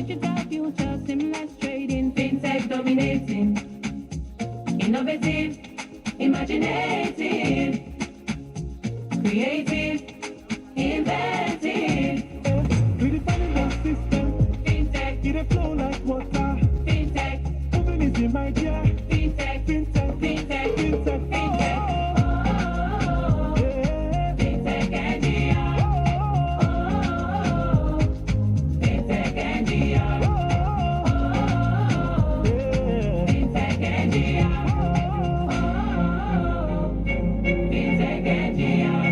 Digital future, seamless trading, fintech dominating, innovative, imaginative, creative, inventive. Redefining the system, Fintech, it a flow like water. fintech, Moving is in my dear. fintech, Fintech, fintech, fintech, fintech. Oh, yeah. fintech NGR. Oh, fintech NGR. Oh, fintech NGR. Oh, fintech NGR.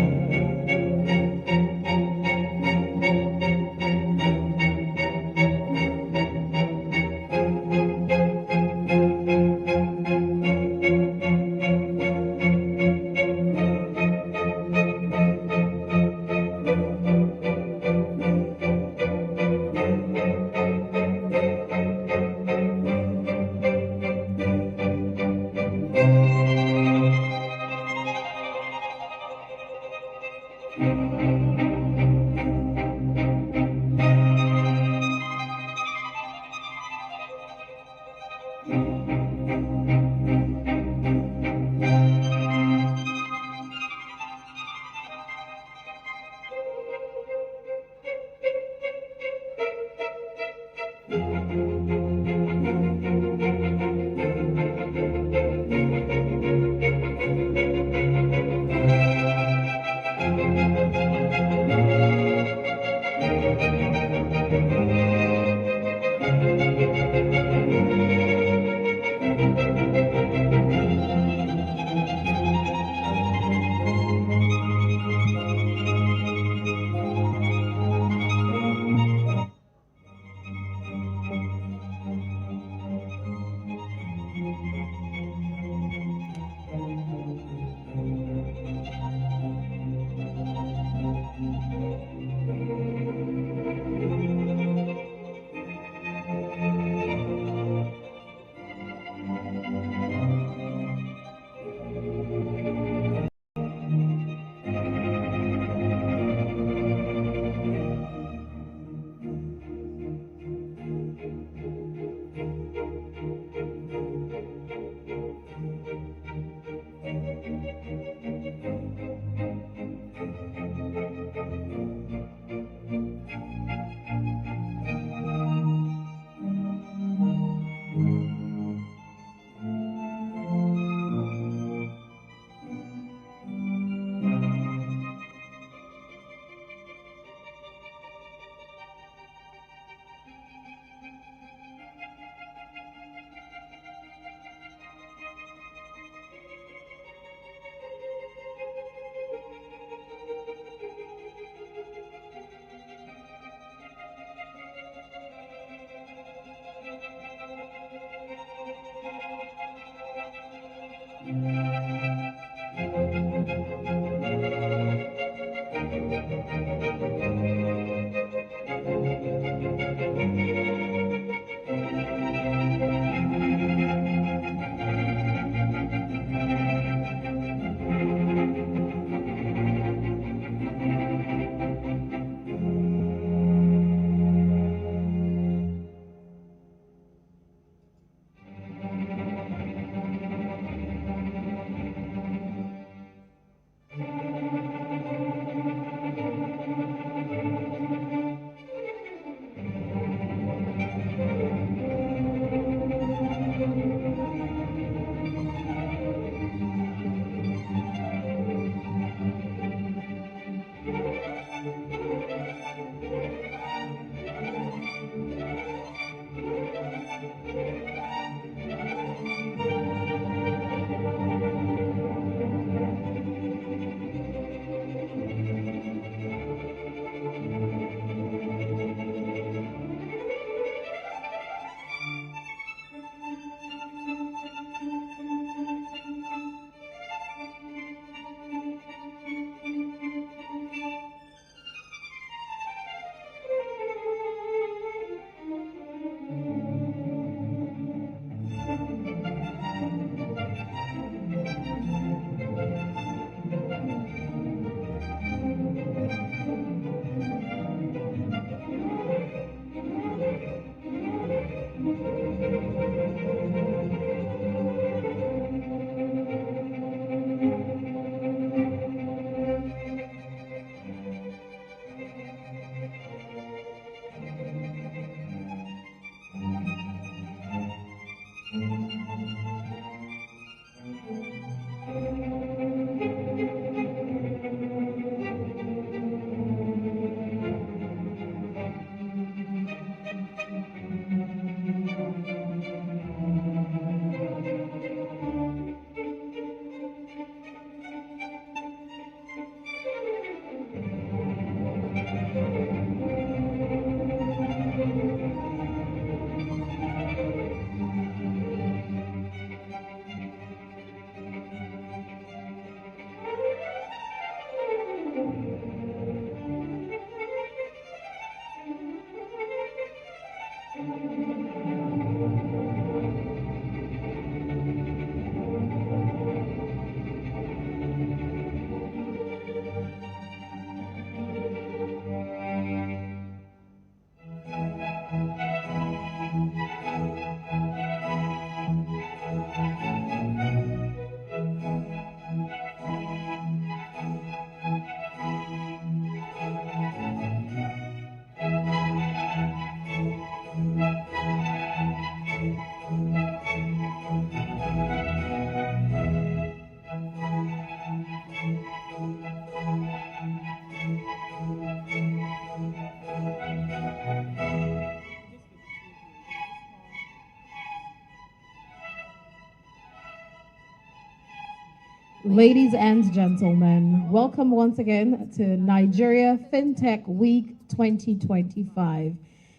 Ladies and gentlemen, welcome once again to Nigeria Fintech Week 2025.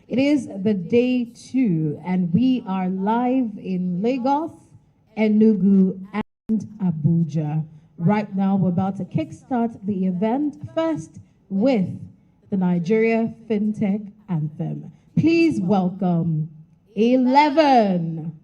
It is the day 2, and we are live in Lagos, Enugu, and Abuja. Right now, we're about to kickstart the event first with the Nigeria Fintech Anthem. Please welcome 11.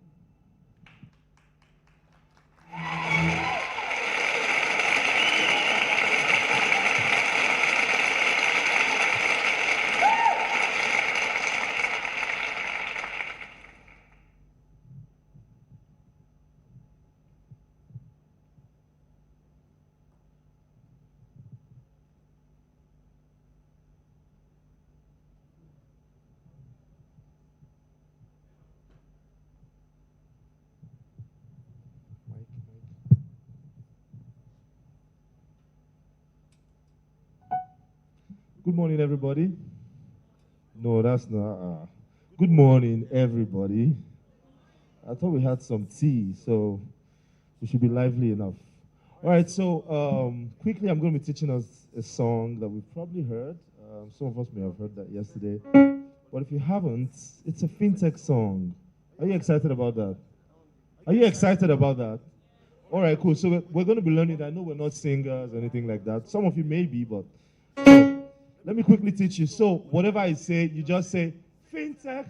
Good morning, everybody. No, that's not. Good morning, everybody. I thought we had some tea, so we should be lively enough. All right, so quickly, I'm going to be teaching us a song that we've probably heard. Some of us may have heard that yesterday. But if you haven't, it's a fintech song. Are you excited about that? Are you excited about that? All right, cool. So we're going to be learning. I know we're not singers or anything like that. Some of you may be, but let me quickly teach you. So whatever I say, you just say, Fintech.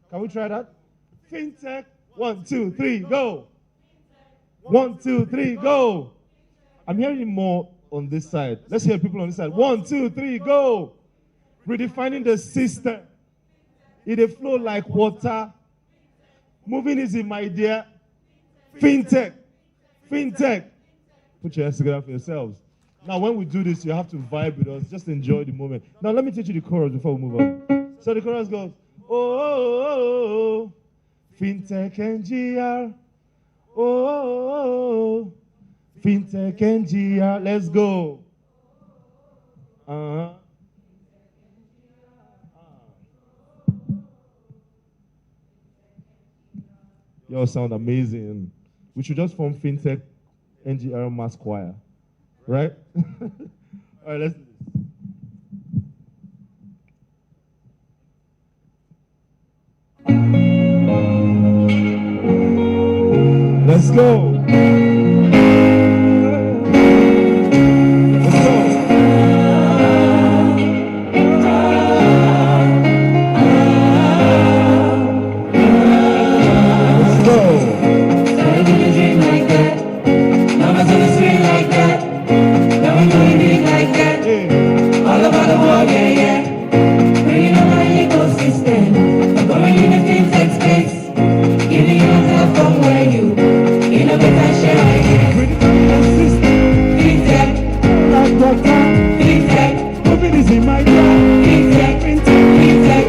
Can we try that? Fintech. 1, 2, 3, go. 1, 2, 3, go. I'm hearing more on this side. Let's hear people on this side. 1, 2, 3, go. Redefining the system. It flow like water. Moving easy, my dear. Fintech. Fintech. Put your hands together for yourselves. Now, when we do this, you have to vibe with us. Just enjoy the moment. Now, let me teach you the chorus before we move on. So the chorus goes, oh, Fintech NGR. Oh, Fintech NGR. Let's go. You all sound amazing. We should just form Fintech NGR Mass Choir. Right? All right, let's do this. Let's go. All over the world, yeah, yeah. Bringing on my ecosystem. I'm going in the fintech space. Giving you a from where you innovate and share ideas. Fintech, Like water, fintech, moving is in my blood. fintech, Fintech, fintech,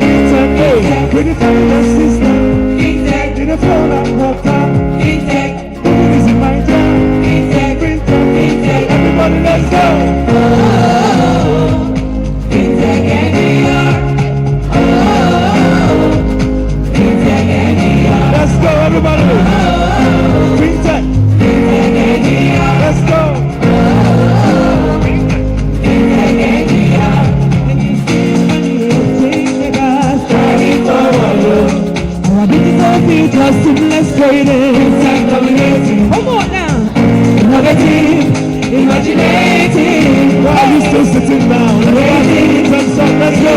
fintech, redefining the system. fintech, In a flow like water, fintech, moving is in my blood. fintech, Fintech, fintech. everybody let's go. Fintech NGR. Fintech NGR. Let's go, everybody. Fintech, let's go. Our digital future seamless trading. Come on now. Innovative, imaginative. Why are you still sitting down? Waiting. Let's go.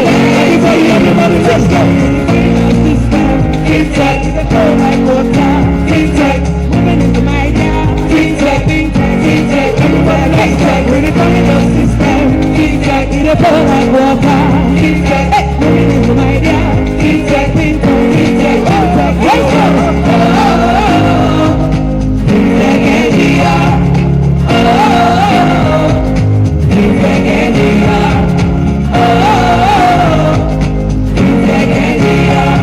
Everybody, let's go. Fintech, like water. Fintech, moving into my area. Fintech, fintech, everybody, let's go. Redefining the system. Fintech, in a flow like water. Fintech, hey, moving into my area. Fintech, fintech, let's go. Fintech NGR. Fintech NGR. Fintech NGR.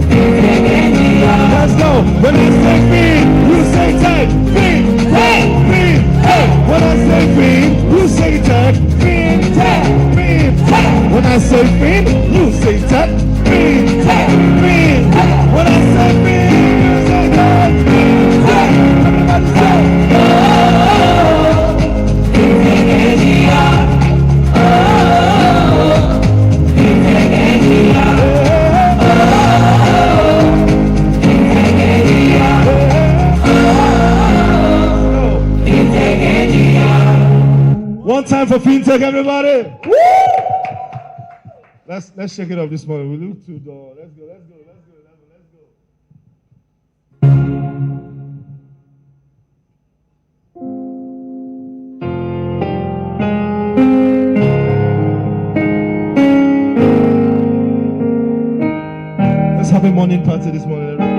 Fintech NGR. Let's go. When I say fin, you say tech. Fin, tech, fin, hey. When I say fin, you say tech. Fin, tech, fin, tech. When I say fin, you say tech. Fin, tech, fin. When I say fin, you say tech. Fin, tech. Fintech, everybody. Woo! Let's shake it up this morning. We look to the. Let's go. Let's have a morning party this morning, everybody.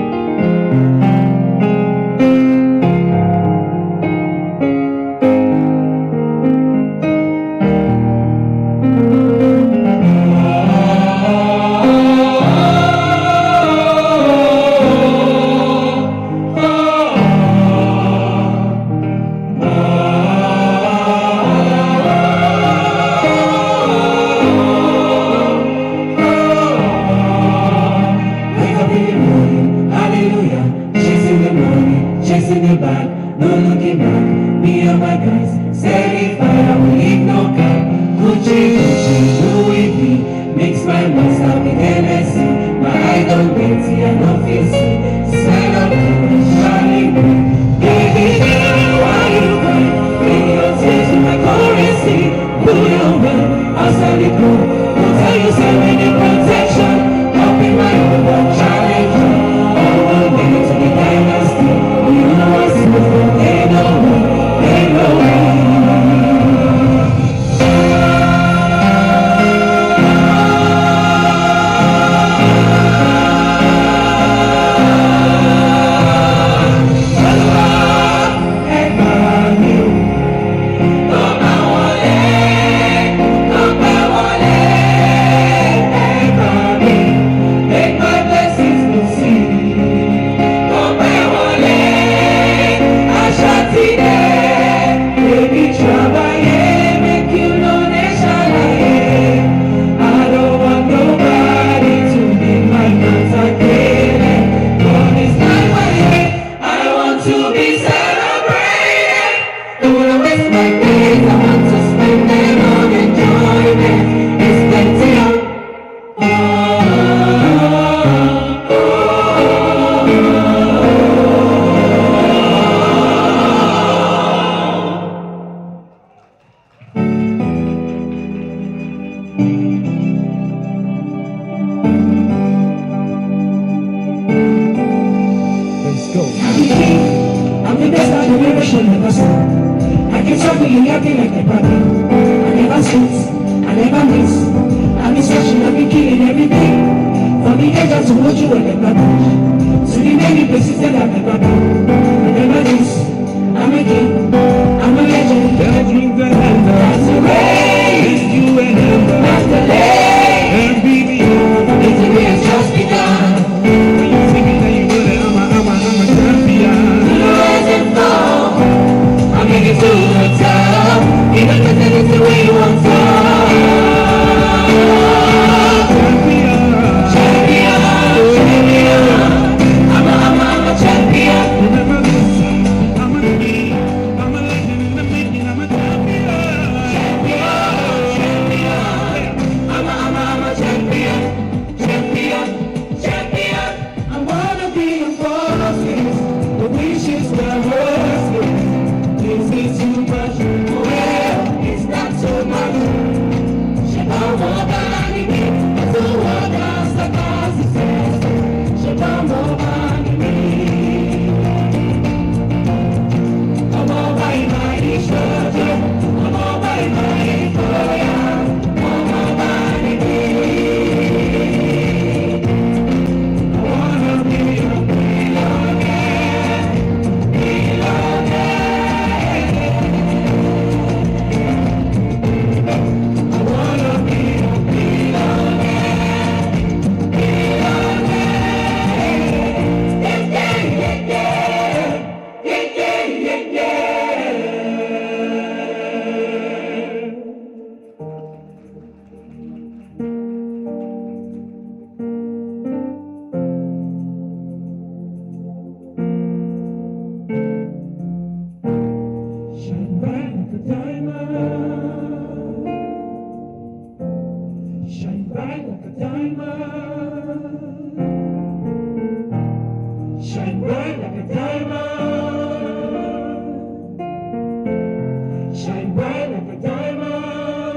Shine bright like a diamond.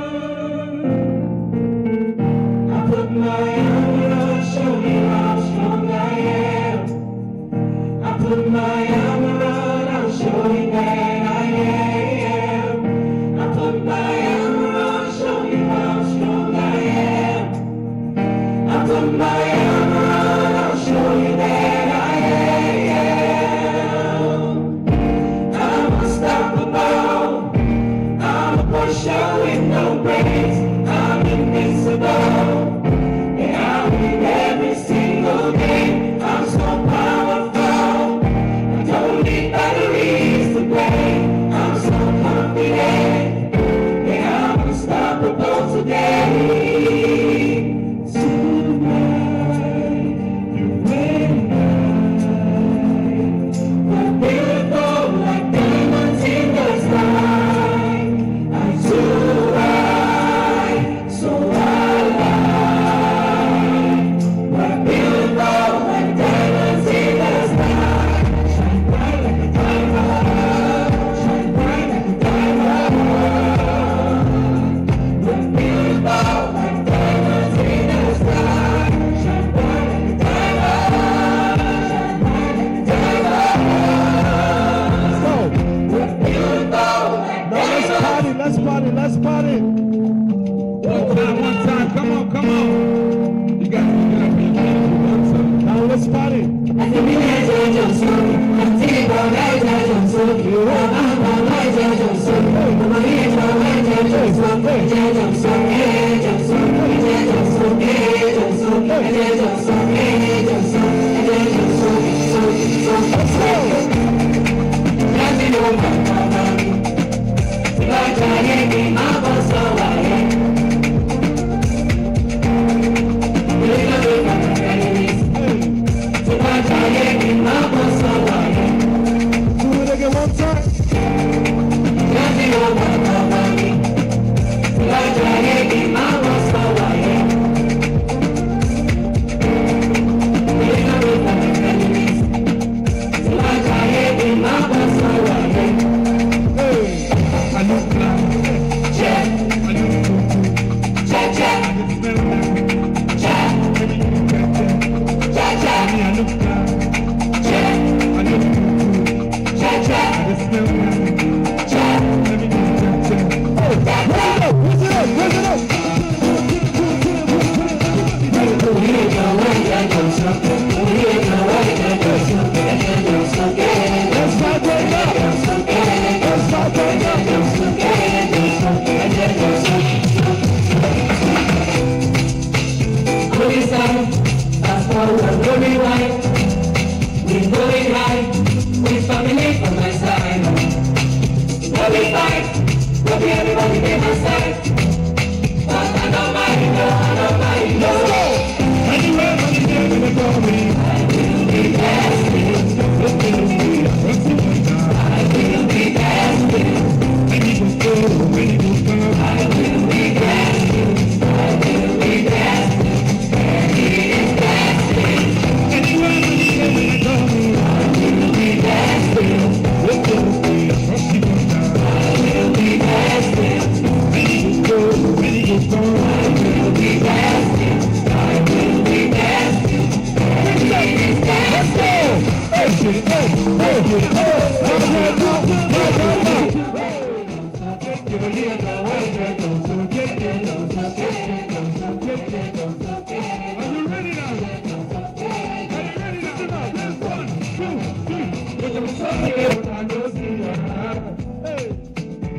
my armor, I'll show you that I am. I'm unstoppable. I'm a Porsche with no brakes. I'm invincible. Yeah, I win every single game. I'm so powerful. I don't need batteries to play. I'm so confident. Yeah, I'm unstoppable today. Tonight, you and we're beautiful like diamonds in the sky. I do right, so I lie. We're beautiful like diamonds in the sky. Shine bright like a diamond. Shine bright like a diamond. We're beautiful like diamonds in the sky. Shine bright like a diamond. Shine bright like a diamond. Go. We're beautiful like Now let's party, let's party, let's party. One time, come on, come on. You got to get up and one time. Now let's party. Do it again one time. Hey. I look blind. I look smell baby, you got that. Me, I look blind. I look I just smell baby, you got that. Raise it up, raise it up. Let's vibrate up. Let's vibrate up. Fast forward, moving right. We're going high. With family from my side. We'll be fine. We'll be everybody by my side. But I don't mind, no, I don't mind, no. Anywhere but here when they call me. I will be destined. I will be destined. When you go, when you go come. I will be destined. I will be destined. And it is destined. Anywhere but here when they call me. I will be destined. I will be destined. When you go, when you go come. I will be destined. I will be destined. And it is destined. Are you ready now? Are you ready now? That's 1, 2, 3. Put your soul here, but I know see ya.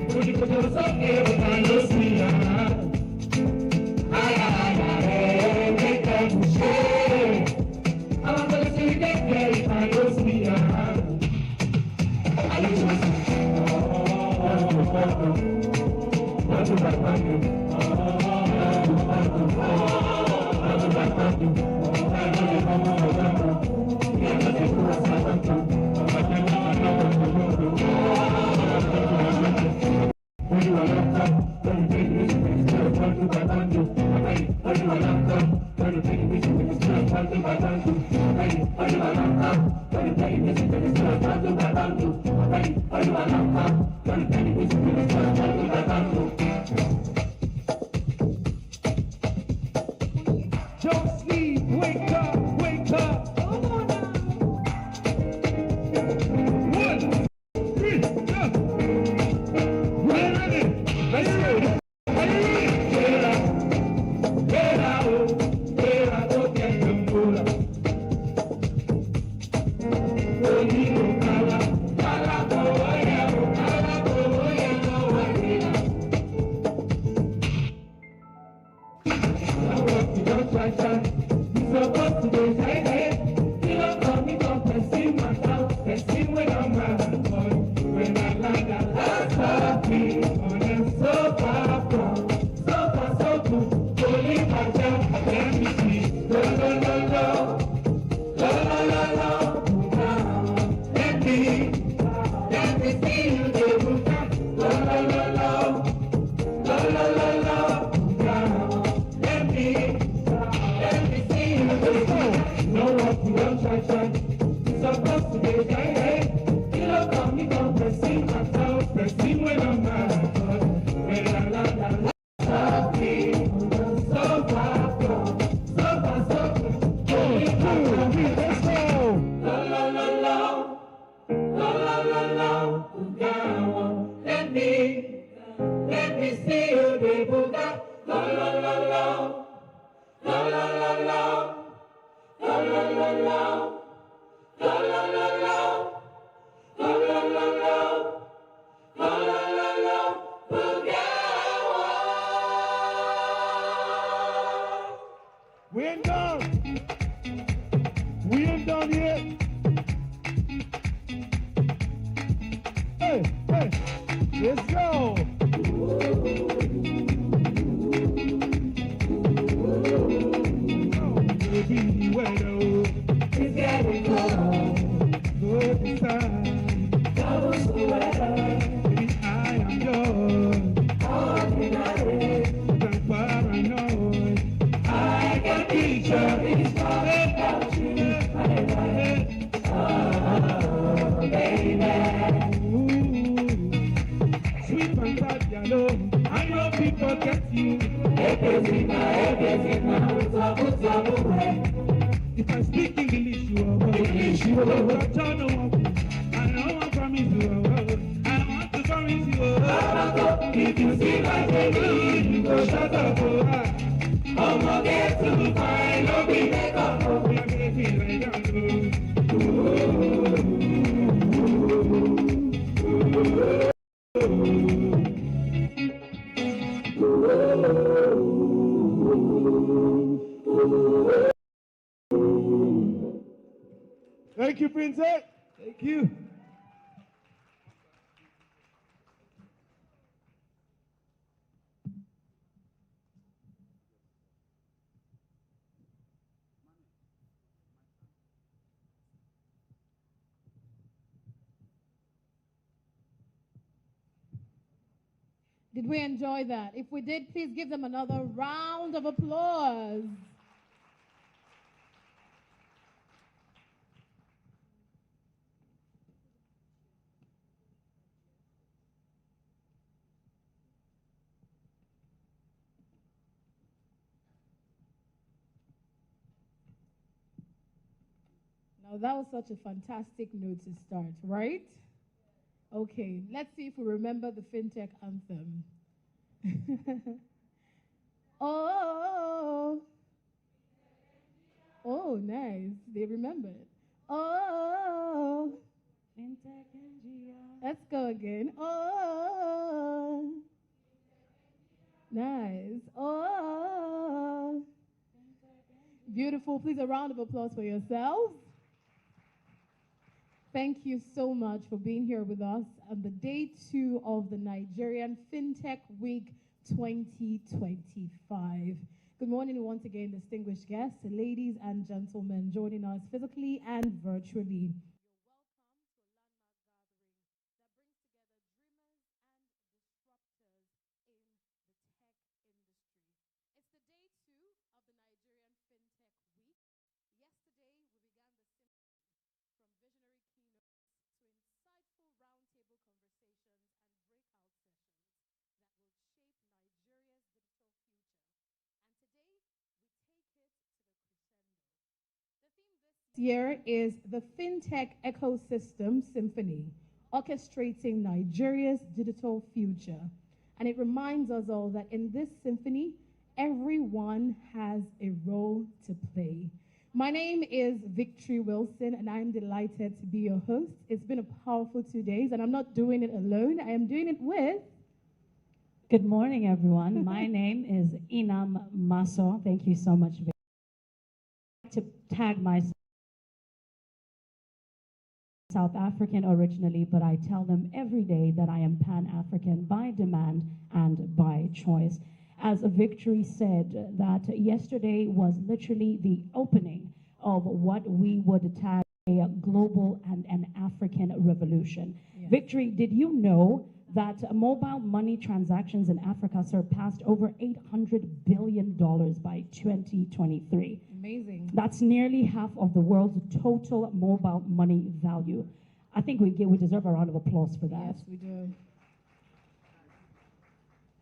Put your soul here, but I know see ya. Make them shake. I'm gonna see you get there if I know see ya. Are you just Don't sleep, wake up, wake up. 1, 3, go. Ready? Let's go. Are you ready? Get out. don't try. You supposed to be high. You don't come, you don't perceive myself. Perceive when I'm mad. When I land, I last me. On them so far from, so far so good. Holy Master, let me see. Lo, lo, lo, lo. Lo, lo, lo, lo. Let me see you, devil. Lo, lo, lo, lo. Lo, lo, lo, lo. Let me see you, devil. No one you don't try. You're supposed to be high. You don't come, you don't perceive myself. Perceive when I'm mad. When I land, I love me. So far from, so far so good. Holy Master, let's go. Lo, lo, lo, lo. Lo, lo, lo, lo. Ugawa. Let me see you, devil. Lo, lo, lo, lo. Lo, lo, lo, lo. Lo, lo, lo, lo. Lo, lo, lo, lo. Lo, lo, lo, lo. Lo, lo, lo, lo. Ugawa. We ain't done. We ain't done yet. Hey, let's go. Baby, the weather is getting cold. Good inside. Double the weather. Baby, I am yours. Ordinary. I'm paranoid. I can picture this one without you. Oh, baby. Sweet fantasy alone. I know people get you. Ebezina, if I speak English, you are English, you are I don't want to promise you, I want to promise you. If you see my baby, you go shut up. I'm gonna get to find no be make up. We are getting right down. Thank you, Fintech. Thank you. Did we enjoy that? If we did, please give them another round of applause. Now that was such a fantastic note to start, right? Okay, let's see if we remember the FinTech anthem. Oh, nice. They remember it. Oh, FinTech Nigeria. Let's go again. Oh, nice. Oh, beautiful. Please, a round of applause for yourselves. Thank you so much for being here with us on the day 2 of the Nigerian Fintech Week 2025. Good morning once again, distinguished guests, ladies and gentlemen joining us physically and virtually. It's the day 2 of the Nigerian Fintech Week. Yesterday, we began the symphony from visionary keynotes to insightful roundtable conversations and breakout sessions that will shape Nigeria's digital future. And today, we take it to the crescendo. The theme this year is the Fintech Ecosystem Symphony, Orchestrating Nigeria's Digital Future. And it reminds us all that in this symphony, everyone has a role to play. My name is Victory Wilson, and I'm delighted to be your host. It's been a powerful 2 days, and I'm not doing it alone. I am doing it with Good morning, everyone. My name is Inam Maso. Thank you so much. To tag myself South African originally, but I tell them every day that I am Pan-African by demand and by choice. As Victory said, that yesterday was literally the opening of what we would tag a global and an African revolution. Yes. Victory, did you know that mobile money transactions in Africa surpassed over $800 billion by 2023? Amazing. That's nearly half of the world's total mobile money value. I think we deserve a round of applause for that. Yes, we do.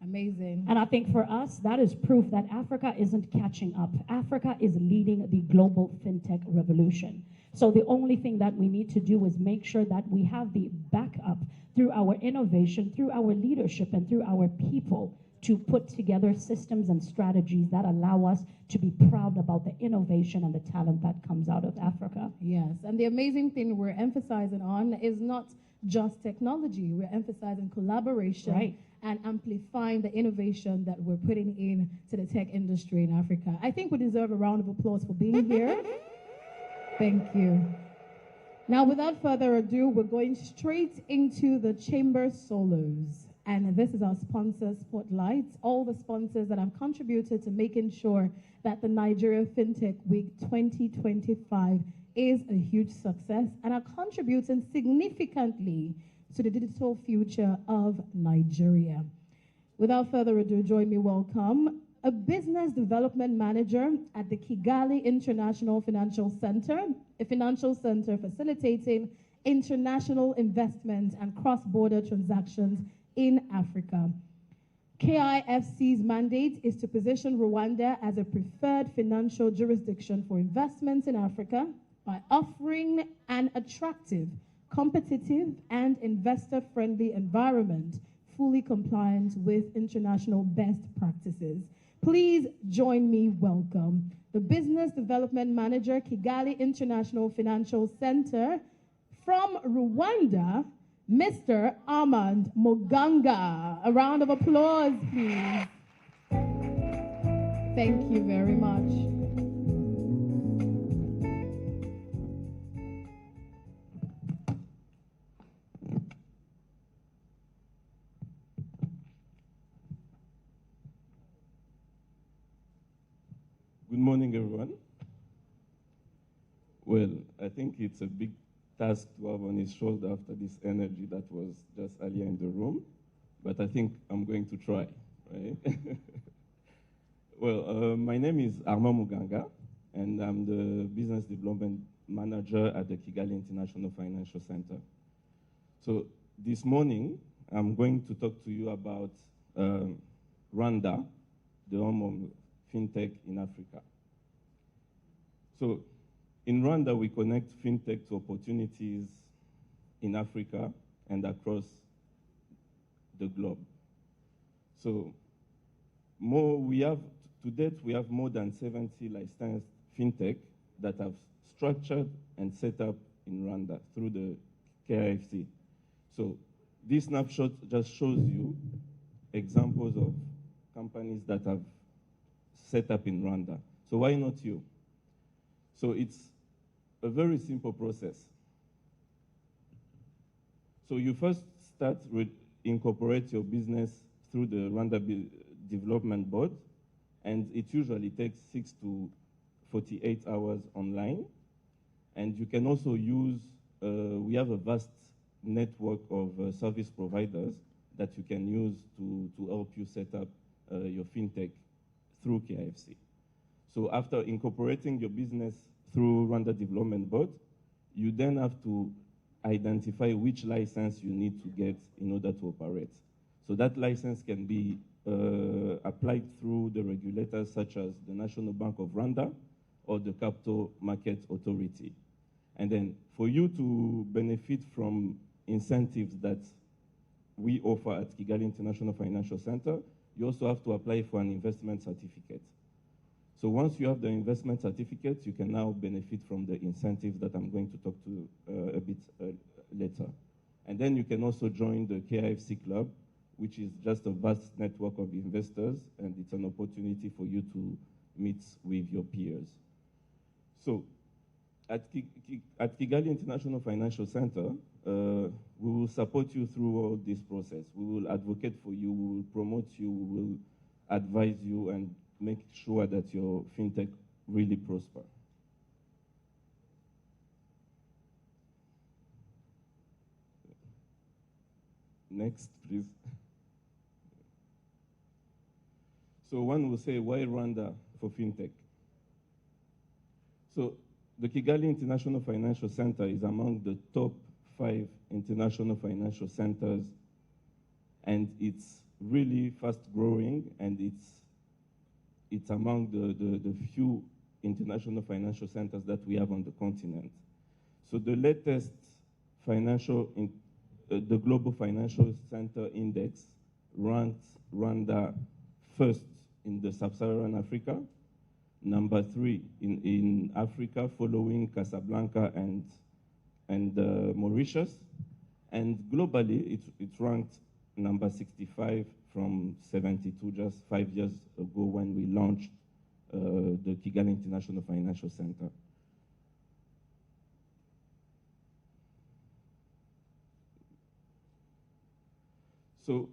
Amazing. And I think for us, that is proof that Africa isn't catching up. Africa is leading the global fintech revolution. So the only thing that we need to do is make sure that we have the backup through our innovation, through our leadership, and through our people to put together systems and strategies that allow us to be proud about the innovation and the talent that comes out of Africa. Yes, and the amazing thing we're emphasizing on is not just technology. We're emphasizing collaboration, right, and amplifying the innovation that we're putting in to the tech industry in Africa. I think we deserve a round of applause for being here. Thank you. Now, without further ado, we're going straight into the chamber solos. And this is our sponsor spotlight, all the sponsors that have contributed to making sure that the Nigeria Fintech Week 2025 is a huge success and are contributing significantly to the digital future of Nigeria. Without further ado, join me welcome a business development manager at the Kigali International Financial Center, a financial center facilitating international investment and cross-border transactions in Africa. KIFC's mandate is to position Rwanda as a preferred financial jurisdiction for investments in Africa by offering an attractive, competitive, and investor-friendly environment fully compliant with international best practices. Please join me welcome the Business Development Manager, Kigali International Financial Center from Rwanda, Mr. Armand Muganga. A round of applause, please. Thank you very much. Good morning, everyone. Well, I think it's a big task to have on his shoulder after this energy that was just earlier in the room, but I think I'm going to try, right? Well, my name is Armand Muganga, and I'm the Business Development Manager at the Kigali International Financial Center. So this morning, I'm going to talk to you about Rwanda, the home of fintech in Africa. So in Rwanda, we connect fintech to opportunities in Africa and across the globe. So to date, we have more than 70 licensed fintech that have structured and set up in Rwanda through the KIFC. So this snapshot just shows you examples of companies that have set up in Rwanda. So why not you? So it's a very simple process. So you first start with incorporate your business through the Rwanda Development Board, and it usually takes 6 to 48 hours online. And you can also use, we have a vast network of service providers that you can use to help you set up your fintech through KIFC. So after incorporating your business through Rwanda Development Board, you then have to identify which license you need to get in order to operate. So that license can be applied through the regulators such as the National Bank of Rwanda or the Capital Market Authority. And then for you to benefit from incentives that we offer at Kigali International Financial Center, you also have to apply for an investment certificate. So once you have the investment certificate, you can now benefit from the incentives that I'm going to talk to a bit later. And then you can also join the KIFC club, which is just a vast network of investors, and it's an opportunity for you to meet with your peers. So at Kigali International Financial Center, we will support you through all this process. We will advocate for you, we will promote you, we will advise you, and make sure that your fintech really prosper. Next, please. So one will say, why Rwanda for fintech? So the Kigali International Financial Center is among the top 5 international financial centers, and it's really fast growing, and it's among the few international financial centers that we have on the continent. So the latest the Global Financial Center Index ranked Rwanda first in the Sub-Saharan Africa, number 3 in Africa, following Casablanca and Mauritius, and globally it's ranked number 65 from 72, just 5 years ago when we launched the Kigali International Financial Center. So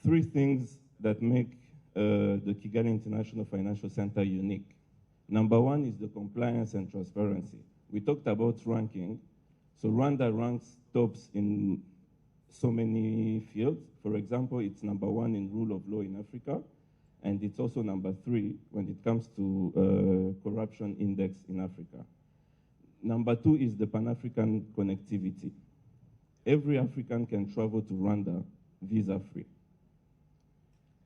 3 things that make the Kigali International Financial Center unique. Number 1 is the compliance and transparency. We talked about ranking. So Rwanda ranks tops in so many fields. For example, it's number 1 in rule of law in Africa, and it's also number 3 when it comes to corruption index in Africa. Number 2 is the Pan-African connectivity. Every African can travel to Rwanda visa-free.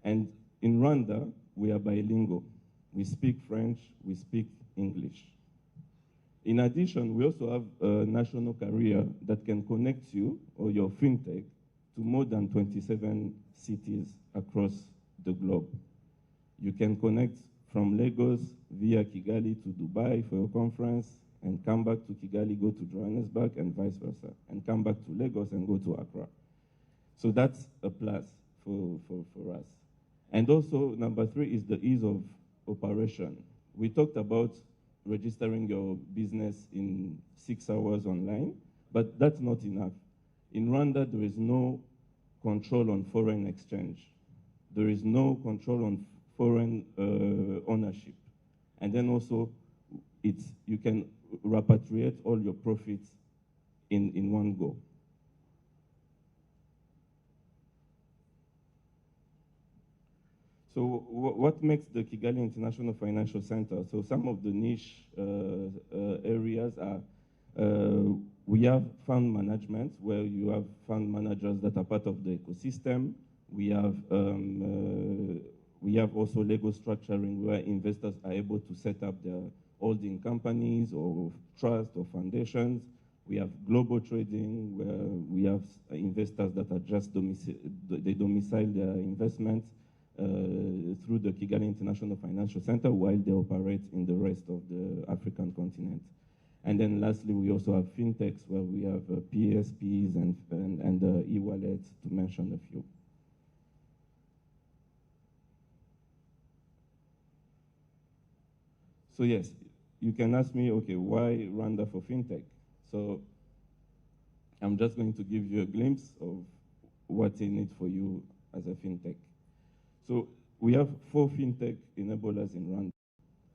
And in Rwanda, we are bilingual. We speak French, we speak English. In addition, we also have a national carrier that can connect you or your fintech to more than 27 cities across the globe. You can connect from Lagos via Kigali to Dubai for your conference, and come back to Kigali, go to Johannesburg, and vice versa, and come back to Lagos and go to Accra. So that's a plus for us. And also, number 3 is the ease of operation. We talked about registering your business in 6 hours online, but that's not enough. In Rwanda, there is no control on foreign exchange. There is no control on foreign ownership. And then also, you can repatriate all your profits in one go. So what makes the Kigali International Financial Center? So some of the niche areas are, we have fund management, where you have fund managers that are part of the ecosystem. We have also legal structuring, where investors are able to set up their holding companies or trust or foundations. We have global trading, where we have investors that are just domicile their investments through the Kigali International Financial Center while they operate in the rest of the African continent. And then lastly, we also have fintechs, where we have PSPs and e-wallets, to mention a few. So yes, you can ask me, okay, why Rwanda for fintech? So I'm just going to give you a glimpse of what's in it for you as a fintech. So we have 4 fintech enablers in Rwanda.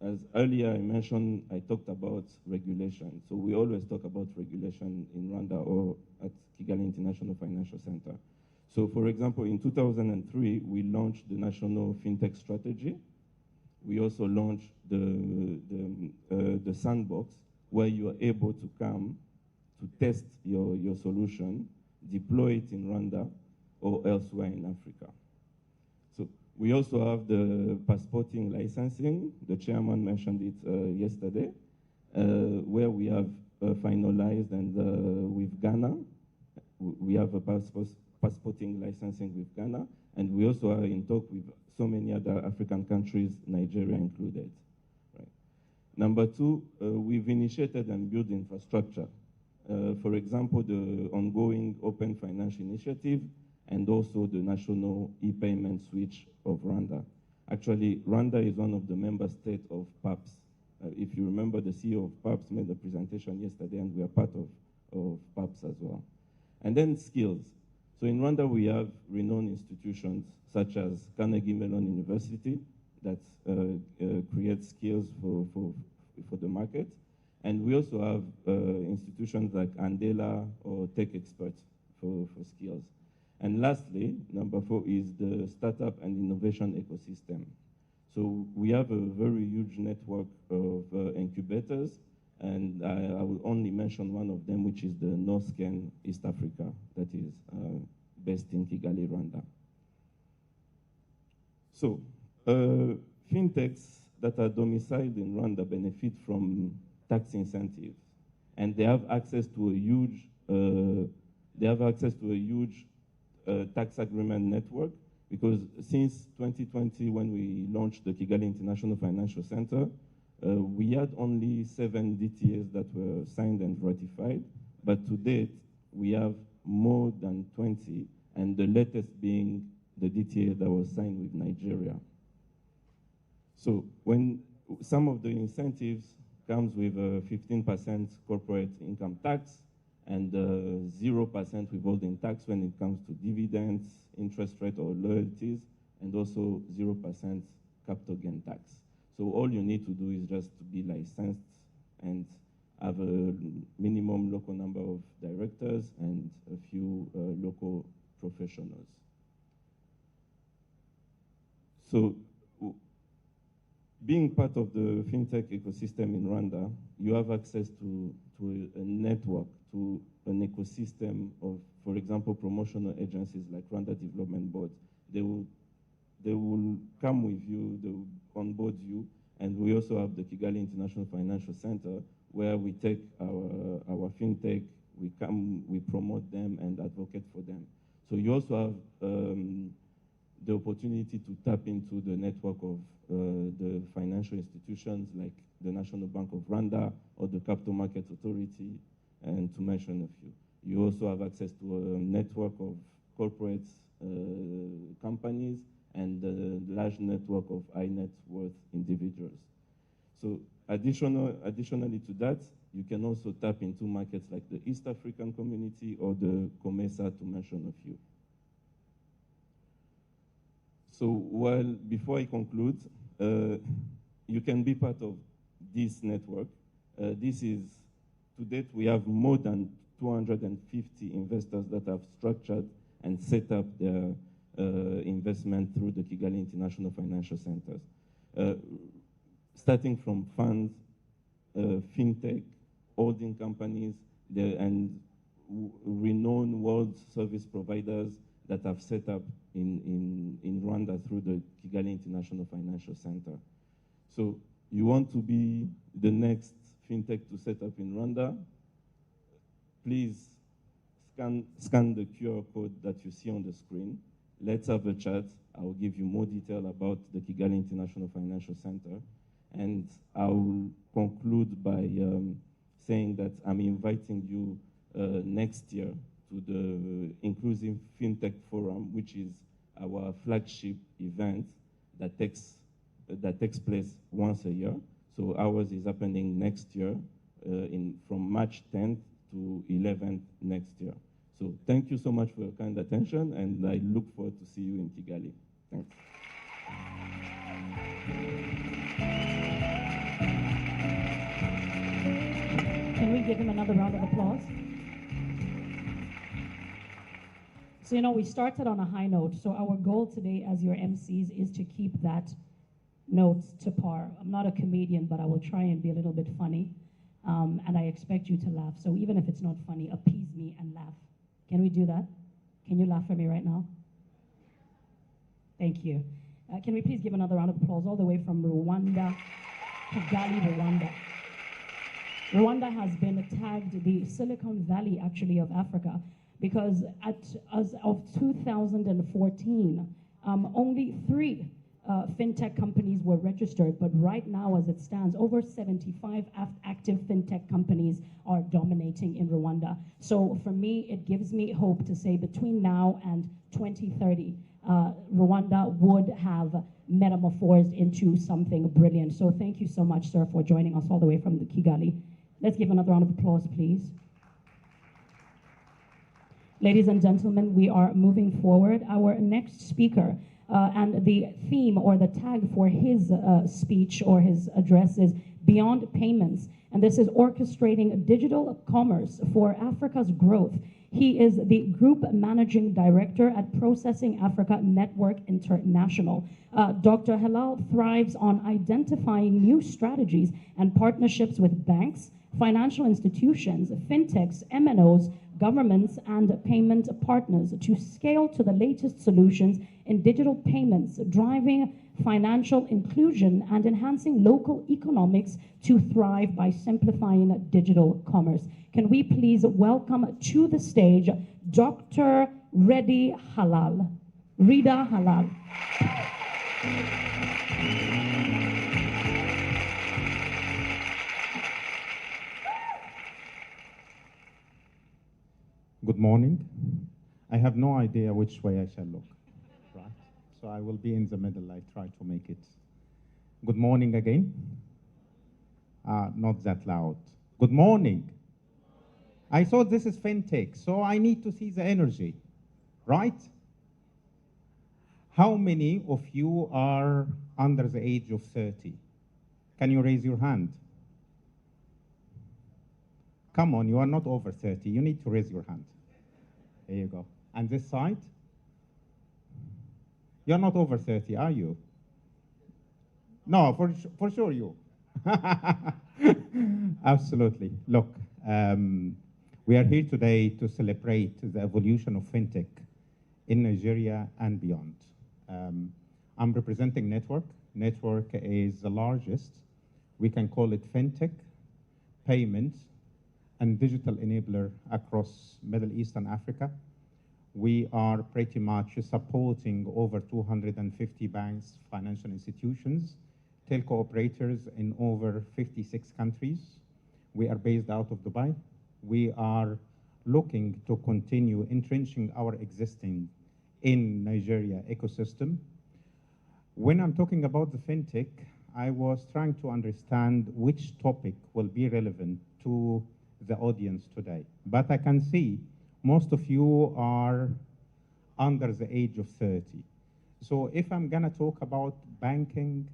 As earlier I mentioned, I talked about regulation. So we always talk about regulation in Rwanda or at Kigali International Financial Center. So for example, in 2003, we launched the National Fintech Strategy. We also launched the sandbox, where you are able to come to test your solution, deploy it in Rwanda or elsewhere in Africa. So we also have the passporting licensing. The chairman mentioned it yesterday, where we have finalized, and with Ghana, we have a passporting licensing with Ghana, and we also are in talk with so many other African countries, Nigeria included. Right. Number 2, we've initiated and built infrastructure. For example, the ongoing Open Finance Initiative and also the national e-payment switch of Rwanda. Actually, Rwanda is one of the member states of PAPS. If you remember, the CEO of PAPS made a presentation yesterday, and we are part of PAPS as well. And then skills. So in Rwanda, we have renowned institutions such as Carnegie Mellon University that creates skills for the market. And we also have institutions like Andela or Tech Experts for skills. And lastly, number 4 is the startup and innovation ecosystem. So we have a very huge network of incubators, and I will only mention one of them, which is the NorthScan East Africa, that is based in Kigali, Rwanda. So fintechs that are domiciled in Rwanda benefit from tax incentives, and they have access to a huge tax agreement network, because since 2020, when we launched the Kigali International Financial Center, we had only 7 DTAs that were signed and ratified, but to date, we have more than 20, and the latest being the DTA that was signed with Nigeria. So when some of the incentives comes with a 15% corporate income tax and 0% withholding tax when it comes to dividends, interest rate or loyalties, and also 0% capital gain tax. So all you need to do is just to be licensed and have a minimum local number of directors and a few local professionals. So being part of the fintech ecosystem in Rwanda, you have access to a network, to an ecosystem of, for example, promotional agencies like Rwanda Development Board. They will come with you, they will onboard you, and we also have the Kigali International Financial Center, where we take our fintech, we promote them and advocate for them. So you also have the opportunity to tap into the network of the financial institutions like the National Bank of Rwanda or the Capital Markets Authority, and to mention a few. You also have access to a network of corporate companies and a large network of high net worth individuals. So additionally to that, you can also tap into markets like the East African community or the COMESA, to mention a few. So before I conclude, you can be part of this network. To date, we have more than 250 investors that have structured and set up their investment through the Kigali International Financial Centers. Starting from funds, fintech, holding companies, and renowned world service providers that have set up in Rwanda through the Kigali International Financial Center. So you want to be the next fintech to set up in Rwanda, please scan the QR code that you see on the screen. Let's have a chat. I will give you more detail about the Kigali International Financial Center. And I will conclude by saying that I'm inviting you next year to the Inclusive FinTech Forum, which is our flagship event that takes place once a year. So ours is happening next year from March 10th to 11th next year. So thank you so much for your kind attention, and I look forward to see you in Kigali. Thanks. Can we give him another round of applause? So, we started on a high note. So our goal today as your MCs is to keep that note to par. I'm not a comedian, but I will try and be a little bit funny. And I expect you to laugh. So even if it's not funny, appease me and laugh. Can we do that? Can you laugh at me right now? Thank you. Can we please give another round of applause all the way from Rwanda, Kigali, Rwanda. Rwanda has been tagged the Silicon Valley, actually, of Africa, because as of 2014, only 3 fintech companies were registered, but right now, as it stands, over 75 active fintech companies are dominating in Rwanda. So for me, it gives me hope to say between now and 2030, Rwanda would have metamorphosed into something brilliant. So thank you so much, sir, for joining us all the way from the Kigali. Let's give another round of applause, please. Ladies and gentlemen, we are moving forward. Our next speaker, and the theme or the tag for his speech or his address is Beyond Payments. And this is Orchestrating Digital Commerce for Africa's Growth. He is the Group Managing Director at Processing Africa Network International. Dr. Halal thrives on identifying new strategies and partnerships with banks, financial institutions, fintechs, MNOs, governments, and payment partners to scale to the latest solutions in digital payments, driving financial inclusion and enhancing local economics to thrive by simplifying digital commerce. Can we please welcome to the stage Dr. Rida Halal. Rida Halal. Good morning. I have no idea which way I shall look, right? So I will be in the middle. I try to make it. Good morning again. Not that loud. Good morning. I thought this is fintech, so I need to see the energy, right? How many of you are under the age of 30? Can you raise your hand? Come on, you are not over 30. You need to raise your hand. There you go. And this side? You're not over 30, are you? No, for sure you. Absolutely. Look, we are here today to celebrate the evolution of fintech in Nigeria and beyond. I'm representing Network. Network is the largest, we can call it fintech, payments, and digital enabler across Middle East and Africa. We are pretty much supporting over 250 banks, financial institutions, telco operators in over 56 countries. We are based out of Dubai. We are looking to continue entrenching our existing in Nigeria ecosystem. When I'm talking about the fintech, I was trying to understand which topic will be relevant to the audience today. But I can see most of you are under the age of 30. So if I'm gonna talk about banking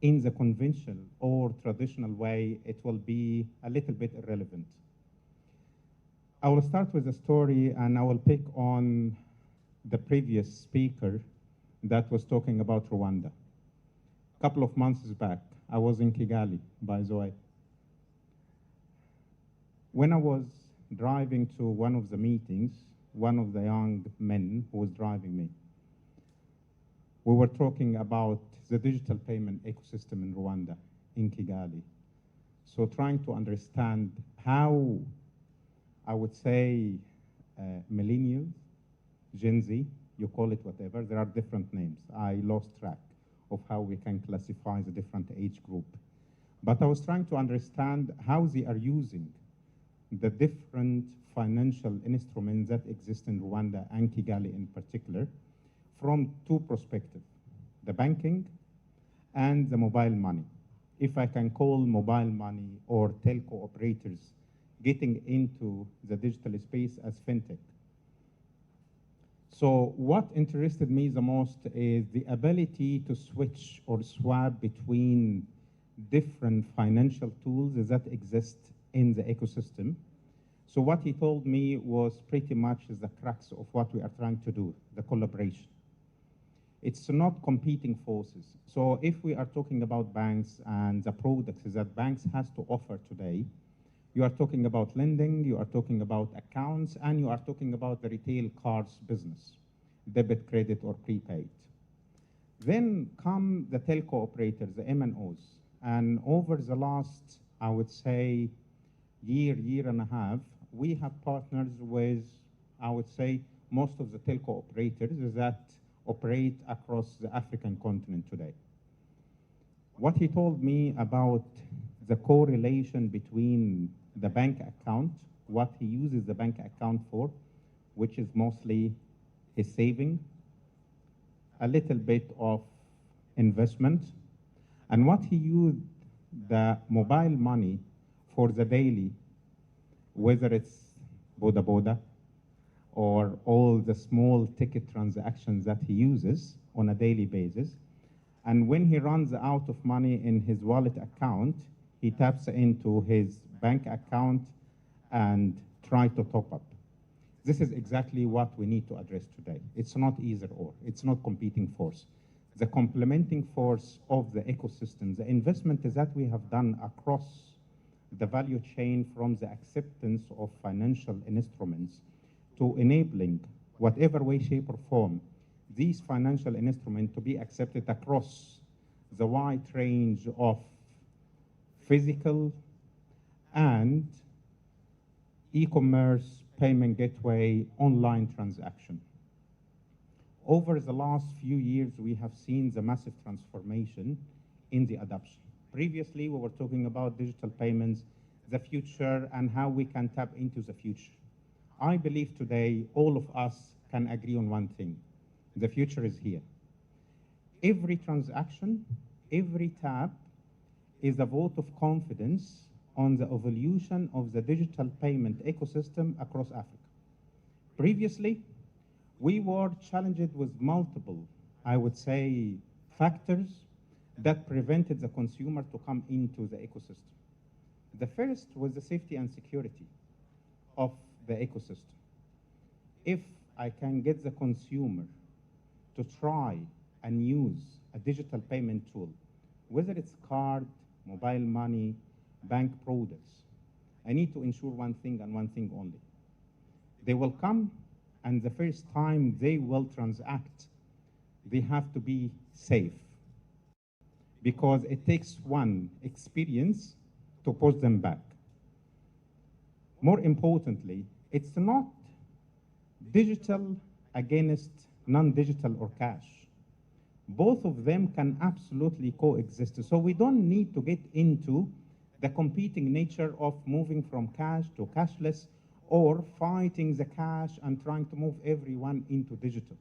in the conventional or traditional way, it will be a little bit irrelevant. I will start with a story and I will pick on the previous speaker that was talking about Rwanda. A couple of months back, I was in Kigali, by the way. When I was driving to one of the meetings, one of the young men who was driving me, we were talking about the digital payment ecosystem in Rwanda, in Kigali. So trying to understand how, I would say, millennials, Gen Z, you call it whatever, there are different names. I lost track of how we can classify the different age group. But I was trying to understand how they are using the different financial instruments that exist in Rwanda and Kigali in particular from two perspectives, the banking and the mobile money. If I can call mobile money or telco operators getting into the digital space as fintech. So what interested me the most is the ability to switch or swap between different financial tools that exist in the ecosystem. So what he told me was pretty much the crux of what we are trying to do, the collaboration. It's not competing forces. So if we are talking about banks and the products that banks has to offer today, you are talking about lending, you are talking about accounts, and you are talking about the retail cards business, debit, credit, or prepaid. Then come the telco operators, the MNOs. And over the last, I would say, year and a half, we have partners with, I would say, most of the telco operators that operate across the African continent today. What he told me about the correlation between the bank account, what he uses the bank account for, which is mostly his saving, a little bit of investment, and what he used the mobile money for the daily, whether it's Boda Boda or all the small ticket transactions that he uses on a daily basis. And when he runs out of money in his wallet account, he taps into his bank account and try to top up. This is exactly what we need to address today. It's not either or, it's not competing force. The complementing force of the ecosystem, the investment that we have done across the value chain from the acceptance of financial instruments to enabling whatever way, shape, or form these financial instruments to be accepted across the wide range of physical and e-commerce, payment gateway, online transaction. Over the last few years, we have seen the massive transformation in the adoption. Previously, we were talking about digital payments, the future, and how we can tap into the future. I believe today all of us can agree on one thing. The future is here. Every transaction, every tap is a vote of confidence on the evolution of the digital payment ecosystem across Africa. Previously, we were challenged with multiple, I would say, factors that prevented the consumer to come into the ecosystem. The first was the safety and security of the ecosystem. If I can get the consumer to try and use a digital payment tool, whether it's card, mobile money, bank products, I need to ensure one thing and one thing only. They will come, and the first time they will transact, they have to be safe, because it takes one experience to push them back. More importantly, it's not digital against non-digital or cash. Both of them can absolutely coexist. So we don't need to get into the competing nature of moving from cash to cashless or fighting the cash and trying to move everyone into digital.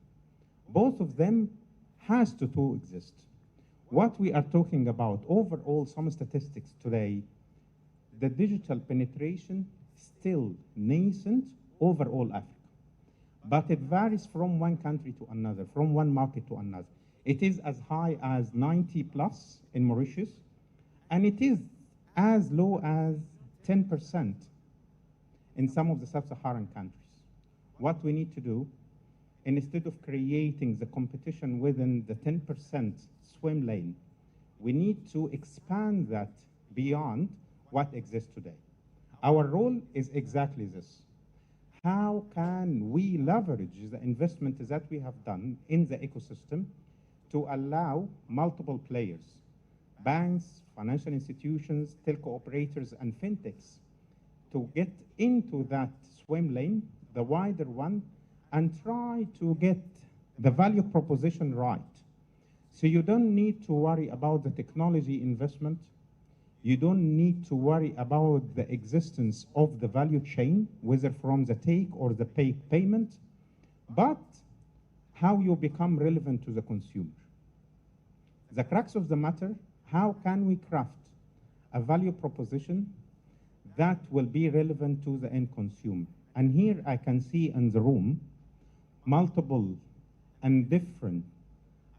Both of them has to coexist. What we are talking about, overall, some statistics today, the digital penetration still nascent overall Africa. But it varies from one country to another, from one market to another. It is as high as 90 plus in Mauritius, and it is as low as 10% in some of the sub-Saharan countries. What we need to do, instead of creating the competition within the 10% swim lane, we need to expand that beyond what exists today. Our role is exactly this. How can we leverage the investment that we have done in the ecosystem to allow multiple players, banks, financial institutions, telco operators, and fintechs to get into that swim lane, the wider one, and try to get the value proposition right. So you don't need to worry about the technology investment. You don't need to worry about the existence of the value chain, whether from the take or the payment, but how you become relevant to the consumer. The crux of the matter, how can we craft a value proposition that will be relevant to the end consumer? And here I can see in the room multiple and different,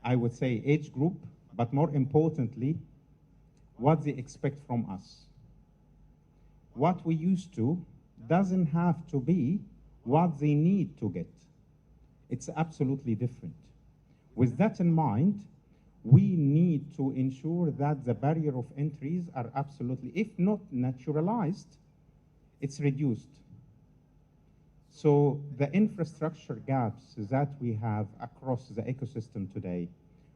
I would say, age group, but more importantly, what they expect from us. What we used to doesn't have to be what they need to get. It's absolutely different. With that in mind, we need to ensure that the barrier of entries are absolutely, if not naturalized, it's reduced. So the infrastructure gaps that we have across the ecosystem today,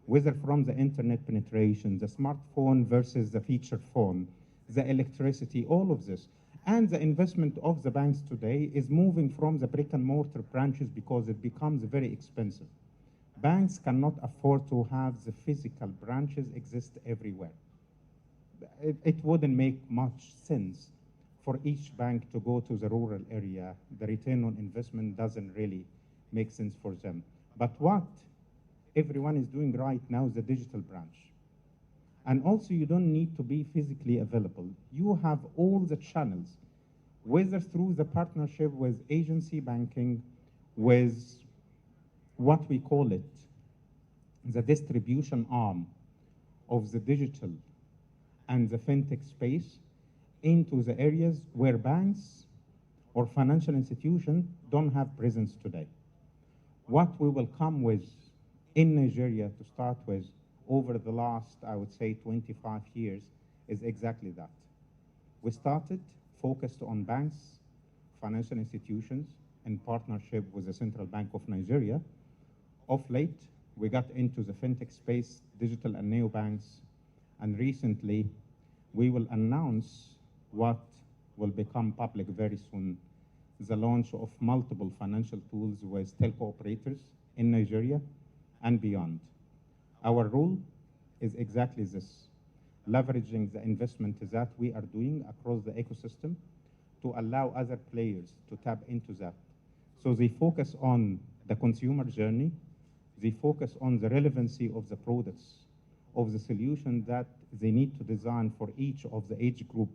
whether from the internet penetration, the smartphone versus the feature phone, the electricity, all of this, and the investment of the banks today is moving from the brick and mortar branches because it becomes very expensive. Banks cannot afford to have the physical branches exist everywhere. It wouldn't make much sense for each bank to go to the rural area. The return on investment doesn't really make sense for them. But what everyone is doing right now is the digital branch. And also, you don't need to be physically available. You have all the channels, whether through the partnership with agency banking, with what we call it, the distribution arm of the digital and the fintech space into the areas where banks or financial institutions don't have presence today. What we will come with in Nigeria to start with over the last, I would say, 25 years is exactly that. We started focused on banks, financial institutions, in partnership with the Central Bank of Nigeria. Of late, we got into the fintech space, digital and neobanks, and recently we will announce what will become public very soon, the launch of multiple financial tools with telco operators in Nigeria and beyond. Our role is exactly this, leveraging the investment that we are doing across the ecosystem to allow other players to tap into that. So they focus on the consumer journey, they focus on the relevancy of the products, of the solution that they need to design for each of the age group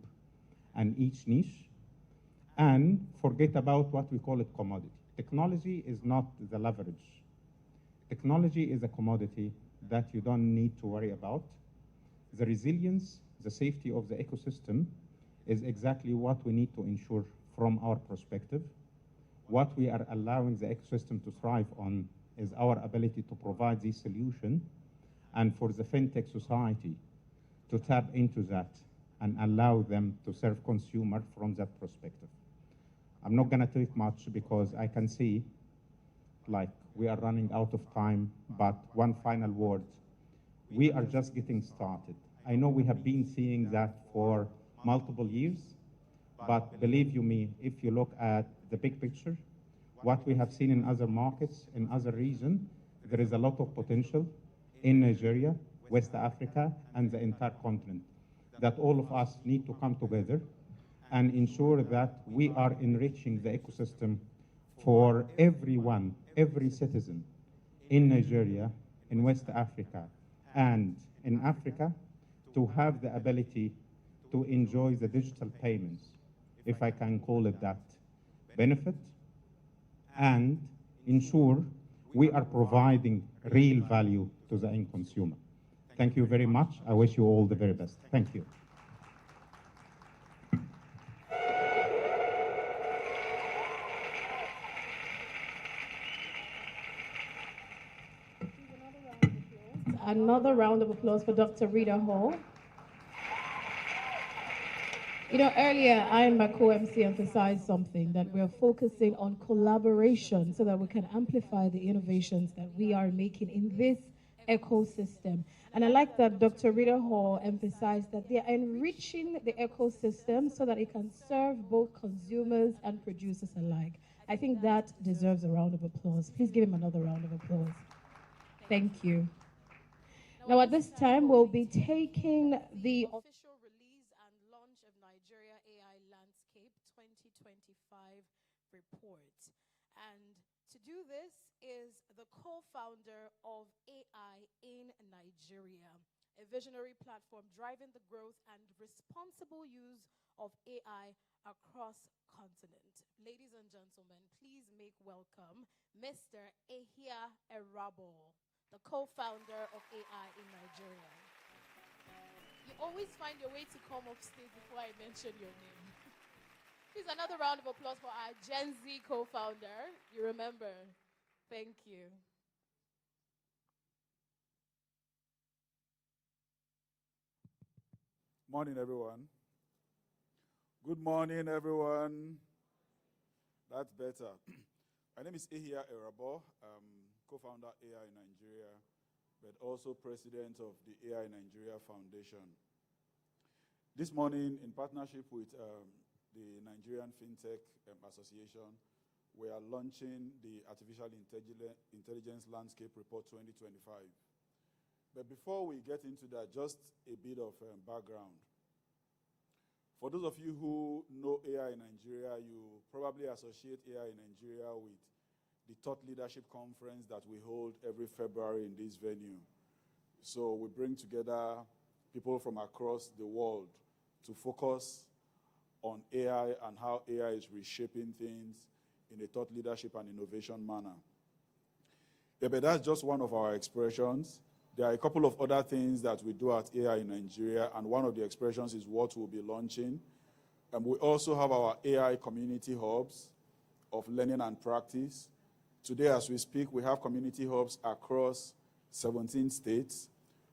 and each niche, and forget about what we call it commodity. Technology is not the leverage. Technology is a commodity that you don't need to worry about. The resilience, the safety of the ecosystem is exactly what we need to ensure from our perspective. What we are allowing the ecosystem to thrive on is our ability to provide these solutions, and for the fintech society to tap into that and allow them to serve consumer from that perspective. I'm not gonna take much because I can see like we are running out of time, but one final word. We are just getting started. I know we have been seeing that for multiple years, but believe you me, if you look at the big picture, what we have seen in other markets, in other regions, there is a lot of potential in Nigeria, West Africa, and the entire continent, that all of us need to come together and ensure that we are enriching the ecosystem for everyone, every citizen in Nigeria, in West Africa, and in Africa to have the ability to enjoy the digital payments, if I can call it that, benefit, and ensure we are providing real value to the end consumer. Thank you very much. I wish you all the very best. Thank you. Another round of applause for Dr. Rita Hall. You know, earlier I and my co-MC emphasized something, that we're focusing on collaboration so that we can amplify the innovations that we are making in this ecosystem. And I like that Dr. Rita Hall emphasized that they are enriching the ecosystem so that it can serve both consumers and producers alike. I think that deserves a round of applause. Please give him another round of applause. Thank you. Now at this time, we'll be taking the official release and launch of Nigeria AI Landscape 2025 report. And to do this is the co-founder of AI in Nigeria, a visionary platform driving the growth and responsible use of AI across continent. Ladies and gentlemen, please make welcome Mr. Ehia Erabo, the co-founder of AI in Nigeria. You always find your way to come off stage before I mention your name. Please, another round of applause for our Gen Z co-founder. You remember. Thank you. Morning, everyone. Good morning, everyone. That's better. My name is Ehia Erabo, co-founder AI in Nigeria, but also president of the AI Nigeria Foundation. This morning, in partnership with the Nigerian Fintech Association, we are launching the Artificial Intelligence Landscape Report 2025. But before we get into that, just a bit of background. For those of you who know AI in Nigeria, you probably associate AI in Nigeria with the Thought Leadership Conference that we hold every February in this venue. So we bring together people from across the world to focus on AI and how AI is reshaping things in a thought leadership and innovation manner. Yeah, but that's just one of our expressions. There are a couple of other things that we do at AI in Nigeria, and one of the expressions is what we'll be launching. And we also have our AI community hubs of learning and practice. Today, as we speak, we have community hubs across 17 states,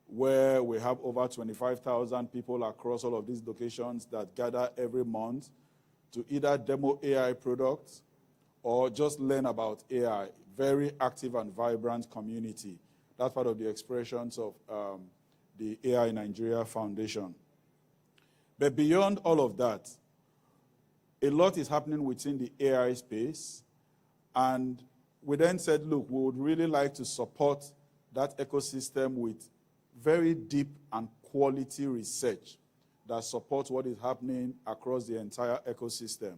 where we have over 25,000 people across all of these locations that gather every month to either demo AI products or just learn about AI. Very active and vibrant community. That's part of the expressions of the AI Nigeria Foundation. But beyond all of that, a lot is happening within the AI space. And we then said, look, we would really like to support that ecosystem with very deep and quality research that supports what is happening across the entire ecosystem.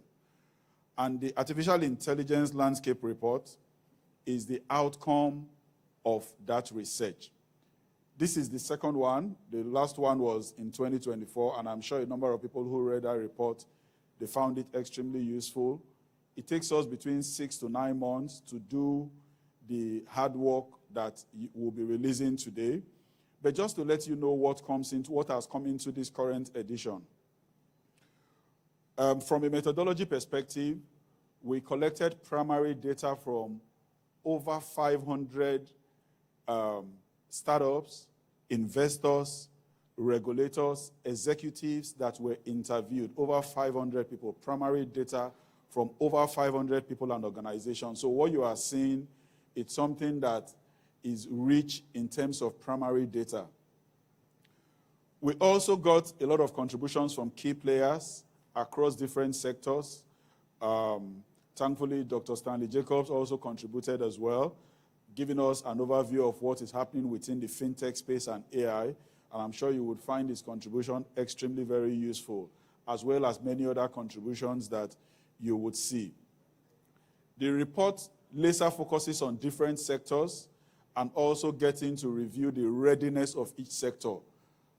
And the Artificial Intelligence Landscape Report is the outcome of that research. This is the second one. The last one was in 2024, and I'm sure a number of people who read that report, they found it extremely useful. It takes us between 6 to 9 months to do the hard work that we'll be releasing today. But just to let you know what has come into this current edition. From a methodology perspective, we collected primary data from over 500 startups, investors, regulators, executives that were interviewed, over 500 people, primary data from over 500 people and organizations. So what you are seeing, it's something that is rich in terms of primary data. We also got a lot of contributions from key players across different sectors. Thankfully, Dr. Stanley Jacobs also contributed as well, giving us an overview of what is happening within the fintech space and AI. And I'm sure you would find his contribution extremely very useful, as well as many other contributions that you would see. The report laser focuses on different sectors and also getting to review the readiness of each sector.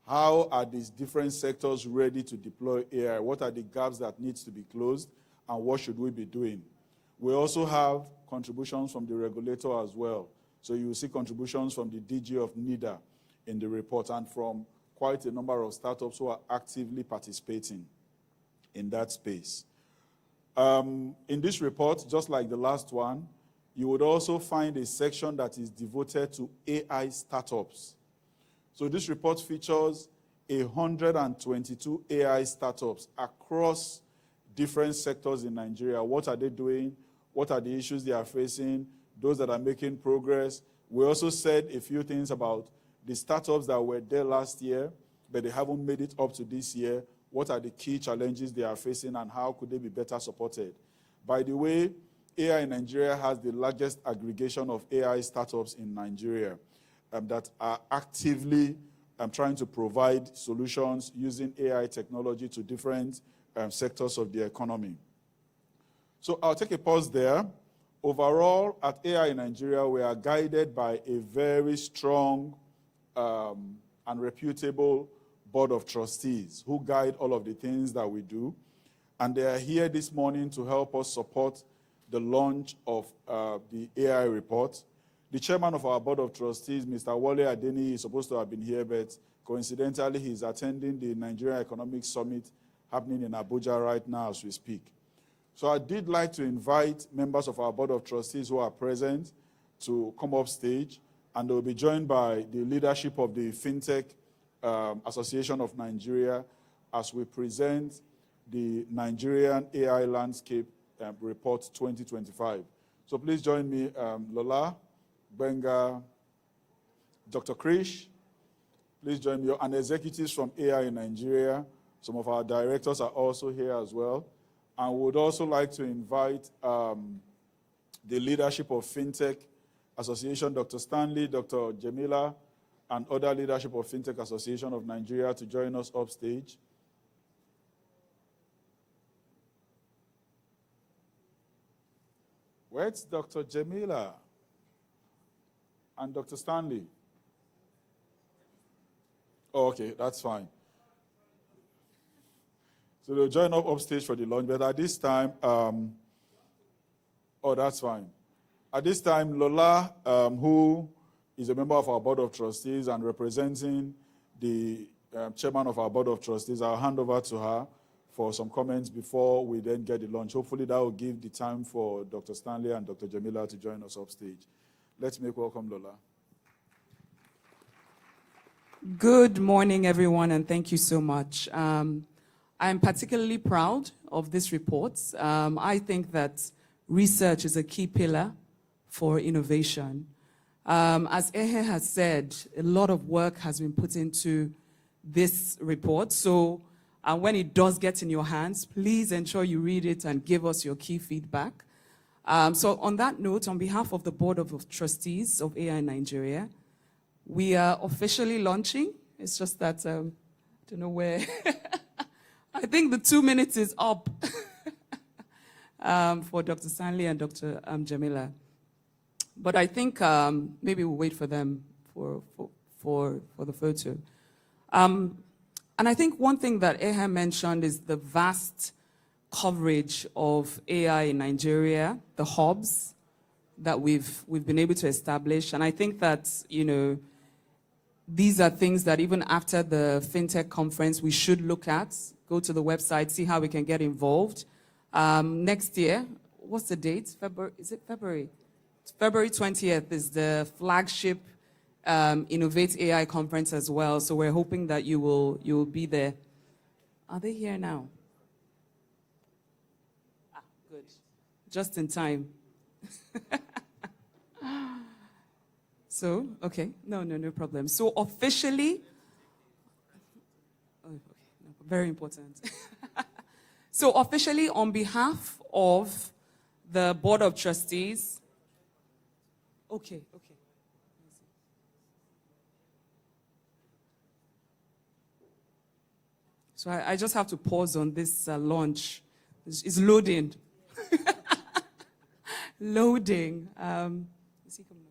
How are these different sectors ready to deploy AI? What are the gaps that needs to be closed, and what should we be doing? We also have contributions from the regulator as well. So you will see contributions from the DG of NIDA in the report and from quite a number of startups who are actively participating in that space. In this report, just like the last one, you would also find a section that is devoted to AI startups. So this report features 122 AI startups across different sectors in Nigeria. What are they doing? What are the issues they are facing? Those that are making progress. We also said a few things about the startups that were there last year, but they haven't made it up to this year. What are the key challenges they are facing, and how could they be better supported? By the way, AI in Nigeria has the largest aggregation of AI startups in Nigeria that are actively trying to provide solutions using AI technology to different sectors of the economy. So I'll take a pause there. Overall, at AI in Nigeria, we are guided by a very strong and reputable board of trustees who guide all of the things that we do. And they are here this morning to help us support the launch of the AI report. The chairman of our board of trustees, Mr. Wale Adeni, is supposed to have been here, but coincidentally, he's attending the Nigeria Economic Summit happening in Abuja right now as we speak. So I did like to invite members of our board of trustees who are present to come up stage, and they'll be joined by the leadership of the Fintech Association of Nigeria as we present the Nigerian AI Landscape Report 2025. So please join me, Lola, Benga, Dr. Krish. Please join me, and executives from AI in Nigeria. Some of our directors are also here as well. And we would also like to invite the leadership of Fintech Association, Dr. Stanley, Dr. Jamila, and other leadership of Fintech Association of Nigeria to join us upstage. Where's Dr. Jamila and Dr. Stanley? Oh, okay, that's fine. So they'll join up upstage for the launch, but at this time, oh, that's fine. At this time, Lola, who is a member of our Board of Trustees and representing the chairman of our Board of Trustees, I'll hand over to her for some comments before we then get the launch. Hopefully that will give the time for Dr. Stanley and Dr. Jamila to join us upstage. Let's make welcome Lola. Good morning, everyone, and thank you so much. I'm particularly proud of this report. I think that research is a key pillar for innovation. As Ehe has said, a lot of work has been put into this report. So when it does get in your hands, please ensure you read it and give us your key feedback. So on that note, on behalf of the Board of Trustees of AI Nigeria, we are officially launching. It's just that, I don't know where. I think the 2 minutes is up for Dr. Stanley and Dr. Jamila. But I think maybe we'll wait for them for the photo. And I think one thing that Ehe mentioned is the vast coverage of AI in Nigeria, the hubs that we've been able to establish. And I think that, you know, these are things that even after the FinTech conference, we should look at, go to the website, see how we can get involved. Next year, what's the date? February, is it February? February 20th is the flagship Innovate AI conference as well. So we're hoping that you will be there. Are they here now? Ah, good. Just in time. So, okay, no problem. So officially, oh, okay, no, very important. So officially, on behalf of the Board of Trustees, okay. So I just have to pause on this launch. It's loading. Loading. Is he coming up?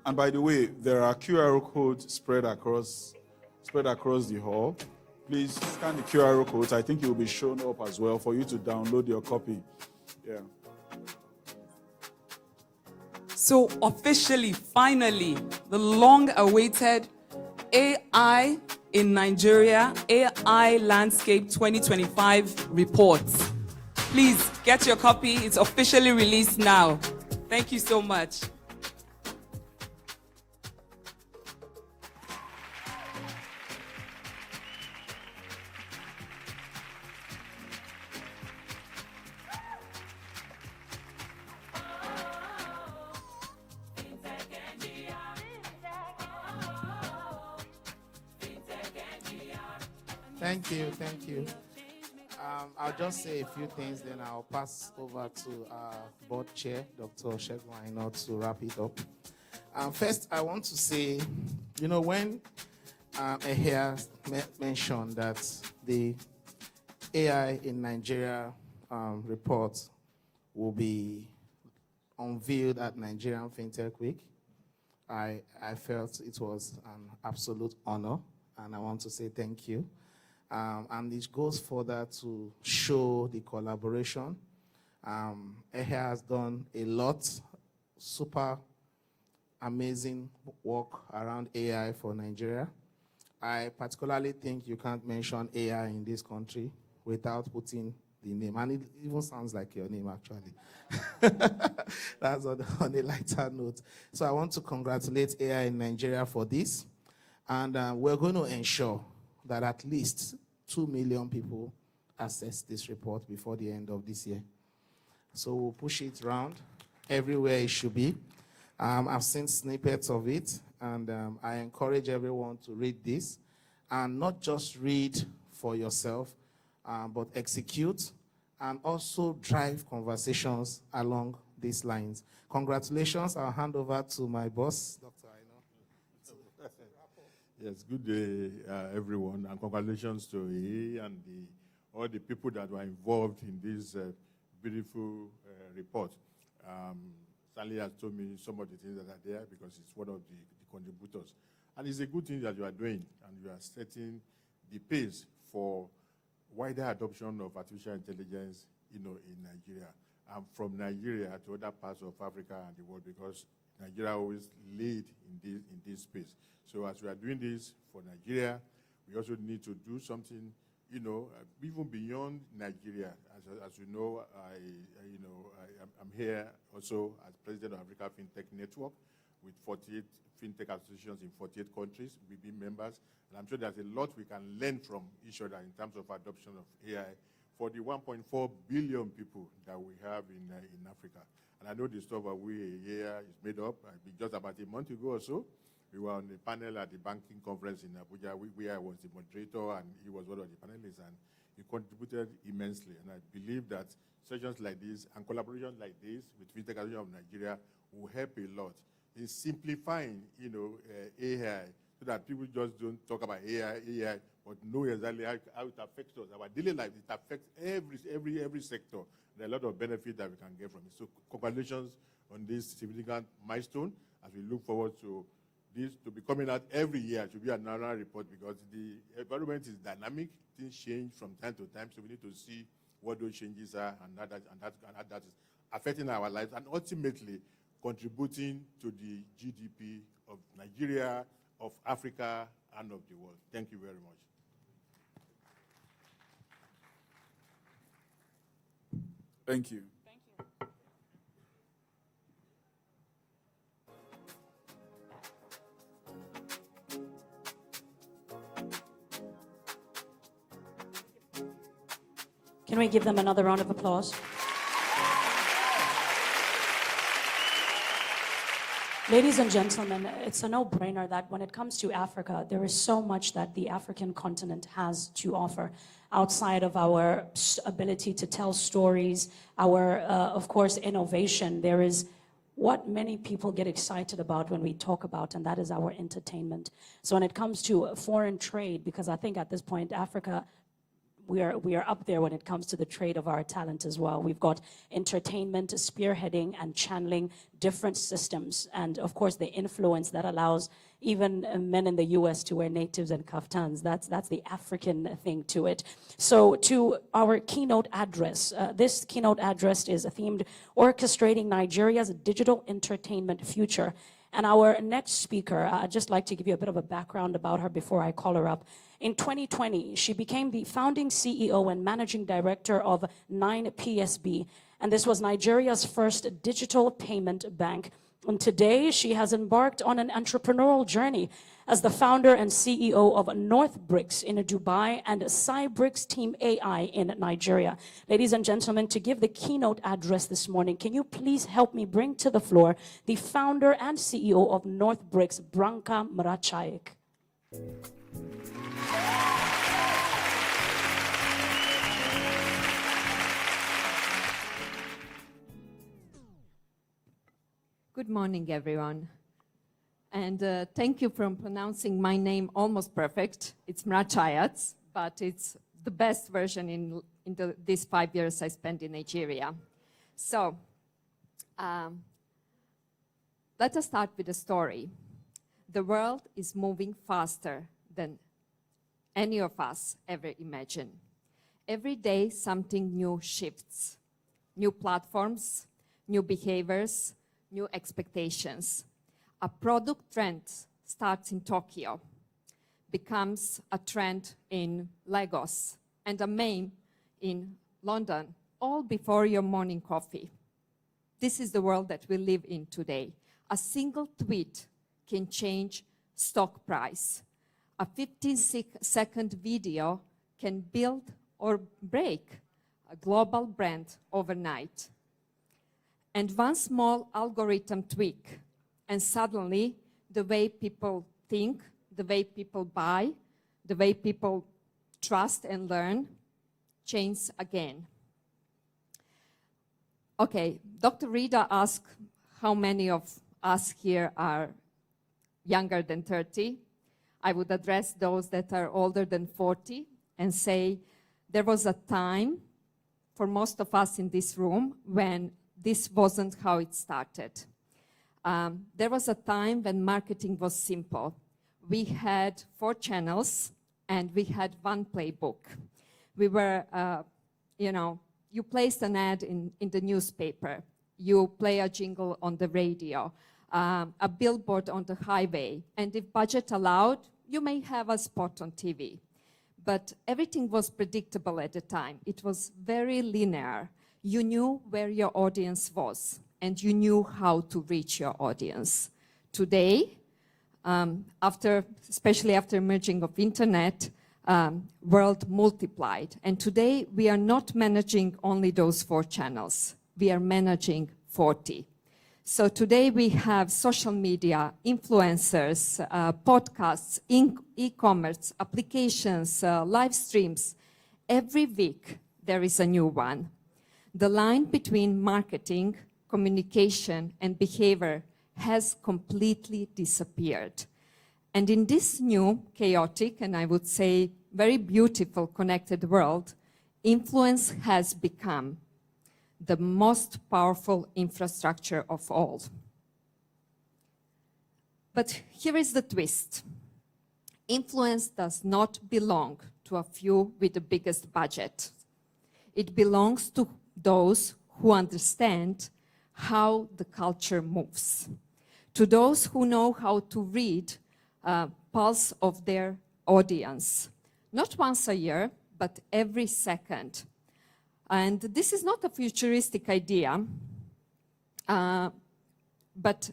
And by the way, there are QR codes spread across the hall. Please scan the QR codes. I think it will be shown up as well for you to download your copy. Yeah. So officially, finally, the long-awaited AI in Nigeria, AI Landscape 2025 report. Please get your copy. It's officially released now. Thank you so much. Thank you. I'll just say a few things, then I'll pass over to our board chair, Dr. Shegun Aina, to wrap it up. First, I want to say, you know, when Ehe mentioned that the AI in Nigeria report will be unveiled at Nigerian Fintech Week, I felt it was an absolute honor, and I want to say thank you. And it goes further to show the collaboration. Ehe has done a lot, super amazing work around AI for Nigeria. I particularly think you can't mention AI in this country without putting the name. And it even sounds like your name, actually. That's on a lighter note. So I want to congratulate AI in Nigeria for this. And we're going to ensure that at least 2 million people access this report before the end of this year. So we'll push it around everywhere it should be. I've seen snippets of it, and I encourage everyone to read this, and not just read for yourself. but execute and also drive conversations along these lines. Congratulations. I'll hand over to my boss, Dr. Aino. Yes, good day, everyone, and congratulations to he and all the people that were involved in this beautiful report. Stanley has told me some of the things that are there because it's one of the contributors. And it's a good thing that you are doing, and you are setting the pace for wider adoption of artificial intelligence, in Nigeria, and from Nigeria to other parts of Africa and the world, because Nigeria always lead in this space. So as we are doing this for Nigeria, we also need to do something, even beyond Nigeria. As you know, I'm here also as president of Africa Fintech Network with 48 fintech associations in 48 countries. We've been members, and I'm sure there's a lot we can learn from each other in terms of adoption of AI for the 1.4 billion people that we have in Africa. And I know the stuff that we here is made up. Just about a month ago or so, we were on a panel at the banking conference in Abuja, where I was the moderator, and he was one of the panelists, and he contributed immensely. And I believe that sessions like this and collaboration like this with Fintech Association of Nigeria will help a lot in simplifying, AI, so that people just don't talk about AI, but know exactly how it affects us. Our daily life, it affects every sector. There are a lot of benefits that we can get from it. So congratulations on this significant milestone as we look forward to this to be coming out every year. It should be another report because the environment is dynamic. Things change from time to time, so we need to see what those changes are and how that is affecting our lives and ultimately contributing to the GDP of Nigeria, of Africa, and of the world. Thank you very much. Thank you. Can we give them another round of applause? Ladies and gentlemen, it's a no-brainer that when it comes to Africa, there is so much that the African continent has to offer outside of our ability to tell stories, our, of course, innovation. There is what many people get excited about when we talk about, and that is our entertainment. So when it comes to foreign trade, because I think at this point, Africa, we are up there when it comes to the trade of our talent as well. We've got entertainment, spearheading and channeling different systems. And of course, the influence that allows even men in the US to wear natives and kaftans. That's the African thing to it. So to our keynote address, this keynote address is themed Orchestrating Nigeria's Digital Entertainment Future. And our next speaker, I'd just like to give you a bit of a background about her before I call her up. In 2020, she became the founding CEO and managing director of 9PSB, and this was Nigeria's first digital payment bank. And today, she has embarked on an entrepreneurial journey as the founder and CEO of NorthBricks in Dubai and Cybricks Team AI in Nigeria. Ladies and gentlemen, to give the keynote address this morning, can you please help me bring to the floor the founder and CEO of NorthBricks, Branka Mrachaik. Good morning, everyone. And thank you for pronouncing my name almost perfect. It's Mrachayats, but it's the best version in these 5 years I spent in Nigeria. So let us start with a story. The world is moving faster than any of us ever imagined. Every day, something new shifts. New platforms, new behaviors, new expectations. A product trend starts in Tokyo, becomes a trend in Lagos, and a meme in London, all before your morning coffee. This is the world that we live in today. A single tweet can change stock price. A 15-second video can build or break a global brand overnight. And one small algorithm tweak, and suddenly the way people think, the way people buy, the way people trust and learn change again. Okay, Dr. Rita asked how many of us here are younger than 30. I would address those that are older than 40 and say there was a time for most of us in this room when this wasn't how it started. There was a time when marketing was simple. We had 4 channels and we had one playbook. We were, you placed an ad in the newspaper. You play a jingle on the radio, a billboard on the highway, and if budget allowed, you may have a spot on TV. But everything was predictable at the time. It was very linear. You knew where your audience was, and you knew how to reach your audience. Today, especially after merging of internet, world multiplied. And today, we are not managing only those 4 channels. We are managing 40. So today we have social media, influencers, podcasts, e-commerce, applications, live streams. Every week there is a new one. The line between marketing, communication, and behavior has completely disappeared. And in this new, chaotic, and I would say very beautiful connected world, influence has become the most powerful infrastructure of all. But here is the twist. Influence does not belong to a few with the biggest budget. It belongs to those who understand how the culture moves, to those who know how to read pulse of their audience, not once a year, but every second. And this is not a futuristic idea, but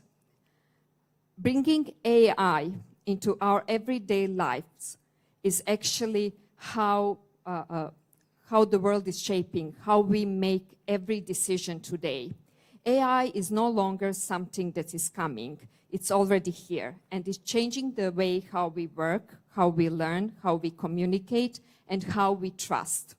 bringing AI into our everyday lives is actually how the world is shaping, how we make every decision today. AI is no longer something that is coming. It's already here, and it's changing the way how we work, how we learn, how we communicate, and how we trust.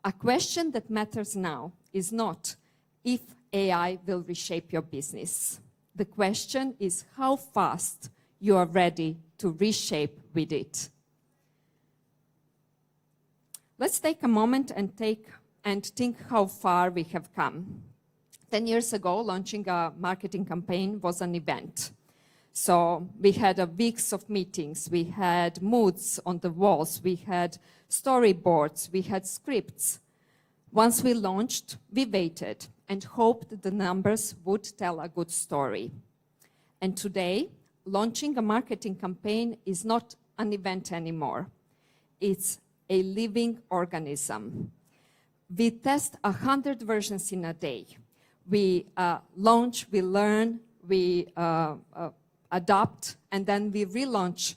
A question that matters now is not if AI will reshape your business. The question is how fast you are ready to reshape with it. Let's take a moment and think how far we have come. 10 years ago, launching a marketing campaign was an event. So we had weeks of meetings, we had moods on the walls, we had storyboards, we had scripts. Once we launched, we waited and hoped the numbers would tell a good story. And today, launching a marketing campaign is not an event anymore. It's a living organism. We test 100 versions in a day. We launch, we learn, we adapt, and then we relaunch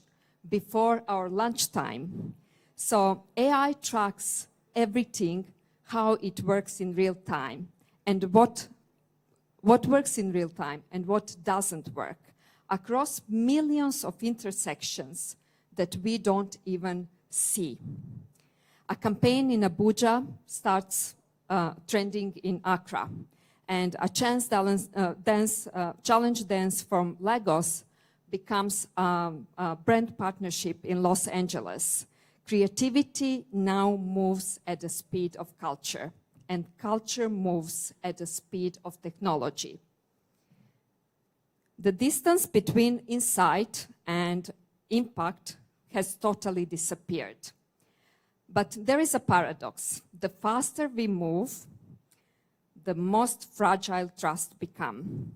before our lunchtime. So AI tracks everything, how it works in real time, and what works in real time and what doesn't work, across millions of intersections that we don't even see. A campaign in Abuja starts trending in Accra, and a challenge dance from Lagos becomes a brand partnership in Los Angeles. Creativity now moves at the speed of culture, and culture moves at the speed of technology. The distance between insight and impact has totally disappeared. But there is a paradox. The faster we move, the most fragile trust becomes.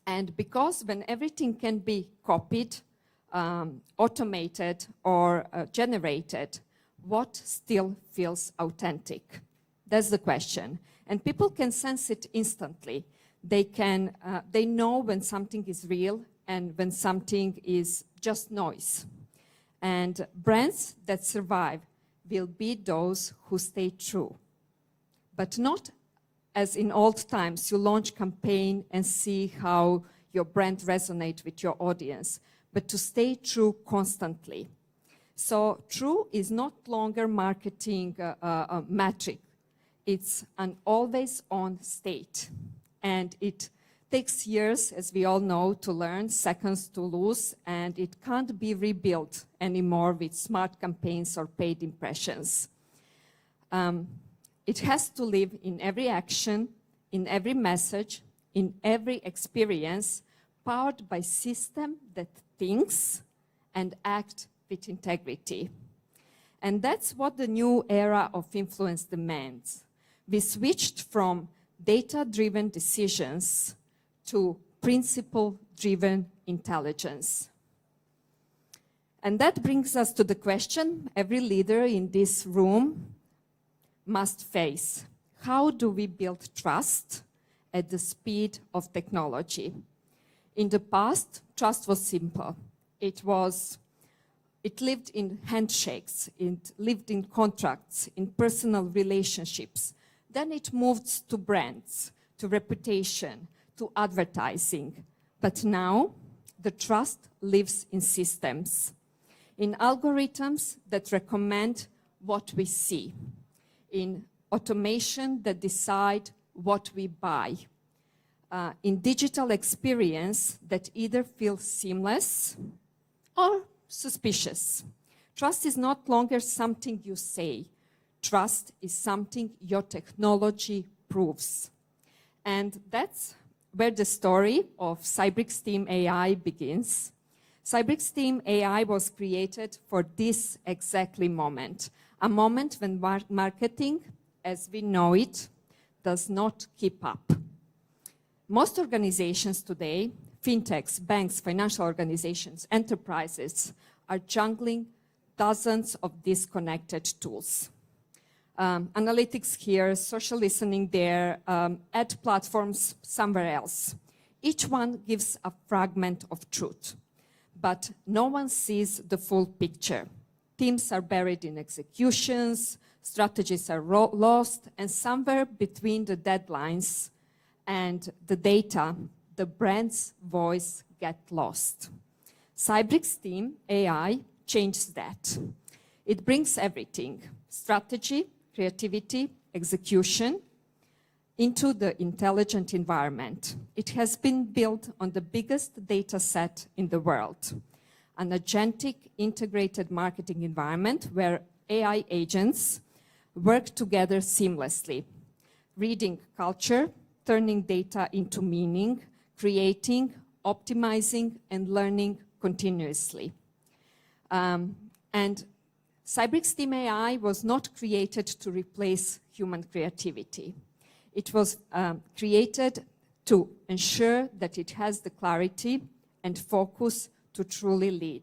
And because when everything can be copied, automated, or generated, what still feels authentic? That's the question. And people can sense it instantly. They know when something is real and when something is just noise. And brands that survive will be those who stay true. But not as in old times, you launch campaign and see how your brand resonates with your audience, but to stay true constantly. So true is not longer marketing metric. It's an always-on state. And it takes years, as we all know, to learn, seconds to lose, and it can't be rebuilt anymore with smart campaigns or paid impressions. It has to live in every action, in every message, in every experience, powered by system that thinks and acts with integrity. And that's what the new era of influence demands. We switched from data-driven decisions to principle-driven intelligence. And that brings us to the question every leader in this room must face. How do we build trust at the speed of technology? In the past, trust was simple. It lived in handshakes, it lived in contracts, in personal relationships. Then it moved to brands, to reputation, to advertising. But now, the trust lives in systems, in algorithms that recommend what we see, in automation that decide what we buy, in digital experience that either feels seamless or suspicious. Trust is not longer something you say. Trust is something your technology proves. And that's where the story of Cybrix Team AI begins. Cybrix Team AI was created for this exactly moment, a moment when marketing, as we know it, does not keep up. Most organizations today, fintechs, banks, financial organizations, enterprises, are jungling dozens of disconnected tools. Analytics here, social listening there, ad platforms somewhere else. Each one gives a fragment of truth, but no one sees the full picture. Teams are buried in executions, strategies are lost, and somewhere between the deadlines and the data, the brand's voice gets lost. Cybrix Team AI changes that. It brings everything, strategy, creativity, execution, into the intelligent environment. It has been built on the biggest data set in the world, an agentic integrated marketing environment where AI agents work together seamlessly, reading culture, turning data into meaning, creating, optimizing, and learning continuously. And Cybrix Team AI was not created to replace human creativity. It was created to ensure that it has the clarity and focus to truly lead.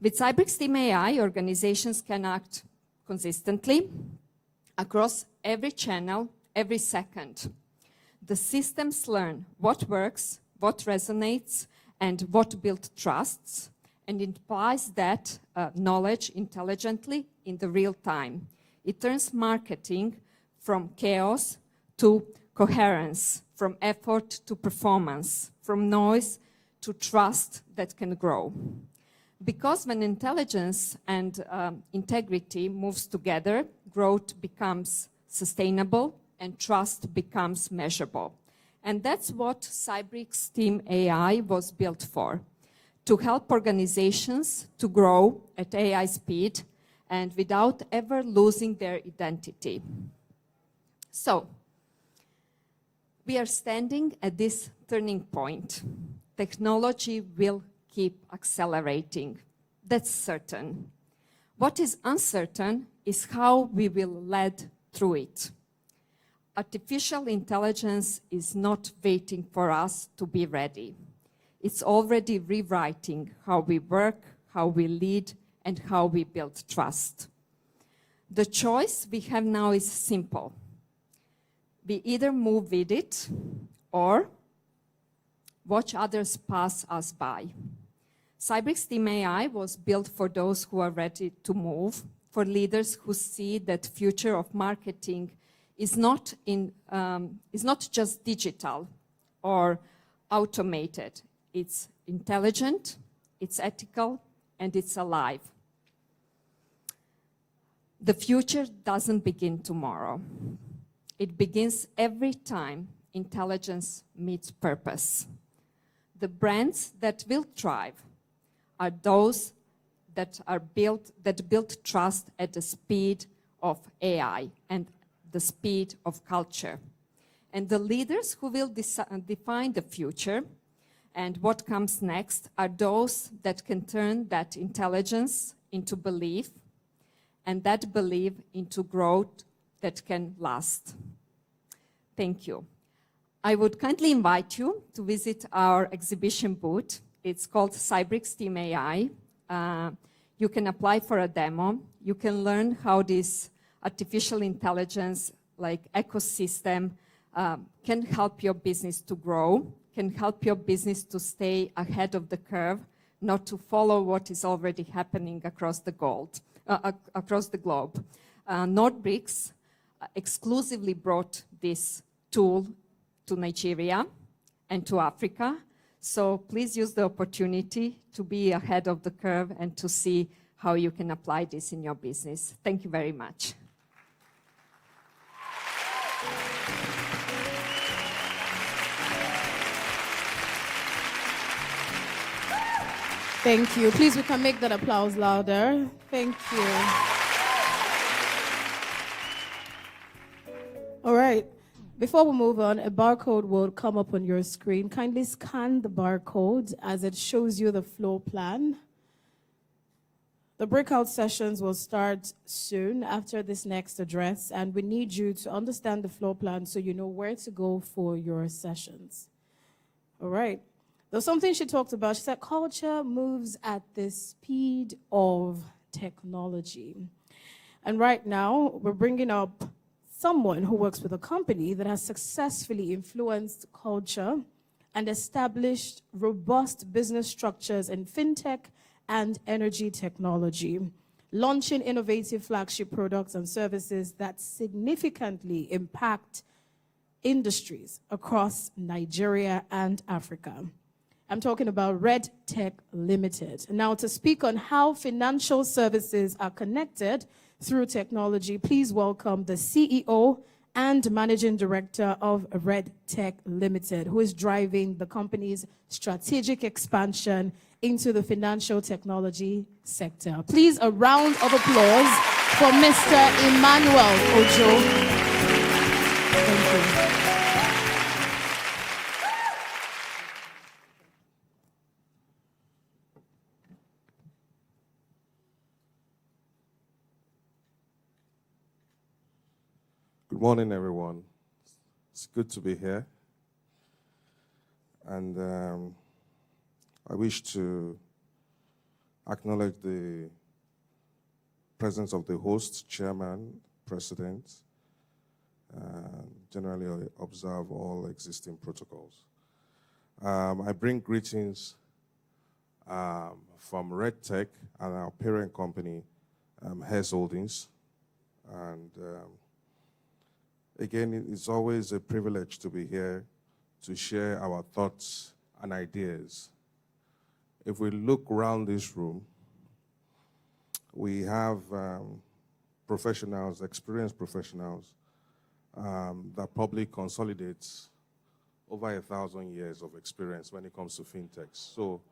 With Cybrix Team AI, organizations can act consistently across every channel, every second. The systems learn what works, what resonates, and what builds trusts, and it applies that knowledge intelligently in the real time. It turns marketing from chaos to coherence, from effort to performance, from noise to trust that can grow. Because when intelligence and integrity moves together, growth becomes sustainable and trust becomes measurable. And that's what Cybrix Team AI was built for, to help organizations to grow at AI speed and without ever losing their identity. So, we are standing at this turning point. Technology will keep accelerating. That's certain. What is uncertain is how we will lead through it. Artificial intelligence is not waiting for us to be ready. It's already rewriting how we work, how we lead, and how we build trust. The choice we have now is simple. We either move with it or watch others pass us by. Cybrix Team AI was built for those who are ready to move, for leaders who see that the future of marketing is not just digital or automated. It's intelligent, it's ethical, and it's alive. The future doesn't begin tomorrow. It begins every time intelligence meets purpose. The brands that will thrive are those that build trust at the speed of AI and the speed of culture. And the leaders who will define the future and what comes next are those that can turn that intelligence into belief and that belief into growth that can last. Thank you. I would kindly invite you to visit our exhibition booth. It's called Cybrix Team AI. You can apply for a demo. You can learn how this artificial intelligence like ecosystem can help your business to grow, can help your business to stay ahead of the curve, not to follow what is already happening across the globe. Nordbrix exclusively brought this tool to Nigeria and to Africa. So please use the opportunity to be ahead of the curve and to see how you can apply this in your business. Thank you very much. Thank you. Please, we can make that applause louder. Thank you. All right. Before we move on, a barcode will come up on your screen. Kindly scan the barcode as it shows you the floor plan. The breakout sessions will start soon after this next address, and we need you to understand the floor plan so you know where to go for your sessions. All right. There's something she talked about. She said culture moves at the speed of technology. And right now, we're bringing up someone who works with a company that has successfully influenced culture and established robust business structures in fintech and energy technology, launching innovative flagship products and services that significantly impact industries across Nigeria and Africa. I'm talking about Red Tech Limited. Now, to speak on how financial services are connected through technology, please welcome the CEO and Managing Director of Red Tech Limited, who is driving the company's strategic expansion into the financial technology sector. Please, a round of applause for Mr. Emmanuel Ojo. Thank you. Good morning, everyone. It's good to be here. And I wish to acknowledge the presence of the host, chairman, president, and generally observe all existing protocols. I bring greetings from Red Tech and our parent company, Hess Holdings. And again, it's always a privilege to be here to share our thoughts and ideas. If we look around this room, we have professionals, experienced professionals, that probably consolidates over 1,000 years of experience when it comes to fintech. So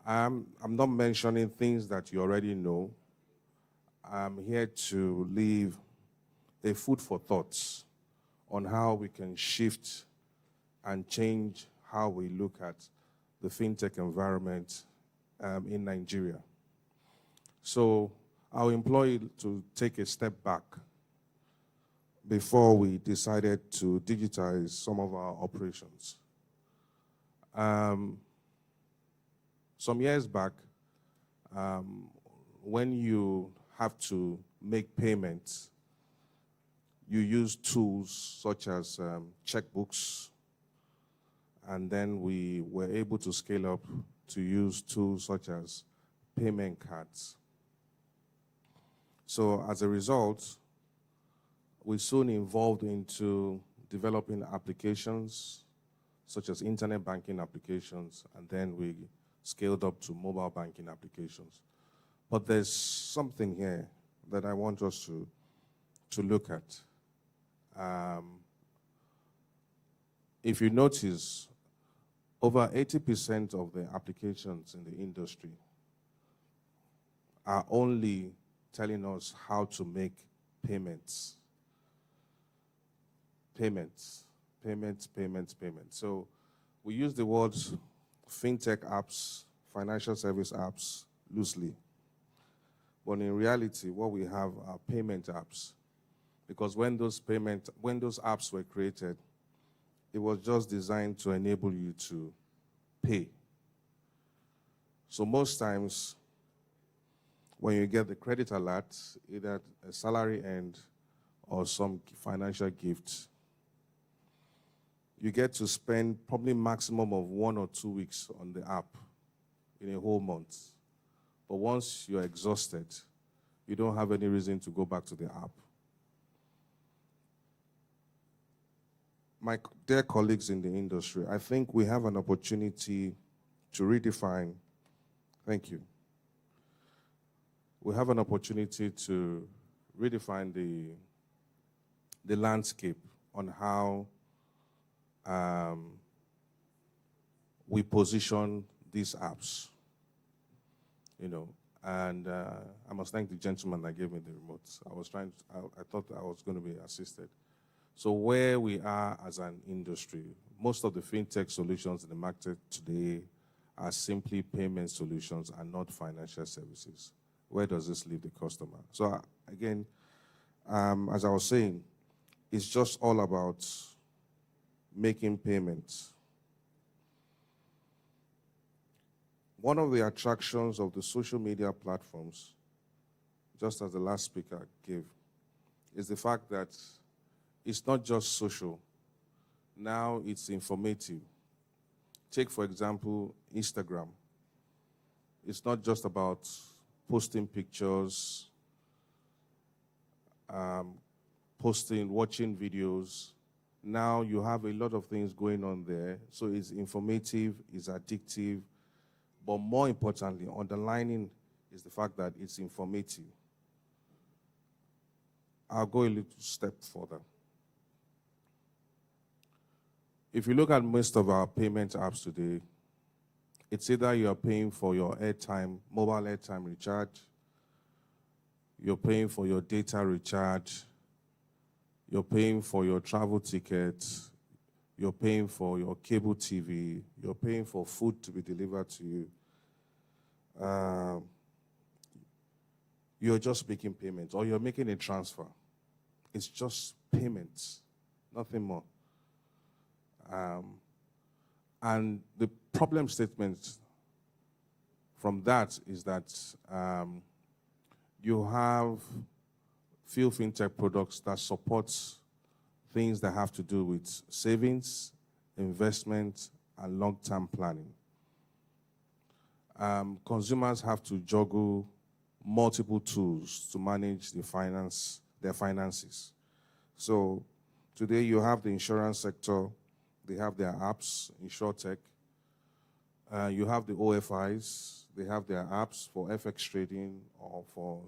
I'm not mentioning things that you already know. I'm here to leave a food for thoughts on how we can shift and change how we look at the fintech environment in Nigeria. So I'll implore you to take a step back before we decided to digitize some of our operations. Some years back, when you have to make payments, you use tools such as checkbooks, and then we were able to scale up to use tools such as payment cards. So as a result, we soon evolved into developing applications such as internet banking applications, and then we scaled up to mobile banking applications. But there's something here that I want us to look at. If you notice, over 80% of the applications in the industry are only telling us how to make payments. Payments. So we use the words fintech apps, financial service apps loosely. But in reality, what we have are payment apps. Because when those apps were created, it was just designed to enable you to pay. So most times, when you get the credit alert, either a salary end or some financial gift, you get to spend probably maximum of 1 or 2 weeks on the app in a whole month. But once you're exhausted, you don't have any reason to go back to the app. My dear colleagues in the industry, I think we have an opportunity to redefine, thank you. We have an opportunity to redefine the landscape on how we position these apps, and I must thank the gentleman that gave me the remote. I thought I was going to be assisted. So where we are as an industry, most of the fintech solutions in the market today are simply payment solutions and not financial services. Where does this leave the customer? So again, as I was saying, it's just all about making payments. One of the attractions of the social media platforms, just as the last speaker gave, is the fact that it's not just social. Now it's informative. Take, for example, Instagram. It's not just about posting pictures, watching videos. Now you have a lot of things going on there. So it's informative, it's addictive, but more importantly, underlining is the fact that it's informative. I'll go a little step further. If you look at most of our payment apps today, it's either you're paying for your airtime, mobile airtime recharge, you're paying for your data recharge, you're paying for your travel tickets, you're paying for your cable TV, you're paying for food to be delivered to you. You're just making payments, or you're making a transfer. It's just payments, nothing more. And the problem statement from that is that you have few fintech products that support things that have to do with savings, investment, and long-term planning. Consumers have to juggle multiple tools to manage their finances. So today you have the insurance sector. They have their apps, InsurTech. You have the OFIs. They have their apps for FX trading or for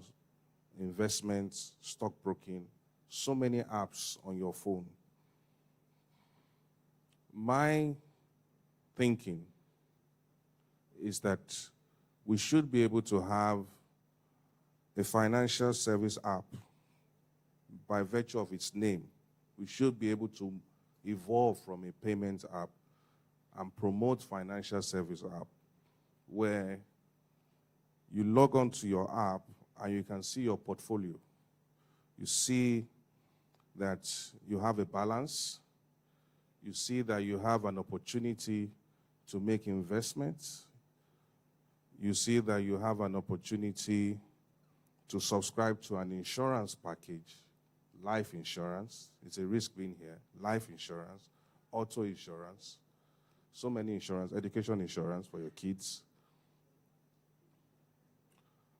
investments, stockbroking. So many apps on your phone. My thinking is that we should be able to have a financial service app by virtue of its name. We should be able to evolve from a payment app and promote financial service app where you log on to your app and you can see your portfolio. You see that you have a balance. You see that you have an opportunity to make investments. You see that you have an opportunity to subscribe to an insurance package, life insurance. It's a risk being here. Life insurance, auto insurance, so many insurance, education insurance for your kids,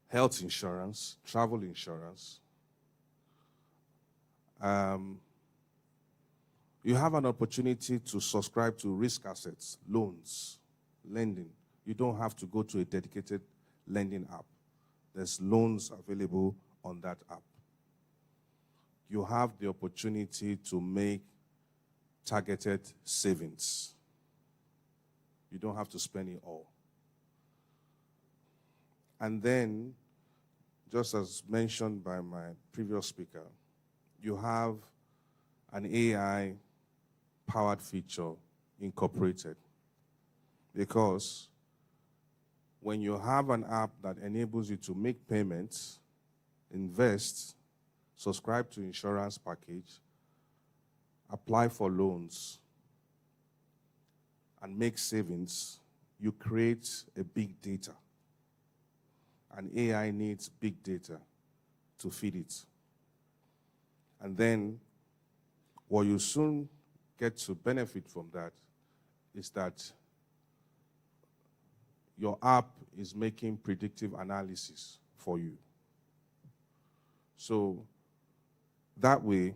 health insurance, travel insurance. You have an opportunity to subscribe to risk assets, loans, lending. You don't have to go to a dedicated lending app. There's loans available on that app. You have the opportunity to make targeted savings. You don't have to spend it all. And then, just as mentioned by my previous speaker, you have an AI-powered feature incorporated. Because when you have an app that enables you to make payments, invest, subscribe to insurance package, apply for loans, and make savings, you create a big data. And AI needs big data to feed it. And then what you soon get to benefit from that is that your app is making predictive analysis for you. So that way,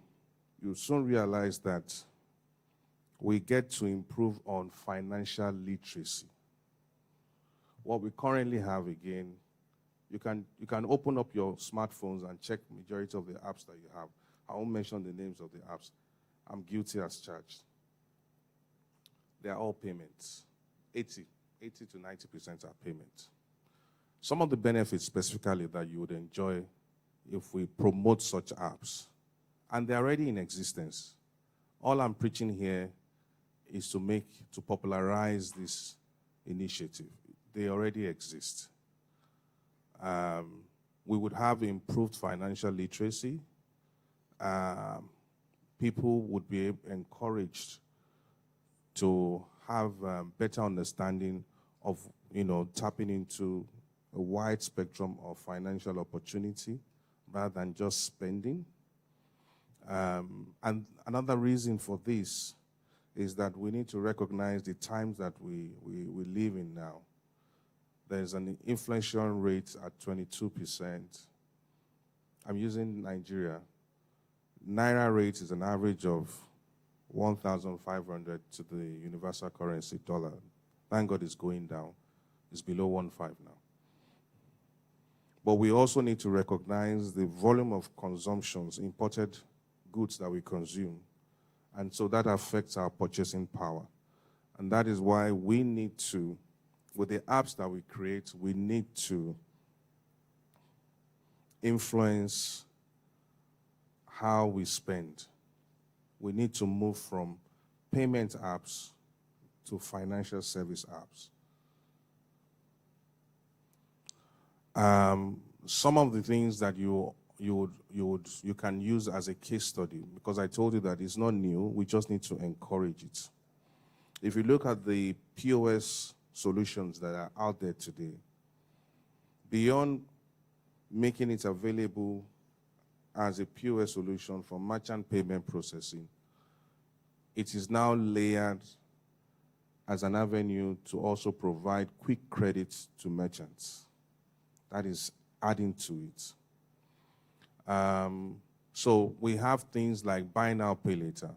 you soon realize that we get to improve on financial literacy. What we currently have, again, you can open up your smartphones and check majority of the apps that you have. I won't mention the names of the apps. I'm guilty as charged. They are all payments. 80 to 90% are payments. Some of the benefits specifically that you would enjoy if we promote such apps, and they're already in existence. All I'm preaching here is to popularize this initiative. They already exist. We would have improved financial literacy. People would be encouraged to have better understanding of, tapping into a wide spectrum of financial opportunity rather than just spending. And another reason for this is that we need to recognize the times that we live in now. There's an inflation rate at 22%. I'm using Nigeria. Naira rate is an average of 1,500 to the universal currency dollar. Thank God it's going down. It's below 1.5 now. But we also need to recognize the volume of consumptions, imported goods that we consume. And so that affects our purchasing power. And that is why we need to, with the apps that we create, we need to influence how we spend. We need to move from payment apps to financial service apps. Some of the things that you can use as a case study, because I told you that it's not new, we just need to encourage it. If you look at the POS solutions that are out there today, beyond making it available as a POS solution for merchant payment processing, it is now layered as an avenue to also provide quick credits to merchants. That is adding to it. So we have things like buy now, pay later.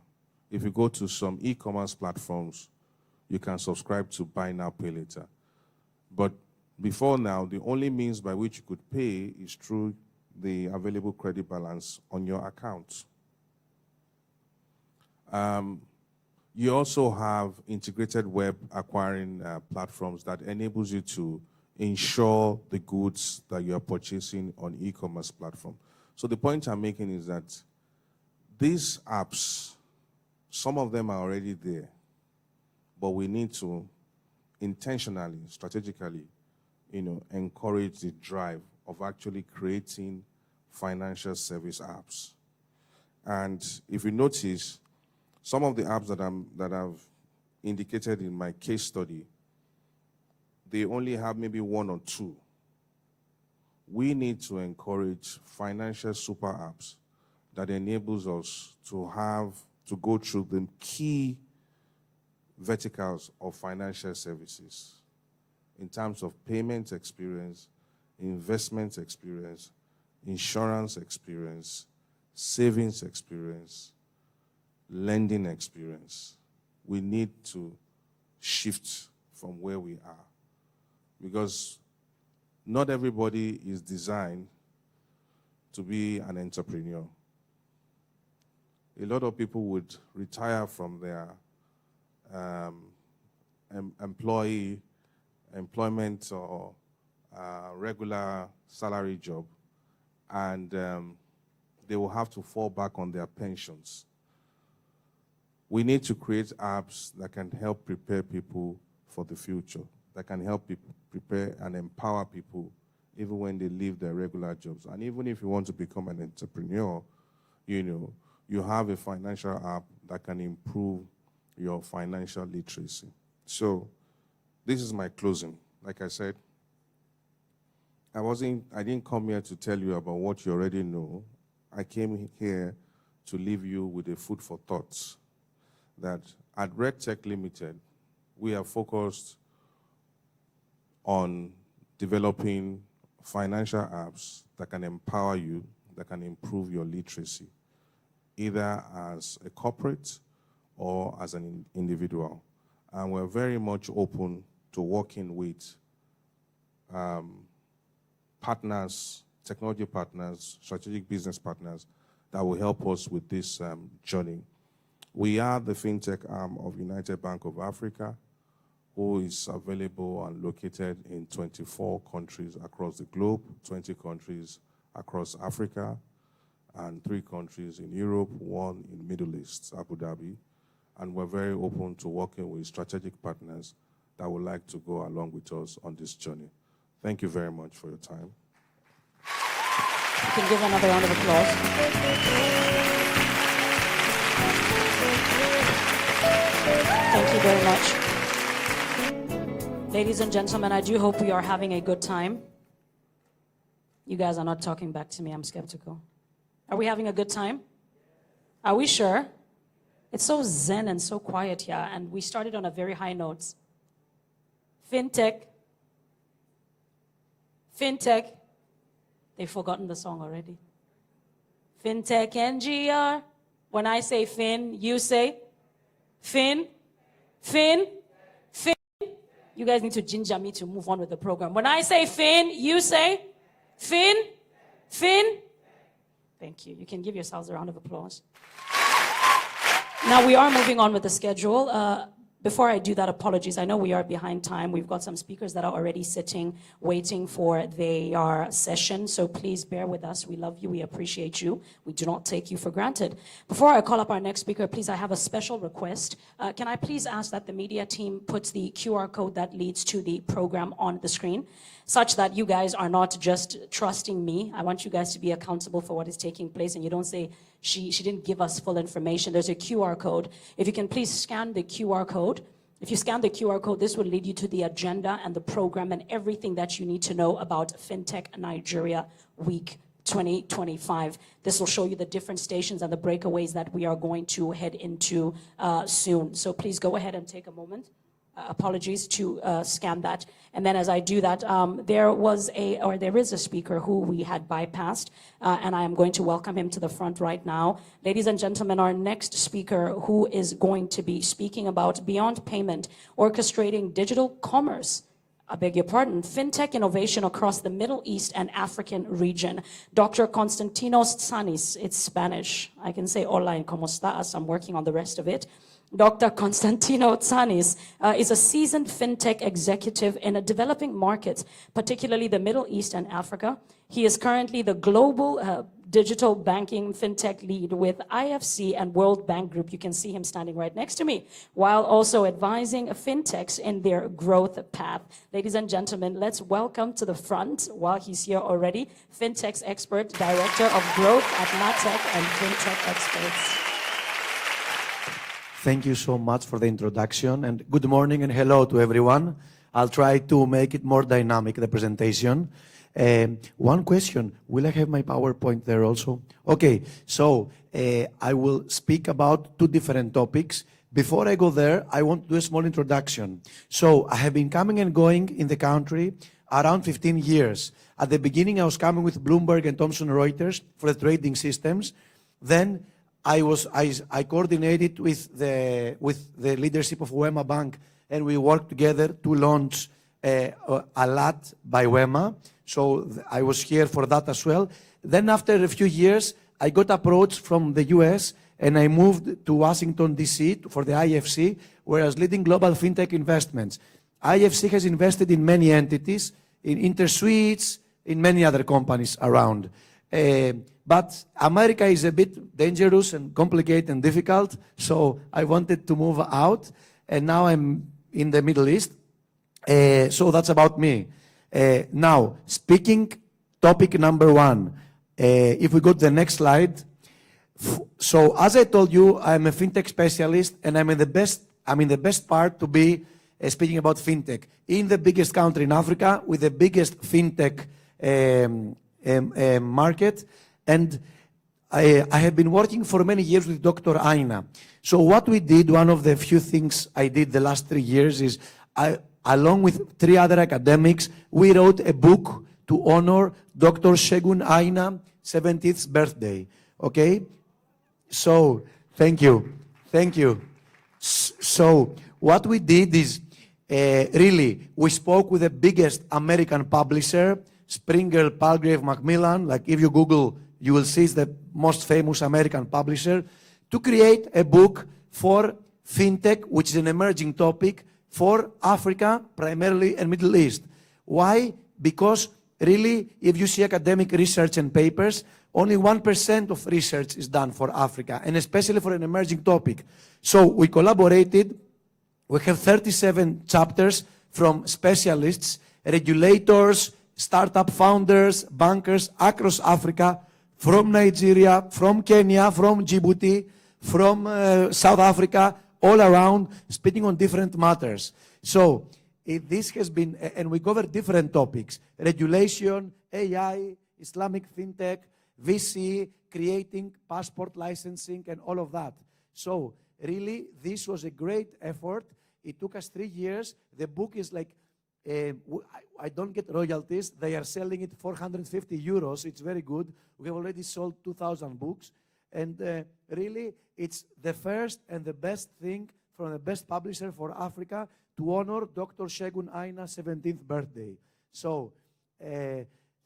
If you go to some e-commerce platforms, you can subscribe to buy now, pay later. But before now, the only means by which you could pay is through the available credit balance on your account. You also have integrated web acquiring platforms that enables you to insure the goods that you are purchasing on e-commerce platform. So the point I'm making is that these apps, some of them are already there, but we need to intentionally, strategically, encourage the drive of actually creating financial service apps. And if you notice, some of the apps that I've indicated in my case study, they only have maybe one or two. We need to encourage financial super apps that enables us to go through the key verticals of financial services in terms of payment experience, investment experience, insurance experience, savings experience, lending experience. We need to shift from where we are. Because not everybody is designed to be an entrepreneur. A lot of people would retire from their employment or regular salary job, and they will have to fall back on their pensions. We need to create apps that can help prepare people for the future, that can help people prepare and empower people even when they leave their regular jobs. And even if you want to become an entrepreneur, you have a financial app that can improve your financial literacy. So this is my closing. Like I said, I didn't come here to tell you about what you already know. I came here to leave you with a food for thoughts that at RegTech Limited, we are focused on developing financial apps that can empower you, that can improve your literacy, either as a corporate or as an individual. And we're very much open to working with partners, technology partners, strategic business partners that will help us with this journey. We are the fintech arm of United Bank of Africa, who is available and located in 24 countries across the globe, 20 countries across Africa, and 3 countries in Europe, 1 in Middle East, Abu Dhabi. And we're very open to working with strategic partners that would like to go along with us on this journey. Thank you very much for your time. You can give another round of applause. Thank you very much. Ladies and gentlemen, I do hope we are having a good time. You guys are not talking back to me. I'm skeptical. Are we having a good time? Are we sure? It's so zen and so quiet here, and we started on a very high note. Fintech. Fintech. They've forgotten the song already. Fintech NGR. When I say fin, you say fin, fin, fin. You guys need to ginger me to move on with the program. When I say fin, you say fin, fin. Thank you. You can give yourselves a round of applause. Now we are moving on with the schedule. Before I do that, apologies. I know we are behind time. We've got some speakers that are already sitting, waiting for their session. So please bear with us. We love you. We appreciate you. We do not take you for granted. Before I call up our next speaker, please, I have a special request. Can I please ask that the media team puts the QR code that leads to the program on the screen, such that you guys are not just trusting me. I want you guys to be accountable for what is taking place, and you don't say, she didn't give us full information. There's a QR code. If you can please scan the QR code. If you scan the QR code, this will lead you to the agenda and the program and everything that you need to know about Fintech Nigeria Week 2025. This will show you the different stations and the breakaways that we are going to head into soon. So please go ahead and take a moment. Apologies to scan that. And then as I do that, there is a speaker who we had bypassed, and I am going to welcome him to the front right now. Ladies and gentlemen, our next speaker, who is going to be speaking about beyond payment, orchestrating digital commerce, I beg your pardon, fintech innovation across the Middle East and African region. Dr. Constantinos Tsanis, it's Spanish. I can say hola and cómo está as I'm working on the rest of it. Dr. Constantino Tsanis is a seasoned fintech executive in developing markets, particularly the Middle East and Africa. He is currently the global digital banking fintech lead with IFC and World Bank Group. You can see him standing right next to me, while also advising fintechs in their growth path. Ladies and gentlemen, let's welcome to the front, while he's here already, fintech's expert, director of growth at Matech and Fintech Experts. Thank you so much for the introduction, and good morning and hello to everyone. I'll try to make it more dynamic, the presentation. One question, will I have my PowerPoint there also? Okay, so I will speak about 2 different topics. Before I go there, I want to do a small introduction. So I have been coming and going in the country around 15 years. At the beginning, I was coming with Bloomberg and Thomson Reuters for the trading systems. Then I coordinated with the leadership of Wema Bank, and we worked together to launch a lot by WEMA. So I was here for that as well. Then after a few years, I got approached from the US and I moved to Washington, DC for the IFC, where I was leading global fintech investments. IFC has invested in many entities, in InterSuites, in many other companies around. But America is a bit dangerous and complicated and difficult, so I wanted to move out, and now I'm in the Middle East. So that's about me. Now, speaking topic number one, if we go to the next slide. So as I told you, I'm a fintech specialist, and I'm in the best part to be speaking about fintech in the biggest country in Africa with the biggest fintech market. And I have been working for many years with Dr. Aina. So what we did, one of the few things I did the last 3 years is, along with 3 other academics, we wrote a book to honor Dr. Segun Aina 70th birthday. Okay? So, thank you. Thank you. So, what we did is, really, we spoke with the biggest American publisher, Springer, Palgrave, Macmillan. Like, if you Google, you will see it's the most famous American publisher, to create a book for fintech, which is an emerging topic, for Africa, primarily, and Middle East. Why? Because, really, if you see academic research and papers, only 1% of research is done for Africa, and especially for an emerging topic. So we collaborated. We have 37 chapters from specialists, regulators, startup founders, bankers across Africa, from Nigeria, from Kenya, from Djibouti, from South Africa, all around, speaking on different matters. So this has been, and we cover different topics: regulation, AI, Islamic fintech, VC, creating passport licensing, and all of that. So really, this was a great effort. It took us 3 years. The book is like, I don't get royalties. They are selling it 450 euros. It's very good. We have already sold 2,000 books. And really, it's the first and the best thing from the best publisher for Africa to honor Dr. Segun Aina's 17th birthday. So,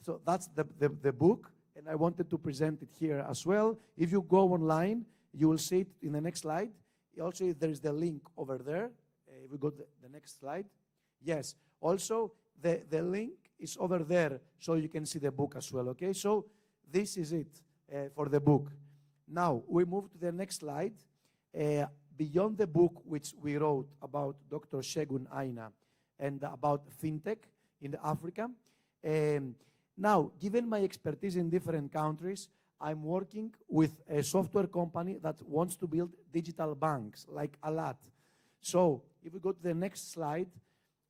so that's the book. And I wanted to present it here as well. If you go online, you will see it in the next slide. Also, there is the link over there. If we go to the next slide. Yes. Also, the link is over there, so you can see the book as well, okay? So this is it for the book. Now, we move to the next slide. Beyond the book which we wrote about Dr. Segun Aina and about fintech in Africa, now, given my expertise in different countries, I'm working with a software company that wants to build digital banks, like a lot. So, if we go to the next slide,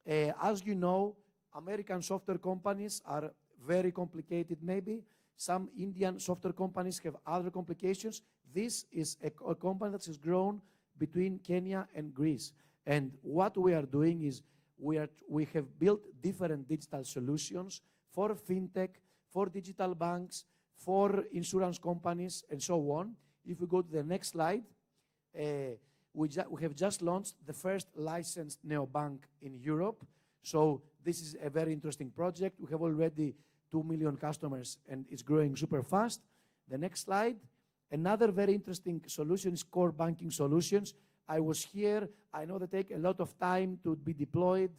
as you know, American software companies are very complicated maybe. Some Indian software companies have other complications. This is a company that has grown between Kenya and Greece. And what we are doing is we have built different digital solutions for fintech, for digital banks, for insurance companies, and so on. If we go to the next slide, we have just launched the first licensed neobank in Europe. So this is a very interesting project. We have already 2 million customers, and it's growing super fast. The next slide. Another very interesting solution is core banking solutions. I was here. I know they take a lot of time to be deployed.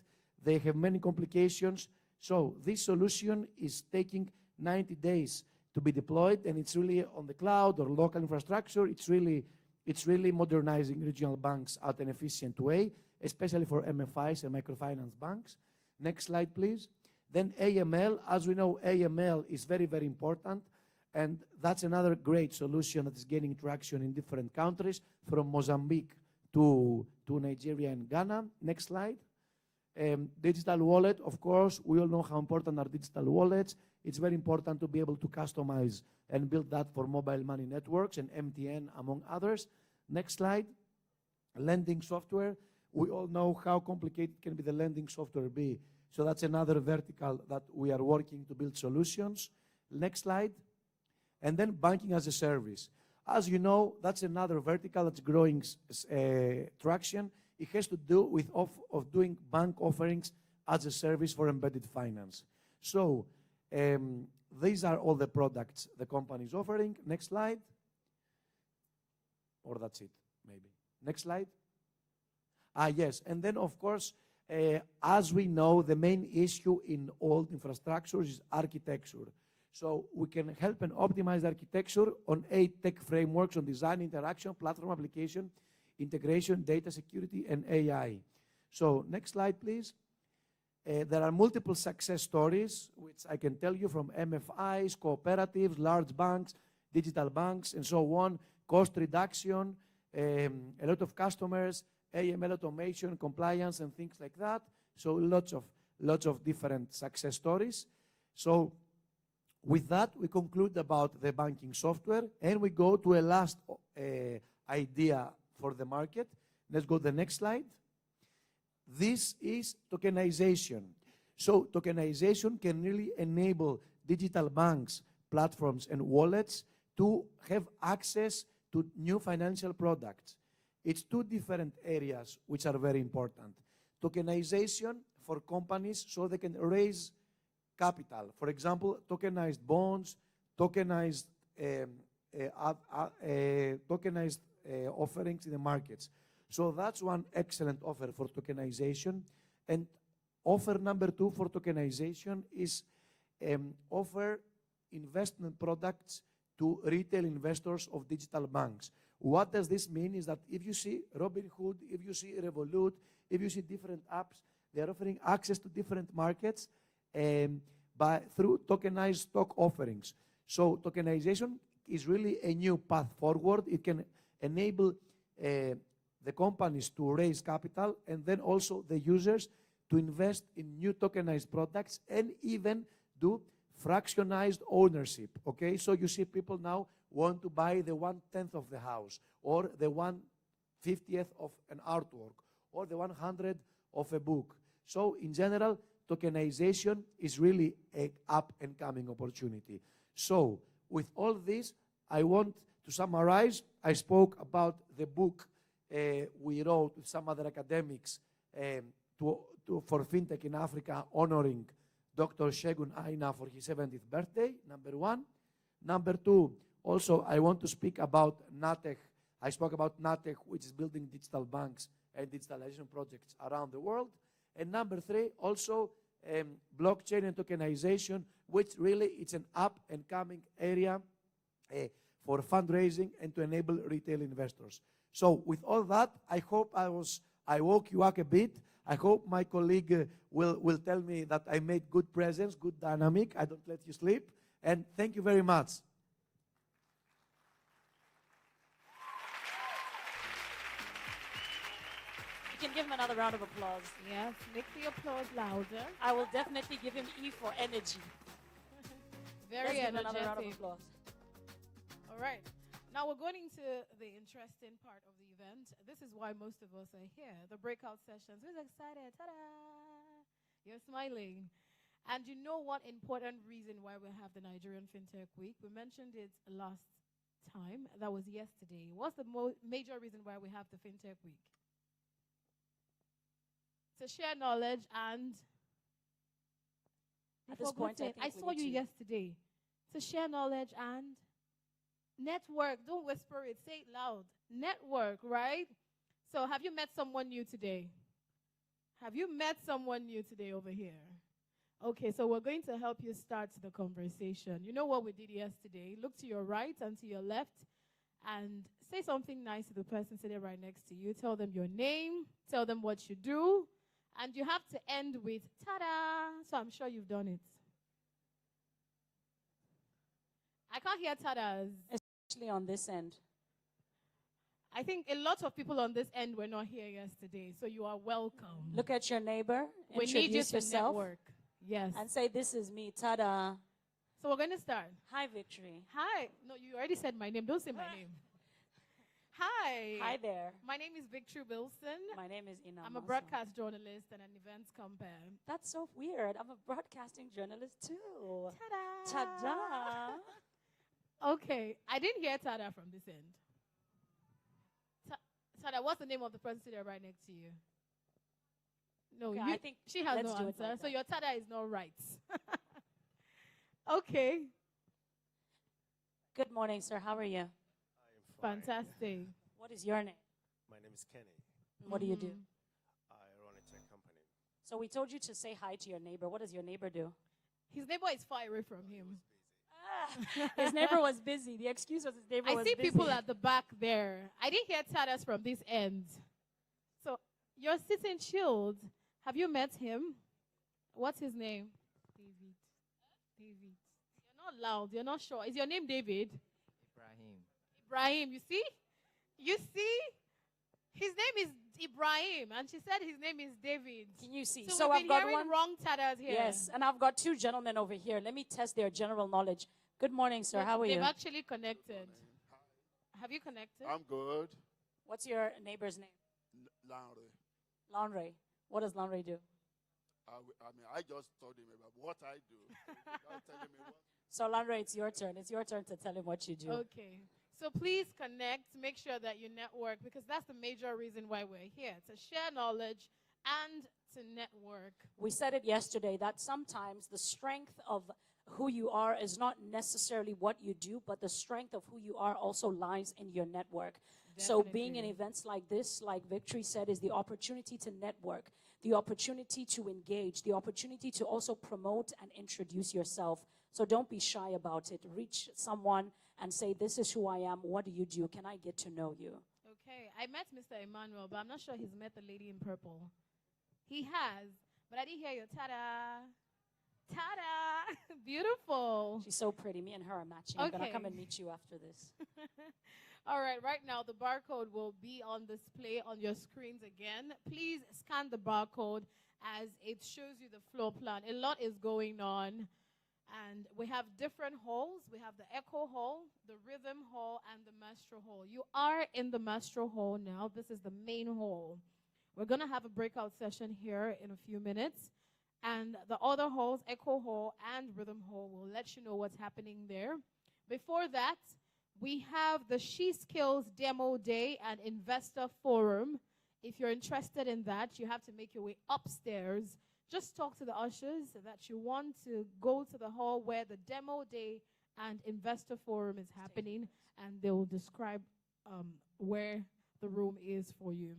They have many complications. So this solution is taking 90 days to be deployed, and it's really on the cloud or local infrastructure. It's really modernizing regional banks at an efficient way, especially for MFIs and microfinance banks. Next slide, please. Then AML. As we know, AML is very, very important, and that's another great solution that is gaining traction in different countries, from Mozambique to Nigeria and Ghana. Next slide. Digital wallet, of course, we all know how important are digital wallets. It's very important to be able to customize and build that for mobile money networks and MTN, among others. Next slide. Lending software. We all know how complicated can be the lending software be. So that's another vertical that we are working to build solutions. Next slide. And then banking as a service. As you know, that's another vertical that's growing traction. It has to do with doing bank offerings as a service for embedded finance. So these are all the products the company is offering. Next slide. Or that's it, maybe. Next slide. Yes, and then of course, as we know, the main issue in old infrastructures is architecture. So we can help and optimize architecture on 8 tech frameworks on design, interaction, platform application, integration, data security, and AI. So next slide, please. There are multiple success stories, which I can tell you from MFIs, cooperatives, large banks, digital banks, and so on. Cost reduction, a lot of customers, AML automation, compliance, and things like that. So lots of different success stories. So with that, we conclude about the banking software, and we go to a last idea for the market. Let's go to the next slide. This is tokenization. So tokenization can really enable digital banks, platforms, and wallets to have access to new financial products. It's 2 different areas which are very important. Tokenization for companies so they can raise capital. For example, tokenized bonds, tokenized offerings in the markets. So that's one excellent offer for tokenization. And offer number 2 for tokenization is offer investment products to retail investors of digital banks. What does this mean is that if you see Robinhood, if you see Revolut, if you see different apps, they're offering access to different markets through tokenized stock offerings. So tokenization is really a new path forward. It can enable the companies to raise capital and then also the users to invest in new tokenized products and even do fractionized ownership, okay? So you see people now want to buy the 1/10 of the house or the 1/50th of an artwork or the 100th of a book. So in general, tokenization is really an up-and-coming opportunity. So with all this, I want to summarize. I spoke about the book we wrote with some other academics for FinTech in Africa, honoring Dr. Segun Aina for his 70th birthday, number 1. Number 2, also I want to speak about NATEC. I spoke about NATEC, which is building digital banks and digitalization projects around the world. And number 3, also blockchain and tokenization, which really it's an up-and-coming area for fundraising and to enable retail investors. So with all that, I hope I woke you up a bit. I hope my colleague will tell me that I made good presence, good dynamic. I don't let you sleep. And thank you very much. You can give him another round of applause. Yes, make the applause louder. I will definitely give him E for energy. Very Let's give him energetic. another round of applause. All right. Now we're going into the interesting part of the event. This is why most of us are here. The breakout sessions. Who's excited? Ta-da! You're smiling. And you know what important reason why we have the Nigerian Fintech Week? We mentioned it last time. That was yesterday. What's the major reason why we have the Fintech Week? To share knowledge and... At this point, I saw you yesterday. To share knowledge and... network. Don't whisper it. Say it loud. Network, right? So have you met someone new today? Have you met someone new today over here? Okay, so we're going to help you start the conversation. You know what we did yesterday? Look to your right and to your left and say something nice to the person sitting right next to you. Tell them your name. Tell them what you do. And you have to end with ta-da. So I'm sure you've done it. I can't hear ta-das. Especially on this end. I think a lot of people on this end were not here yesterday, so you are welcome. Look at your neighbor. We need you to yourself. network. Yes. And say, this is me. Ta-da. So we're going to start. Hi, Victory. Hi. No, you already said my name. Don't say my name. Hi. Hi there. My name is Victory Wilson. My name is Ina. I'm a broadcast journalist and an events compere. That's so weird. I'm a broadcasting journalist too. Ta-da. Ta-da. Okay. I didn't hear ta-da from this end. Ta-da, what's the name of the person sitting right next to you? No, Okay, you, I think she has let's no do it answer. like So that. your tada is not right. Okay. Good morning, sir. How are you? Fantastic. What is your name? My name is Kenny. And what do you do? I run a tech company. So we told you to say hi to your neighbor. What does your neighbor do? His neighbor is far away from him. His neighbor was busy. The excuse was his neighbor I was see busy. people at the back there. I didn't hear tadas from this end. So you're sitting chilled. Have you met him? What's his name? David. David. You're not loud. You're not sure. Is your name David? Ibrahim. Ibrahim. You see? You see? His name is Ibrahim, and she said his name is David. Can you see? So I've we've been got hearing one wrong tadas here. Yes, and I've got two gentlemen over here. Let me test their general knowledge. Good morning, sir. How are They've you? actually connected. Have you connected? I'm good. What's your neighbor's name? Larry. Lanre. What does Lanre do? I just told him about what I do. Without telling me what. So Lanre, it's your turn. It's your turn to tell him what you do. Okay. So please connect. Make sure that you network, because that's the major reason why we're here, to share knowledge and to network. We said it yesterday that sometimes the strength of who you are is not necessarily what you do, but the strength of who you are also lies in your network. So being in events like this, like Victory said, is the opportunity to network, the opportunity to engage, the opportunity to also promote and introduce yourself. So don't be shy about it. Reach someone and say, this is who I am. What do you do? Can I get to know you? Okay. I met Mr. Emmanuel, but I'm not sure he's met the lady in purple. He has, but I didn't hear your tada. Tada! Beautiful. She's so pretty. Me and her are matching. I'm going to Okay. come and meet you after this. All right, right now the barcode will be on display on your screens again. Please scan the barcode as it shows you the floor plan. A lot is going on, and we have different halls. We have the Echo Hall, the Rhythm Hall, and the Maestro Hall. You are in the Maestro Hall now. This is the main hall. We're going to have a breakout session here in a few minutes. And the other halls, Echo Hall and Rhythm Hall, will let you know what's happening there. Before that, we have the She Skills Demo Day and Investor Forum. If you're interested in that, you have to make your way upstairs. Just talk to the ushers that you want to go to the hall where the Demo Day and Investor Forum is happening, and they will describe where the room is for you.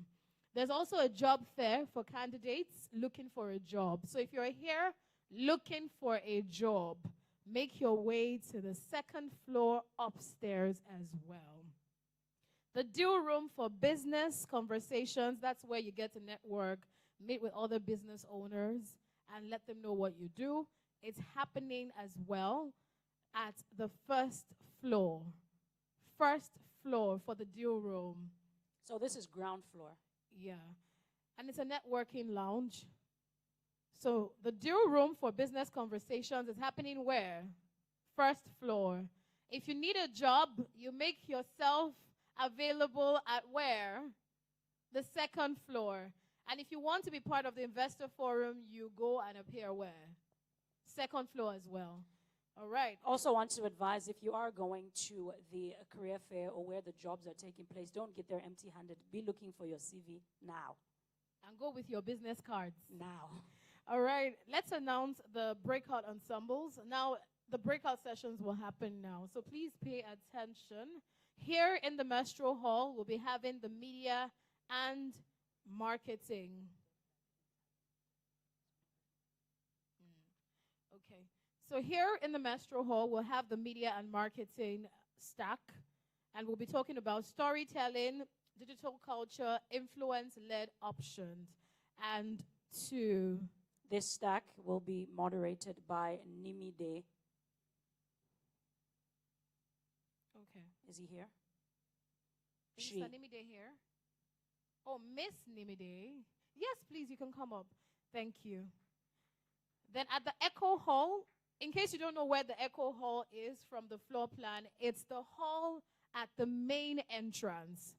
There's also a job fair for candidates looking for a job. So if you're here looking for a job, make your way to the second floor upstairs as well. The deal room for business conversations, that's where you get to network, meet with other business owners, and let them know what you do. It's happening as well at the first floor. First floor for the deal room. So this is ground floor. Yeah. And it's a networking lounge. So the deal room for business conversations is happening where? First floor. If you need a job, you make yourself available at where? The second floor. And if you want to be part of the investor forum, you go and appear where? Second floor as well. All right. Also want to advise, if you are going to the career fair or where the jobs are taking place, don't get there empty-handed. Be looking for your CV now. And go with your business cards. Now. All right. Let's announce the breakout ensembles. Now, the breakout sessions will happen now. So please pay attention. Here in the Maestro Hall, we'll be having the media and marketing. Okay. So here in the Maestro Hall, we'll have the media and marketing stack, and we'll be talking about storytelling, digital culture, influence-led options. And this stack will be moderated by Nimide. Okay. Is he here? Is She. Mr. Nimide here? Oh, Miss Nimide. Yes, please, you can come up. Thank you. Then at the Echo Hall, in case you don't know where the Echo Hall is from the floor plan, it's the hall at the main entrance.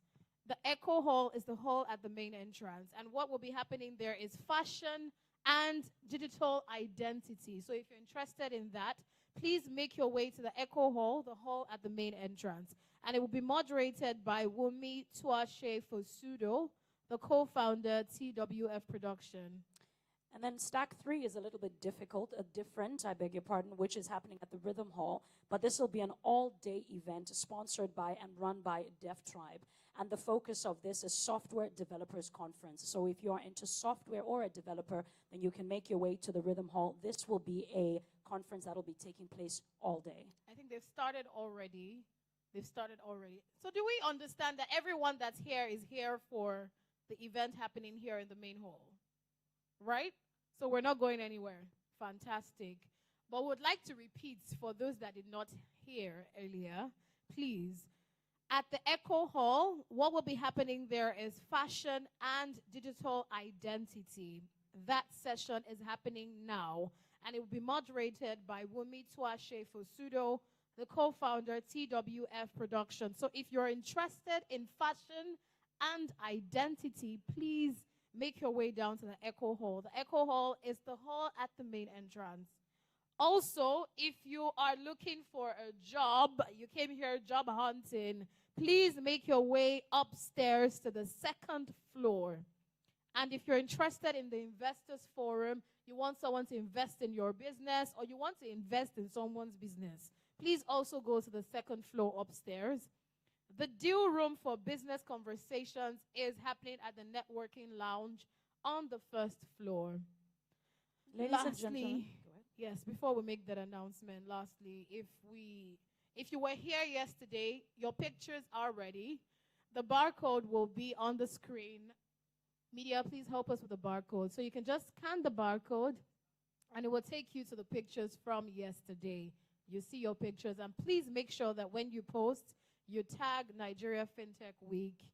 The Echo Hall is the hall at the main entrance. And what will be happening there is fashion and digital identity. So if you're interested in that, please make your way to the Echo Hall, the hall at the main entrance. And it will be moderated by Wumi Tuashe Fosudo, the co-founder, TWF Production. And then stack 3 is a little bit different, I beg your pardon, which is happening at the Rhythm Hall. But this will be an all-day event sponsored by and run by DevTribe. And the focus of this is Software Developers Conference. So if you are into software or a developer, then you can make your way to the Rhythm Hall. This will be a conference that will be taking place all day. I think they've started already. So do we understand that everyone that's here is here for the event happening here in the main hall? Right? So we're not going anywhere. Fantastic. But would like to repeat for those that did not hear earlier, please. At the Echo Hall, what will be happening there is fashion and digital identity. That session is happening now, and it will be moderated by Wumi Tuashe Fosudo, the co-founder, TWF Production. So if you're interested in fashion and identity, please make your way down to the Echo Hall. The Echo Hall is the hall at the main entrance. Also, if you are looking for a job, you came here job hunting, please make your way upstairs to the 2nd floor. And if you're interested in the Investors Forum, you want someone to invest in your business or you want to invest in someone's business, please also go to the 2nd floor upstairs. The deal room for business conversations is happening at the networking lounge on the 1st floor. Ladies and gentlemen, go ahead. Yes, before we make that announcement, lastly, if you were here yesterday, your pictures are ready. The barcode will be on the screen. Media, please help us with the barcode. So you can just scan the barcode, and it will take you to the pictures from yesterday. You see your pictures, and please make sure that when you post, you tag Nigeria Fintech Week,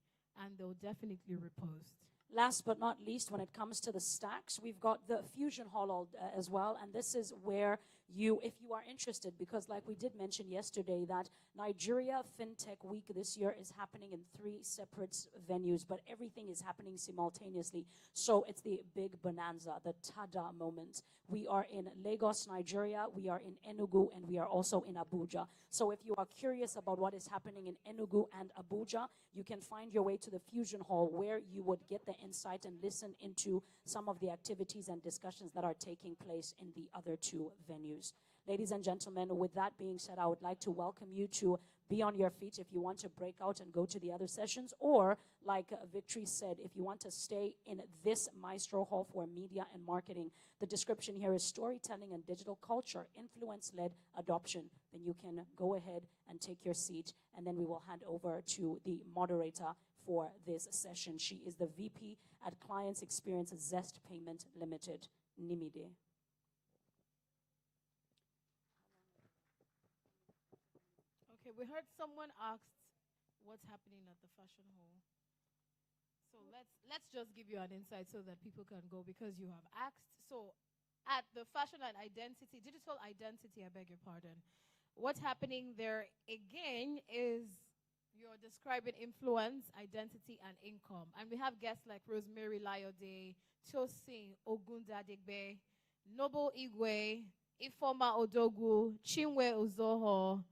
and they'll definitely repost. Last but not least, when it comes to the stacks, we've got the Fusion Hall as well, and this is where if you are interested, because like we did mention yesterday, that Nigeria Fintech Week this year is happening in 3 separate venues, but everything is happening simultaneously. So it's the big bonanza, the Tada moment. We are in Lagos, Nigeria, we are in Enugu, and we are also in Abuja. So if you are curious about what is happening in Enugu and Abuja, you can find your way to the Fusion Hall, where you would get the insight and listen into some of the activities and discussions that are taking place in the other 2 venues. Ladies and gentlemen, with that being said, I would like to welcome you to be on your feet if you want to break out and go to the other sessions, or like Victory said, if you want to stay in this Maestro Hall for media and marketing. The description here is storytelling and digital culture, influence-led adoption. Then you can go ahead and take your seat, and then we will hand over to the moderator for this session. She is the VP at Clients Experience Zest Payment Limited, Nimide. Okay, we heard someone asked what's happening at the Fashion Hall. So let's just give you an insight so that people can go, because you have asked. So at the Fashion and Identity, Digital Identity, I beg your pardon, what's happening there again is you're describing influence, identity, and income. And we have guests like Rosemary Layode, Tosin Ogundadegbe, Noble Igwe, Ifoma Odogu, Chinwe Ozoho,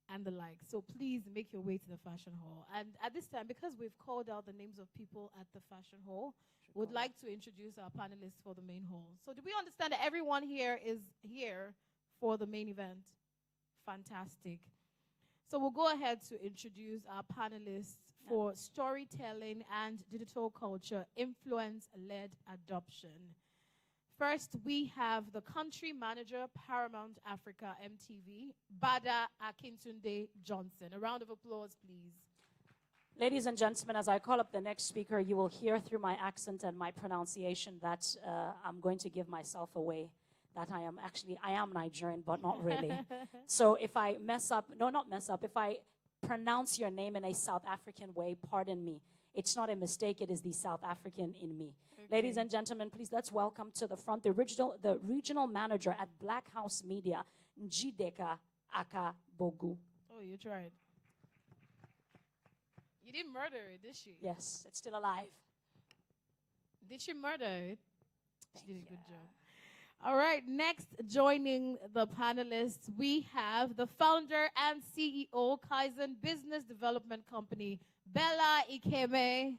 and the like. So please make your way to the Fashion Hall. And at this time, because we've called out the names of people at the Fashion Hall, we'd like to introduce our panelists for the main hall. So do we understand that everyone here is here for the main event? Fantastic. So we'll go ahead to introduce our panelists for storytelling and digital culture, influence-led adoption. First, we have the country manager, Paramount Africa MTV, Bada Akintunde Johnson. A round of applause, please. Ladies and gentlemen, as I call up the next speaker, you will hear through my accent and my pronunciation that I'm going to give myself away. That I am Nigerian, but not really. So if I mess up, if I pronounce your name in a South African way, pardon me. It's not a mistake, it is the South African in me. Okay. Ladies and gentlemen, please let's welcome to the front the regional manager at Black House Media, Njideka Akabogu. Oh, you tried. You didn't murder it, did she? Yes, it's still alive. Did she murder it? She did a good job. All right, next joining the panelists, we have the founder and CEO, Kaizen Business Development Company, Bella Ikeme.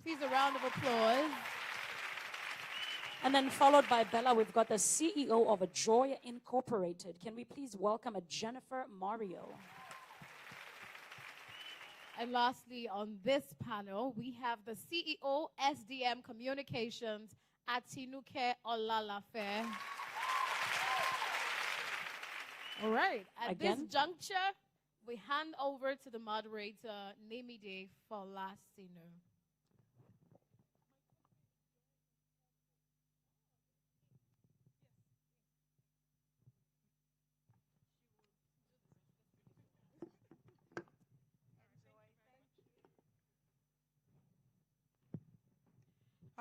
Please, a round of applause. And then followed by Bella, we've got the CEO of Joy Incorporated. Can we please welcome a Jennifer Mario? And lastly, on this panel, we have the CEO, SDM Communications, Atinuke Olalafe. All right. At this juncture, we hand over to the moderator, Nemide Folasinu.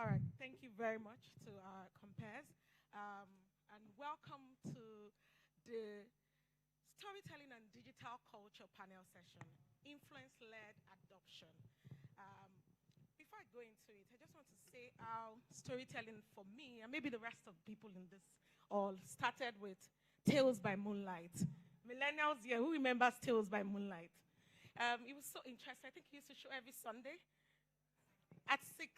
All right, thank you very much to our compares, and welcome to the Storytelling and Digital Culture panel session, Influence-Led Adoption. Before I go into it, I just want to say how storytelling for me, and maybe the rest of people in this all, started with Tales by Moonlight. Millennials here, who remembers Tales by Moonlight? It was so interesting. I think it used to show every Sunday at 6.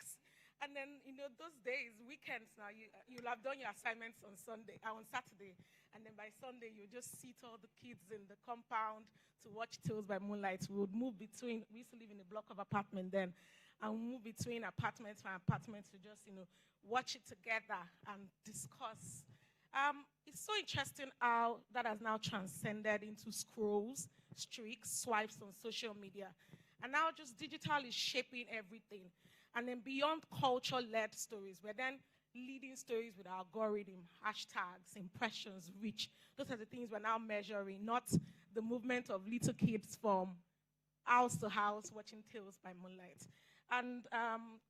And then, those days, weekends now, you'll have done your assignments on Saturday. And then by Sunday, you just sit all the kids in the compound to watch Tales by Moonlight. We would move between, we used to live in a block of apartments then, and we move between apartments and apartments to just, watch it together and discuss. It's so interesting how that has now transcended into scrolls, streaks, swipes on social media. And now just digital is shaping everything. And then beyond culture-led stories, we're then leading stories with algorithm, hashtags, impressions, reach. Those are the things we're now measuring, not the movement of little kids from house to house watching Tales by Moonlight. And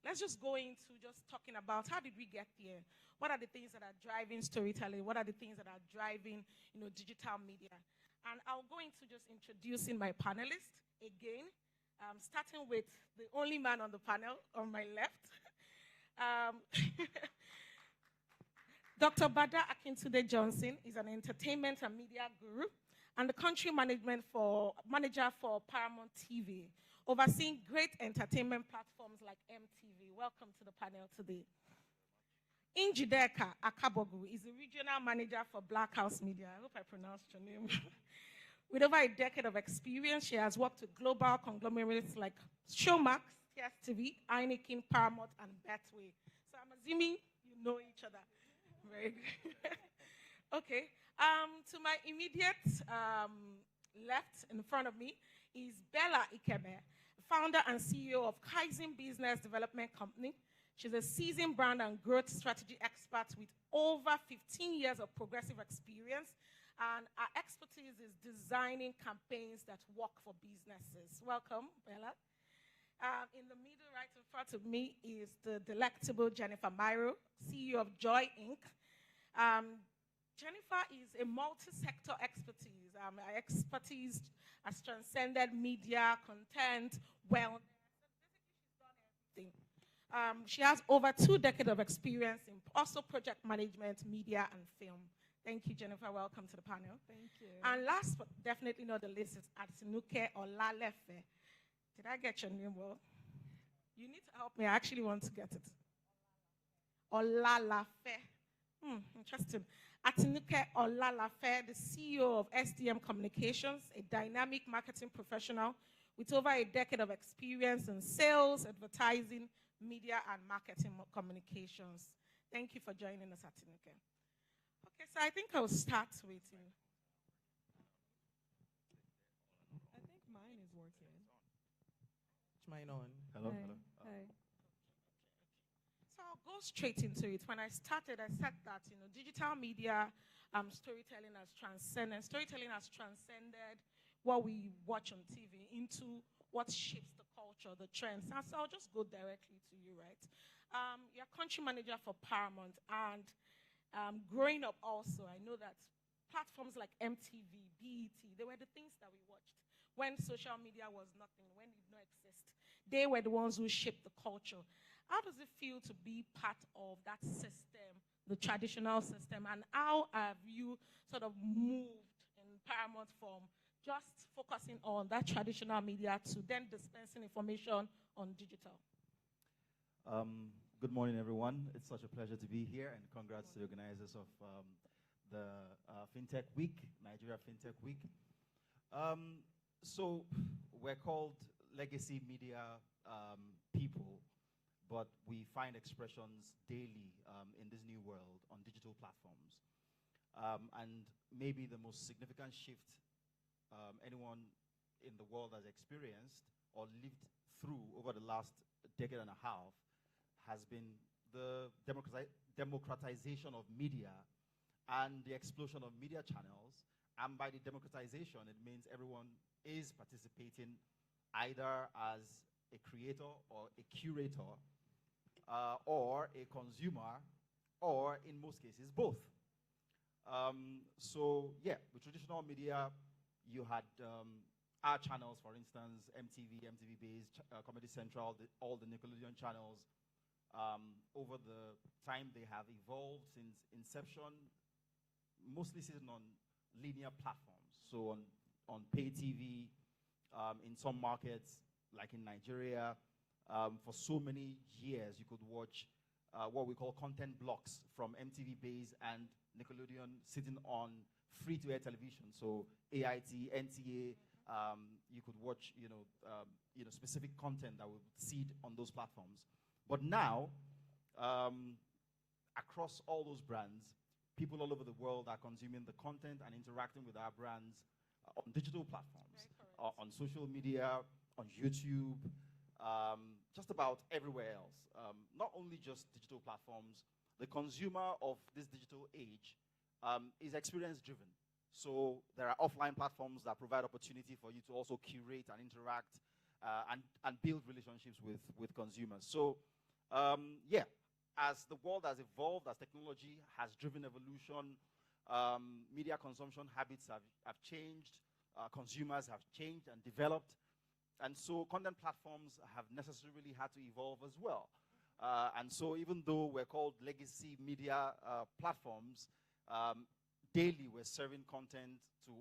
let's just go into just talking about how did we get here? What are the things that are driving storytelling? What are the things that are driving, digital media? And I'll go into just introducing my panelists again. Starting with the only man on the panel on my left, Dr. Bada Akintunde Johnson is an entertainment and media guru and the country manager for Paramount TV, overseeing great entertainment platforms like MTV. Welcome to the panel today. Njideka Akabogu is the regional manager for Black House Media. I hope I pronounced your name. With over a decade of experience, she has worked with global conglomerates like Showmax, TSTV, Heineken, Paramount, and Betway. So I'm assuming you know each other. Very good. Okay. To my immediate left, in front of me, is Bella Ikeme, founder and CEO of Kaizen Business Development Company. She's a seasoned brand and growth strategy expert with over 15 years of progressive experience. And our expertise is designing campaigns that work for businesses. Welcome, Bella. In the middle, right in front of me, is the delectable Jennifer Mario, CEO of Joy Inc. Jennifer is a multi-sector expertise. Her expertise has transcended media, content, wellness. Basically, she's done everything. She has over 2 decades of experience in also project management, media, and film. Thank you, Jennifer. Welcome to the panel. Thank you. And last but definitely not the least is Atinuke Olalafe. Did I get your name well? You need to help me. I actually want to get it. Olalafe. Interesting. Atinuke Olalafe, the CEO of SDM Communications, a dynamic marketing professional with over a decade of experience in sales, advertising, media, and marketing communications. Thank you for joining us, Atinuke. Okay, so I think I'll start with you. I think mine is working. Is mine on? Hello, Hi. hello. Hi. So I'll go straight into it. When I started, I said that digital media storytelling has transcended what we watch on TV into what shapes the culture, the trends. And so I'll just go directly to you, right? You're country manager for Paramount, and growing up also, I know that platforms like MTV, BET, they were the things that we watched when social media was nothing, when it did not exist. They were the ones who shaped the culture. How does it feel to be part of that system, the traditional system, and how have you sort of moved in Paramount from just focusing on that traditional media to then dispensing information on digital? Good morning, everyone. It's such a pleasure to be here, and congrats to the organizers of the Fintech Week, Nigeria Fintech Week. So we're called legacy media people, but we find expressions daily in this new world on digital platforms. And maybe the most significant shift anyone in the world has experienced or lived through over the last decade and a half has been the democratization of media and the explosion of media channels. And by the democratization, it means everyone is participating either as a creator or a curator or a consumer, or in most cases, both. So yeah, with traditional media, you had our channels, for instance, MTV, MTV-based, Comedy Central, all the Nickelodeon channels. Over the time, they have evolved since inception, mostly sitting on linear platforms. So on pay TV, in some markets, like in Nigeria, for so many years, you could watch what we call content blocks from MTV Base and Nickelodeon sitting on free-to-air television. So AIT, NTA, you could watch, specific content that would seed on those platforms. But now, across all those brands, people all over the world are consuming the content and interacting with our brands on digital platforms, on social media, on YouTube, just about everywhere else. Not only just digital platforms, the consumer of this digital age is experience-driven. So there are offline platforms that provide opportunity for you to also curate and interact and build relationships with consumers. So yeah, as the world has evolved, as technology has driven evolution, media consumption habits have changed, consumers have changed and developed, and so content platforms have necessarily had to evolve as well. And so even though we're called legacy media platforms, daily we're serving content to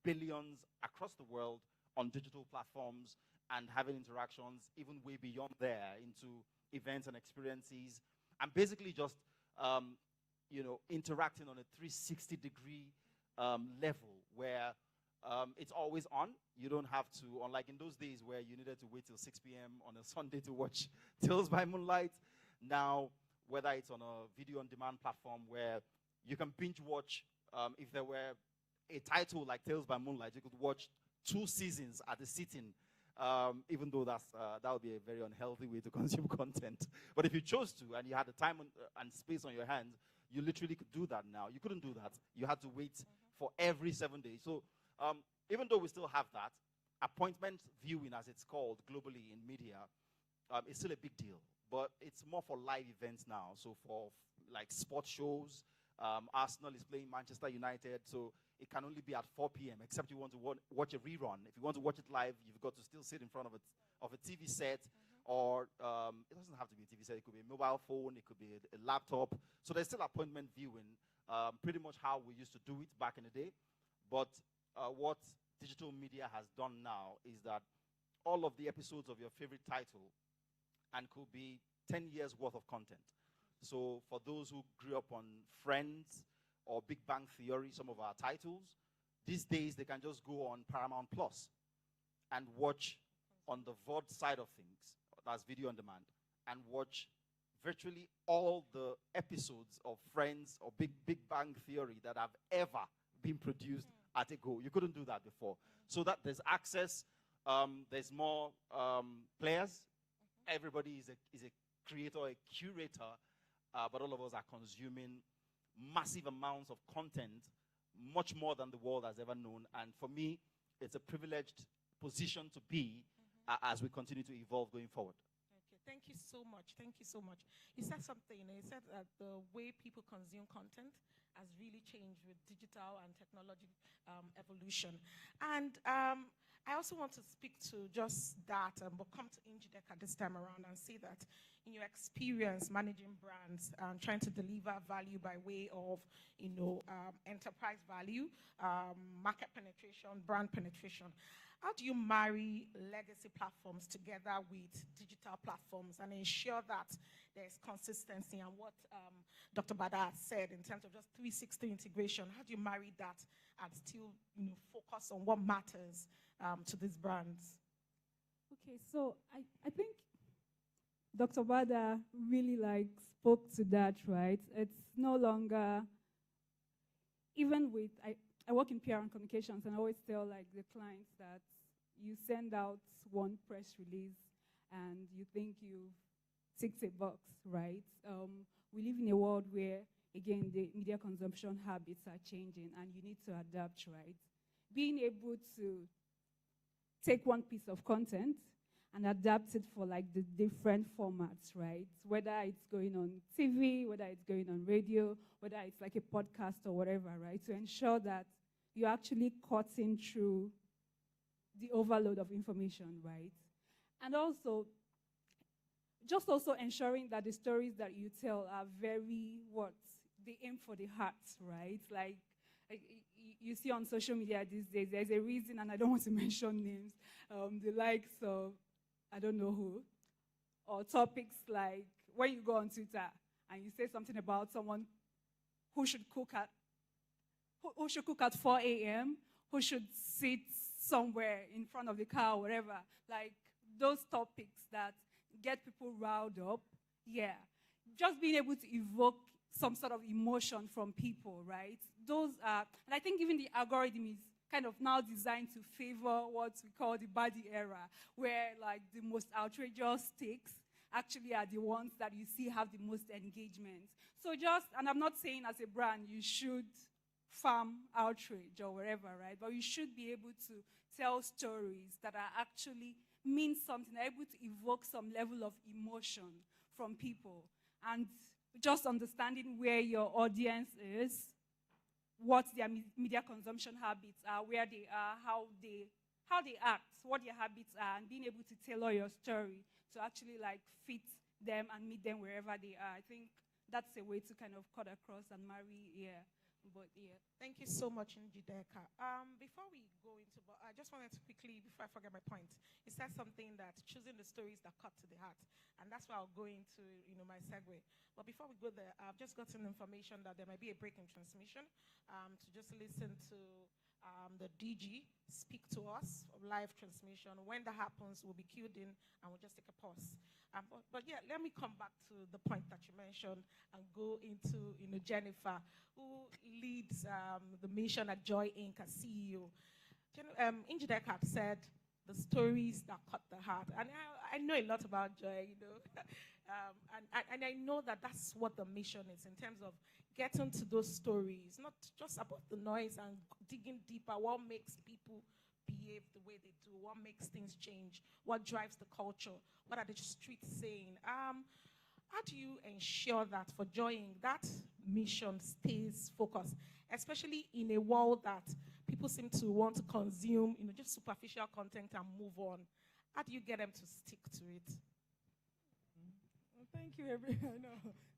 billions across the world on digital platforms and having interactions even way beyond there into events and experiences, and basically just interacting on a 360-degree level where it's always on. You don't have to, unlike in those days where you needed to wait till 6 p.m. on a Sunday to watch Tales by Moonlight. Now, whether it's on a video-on-demand platform where you can binge watch, if there were a title like Tales by Moonlight, you could watch 2 seasons at a sitting, even though that would be a very unhealthy way to consume content. But if you chose to and you had the time and space on your hands, you literally could do that now. You couldn't do that. You had to wait for every 7 days. So even though we still have that, appointment viewing, as it's called globally in media, is still a big deal. But it's more for live events now. So for like sports shows, Arsenal is playing Manchester United, so it can only be at 4 p.m. except you want to watch a rerun. If you want to watch it live, you've got to still sit in front of a TV set, or it doesn't have to be a TV set. It could be a mobile phone, it could be a laptop. So there's still appointment viewing, pretty much how we used to do it back in the day. But what digital media has done now is that all of the episodes of your favorite title and could be 10 years worth of content. So for those who grew up on Friends or Big Bang Theory, some of our titles, these days they can just go on Paramount Plus and watch on the VOD side of things, that's video on demand, and watch virtually all the episodes of Friends or Big Bang Theory that have ever been produced at a go. You couldn't do that before. So that there's access, there's more players. Everybody is a creator, a curator, but all of us are consuming massive amounts of content, much more than the world has ever known. And for me, it's a privileged position to be as we continue to evolve going forward. Okay, thank you so much. Thank you so much. You said something, you said that the way people consume content has really changed with digital and technology evolution. And I also want to speak to just that, but come to Ingideka this time around and say that in your experience managing brands and trying to deliver value by way of, enterprise value, market penetration, brand penetration, how do you marry legacy platforms together with digital platforms and ensure that there's consistency and what Dr. Bada said in terms of just 360 integration? How do you marry that and still, focus on what matters to these brands? Okay, so I think Dr. Bada really spoke to that, right? It's no longer, even with, I work in PR and communications, and I always tell the clients that you send out one press release and you think you've ticked a box, right? We live in a world where, again, the media consumption habits are changing and you need to adapt, right? Being able to take one piece of content and adapt it for the different formats, right? Whether it's going on TV, whether it's going on radio, whether it's a podcast or whatever, right? To ensure that you're actually cutting through the overload of information, right? And also, just also ensuring that the stories that you tell are very, they aim for the hearts, right? You see on social media these days, there's a reason, and I don't want to mention names, the likes of, I don't know who, or topics like when you go on Twitter and you say something about someone who should cook at 4 a.m., who should sit somewhere in front of the car or whatever, those topics that get people riled up, yeah. Just being able to evoke some sort of emotion from people, right? Those are, and I think even the algorithm is kind of now designed to favor what we call the baddie era, where the most outrageous takes actually are the ones that you see have the most engagement. So and I'm not saying as a brand you should farm outrage or whatever, right? But you should be able to tell stories that are actually mean something, are able to evoke some level of emotion from people. And just understanding where your audience is, what their media consumption habits are, where they are, how they act, what their habits are, and being able to tailor your story to actually fit them and meet them wherever they are. I think that's a way to kind of cut across and marry, yeah. But yeah. Thank you so much, Njideka. Before we go into, I just wanted to quickly, before I forget my point, you said something that choosing the stories that cut to the heart, and that's why I'll go into my segue. But before we go there, I've just gotten information that there might be a break in transmission. To just listen to the DG speak to us of live transmission. When that happens, we'll be queued in and we'll just take a pause. But yeah, let me come back to the point that you mentioned and go into Jennifer, who leads the mission at Joy Inc. as CEO. Njideka said the stories that cut the heart, and I know a lot about Joy, and I know that that's what the mission is in terms of getting to those stories, not just about the noise and digging deeper. What makes people behave the way they do? What makes things change? What drives the culture? What are the streets saying? How do you ensure that for Joy Inc. that mission stays focused, especially in a world that people seem to want to consume, just superficial content and move on? How do you get them to stick to it? Well, thank you,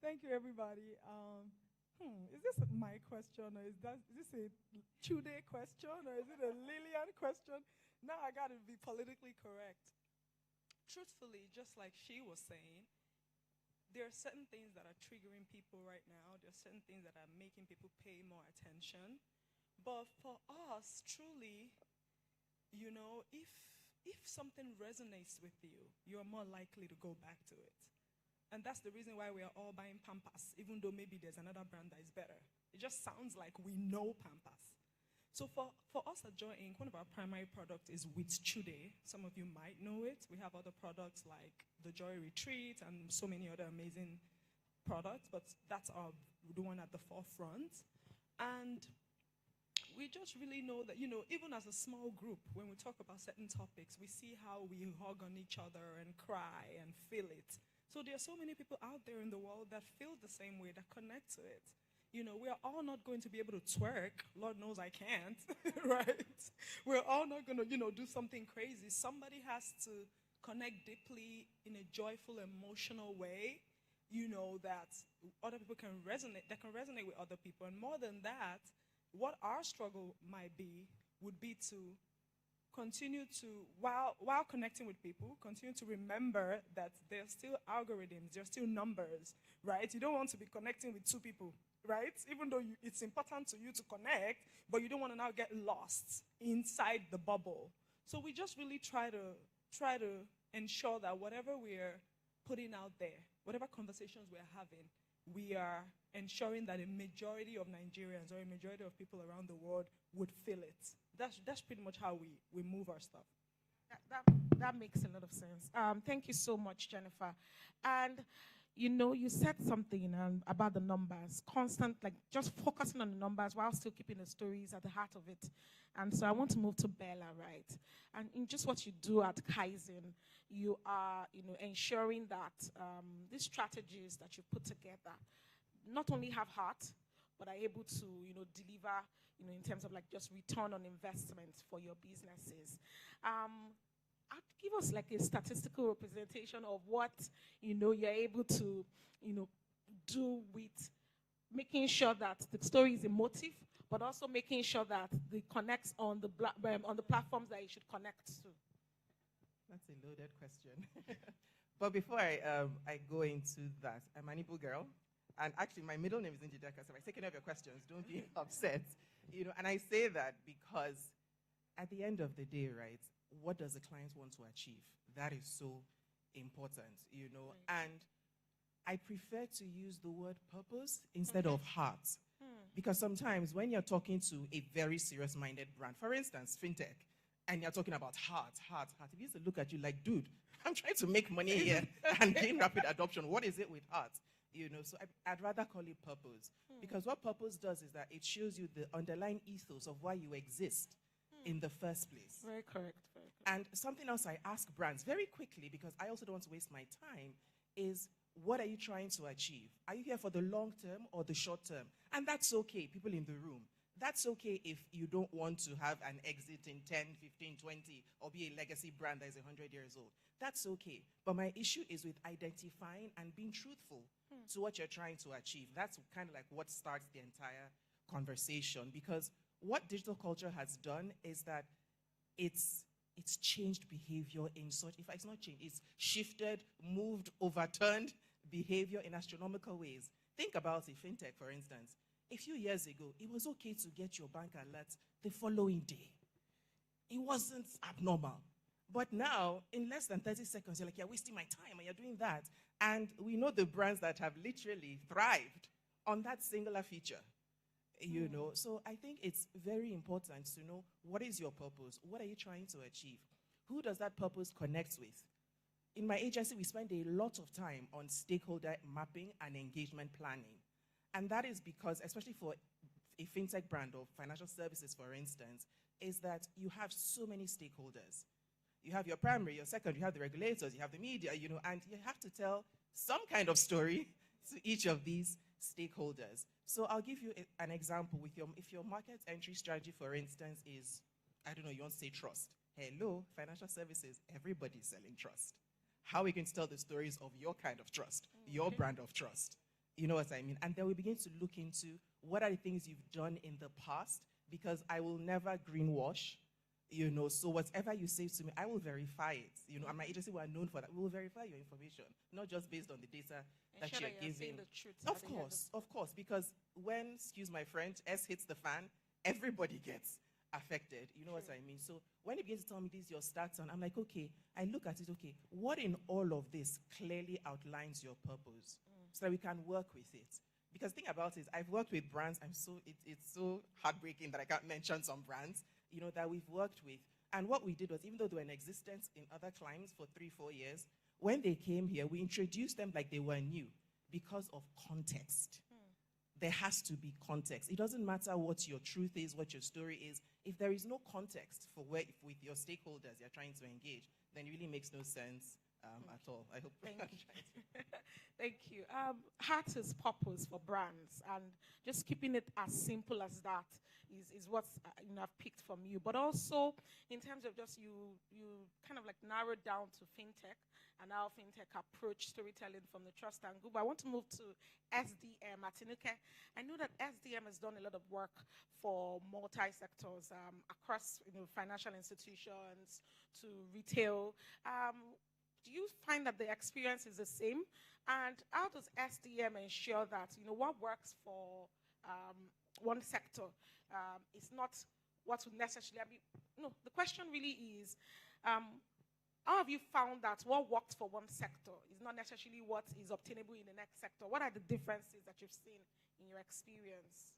Thank you, everybody. Is this my question, or is this a Chude question, or is it a Lillian question? Now I got to be politically correct. Truthfully, just like she was saying, there are certain things that are triggering people right now. There are certain things that are making people pay more attention. But for us, truly, if something resonates with you, you're more likely to go back to it. And that's the reason why we are all buying Pampers, even though maybe there's another brand that is better. It just sounds like we know Pampers. So for us at Joy Inc., one of our primary products is With Chude. Some of you might know it. We have other products like the Joy Retreat and so many other amazing products, but that's the one at the forefront. And we just really know that, even as a small group, when we talk about certain topics, we see how we hug on each other and cry and feel it. So there are so many people out there in the world that feel the same way, that connect to it. We are all not going to be able to twerk. Lord knows I can't, right? We're all not going to, do something crazy. Somebody has to connect deeply in a joyful, emotional way, that other people can resonate, that can resonate with other people. And more than that, what our struggle might be would be to continue to, while connecting with people, continue to remember that there's still algorithms, there's still numbers, right? You don't want to be connecting with two people, right? Even though it's important to you to connect, but you don't want to now get lost inside the bubble. So we just really try to ensure that whatever we're putting out there, whatever conversations we're having, we are ensuring that a majority of Nigerians or a majority of people around the world would feel it. That's pretty much how we move our stuff. That makes a lot of sense. Thank you so much, Jennifer. And you said something about the numbers, constant, like just focusing on the numbers while still keeping the stories at the heart of it. And so I want to move to Bella, right? And in just what you do at Kaizen, you are, ensuring that these strategies that you put together not only have heart, but are able to, deliver, in terms of like just return on investment for your businesses. Give us like a statistical representation of what, you're able to, do with making sure that the story is emotive, but also making sure that it connects on the platforms that you should connect to. That's a loaded question. But before I go into that, I'm an Igbo girl. And actually, my middle name is Njideka, so I'm taking up your questions. Don't be upset. And I say that because at the end of the day, right, what does the client want to achieve? That is so important, And I prefer to use the word purpose instead of heart. Because sometimes when you're talking to a very serious-minded brand, for instance, Fintech, and you're talking about heart, it used to look at you like, dude, I'm trying to make money here and gain rapid adoption. What is it with heart? So I'd rather call it purpose. Because what purpose does is that it shows you the underlying ethos of why you exist in the first place. Very correct, very correct. And something else I ask brands very quickly, because I also don't want to waste my time, is what are you trying to achieve? Are you here for the long term or the short term? And that's okay, people in the room. That's okay if you don't want to have an exit in 10, 15, 20, or be a legacy brand that is 100 years old. That's okay. But my issue is with identifying and being truthful to what you're trying to achieve. That's kind of like what starts the entire conversation. Because what digital culture has done is that it's changed behavior in such, in fact, it's not changed, it's shifted, moved, overturned behavior in astronomical ways. Think about it, Fintech, for instance. A few years ago, it was okay to get your bank alert the following day. It wasn't abnormal. But now, in less than 30 seconds, you're like, you're wasting my time, and you're doing that. And we know the brands that have literally thrived on that singular feature. So I think it's very important to know what is your purpose, what are you trying to achieve, who does that purpose connect with. In my agency, we spend a lot of time on stakeholder mapping and engagement planning. And that is because, especially for a fintech brand or financial services, for instance, is that you have so many stakeholders. You have your primary, your secondary, you have the regulators, you have the media, and you have to tell some kind of story to each of these stakeholders. So I'll give you an example with if your market entry strategy, for instance, is, I don't know, you want to say trust. Hello, financial services, everybody's selling trust. How are we going to tell the stories of your kind of trust, your brand of trust? You know what I mean? And then we begin to look into what are the things you've done in the past, because I will never greenwash, so whatever you say to me, I will verify it. And my agency, we are known for that. We will verify your information, not just based on the data that you're giving. The truth Of course, because when, excuse my French, S hits the fan, everybody gets affected. You know what I mean? So when you begin to tell me this, your stats on, I'm like, okay, I look at it, okay, what in all of this clearly outlines your purpose so that we can work with it? Because the thing about it is, I've worked with brands, it's so heartbreaking that I can't mention some brands, that we've worked with. And what we did was, even though they were in existence in other climes for 3-4 years, when they came here, we introduced them like they were new because of context. There has to be context. It doesn't matter what your truth is, what your story is. If there is no context for with your stakeholders you're trying to engage, then it really makes no sense at all. I hope. Thank you. Thank you. Heart is purpose for brands, and just keeping it as simple as that is what I've picked from you. But also in terms of just you kind of like narrowed down to fintech and how fintech approach storytelling from the trust angle. But I want to move to SDM. Atinuke, I know that SDM has done a lot of work for multi-sectors across financial institutions to retail. Do you find that the experience is the same? And how does SDM ensure that what works for one sector is not what would necessarily the question really is, how have you found that what works for one sector is not necessarily what is obtainable in the next sector? What are the differences that you've seen in your experience?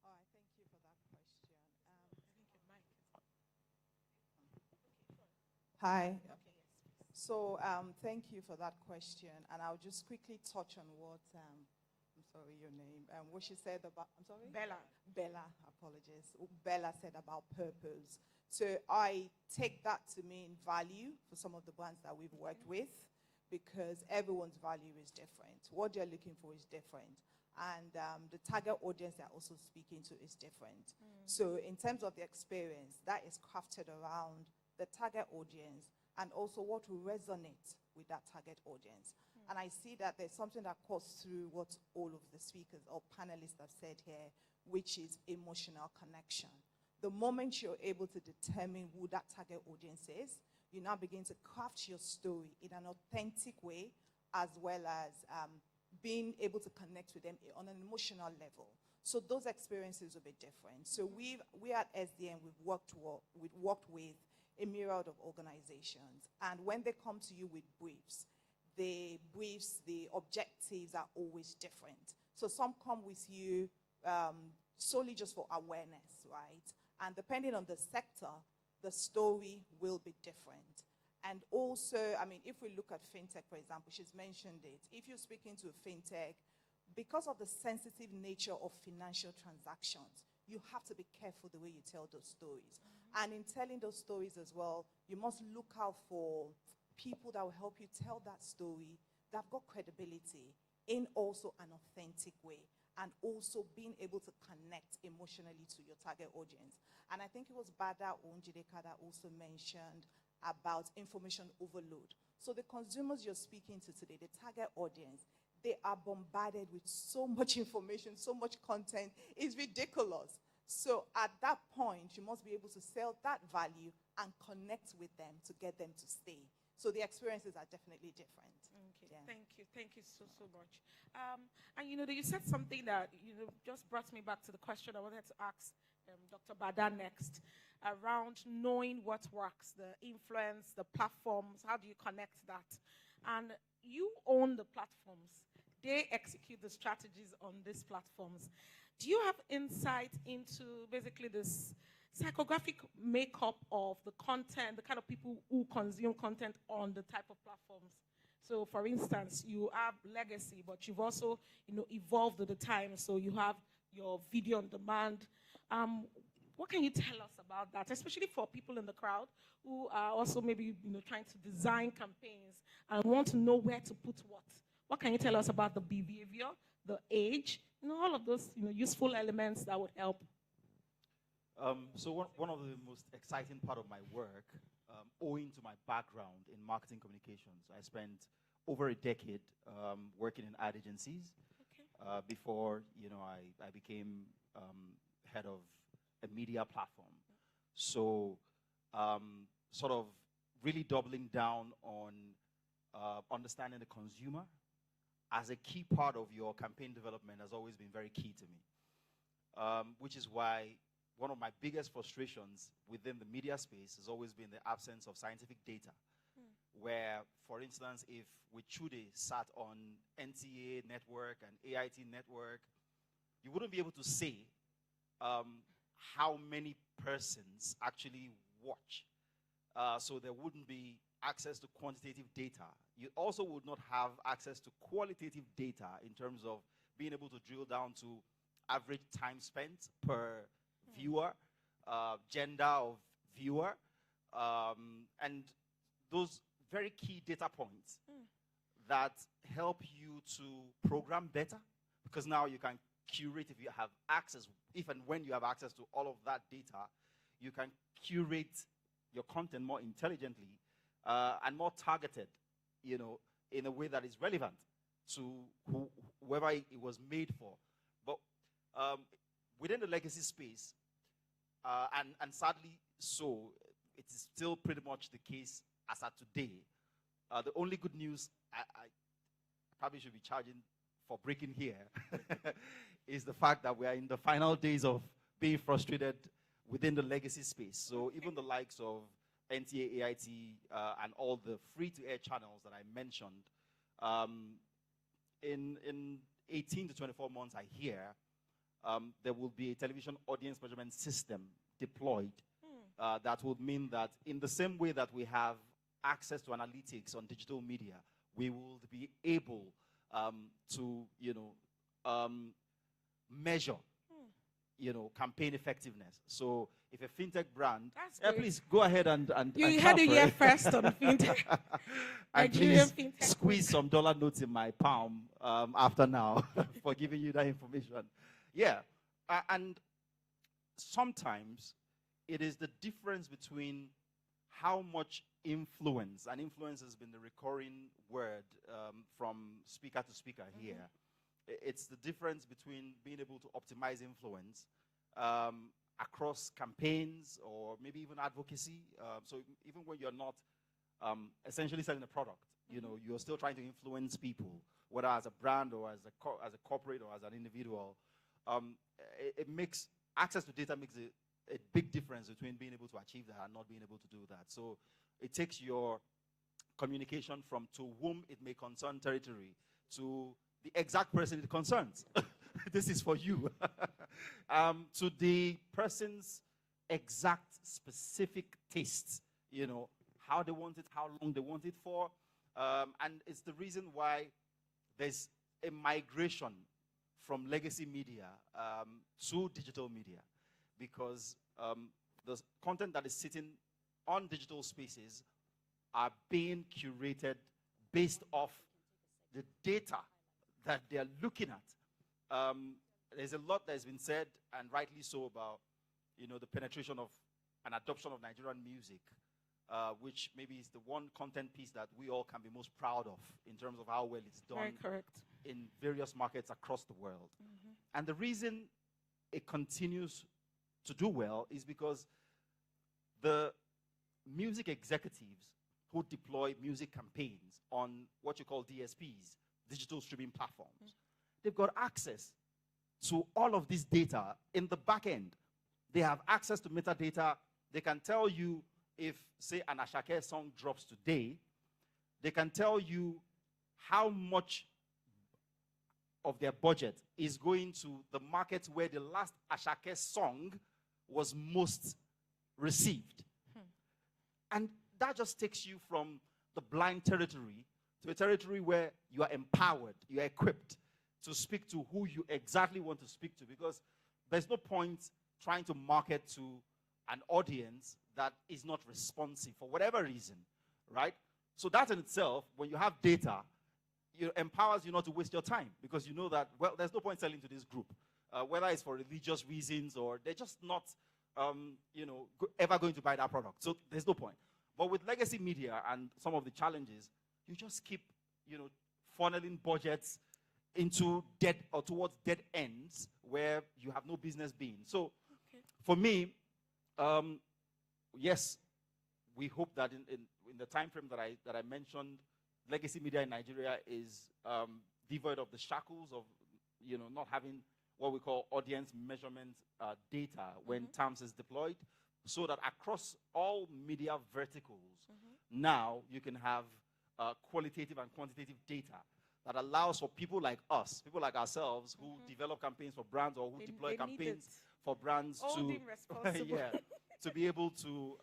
All right, thank you for that question. Hi. So thank you for that question, and I'll just quickly touch on what I'm sorry, your name. What she said about, I'm sorry? Bella. Bella, apologies. Bella said about purpose. So I take that to mean value for some of the brands that we've worked with, because everyone's value is different. What they're looking for is different. And the target audience they're also speaking to is different. So in terms of the experience, that is crafted around the target audience and also what will resonate with that target audience. And I see that there's something that cuts through what all of the speakers or panelists have said here, which is emotional connection. The moment you're able to determine who that target audience is, you now begin to craft your story in an authentic way, as well as being able to connect with them on an emotional level. So those experiences will be different. So we at SDM, we've worked with a myriad of organizations. And when they come to you with briefs, the objectives are always different. So some come with you solely just for awareness, right? And depending on the sector, the story will be different. And also, I mean, if we look at fintech, for example, she's mentioned it. If you're speaking to a fintech, because of the sensitive nature of financial transactions, you have to be careful the way you tell those stories. And in telling those stories as well, you must look out for people that will help you tell that story that have got credibility in also an authentic way, and also being able to connect emotionally to your target audience. And I think it was Bada Onjideka that also mentioned about information overload. So the consumers you're speaking to today, the target audience, they are bombarded with so much information, so much content, it's ridiculous. So at that point, you must be able to sell that value and connect with them to get them to stay. So the experiences are definitely different. Okay, yeah. Thank you so much. And you said something that just brought me back to the question I wanted to ask Dr. Bada next, around knowing what works, the influence, the platforms. How do you connect that? And you own the platforms. They execute the strategies on these platforms. Do you have insight into basically this psychographic makeup of the content, the kind of people who consume content on the type of platforms? So, for instance, you have legacy, but you've also, evolved with the time. So you have your video on demand. What can you tell us about that, especially for people in the crowd who are also maybe, trying to design campaigns and want to know where to put what? What can you tell us about the behavior, the age, all of those, useful elements that would help? So one of the most exciting part of my work, owing to my background in marketing communications, I spent over a decade working in ad agencies. Okay. Before I became head of a media platform. So sort of really doubling down on understanding the consumer as a key part of your campaign development has always been very key to me, which is why one of my biggest frustrations within the media space has always been the absence of scientific data. Where, for instance, if Wichude sat on NTA network and AIT network, you wouldn't be able to say how many persons actually watch. So there wouldn't be access to quantitative data. You also would not have access to qualitative data in terms of being able to drill down to average time spent per viewer, gender of viewer, and those very key data points that help you to program better, because now you can curate if you have access, if and when you have access to all of that data, you can curate your content more intelligently and more targeted, you know, in a way that is relevant to whoever it was made for. But within the legacy space, and sadly so, it is still pretty much the case as at today. The only good news, I probably should be charging for breaking here, is the fact that we are in the final days of being frustrated within the legacy space. So even the likes of NTA, AIT, and all the free-to-air channels that I mentioned, in 18 to 24 months, I hear, there will be a television audience measurement system deployed that would mean that in the same way that we have access to analytics on digital media, we will be able to, you know, measure, you know, campaign effectiveness. So if a fintech brand, please go ahead and you had it here first on fintech. And Nigerian please fintech squeeze some dollar notes in my palm after now for giving you that information. Yeah, and sometimes it is the difference between how much influence, and influence has been the recurring word from speaker to speaker here. It's the difference between being able to optimize influence across campaigns or maybe even advocacy. So even when you're not essentially selling a product, you know, you're still trying to influence people, whether as a brand or as a corporate or as an individual. It makes access to data makes a big difference between being able to achieve that and not being able to do that. So it takes your communication from to whom it may concern territory to the exact person it concerns. This is for you. To the person's exact specific tastes, you know, how they want it, how long they want it for. And it's the reason why there's a migration from legacy media to digital media, because the content that is sitting on digital spaces are being curated based off the data that they're looking at. There's a lot that has been said, and rightly so, about, you know, the penetration of and adoption of Nigerian music, which maybe is the one content piece that we all can be most proud of in terms of how well it's done. Very correct. In various markets across the world. And the reason it continues to do well is because the music executives who deploy music campaigns on what you call DSPs, digital streaming platforms, they've got access to all of this data in the back end. They have access to metadata. They can tell you if, say, an Ashake song drops today, they can tell you how much of their budget is going to the market where the last Ashake song was most received. And that just takes you from the blind territory to a territory where you are empowered, you are equipped to speak to who you exactly want to speak to, because there's no point trying to market to an audience that is not responsive for whatever reason, right? So that in itself, when you have data, it empowers you not to waste your time, because you know that, well, there's no point selling to this group, whether it's for religious reasons or they're just not, you know, ever going to buy that product. So there's no point. But with legacy media and some of the challenges, you just keep, you know, funneling budgets into dead or towards dead ends where you have no business being. So for me, yes, we hope that in the time frame that I mentioned, legacy media in Nigeria is devoid of the shackles of, you know, not having what we call audience measurement data when TAMS is deployed, so that across all media verticals, now you can have qualitative and quantitative data that allows for people like us, people like ourselves, who develop campaigns for brands or who deploy campaigns for brands to be able to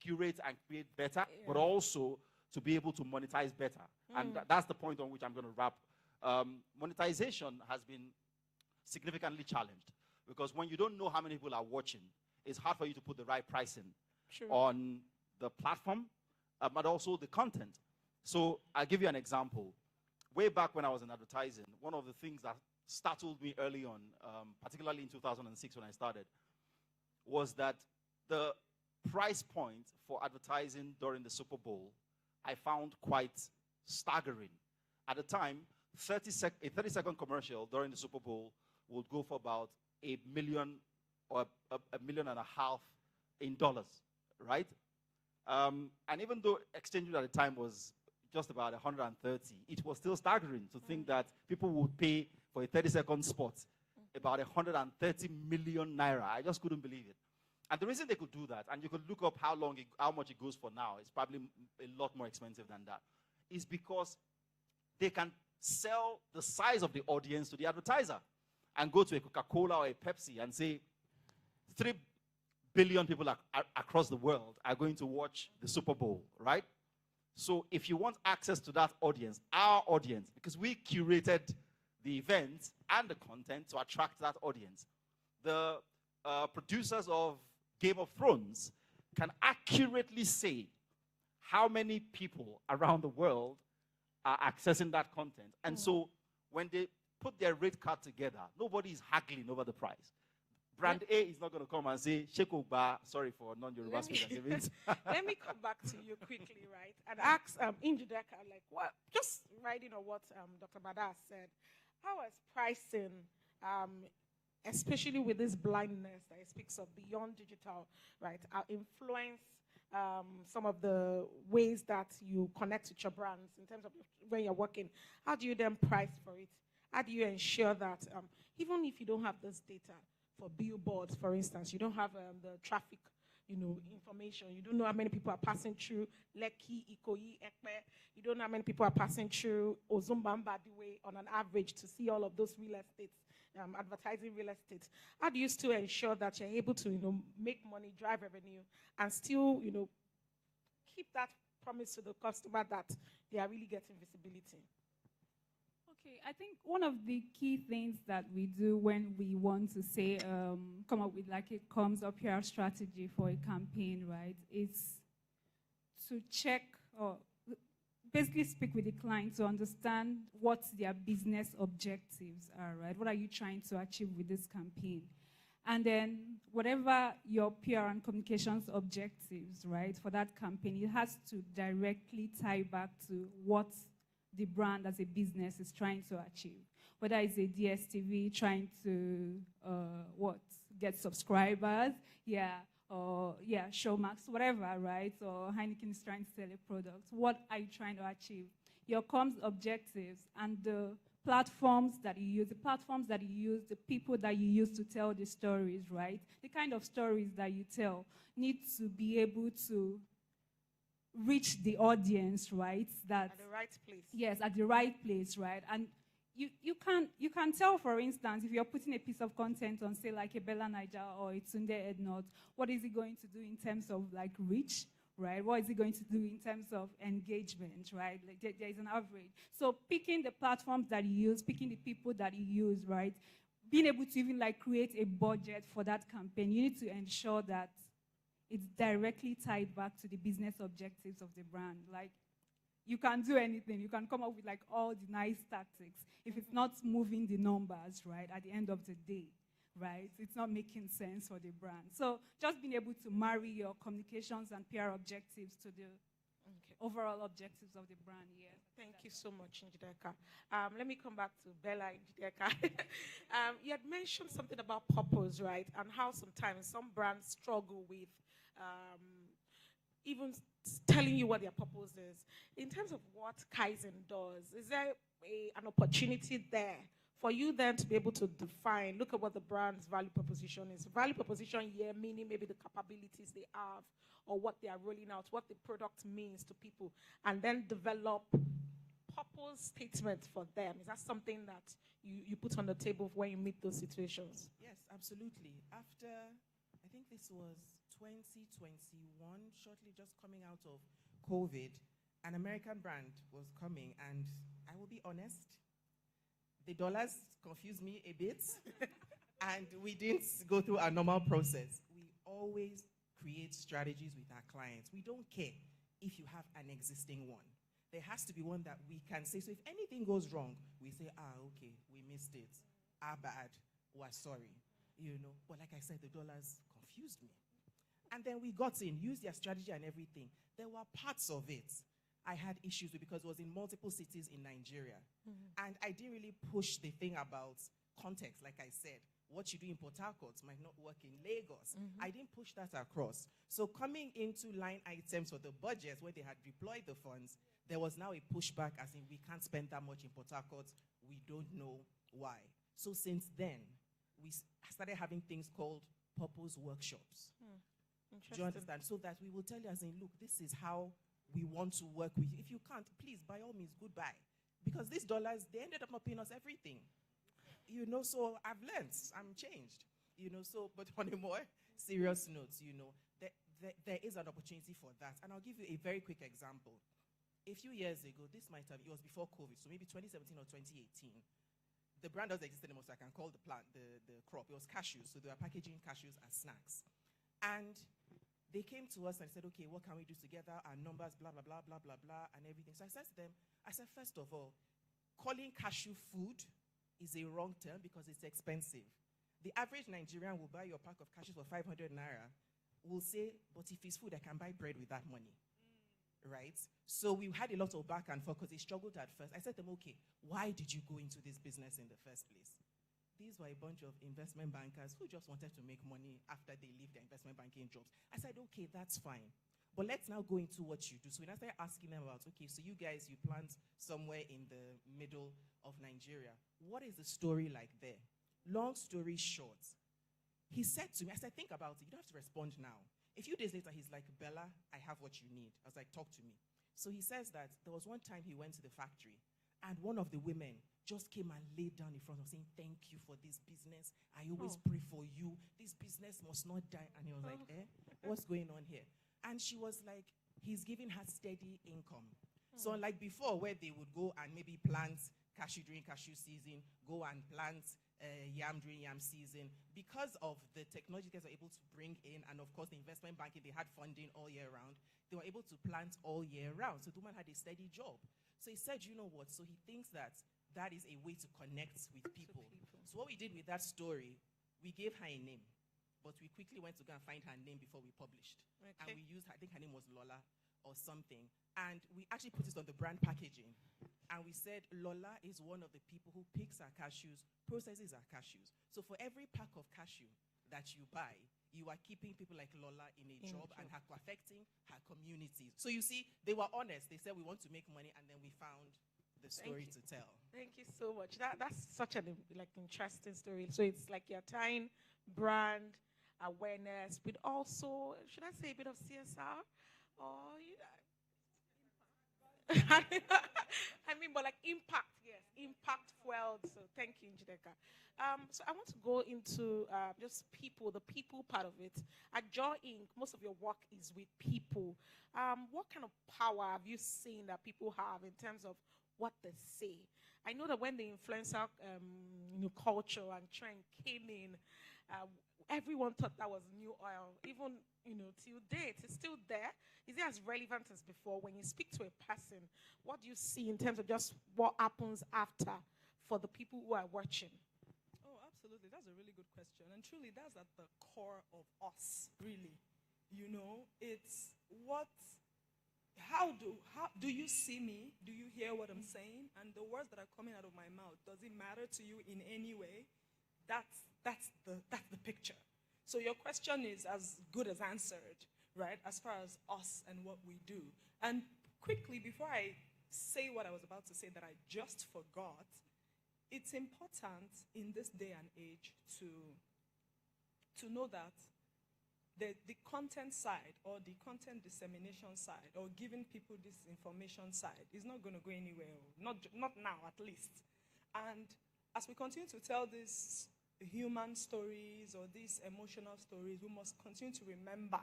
curate and create better, but also to be able to monetize better. And that's the point on which I'm going to wrap. Monetization has been significantly challenged, because when you don't know how many people are watching, it's hard for you to put the right pricing on the platform, but also the content. So I'll give you an example. Way back when I was in advertising, one of the things that startled me early on, particularly in 2006 when I started, was that the price point for advertising during the Super Bowl, I found quite staggering. At the time, a 30-second commercial during the Super Bowl would go for about $1 million or $1.5 million in dollars, right? And even though exchange rate at the time was just about 130, it was still staggering to think that people would pay for a 30-second spot about 130 million naira. I just couldn't believe it. And the reason they could do that, and you could look up how much it goes for now, it's probably a lot more expensive than that, is because they can sell the size of the audience to the advertiser and go to a Coca-Cola or a Pepsi and say, 3 billion people across the world are going to watch the Super Bowl, right? So if you want access to that audience, our audience, because we curated the event and the content to attract that audience, the producers of Game of Thrones can accurately say how many people around the world are accessing that content. And so when they put their rate card together, nobody is haggling over the price. Brand A is not going to come and say, Shekoba, sorry for non-Yoruba speakers. Let me come back to you quickly, right? And ask Njideka, like, what, just writing on what Dr. Bada said, how is pricing, especially with this blindness that he speaks of beyond digital, right, influence some of the ways that you connect with your brands in terms of when you're working? How do you then price for it? How do you ensure that even if you don't have this data for billboards, for instance, you don't have the traffic, information. You don't know how many people are passing through Lekki, Ikoyi, Ekpe. You don't know how many people are passing through Ozumbamba way on an average to see all of those real estate, advertising real estate. How do you still ensure that you're able to, make money, drive revenue, and still, keep that promise to the customer that they are really getting visibility? Okay, I think one of the key things that we do when we want to say, come up with like a comes up here strategy for a campaign, right, is to check or basically speak with the client to understand what their business objectives are, right? What are you trying to achieve with this campaign? And then whatever your PR and communications objectives, right, for that campaign, it has to directly tie back to what the brand as a business is trying to achieve. Whether it's a DSTV trying to, get subscribers, or Showmax, whatever, right? Or Heineken is trying to sell a product. What are you trying to achieve? Your comms objectives and the platforms that you use, the people that you use to tell the stories, right? The kind of stories that you tell need to be able to reach the audience, right? That at the right place. Yes, at the right place, right? And you can tell, for instance, if you're putting a piece of content on, say, like a Bella Niger or a Tunde Ednot, what is it going to do in terms of like reach, right? What is it going to do in terms of engagement, right? Like there is an average. So picking the platforms that you use, picking the people that you use, right? Being able to even like create a budget for that campaign, you need to ensure that it's directly tied back to the business objectives of the brand. Like, you can do anything. You can come up with like all the nice tactics. If it's not moving the numbers, right, at the end of the day, right, it's not making sense for the brand. So just being able to marry your communications and PR objectives to the overall objectives of the brand, yeah. Thank you so much, Njideka. Let me come back to Bella Njideka. You had mentioned something about purpose, right, and how sometimes some brands struggle with even telling you what their purpose is. In terms of what Kaizen does, is there an opportunity there for you then to be able to define, look at what the brand's value proposition is? Value proposition here meaning maybe the capabilities they have or what they are rolling out, what the product means to people, and then develop purpose statements for them. Is that something that you put on the table when you meet those situations? Yes, absolutely. After, I think this was 2021, shortly just coming out of COVID, an American brand was coming, and I will be honest, the dollars confused me a bit, and we didn't go through our normal process. We always create strategies with our clients. We don't care if you have an existing one. There has to be one that we can say, so if anything goes wrong, we say, okay, we missed it. Bad, we're sorry. But like I said, the dollars confused me. And then we got in, used their strategy and everything. There were parts of it I had issues with because it was in multiple cities in Nigeria. And I didn't really push the thing about context, like I said. What you do in Port Harcourt might not work in Lagos. I didn't push that across. So coming into line items for the budget where they had deployed the funds, there was now a pushback as in we can't spend that much in Port Harcourt. We don't know why. So since then, we started having things called purpose workshops. Do you understand? So that we will tell you as in, look, this is how we want to work with you. If you can't, please, by all means, goodbye. Because these dollars, they ended up not paying us everything. You know, so I've learned, I'm changed. You know, so, but on a more serious note, you know, there is an opportunity for that. And I'll give you a very quick example. A few years ago, this might have, it was before COVID, so maybe 2017 or 2018, the brand doesn't exist anymore, so I can call the plant, the crop. It was cashews, so they were packaging cashews as snacks. And they came to us and said, okay, what can we do together? Our numbers, blah, blah, blah, blah, blah, blah, and everything. So I said to them, first of all, calling cashew food is a wrong term because it's expensive. The average Nigerian will buy your pack of cashews for 500 naira, will say, but if it's food, I can buy bread with that money. Right? So we had a lot of back and forth because they struggled at first. I said to them, okay, why did you go into this business in the first place? These were a bunch of investment bankers who just wanted to make money after they leave their investment banking jobs. I said, okay, that's fine. But let's now go into what you do. So when I started asking them about, okay, so you guys, you plant somewhere in the middle of Nigeria. What is the story like there? Long story short, he said to me, I said, think about it. You don't have to respond now. A few days later, he's like, Bella, I have what you need. I was like, talk to me. So he says that there was one time he went to the factory, and one of the women just came and laid down in front of him saying, thank you for this business. I always pray for you. This business must not die. And he was like, what's going on here? And she was like, he's giving her steady income. So unlike before, where they would go and maybe plant cashew during cashew season, go and plant yam during yam season, because of the technology guys were able to bring in, and of course the investment banking, they had funding all year round, they were able to plant all year round. So the woman had a steady job. So he said, you know what? So he thinks that that is a way to connect with people. So what we did with that story, we gave her a name, but we quickly went to go and find her name before we published. And we used, I think her name was Lola or something. And we actually put it on the brand packaging. And we said, Lola is one of the people who picks our cashews, processes our cashews. So for every pack of cashew that you buy, you are keeping people like Lola in a job and her affecting her communities. So you see, they were honest. They said, we want to make money, and then we found the story to tell. Thank you so much. That's such an interesting story. So it's like you're tying brand awareness with also, should I say, a bit of CSR? Or, I mean, but like impact, yes, impact fueled. So thank you, Njideka. So I want to go into just people, the people part of it. At Jaw Inc., most of your work is with people. What kind of power have you seen that people have in terms of what they say? I know that when the influencer culture and trend came in, everyone thought that was new oil. Even till date, it's still there. Is it as relevant as before? When you speak to a person, what do you see in terms of just what happens after for the people who are watching? Oh, absolutely. That's a really good question. And truly, that's at the core of us, really. It's how do you see me? Do you hear what I'm saying? And the words that are coming out of my mouth, does it matter to you in any way? That's the picture. So your question is as good as answered, right, as far as us and what we do. And quickly, before I say what I was about to say that I just forgot, it's important in this day and age to know that the content side or the content dissemination side or giving people this information side is not going to go anywhere, not now at least. And as we continue to tell these human stories or these emotional stories, we must continue to remember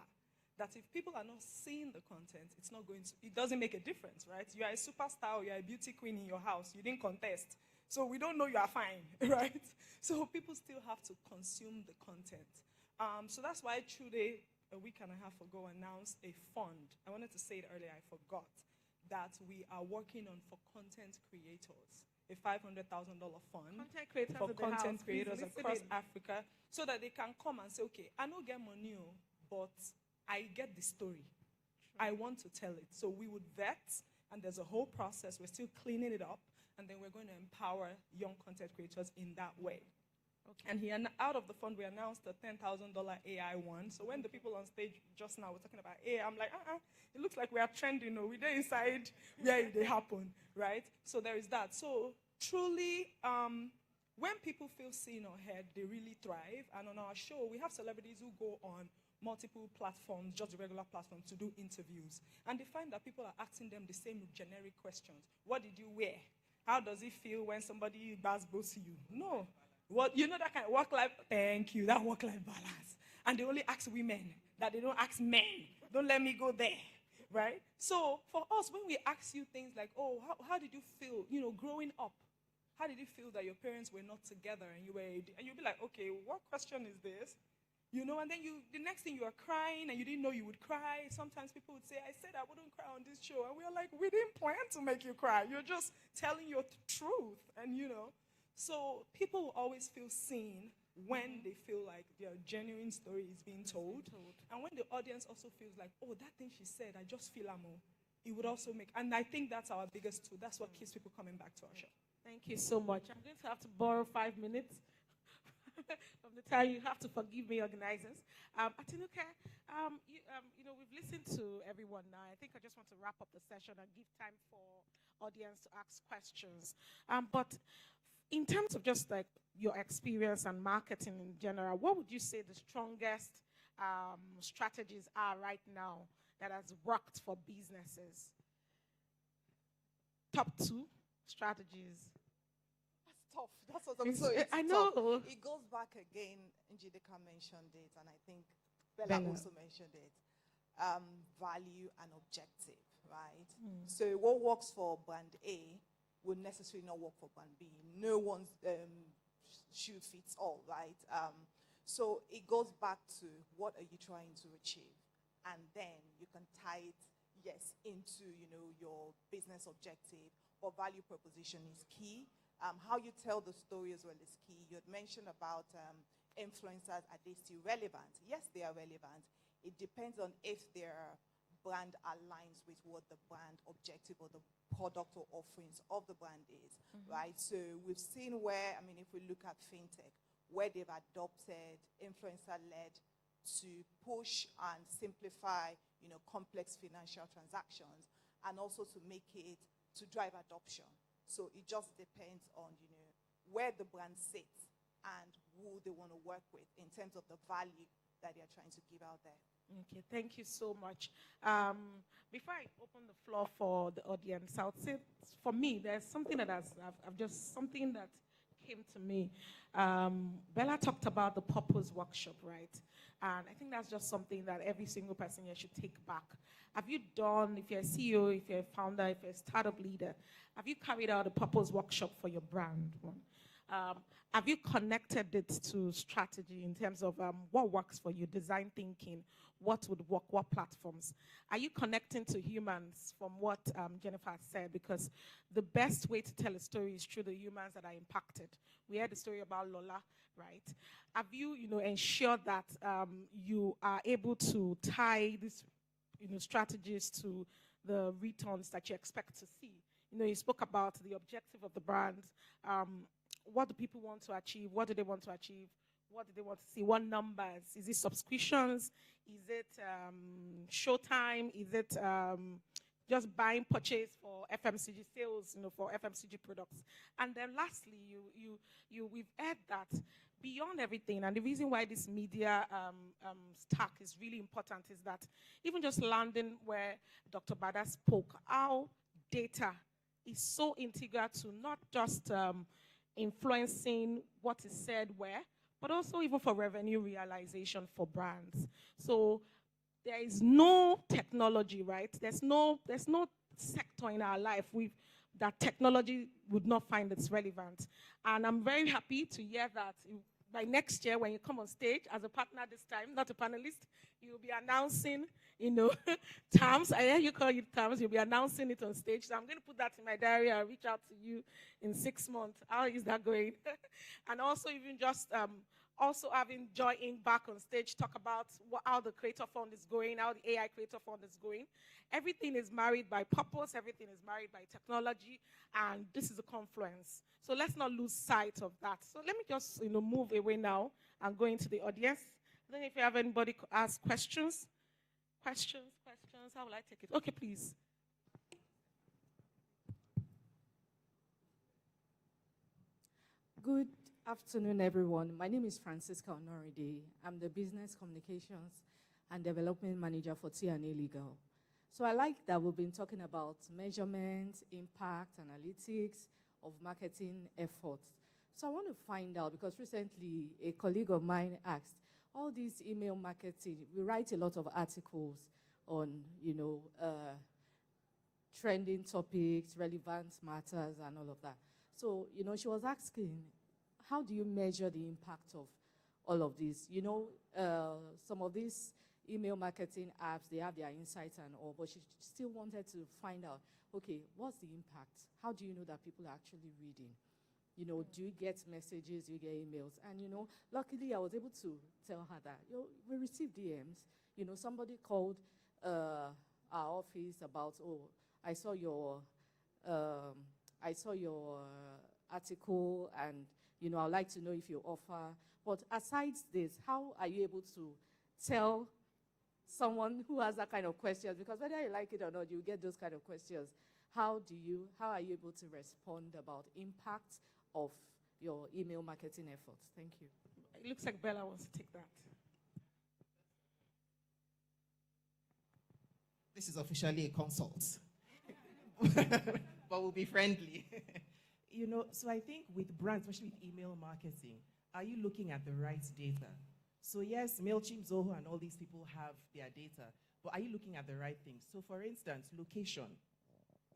that if people are not seeing the content, it doesn't make a difference, right? You are a superstar or you are a beauty queen in your house. You didn't contest. So we don't know you are fine, right? So people still have to consume the content. So that's why Trude, a week and a half ago, announced a fund. I wanted to say it earlier, I forgot, that we are working on for content creators. A $500,000 fund for content creators across Africa, so that they can come and say, okay, I don't get money, but I get the story. I want to tell it. So we would vet, and there's a whole process. We're still cleaning it up, and then we're going to empower young content creators in that way. Okay. And out of the fund, we announced a $10,000 AI one. So when the people on stage just now were talking about AI, I'm like, it looks like we are trending. We're there inside where they happen, right? So there is that. So truly, when people feel seen or heard, they really thrive. And on our show, we have celebrities who go on multiple platforms, just the regular platforms, to do interviews. And they find that people are asking them the same generic questions. What did you wear? How does it feel when somebody boss you? No. What, you know that kind of work-life, thank you, that work-life balance. And they only ask women, that they don't ask men. Don't let me go there, right? So for us, when we ask you things like, oh, how did you feel, growing up? How did you feel that your parents were not together and you'll be like, okay, what question is this? And then the next thing you are crying and you didn't know you would cry. Sometimes people would say, I said I wouldn't cry on this show. And we are like, we didn't plan to make you cry. You're just telling your truth. And so people will always feel seen when they feel like their genuine story is being told. And when the audience also feels like, oh, that thing she said, I just feel amo. It would also and I think that's our biggest tool. That's what keeps people coming back to our show. Thank you so much. I'm going to have to borrow 5 minutes from the time. You have to forgive me, organizers. Atinuke, we've listened to everyone now. I think I just want to wrap up the session and give time for audience to ask questions. But in terms of just like your experience and marketing in general, what would you say the strongest strategies are right now that has worked for businesses? Top 2 strategies. That's tough. That's what I'm saying. I know. Tough. It goes back again. Njideka mentioned it, and I think Bella also mentioned it. Value and objective, right? So what works for brand A will necessarily not work for brand B. No one's shoe fits all, right? So it goes back to what are you trying to achieve? And then you can tie it, yes, into, your business objective, or value proposition is key. How you tell the story as well is key. You had mentioned about influencers, are they still relevant? Yes, they are relevant. It depends on if their brand aligns with what the brand objective or the product or offerings of the brand is, right? So we've seen where, if we look at fintech, where they've adopted influencer-led to push and simplify, complex financial transactions, and also to make it, to drive adoption. So it just depends on, where the brand sits and who they want to work with in terms of the value that they're trying to give out there. Okay, thank you so much. Before I open the floor for the audience, I would say for me, there's something that something that came to me. Bella talked about the purpose workshop, right? And I think that's just something that every single person here should take back. Have you done, if you're a CEO, if you're a founder, if you're a startup leader, have you carried out a purpose workshop for your brand? Have you connected it to strategy in terms of what works for you, design thinking, what would work, what platforms? Are you connecting to humans from what Jennifer said? Because the best way to tell a story is through the humans that are impacted. We heard the story about Lola, right? Have you, ensured that you are able to tie these, strategies to the returns that you expect to see? You spoke about the objective of the brand. What do people want to achieve? What do they want to achieve? What do they want to see? What numbers? Is it subscriptions? Is it showtime? Is it just buying purchase for FMCG sales, for FMCG products? And then lastly, we've heard that beyond everything, and the reason why this media stack is really important is that even just landing where Dr. Bada spoke, how data is so integral to not just influencing what is said where, but also even for revenue realization for brands. So there is no technology, right? There's no sector in our life that technology would not find it's relevant. And I'm very happy to hear that by next year, when you come on stage as a partner this time, not a panelist, you'll be announcing, terms. I hear you call it terms. You'll be announcing it on stage. So I'm going to put that in my diary. I'll reach out to you in 6 months. How is that going? And also even just Also having Joy Inc. back on stage, talk about how the Creator Fund is going, how the AI Creator Fund is going. Everything is married by purpose, everything is married by technology, and this is a confluence. So let's not lose sight of that. So let me just move away now and go into the audience. I don't know if you have anybody ask questions. Questions? How will I take it? Okay, please. Good afternoon, everyone. My name is Francisca Honoride. I'm the Business Communications and Development Manager for T&A Legal. So I like that we've been talking about measurement, impact, analytics of marketing efforts. So I want to find out, because recently a colleague of mine asked, all these email marketing, we write a lot of articles on, trending topics, relevant matters, and all of that. So, she was asking, how do you measure the impact of all of this? Some of these email marketing apps, they have their insights and all, but she still wanted to find out, okay, what's the impact? How do you know that people are actually reading? Do you get messages, do you get emails? And, luckily I was able to tell her that, we received DMs. Somebody called our office about, I saw your article, and I'd like to know if you offer. But aside this, how are you able to tell someone who has that kind of questions? Because whether you like it or not, you get those kind of questions. How are you able to respond about impact of your email marketing efforts? Thank you. It looks like Bella wants to take that. This is officially a consult. But we'll be friendly. So I think with brands, especially with email marketing, are you looking at the right data? So yes, MailChimp, Zoho, and all these people have their data, but are you looking at the right things? So for instance, location.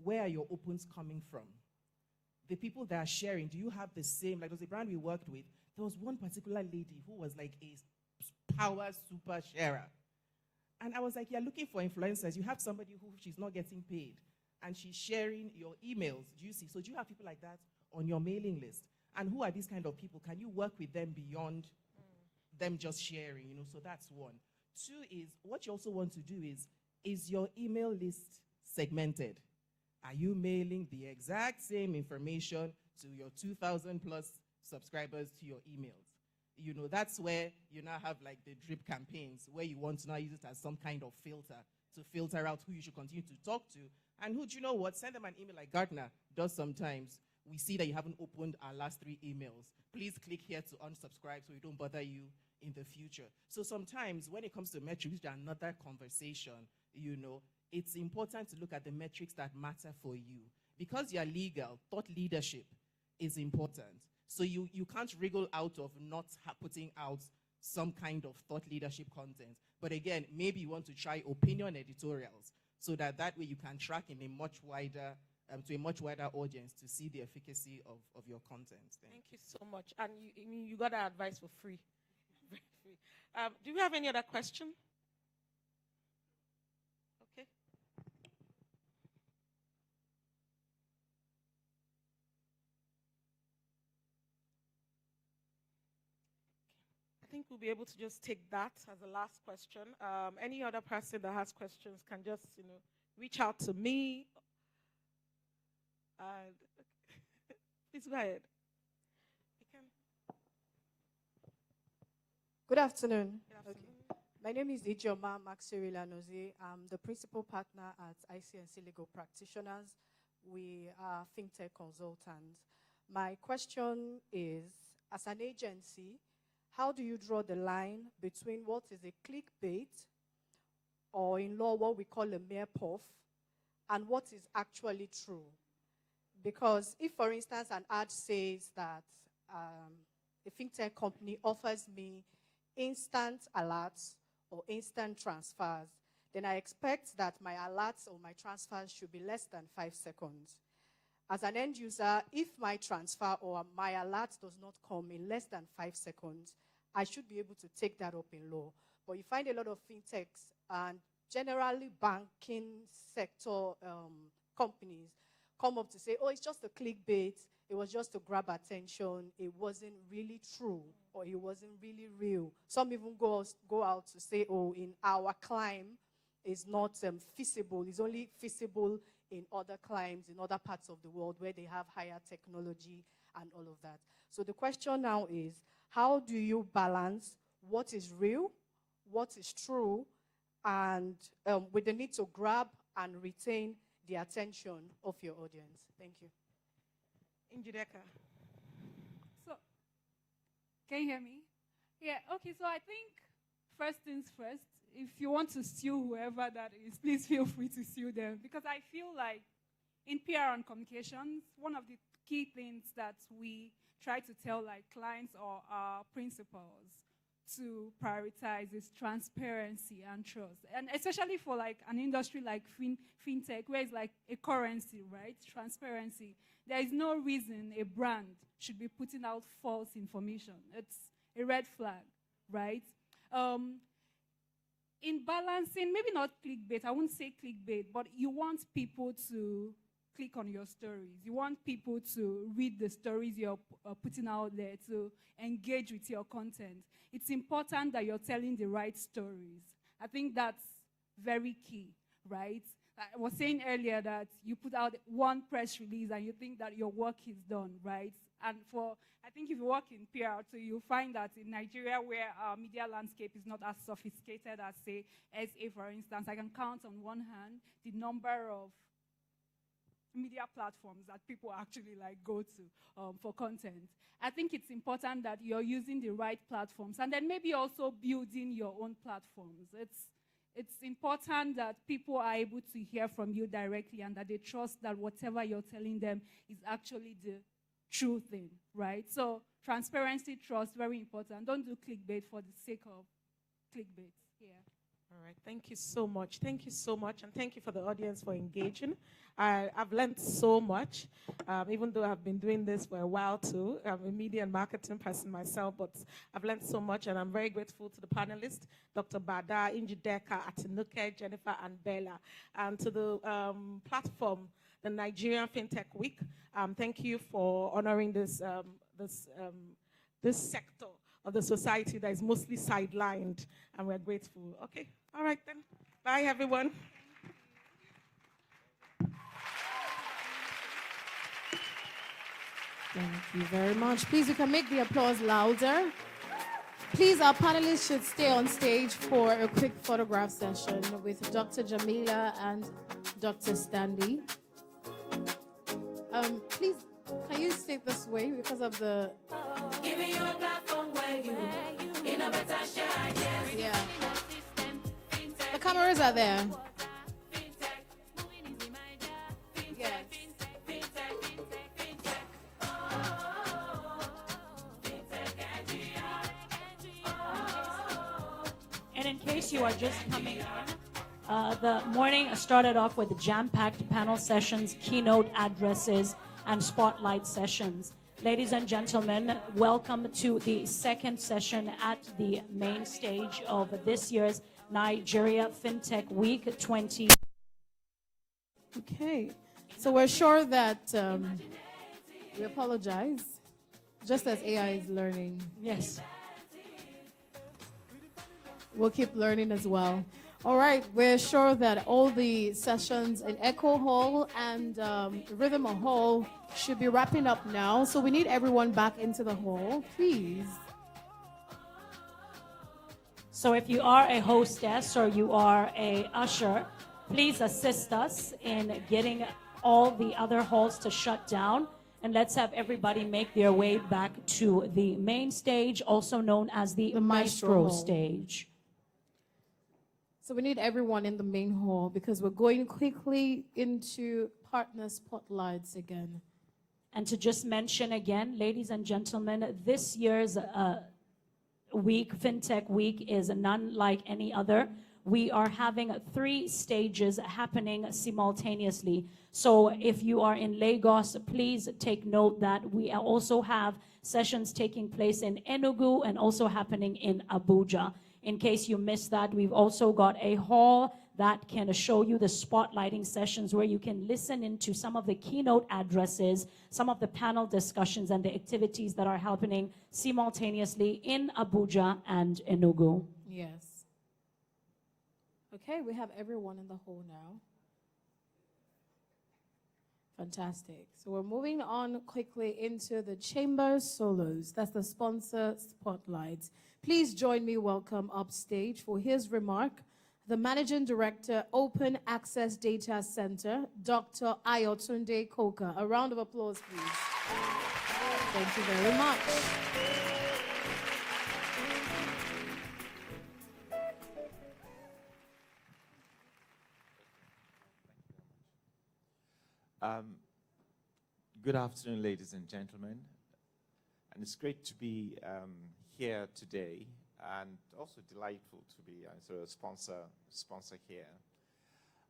Where are your opens coming from? The people that are sharing, do you have the same, like there was a brand we worked with, there was one particular lady who was like a power super sharer. And I was like, you're looking for influencers. You have somebody who she's not getting paid, and she's sharing your emails. Do you see? So do you have people like that on your mailing list? And who are these kind of people? Can you work with them beyond them just sharing? So that's one. Two is, what you also want to do is your email list segmented? Are you mailing the exact same information to your 2,000 plus subscribers to your emails? That's where you now have like the drip campaigns, where you want to now use it as some kind of filter to filter out who you should continue to talk to. And who, do you know what? Send them an email like Gartner does sometimes. We see that you haven't opened our last 3 emails. Please click here to unsubscribe so we don't bother you in the future. So sometimes when it comes to metrics, which are another conversation, it's important to look at the metrics that matter for you. Because you're legal, thought leadership is important. So you can't wriggle out of not putting out some kind of thought leadership content. But again, maybe you want to try opinion editorials so that way you can track in a much wider, to a much wider audience to see the efficacy of your content. Thank you so much. And you got our advice for free. Very free. Do we have any other question? Okay. I think we'll be able to just take that as the last question. Any other person that has questions can just, reach out to me. Please go ahead. Good afternoon. Okay. My name is Ijoma Maxirila Nozi. I'm the principal partner at ICNC Legal Practitioners. We are fintech consultants. My question is, as an agency, how do you draw the line between what is a clickbait, or in law what we call a mere puff, and what is actually true? Because if, for instance, an ad says that a fintech company offers me instant alerts or instant transfers, then I expect that my alerts or my transfers should be less than 5 seconds. As an end user, if my transfer or my alert does not come in less than 5 seconds, I should be able to take that up in law. But you find a lot of fintechs and generally banking sector companies come up to say, oh, it's just a clickbait. It was just to grab attention. It wasn't really true, or it wasn't really real. Some even go out to say, oh, in our climb, it's not feasible. It's only feasible in other climes, in other parts of the world where they have higher technology and all of that. So the question now is, how do you balance what is real, what is true, and with the need to grab and retain the attention of your audience? Thank you. Njideka. So, can you hear me? Yeah, okay, so I think first things first, if you want to sue whoever that is, please feel free to sue them. Because I feel like in PR and communications, one of the key things that we try to tell like clients or our principals to prioritize is transparency and trust. And especially for like an industry like fintech, where it's like a currency, right? Transparency. There is no reason a brand should be putting out false information. It's a red flag, right? In balancing, maybe not clickbait, I won't say clickbait, but you want people to click on your stories. You want people to read the stories you're putting out there, to engage with your content. It's important that you're telling the right stories. I think that's very key, right? I was saying earlier that you put out one press release and you think that your work is done, right? And I think if you work in PR too, you'll find that in Nigeria, where our media landscape is not as sophisticated as, say, SA, for instance, I can count on one hand the number of media platforms that people actually like go to for content. I think it's important that you're using the right platforms, and then maybe also building your own platforms. It's important that people are able to hear from you directly and that they trust that whatever you're telling them is actually the true thing, right? So transparency, trust, very important. Don't do clickbait for the sake of clickbait. Yeah. All right, thank you so much. Thank you so much, and thank you for the audience for engaging. I've learned so much, even though I've been doing this for a while too. I'm a media and marketing person myself, but I've learned so much, and I'm very grateful to the panelists, Dr. Bada, Njideka, Atinuke, Jennifer, and Bella, and to the platform, the Nigerian Fintech Week. Thank you for honoring this sector of the society that is mostly sidelined, and we're grateful. Okay, all right then. Bye, everyone. Thank you very much. Please, you can make the applause louder. Please, our panelists should stay on stage for a quick photograph session with Dr. Jamila and Dr. Stanley. Please, can you stay this way because of the... Giving you a platform where you innovate and share ideas. Yeah. The cameras are there. Yes. And in case you are just coming in, the morning started off with jam-packed panel sessions, keynote addresses, and spotlight sessions. Ladies and gentlemen, welcome to the second session at the main stage of this year's Nigeria Fintech Week 20. Okay. So we're sure that we apologize, just as AI is learning. Yes. We'll keep learning as well. All right, we're sure that all the sessions in Echo Hall and Rhythm Hall should be wrapping up now. So we need everyone back into the hall, please. So if you are a hostess or you are a usher, please assist us in getting all the other halls to shut down. And let's have everybody make their way back to the main stage, also known as the Maestro stage. So we need everyone in the main hall because we're going quickly into partner spotlights again. And to just mention again, ladies and gentlemen, this year's week, Fintech Week, is none like any other. We are having 3 stages happening simultaneously. So if you are in Lagos, please take note that we also have sessions taking place in Enugu and also happening in Abuja. In case you missed that, we've also got a hall that can show you the spotlighting sessions where you can listen into some of the keynote addresses, some of the panel discussions and the activities that are happening simultaneously in Abuja and Enugu. Yes. Okay, we have everyone in the hall now. Fantastic. So we're moving on quickly into the Chamber Solos. That's the sponsor spotlights. Please join me welcome upstage for his remark, the Managing Director, Open Access Data Center, Dr. Ayotunde Koka. A round of applause, please. Thank you very much. Good afternoon, ladies and gentlemen. And it's great to be here today, and also delightful to be sort of sponsor here.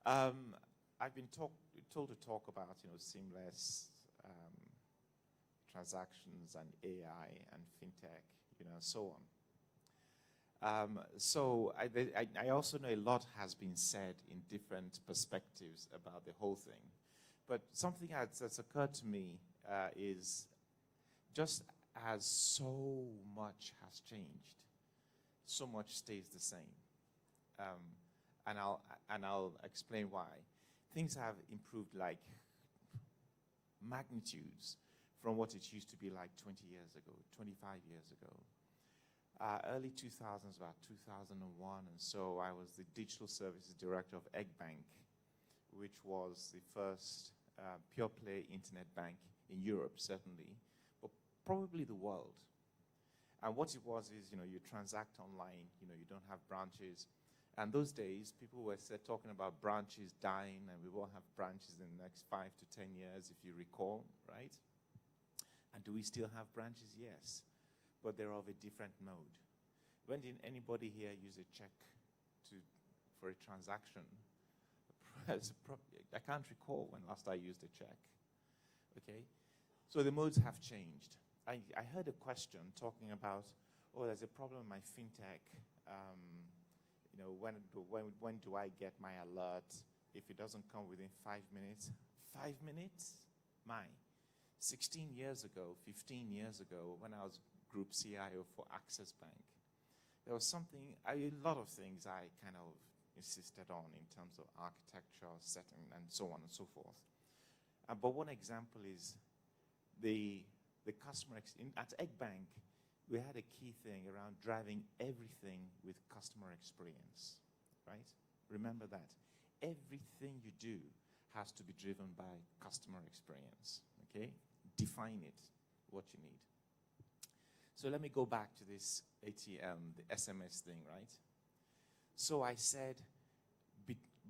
I've been told to talk about seamless transactions and AI and fintech, and so on. So I also know a lot has been said in different perspectives about the whole thing. But something that's occurred to me is just as so much has changed, so much stays the same. And I'll explain why. Things have improved like magnitudes from what it used to be like 20 years ago, 25 years ago. Early 2000s, about 2001, and so I was the digital services director of EggBank, which was the first pure play internet bank in Europe, certainly, but probably the world. And what it was is, you transact online, you don't have branches. And those days, people were talking about branches dying, and we won't have branches in the next 5 to 10 years, if you recall, right? And do we still have branches? Yes, but they're of a different mode. When did anybody here use a check for a transaction? I can't recall when last I used a check. Okay, so the modes have changed. I heard a question talking about, oh, there's a problem in my fintech. When do I get my alert if it doesn't come within 5 minutes? 5 minutes? 16 years ago, 15 years ago, when I was group CIO for Access Bank, there was a lot of things I kind of insisted on in terms of architecture, setting, and so on and so forth. But one example is the customer at EggBank, we had a key thing around driving everything with customer experience, right? Remember that. Everything you do has to be driven by customer experience, okay? Define it, what you need. So let me go back to this ATM, the SMS thing, right? So I said,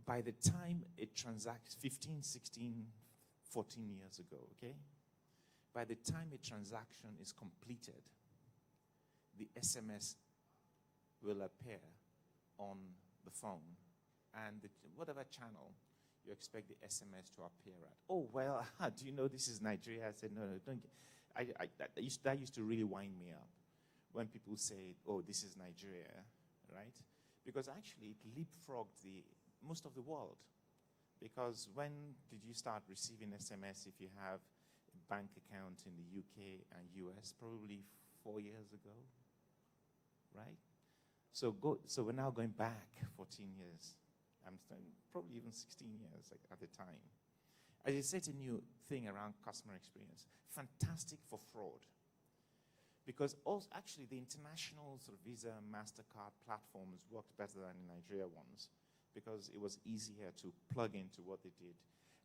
by the time it transacts, 15, 16, 14 years ago, okay? By the time a transaction is completed, the SMS will appear on the phone, and whatever channel you expect the SMS to appear at. Oh, well, do you know this is Nigeria? I said, no, don't. That used to really wind me up when people say, oh, this is Nigeria, right? Because actually it leapfrogged most of the world. Because when did you start receiving SMS if you have a bank account in the UK and US? Probably 4 years ago, right? So we're now going back 14 years. Probably even 16 years at the time. I just said a new thing around customer experience. Fantastic for fraud. Because also, actually, the international sort of Visa, MasterCard platforms worked better than the Nigeria ones because it was easier to plug into what they did.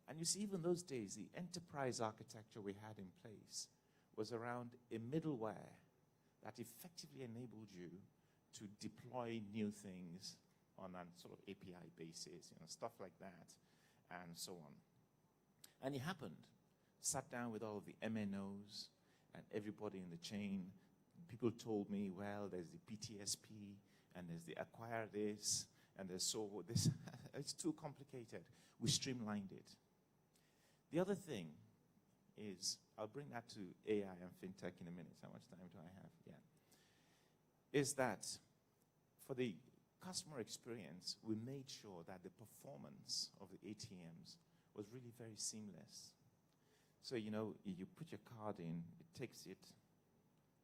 And you see, even those days, the enterprise architecture we had in place was around a middleware that effectively enabled you to deploy new things on a sort of API basis, stuff like that, and so on. And it happened. Sat down with all of the MNOs and everybody in the chain. People told me, well, there's the PTSP, and there's the acquire this, and there's so this. It's too complicated. We streamlined it. The other thing is, I'll bring that to AI and fintech in a minute. How much time do I have? Yeah. Is that for the customer experience, we made sure that the performance of the ATMs was really very seamless. So, you know, you put your card in, it takes it,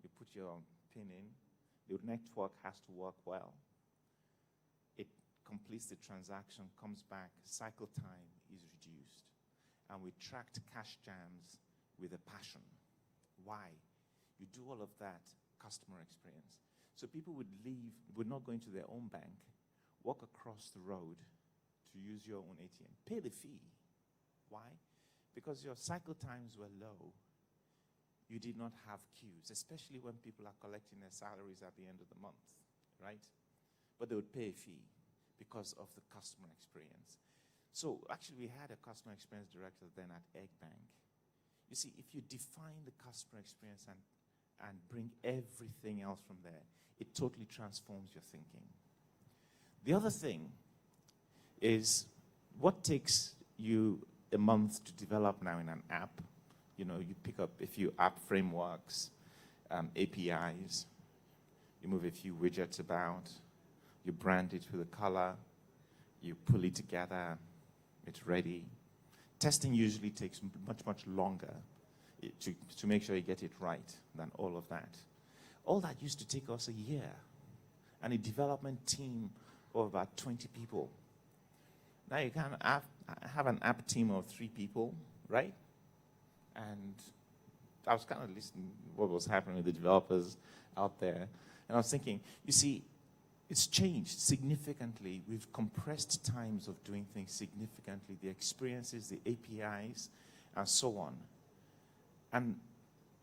you put your PIN in, the network has to work well. It completes the transaction, comes back, cycle time is reduced. And we tracked cash jams with a passion. Why? You do all of that customer experience. So people would leave, would not go into their own bank, walk across the road to use your own ATM, pay the fee. Why? Because your cycle times were low. You did not have queues, especially when people are collecting their salaries at the end of the month, right? But they would pay a fee because of the customer experience. So actually, we had a customer experience director then at Egg Bank. You see, if you define the customer experience and bring everything else from there, it totally transforms your thinking. The other thing is what takes you a month to develop now in an app. You know, you pick up a few app frameworks, APIs, you move a few widgets about, you brand it with a color, you pull it together, it's ready. Testing usually takes much longer to make sure you get it right than all of that. All that used to take us a year and a development team of about 20 people. Now you can have an app team of 3 people, right? And I was kind of listening to what was happening with the developers out there. And I was thinking, you see, it's changed significantly. We've compressed times of doing things significantly, the experiences, the APIs, and so on. And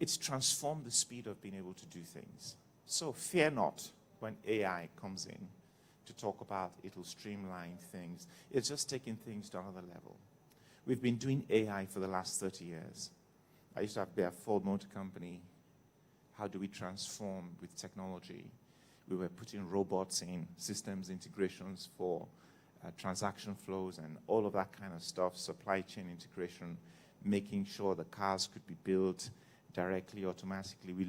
it's transformed the speed of being able to do things. So fear not when AI comes in to talk about it'll streamline things. It's just taking things to another level. We've been doing AI for the last 30 years. I used to have a Ford Motor Company. How do we transform with technology? We were putting robots in, systems integrations for transaction flows and all of that kind of stuff, supply chain integration, making sure the cars could be built directly, automatically. We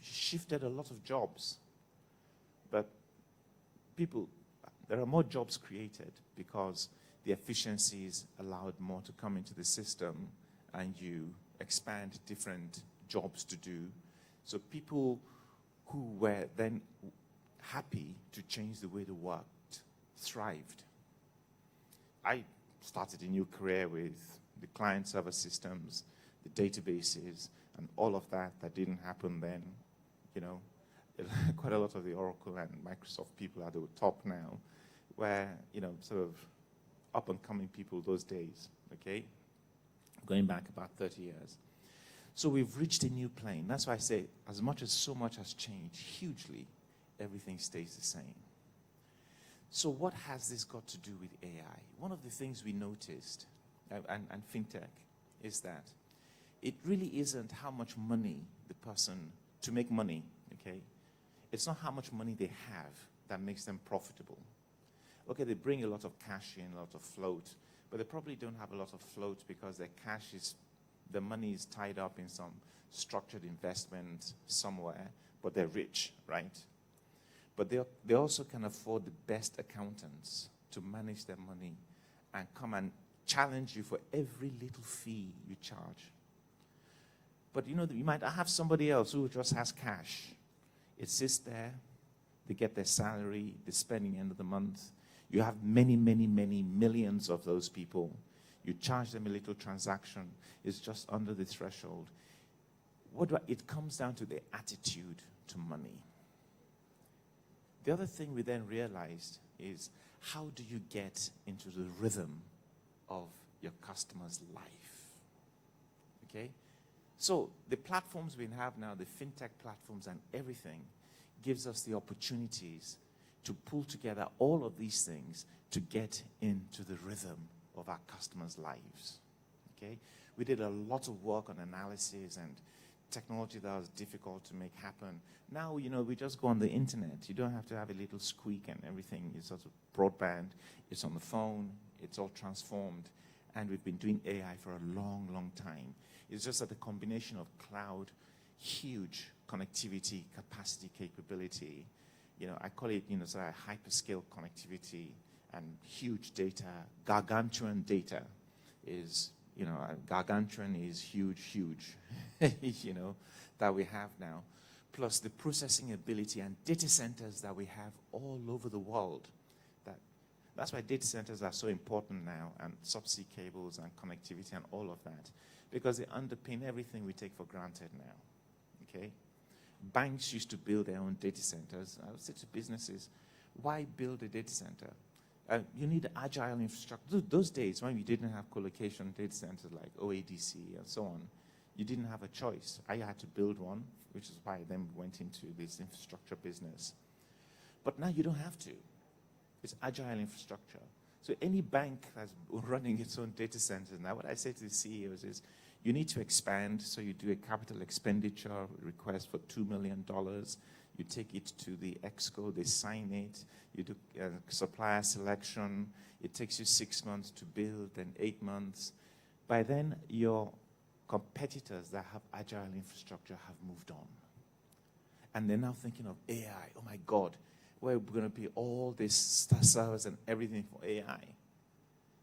shifted a lot of jobs. But there are more jobs created because the efficiencies allowed more to come into the system and you expand different jobs to do. So people who were then happy to change the way they worked thrived. I started a new career with the client server systems, the databases, and all of that didn't happen then. You know, quite a lot of the Oracle and Microsoft people are at the top now, where, you know, sort of up-and-coming people those days, okay? Going back about 30 years. So we've reached a new plane. That's why I say, as much as so much has changed hugely, everything stays the same. So what has this got to do with AI? One of the things we noticed, and fintech, is that it really isn't how much money the person, to make money, okay? It's not how much money they have that makes them profitable. Okay, they bring a lot of cash in, a lot of float, but they probably don't have a lot of float because their cash is, the money is tied up in some structured investment somewhere, but they're rich, right? But they also can afford the best accountants to manage their money and come and challenge you for every little fee you charge. But you know, you might have somebody else who just has cash. It sits there, they get their salary, they're spending end of the month. You have many millions of those people. You charge them a little transaction, it's just under the threshold. It comes down to the attitude to money. The other thing we then realized is, how do you get into the rhythm of your customer's life? Okay? So the platforms we have now, the fintech platforms and everything, gives us the opportunities to pull together all of these things to get into the rhythm of our customers' lives. Okay? We did a lot of work on analysis and technology that was difficult to make happen. Now, you know, we just go on the internet. You don't have to have a little squeak and everything. It's sort of broadband. It's on the phone. It's all transformed. And we've been doing AI for a long time. It's just that the combination of cloud, huge connectivity, capacity, capability, I call it, sort of hyperscale connectivity and huge data, gargantuan data is, gargantuan is huge, that we have now. Plus the processing ability and data centers that we have all over the world. That's why data centers are so important now, and subsea cables and connectivity and all of that, because they underpin everything we take for granted now, okay? Banks used to build their own data centers. I would say to businesses, why build a data center? You need agile infrastructure. Those days when you didn't have colocation data centers like OADC and so on, you didn't have a choice. I had to build one, which is why I then went into this infrastructure business. But now you don't have to. It's agile infrastructure. So any bank that's running its own data centers now, what I say to the CEOs is, you need to expand, so you do a capital expenditure request for $2 million. You take it to the EXCO, they sign it. You do supplier selection. It takes you 6 months to build, then 8 months. By then, your competitors that have agile infrastructure have moved on. And they're now thinking of AI. Oh my God, where we're going to be all these servers and everything for AI.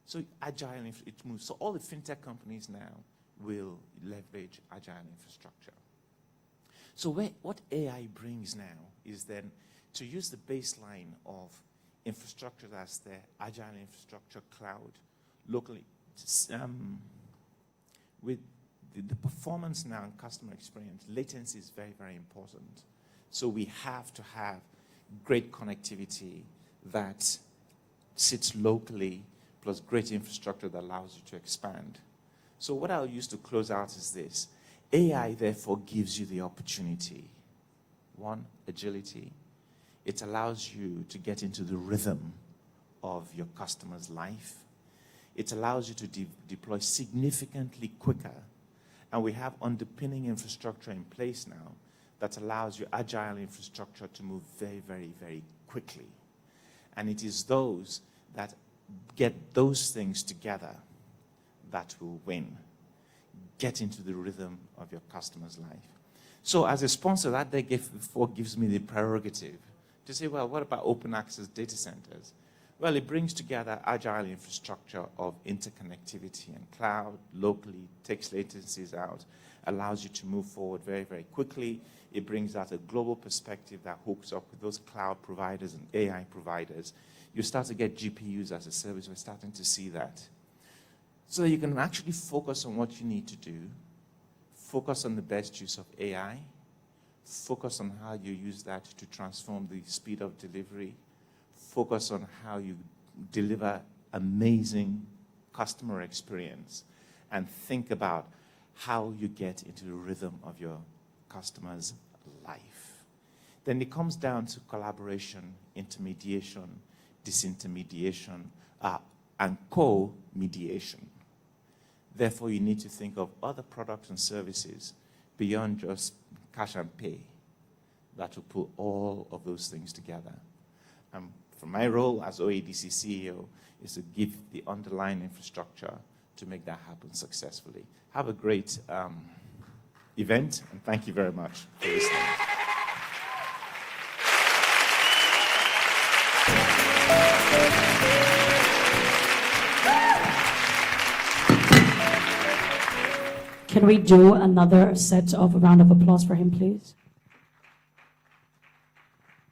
So agile, it moves. So all the fintech companies now will leverage agile infrastructure. So what AI brings now is then to use the baseline of infrastructure that's there, agile infrastructure, cloud, locally, with the performance now and customer experience, latency is very, very important. So we have to have great connectivity that sits locally, plus great infrastructure that allows you to expand. So what I'll use to close out is this. AI, therefore, gives you the opportunity. One, agility. It allows you to get into the rhythm of your customer's life. It allows you to deploy significantly quicker. And we have underpinning infrastructure in place now that allows your agile infrastructure to move very, very, very quickly. And it is those that get those things together that will win. Get into the rhythm of your customer's life. So as a sponsor, that therefore gives me the prerogative to say, well, what about open access data centers? Well, it brings together agile infrastructure of interconnectivity and cloud locally, takes latencies out, allows you to move forward very, very quickly. It brings out a global perspective that hooks up with those cloud providers and AI providers. You start to get GPUs as a service. We're starting to see that. So you can actually focus on what you need to do, focus on the best use of AI, focus on how you use that to transform the speed of delivery, focus on how you deliver amazing customer experience, and think about how you get into the rhythm of your customer's life. Then it comes down to collaboration, intermediation, disintermediation, and co-mediation. Therefore, you need to think of other products and services beyond just cash and pay that will put all of those things together. For my role as OADC CEO is to give the underlying infrastructure to make that happen successfully. Have a great event, and thank you very much for listening. Can we do another set of a round of applause for him, please?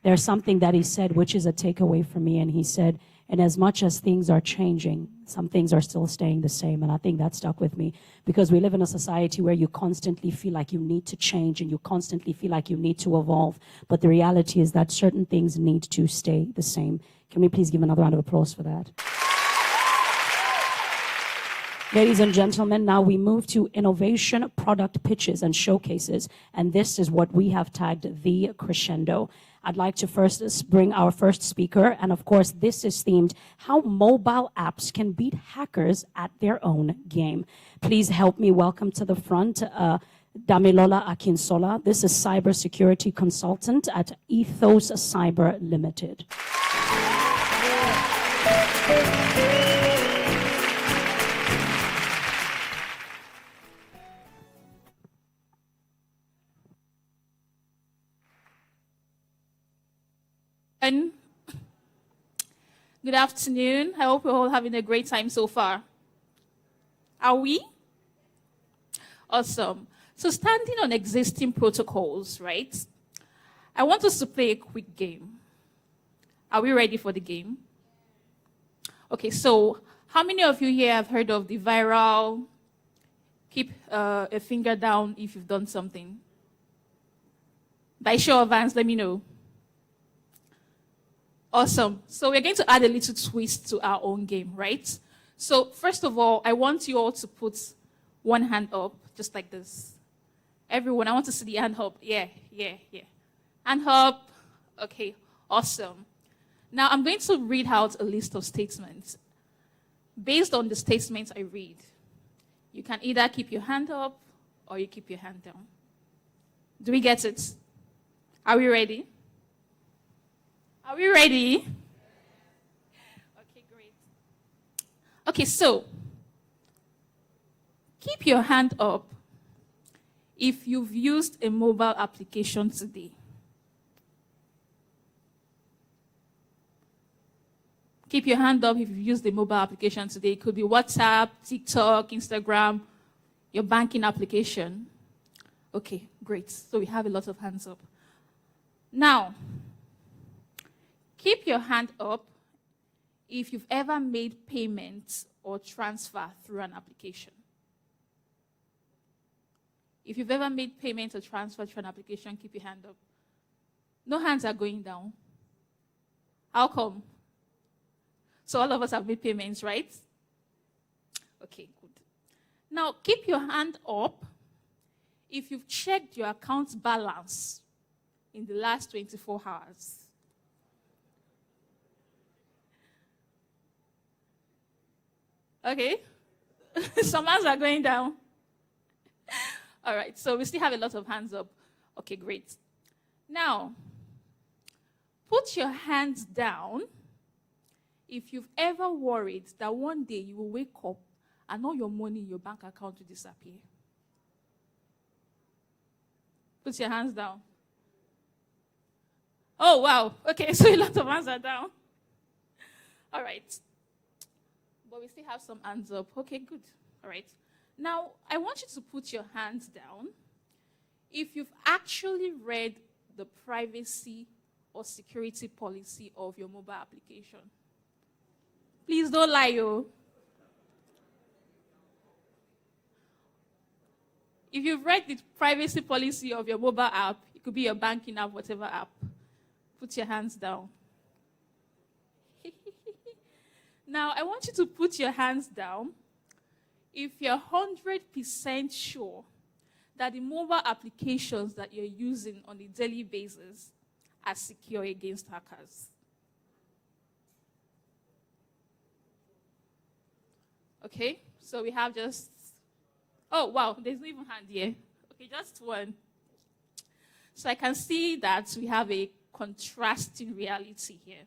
There's something that he said, which is a takeaway for me, and he said, and as much as things are changing, some things are still staying the same, and I think that stuck with me, because we live in a society where you constantly feel like you need to change, and you constantly feel like you need to evolve, but the reality is that certain things need to stay the same. Can we please give another round of applause for that? Ladies and gentlemen, now we move to innovation, product pitches, and showcases. And this is what we have tagged the crescendo. I'd like to first bring our first speaker. And of course, this is themed how mobile apps can beat hackers at their own game. Please help me welcome to the front Damilola Akinsola. This is cybersecurity consultant at Ethos Cyber Limited. everyone. Good afternoon. I hope we're all having a great time so far. Are we? Awesome. So standing on existing protocols, right? I want us to play a quick game. Are we ready for the game? Okay, so how many of you here have heard of the viral keep a finger down if you've done something? By show of hands, let me know. Awesome. So we're going to add a little twist to our own game, right? So first of all, I want you all to put one hand up, just like this. Everyone, I want to see the hand up. Yeah. Hand up. Okay, awesome. Now I'm going to read out a list of statements. Based on the statements I read, you can either keep your hand up or you keep your hand down. Do we get it? Are we ready? Are we ready? Okay, great. Okay, so keep your hand up if you've used a mobile application today. Keep your hand up if you've used the mobile application today. It could be WhatsApp, TikTok, Instagram, your banking application. Okay, great. So we have a lot of hands up. Now, keep your hand up if you've ever made payments or transfer through an application. If you've ever made payments or transfer through an application, keep your hand up. No hands are going down. How come? So all of us have made payments, right? Okay, good. Now, keep your hand up if you've checked your account balance in the last 24 hours. Okay? Some hands are going down. All right, so we still have a lot of hands up. Okay, great. Now, put your hands down if you've ever worried that one day you will wake up and all your money in your bank account will disappear. Put your hands down. Oh, wow. Okay, so a lot of hands are down. All right. But we still have some hands up. Okay, good. All right. Now, I want you to put your hands down if you've actually read the privacy or security policy of your mobile application. Please don't lie, yo. If you've read the privacy policy of your mobile app, it could be your banking app, whatever app, put your hands down. Now, I want you to put your hands down if you're 100% sure that the mobile applications that you're using on a daily basis are secure against hackers. Okay, so we have just, oh wow, there's no even hand here. Okay, just one. So I can see that we have a contrasting reality here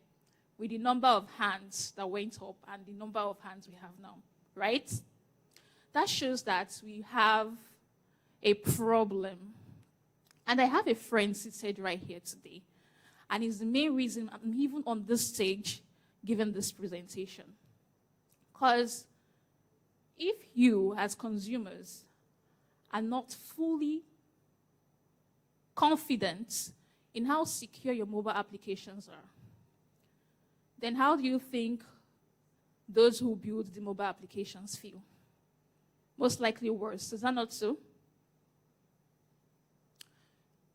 with the number of hands that went up and the number of hands we have now, right? That shows that we have a problem. And I have a friend seated right here today, and it's the main reason I'm even on this stage giving this presentation. Because if you, as consumers, are not fully confident in how secure your mobile applications are, then how do you think those who build the mobile applications feel? Most likely worse. Is that not so?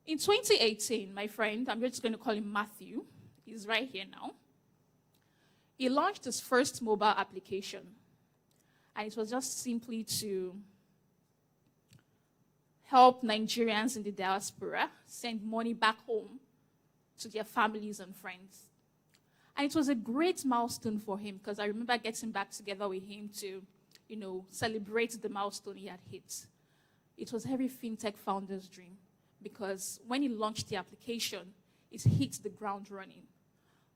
In 2018, my friend, I'm just going to call him Matthew, he's right here now. He launched his first mobile application. And it was just simply to help Nigerians in the diaspora send money back home to their families and friends. And it was a great milestone for him because I remember getting back together with him to, celebrate the milestone he had hit. It was every fintech founder's dream because when he launched the application, it hit the ground running.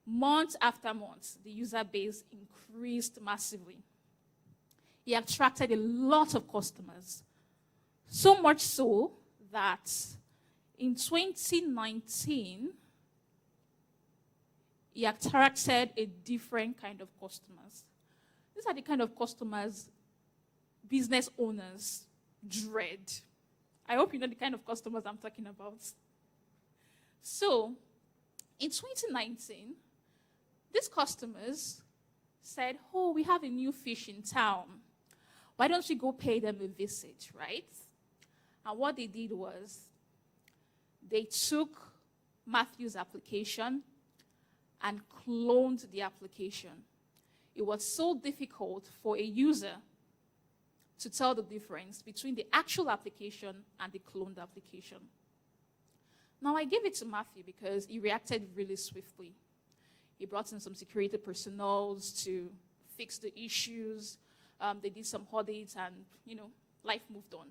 Month after month, the user base increased massively. He attracted a lot of customers. So much so that in 2019, he attracted a different kind of customers. These are the kind of customers business owners dread. I hope you know the kind of customers I'm talking about. So, in 2019, these customers said, oh, we have a new fish in town. Why don't we go pay them a visit, right? And what they did was they took Matthew's application and cloned the application. It was so difficult for a user to tell the difference between the actual application and the cloned application. Now, I gave it to Matthew because he reacted really swiftly. He brought in some security personnel to fix the issues. They did some audits and, life moved on.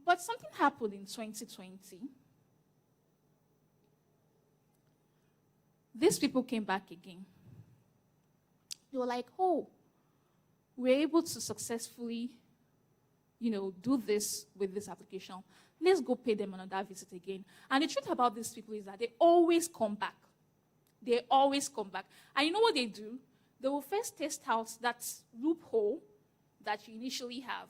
But something happened in 2020. These people came back again. They were like, oh, we're able to successfully, do this with this application. Let's go pay them another visit again. And the truth about these people is that they always come back. They always come back. And you know what they do? They will first test out that loophole that you initially have.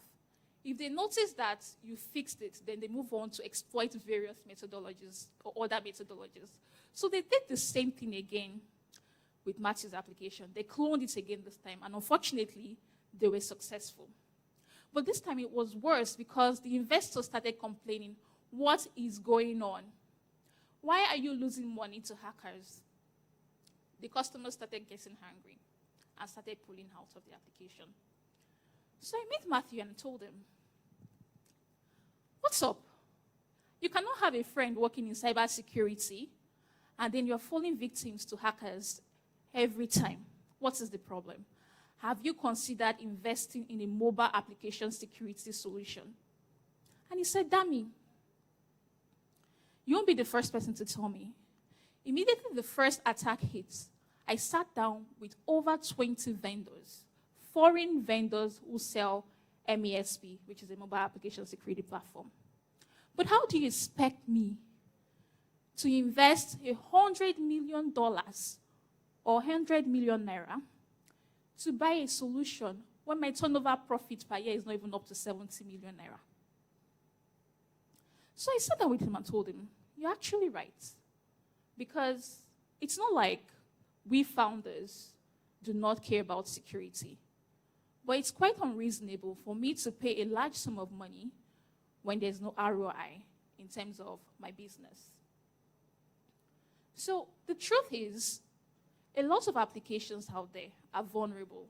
If they notice that you fixed it, then they move on to exploit various methodologies or other methodologies. So they did the same thing again with Matthew's application. They cloned it again this time, and unfortunately, they were successful. But this time it was worse because the investors started complaining, what is going on? Why are you losing money to hackers? The customers started getting hungry and started pulling out of the application. So I met Matthew and told him, what's up? You cannot have a friend working in cybersecurity and then you're falling victims to hackers every time. What is the problem? Have you considered investing in a mobile application security solution? And he said, Dami, you won't be the first person to tell me. Immediately the first attack hit, I sat down with over 20 vendors, foreign vendors who sell MESP, which is a mobile application security platform. But how do you expect me to invest $100 million or 100 million naira to buy a solution when my turnover profit per year is not even up to 70 million naira? So I sat down with him and told him, you're actually right. Because it's not like we founders do not care about security. But it's quite unreasonable for me to pay a large sum of money when there's no ROI in terms of my business. So the truth is, a lot of applications out there are vulnerable.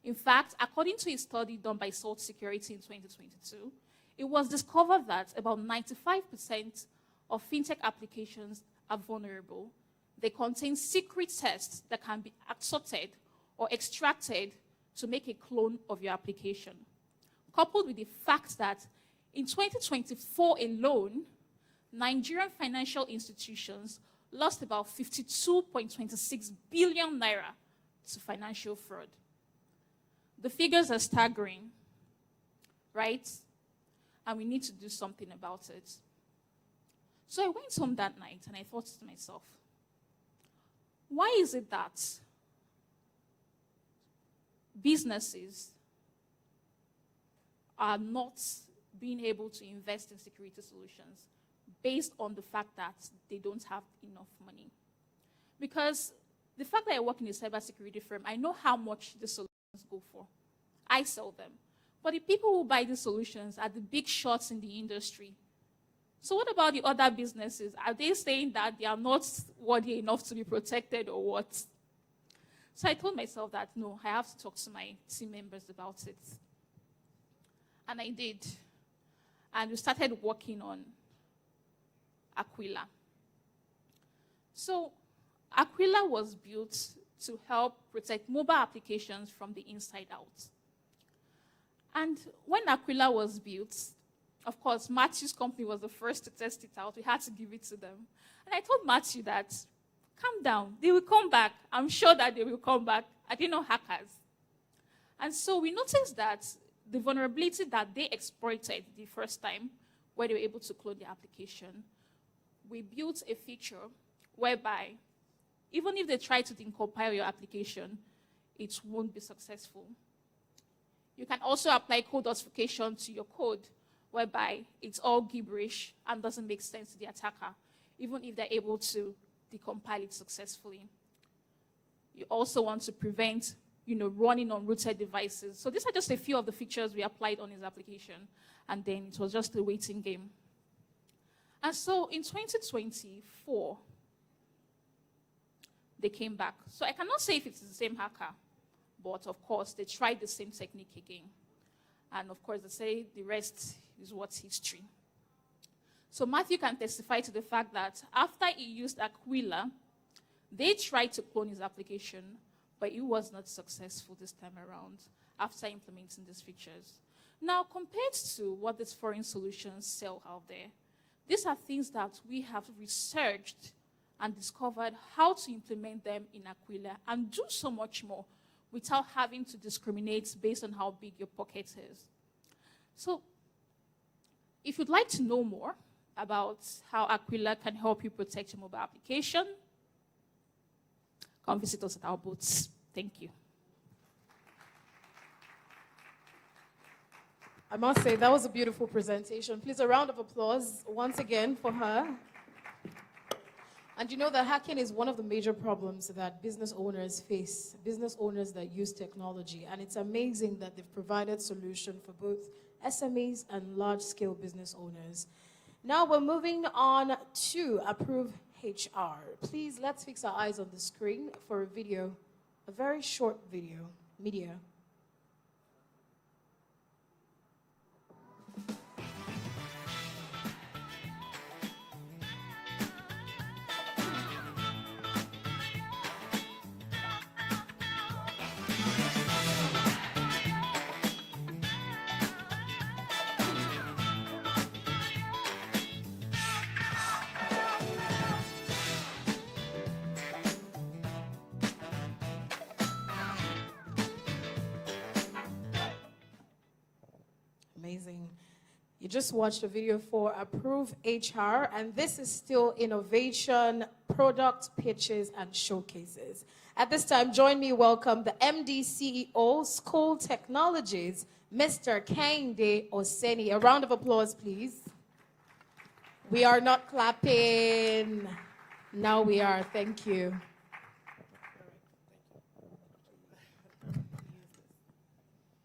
In fact, according to a study done by Salt Security in 2022, it was discovered that about 95% of fintech applications are vulnerable. They contain secret tests that can be extorted or extracted to make a clone of your application. Coupled with the fact that in 2024 alone, Nigerian financial institutions lost about 52.26 billion naira to financial fraud. The figures are staggering, right? And we need to do something about it. So I went home that night and I thought to myself, why is it that businesses are not being able to invest in security solutions based on the fact that they don't have enough money? Because the fact that I work in a cybersecurity firm, I know how much the solutions go for. I sell them. But the people who buy these solutions are the big shots in the industry. So what about the other businesses? Are they saying that they are not worthy enough to be protected or what? So I told myself that, no, I have to talk to my team members about it. And I did. And we started working on Aquila. So Aquila was built to help protect mobile applications from the inside out. And when Aquila was built, of course, Matthew's company was the first to test it out. We had to give it to them. And I told Matthew that, calm down, they will come back. I'm sure that they will come back. I didn't know hackers. And so we noticed that the vulnerability that they exploited the first time, where they were able to clone the application, we built a feature whereby even if they try to decompile your application, it won't be successful. You can also apply code obfuscation to your code, whereby it's all gibberish and doesn't make sense to the attacker, even if they're able to decompile it successfully. You also want to prevent, running on rooted devices. So these are just a few of the features we applied on his application, and then it was just a waiting game. And so in 2024, they came back. So I cannot say if it's the same hacker, but of course, they tried the same technique again. And of course, they say the rest is what's history. So Matthew can testify to the fact that after he used Aquila, they tried to clone his application, but it was not successful this time around after implementing these features. Now, compared to what these foreign solutions sell out there, these are things that we have researched and discovered how to implement them in Aquila and do so much more without having to discriminate based on how big your pocket is. So, if you'd like to know more about how Aquila can help you protect your mobile application, come visit us at our booths. Thank you. I must say, that was a beautiful presentation. Please, a round of applause once again for her. And you know that hacking is one of the major problems that business owners face, business owners that use technology. And it's amazing that they've provided solution for both SMEs and large-scale business owners. Now we're moving on to Approve HR. Please, let's fix our eyes on the screen for a video, a very short video, media. Amazing. You just watched a video for Approve HR, and this is still innovation, product pitches, and showcases. At this time, join me welcome the MD CEO, School Technologies, Mr. Kehinde Oseni. A round of applause, please. We are not clapping. Now we are. Thank you.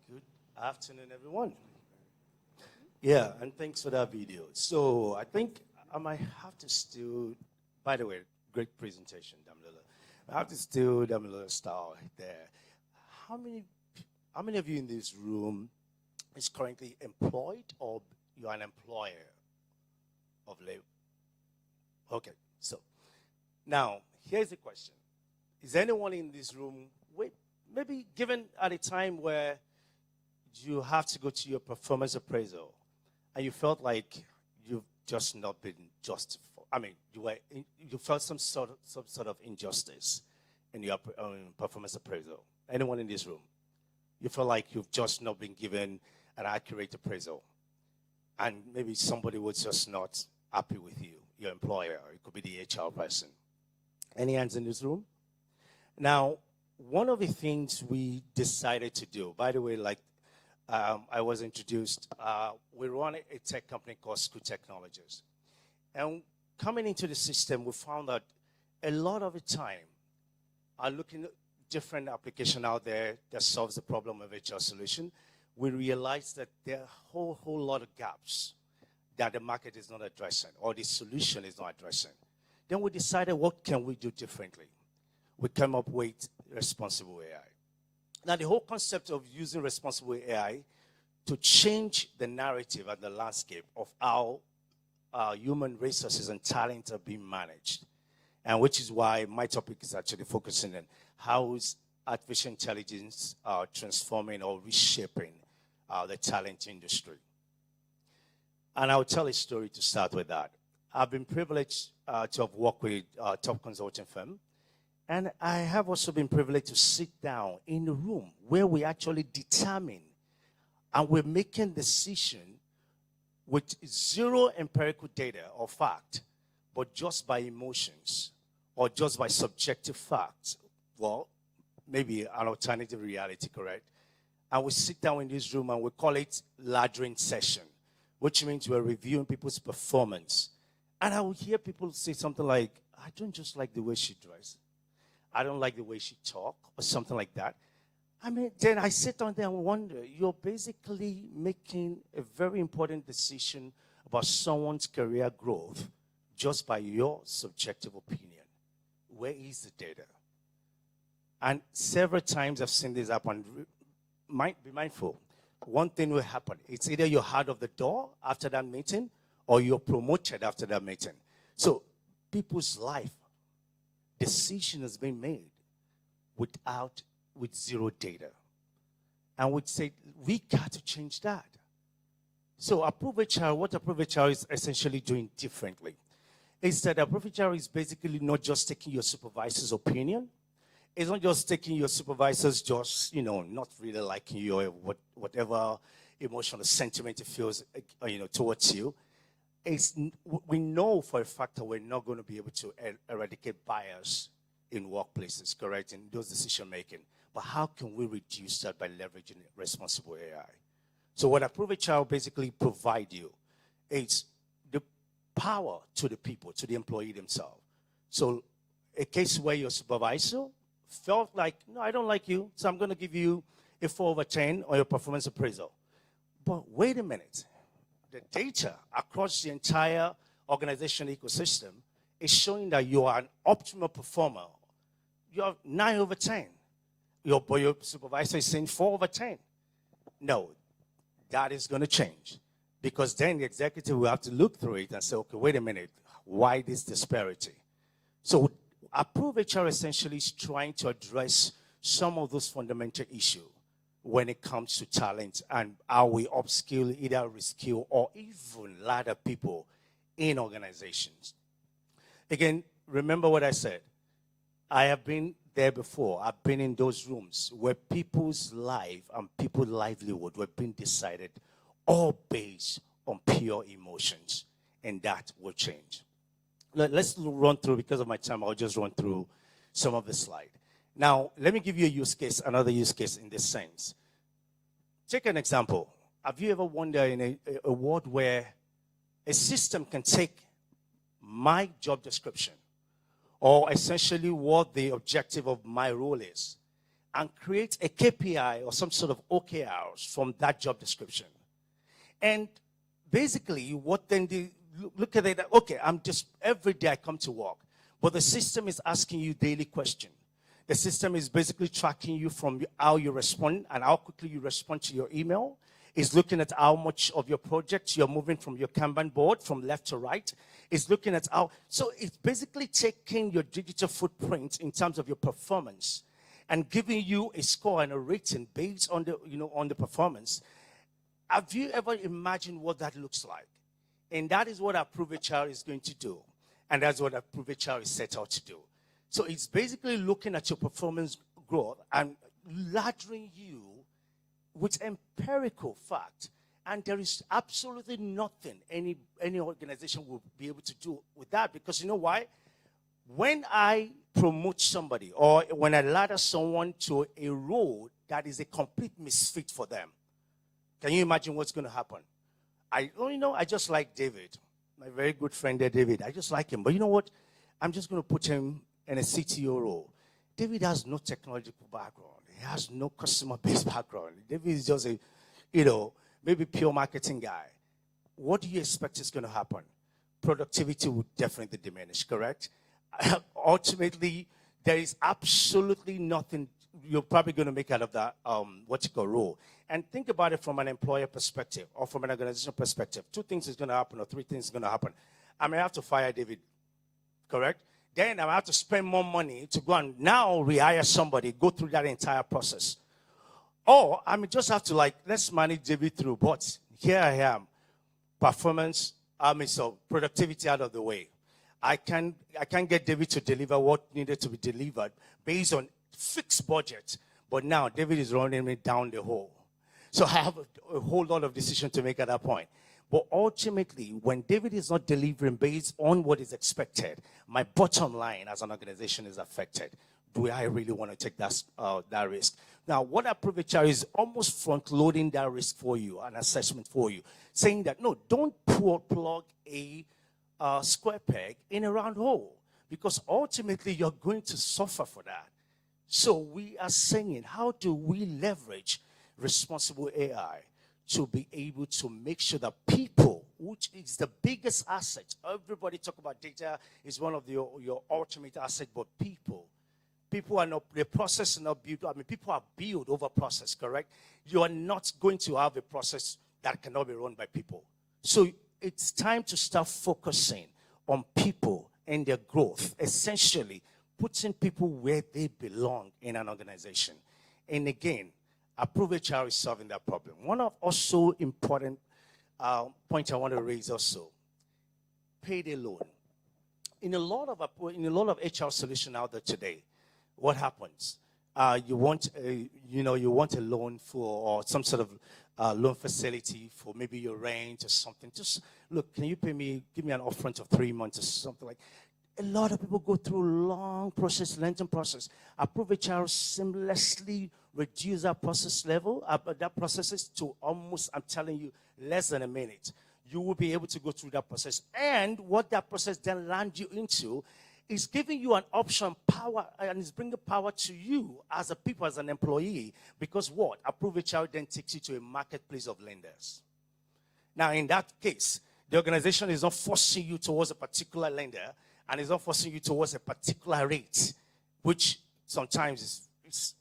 Good afternoon, everyone. Yeah, and thanks for that video. So I think I might have to steal, by the way, great presentation, Damilala. I have to steal Damilala's style there. How many of you in this room is currently employed or you're an employer of labor? Okay, so now here's the question. Is anyone in this room, maybe given at a time where you have to go to your performance appraisal, and you felt like you've just not been justified. I mean, you felt some sort of injustice in your performance appraisal. Anyone in this room? You feel like you've just not been given an accurate appraisal. And maybe somebody was just not happy with you, your employer, or it could be the HR person. Any hands in this room? Now, one of the things we decided to do, by the way, like I was introduced, we run a tech company called School Technologies. And coming into the system, we found that a lot of the time, looking at different application out there that solves the problem of HR solution, we realized that there are a whole lot of gaps that the market is not addressing or the solution is not addressing. Then we decided, what can we do differently? We came up with responsible AI. Now, the whole concept of using responsible AI to change the narrative and the landscape of how human resources and talent are being managed, and which is why my topic is actually focusing on how is artificial intelligence transforming or reshaping the talent industry. And I'll tell a story to start with that. I've been privileged to have worked with a top consulting firm. And I have also been privileged to sit down in a room where we actually determine and we're making decisions with zero empirical data or fact, but just by emotions or just by subjective facts? Well, maybe an alternative reality, correct? And we sit down in this room and we call it laddering session, which means we're reviewing people's performance. And I will hear people say something like, I don't just like the way she dresses. I don't like the way she talks, or something like that. I mean, then I sit down there and wonder, you're basically making a very important decision about someone's career growth just by your subjective opinion. Where is the data? And several times I've seen this happen. Be mindful. One thing will happen. It's either you're out of the door after that meeting or you're promoted after that meeting. So people's life, decision has been made with zero data. And we'd say, we got to change that. So Approve HR, what Approve HR is essentially doing differently is that Approve HR is basically not just taking your supervisor's opinion. It's not just taking your supervisors just, not really liking you or whatever emotional sentiment it feels, towards you. We know for a fact that we're not going to be able to eradicate bias in workplaces, correct, in those decision making. But how can we reduce that by leveraging responsible AI? So what Approve HR basically provide you is the power to the people, to the employee themselves. So a case where your supervisor felt like, no, I don't like you, so I'm going to give you a 4/10 on your performance appraisal. But wait a minute. The data across the entire organization ecosystem is showing that you are an optimal performer. You have 9/10. But your supervisor is saying 4/10. No, that is going to change. Because then the executive will have to look through it and say, okay, wait a minute, why this disparity? So Approve HR essentially is trying to address some of those fundamental issues when it comes to talent and how we upskill, either reskill, or even ladder people in organizations. Again, remember what I said. I have been there before. I've been in those rooms where people's life and people's livelihood were being decided all based on pure emotions, and that will change. Let's run through, because of my time, I'll just run through some of the slide. Now, let me give you a use case, another use case in this sense. Take an example. Have you ever wondered in a world where a system can take my job description, or essentially what the objective of my role is, and create a KPI or some sort of OKRs from that job description? And basically, what then look at it, okay, every day I come to work, but the system is asking you daily questions. The system is basically tracking you from how you respond and how quickly you respond to your email. It's looking at how much of your project you're moving from your Kanban board from left to right. It's looking at so it's basically taking your digital footprint in terms of your performance and giving you a score and a rating based on the performance. Have you ever imagined what that looks like? And that is what Approve HR is going to do. And that's what Approve HR is set out to do. So it's basically looking at your performance growth and laddering you with empirical fact. And there is absolutely nothing any organization will be able to do with that. Because you know why? When I promote somebody or when I ladder someone to a role that is a complete misfit for them, can you imagine what's going to happen? I just like David, my very good friend there, David. I just like him. But you know what? I'm just going to put him in a CTO role. David has no technological background. He has no customer-based background. David is just a, maybe pure marketing guy. What do you expect is going to happen? Productivity will definitely diminish, correct? Ultimately, there is absolutely nothing you're probably going to make out of that role. And think about it from an employer perspective or from an organizational perspective. 2 things is going to happen or 3 things is going to happen. I may have to fire David, correct? Then I have to spend more money to go and now rehire somebody, go through that entire process. Or I may just have to let's manage David through. But here I am, productivity out of the way. I can get David to deliver what needed to be delivered based on fixed budget. But now David is running me down the hole. So I have a whole lot of decision to make at that point. But ultimately, when David is not delivering based on what is expected, my bottom line as an organization is affected. Do I really want to take that risk? Now, what Approve HR is almost front-loading that risk for you, an assessment for you, saying that, no, don't plug a square peg in a round hole, because ultimately you're going to suffer for that. So we are saying, how do we leverage responsible AI to be able to make sure that people, which is the biggest asset, everybody talk about data is one of your ultimate asset, but people are not, the process is not built, people are built over process, correct? You are not going to have a process that cannot be run by people. So it's time to start focusing on people and their growth, essentially putting people where they belong in an organization. And again, Approve HR is solving that problem. One of also important points I want to raise also, payday loan. In a lot of HR solutions out there today, what happens? You want a loan for, or some sort of loan facility for maybe your rent or something. Just look, can you give me an upfront of 3 months or something like. A lot of people go through long process, lengthy process. Approve HR seamlessly reduce that process level, that processes to almost, I'm telling you, less than a minute. You will be able to go through that process. And what that process then lands you into is giving you an option, power, and it's bringing power to you as a people, as an employee. Because what? Approve HR then takes you to a marketplace of lenders. Now, in that case, the organization is not forcing you towards a particular lender, and it's not forcing you towards a particular rate, which sometimes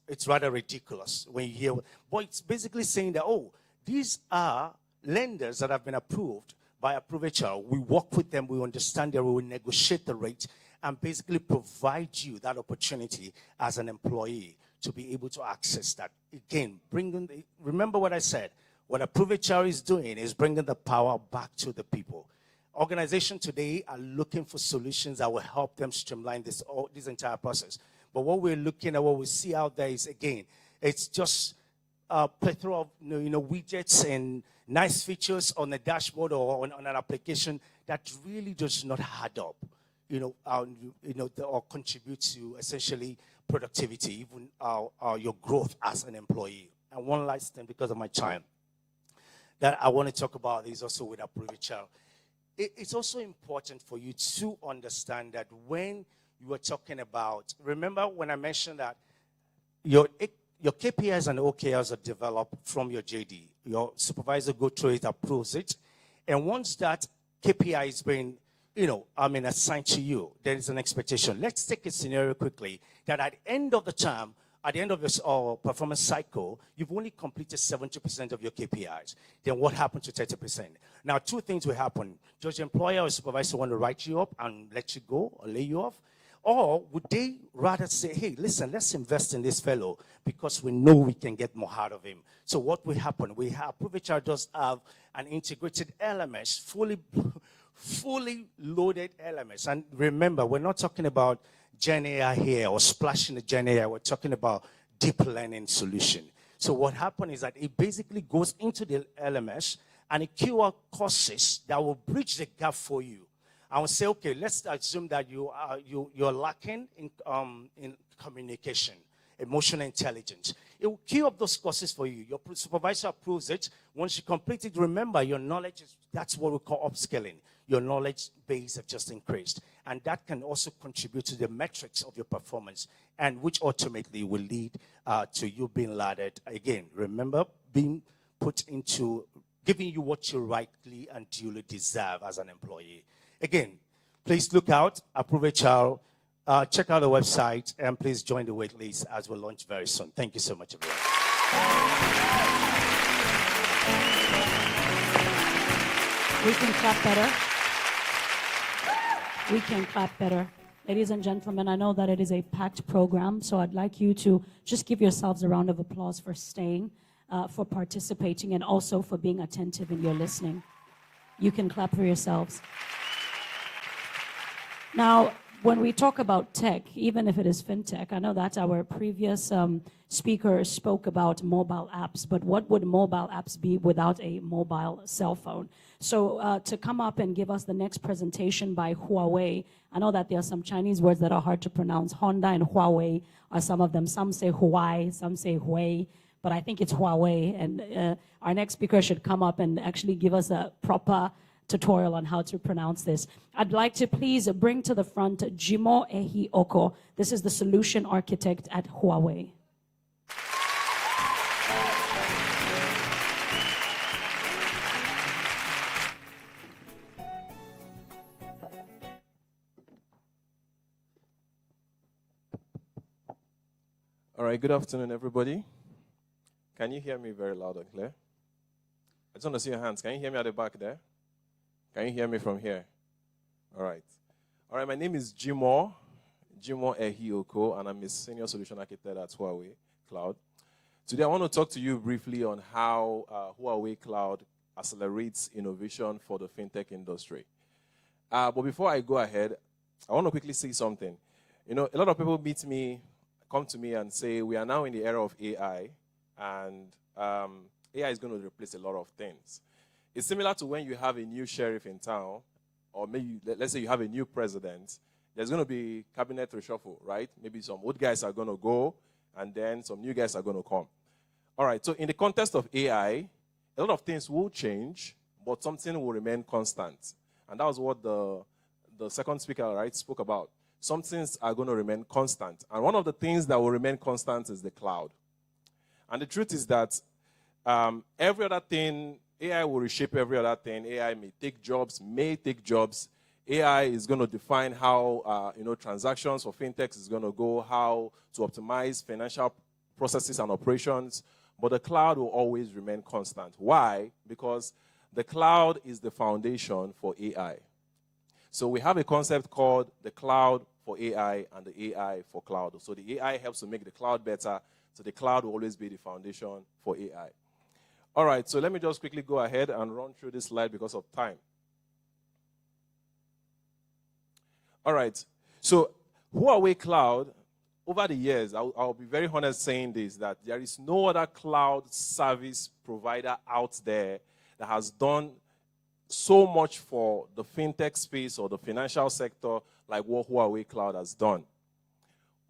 it's rather ridiculous when you hear. But it's basically saying that, oh, these are lenders that have been approved by Approve HR. We work with them, we understand them, we will negotiate the rate, and basically provide you that opportunity as an employee to be able to access that. Again, remember what I said. What Approve HR is doing is bringing the power back to the people. Organizations today are looking for solutions that will help them streamline this entire process. But what we're looking at, what we see out there is, again, it's just a plethora of widgets and nice features on a dashboard or on an application that really does not add up, or contribute to essentially productivity, even your growth as an employee. And one last thing, because of my time, that I want to talk about is also with Approve HR. It's also important for you to understand that when you are talking about, remember when I mentioned that your KPIs and OKRs are developed from your JD. Your supervisor goes through it, approves it. And once that KPI is being, assigned to you, there is an expectation. Let's take a scenario quickly that at the end of the term, at the end of your performance cycle, you've only completed 70% of your KPIs. Then what happens to 30%? Now, two things will happen. Does the employer or supervisor want to write you up and let you go or lay you off? Or would they rather say, hey, listen, let's invest in this fellow because we know we can get more out of him. So what will happen? Approve HR does have an integrated LMS, fully loaded LMS. And remember, we're not talking about Gen AI here or splashing the Gen AI. We're talking about deep learning solution. So what happened is that it basically goes into the LMS and it QR courses that will bridge the gap for you. I will say, okay, let's assume that you're lacking in communication, emotional intelligence. It will queue up those courses for you. Your supervisor approves it. Once you complete it, remember your knowledge that's what we call upskilling. Your knowledge base has just increased. And that can also contribute to the metrics of your performance, and which ultimately will lead to you being lauded. Again, remember, being put into giving you what you rightly and duly deserve as an employee. Again, please look out, Approve HR, check out the website, and please join the wait list as we launch very soon. Thank you so much, everyone. We can clap better. We can clap better. Ladies and gentlemen, I know that it is a packed program, so I'd like you to just give yourselves a round of applause for staying, for participating, and also for being attentive in your listening. You can clap for yourselves. Now, when we talk about tech, even if it is fintech, I know that our previous speaker spoke about mobile apps, but what would mobile apps be without a mobile cell phone? So to come up and give us the next presentation by Huawei, I know that there are some Chinese words that are hard to pronounce. Honda and Huawei are some of them. Some say Huawei, some say Huawei, but I think it's Huawei. And our next speaker should come up and actually give us a proper tutorial on how to pronounce this. I'd like to please bring to the front Jimo Ehi Oko. This is the solution architect at Huawei. All right, good afternoon, everybody. Can you hear me very loud and clear? I just want to see your hands. Can you hear me at the back there? Can you hear me from here? All right. All right, my name is Jimo Ehioko, and I'm a senior solution architect at Huawei Cloud. Today, I want to talk to you briefly on how Huawei Cloud accelerates innovation for the fintech industry. But before I go ahead, I want to quickly say something. You know, a lot of people come to me and say, we are now in the era of AI, and AI is going to replace a lot of things. It's similar to when you have a new sheriff in town, or maybe, let's say you have a new president, there's going to be cabinet reshuffle, right? Maybe some old guys are going to go, and then some new guys are going to come. All right, so in the context of AI, a lot of things will change, but something will remain constant. And that was what the second speaker, right, spoke about. Some things are going to remain constant. And one of the things that will remain constant is the cloud. And the truth is that every other thing, AI will reshape every other thing. AI may take jobs. AI is going to define how transactions for fintechs is going to go, how to optimize financial processes and operations. But the cloud will always remain constant. Why? Because the cloud is the foundation for AI. So we have a concept called the cloud for AI and the AI for cloud. So the AI helps to make the cloud better. So the cloud will always be the foundation for AI. All right, so let me just quickly go ahead and run through this slide because of time. All right, so Huawei Cloud, over the years, I'll be very honest saying this, that there is no other cloud service provider out there that has done so much for the fintech space or the financial sector like what Huawei Cloud has done.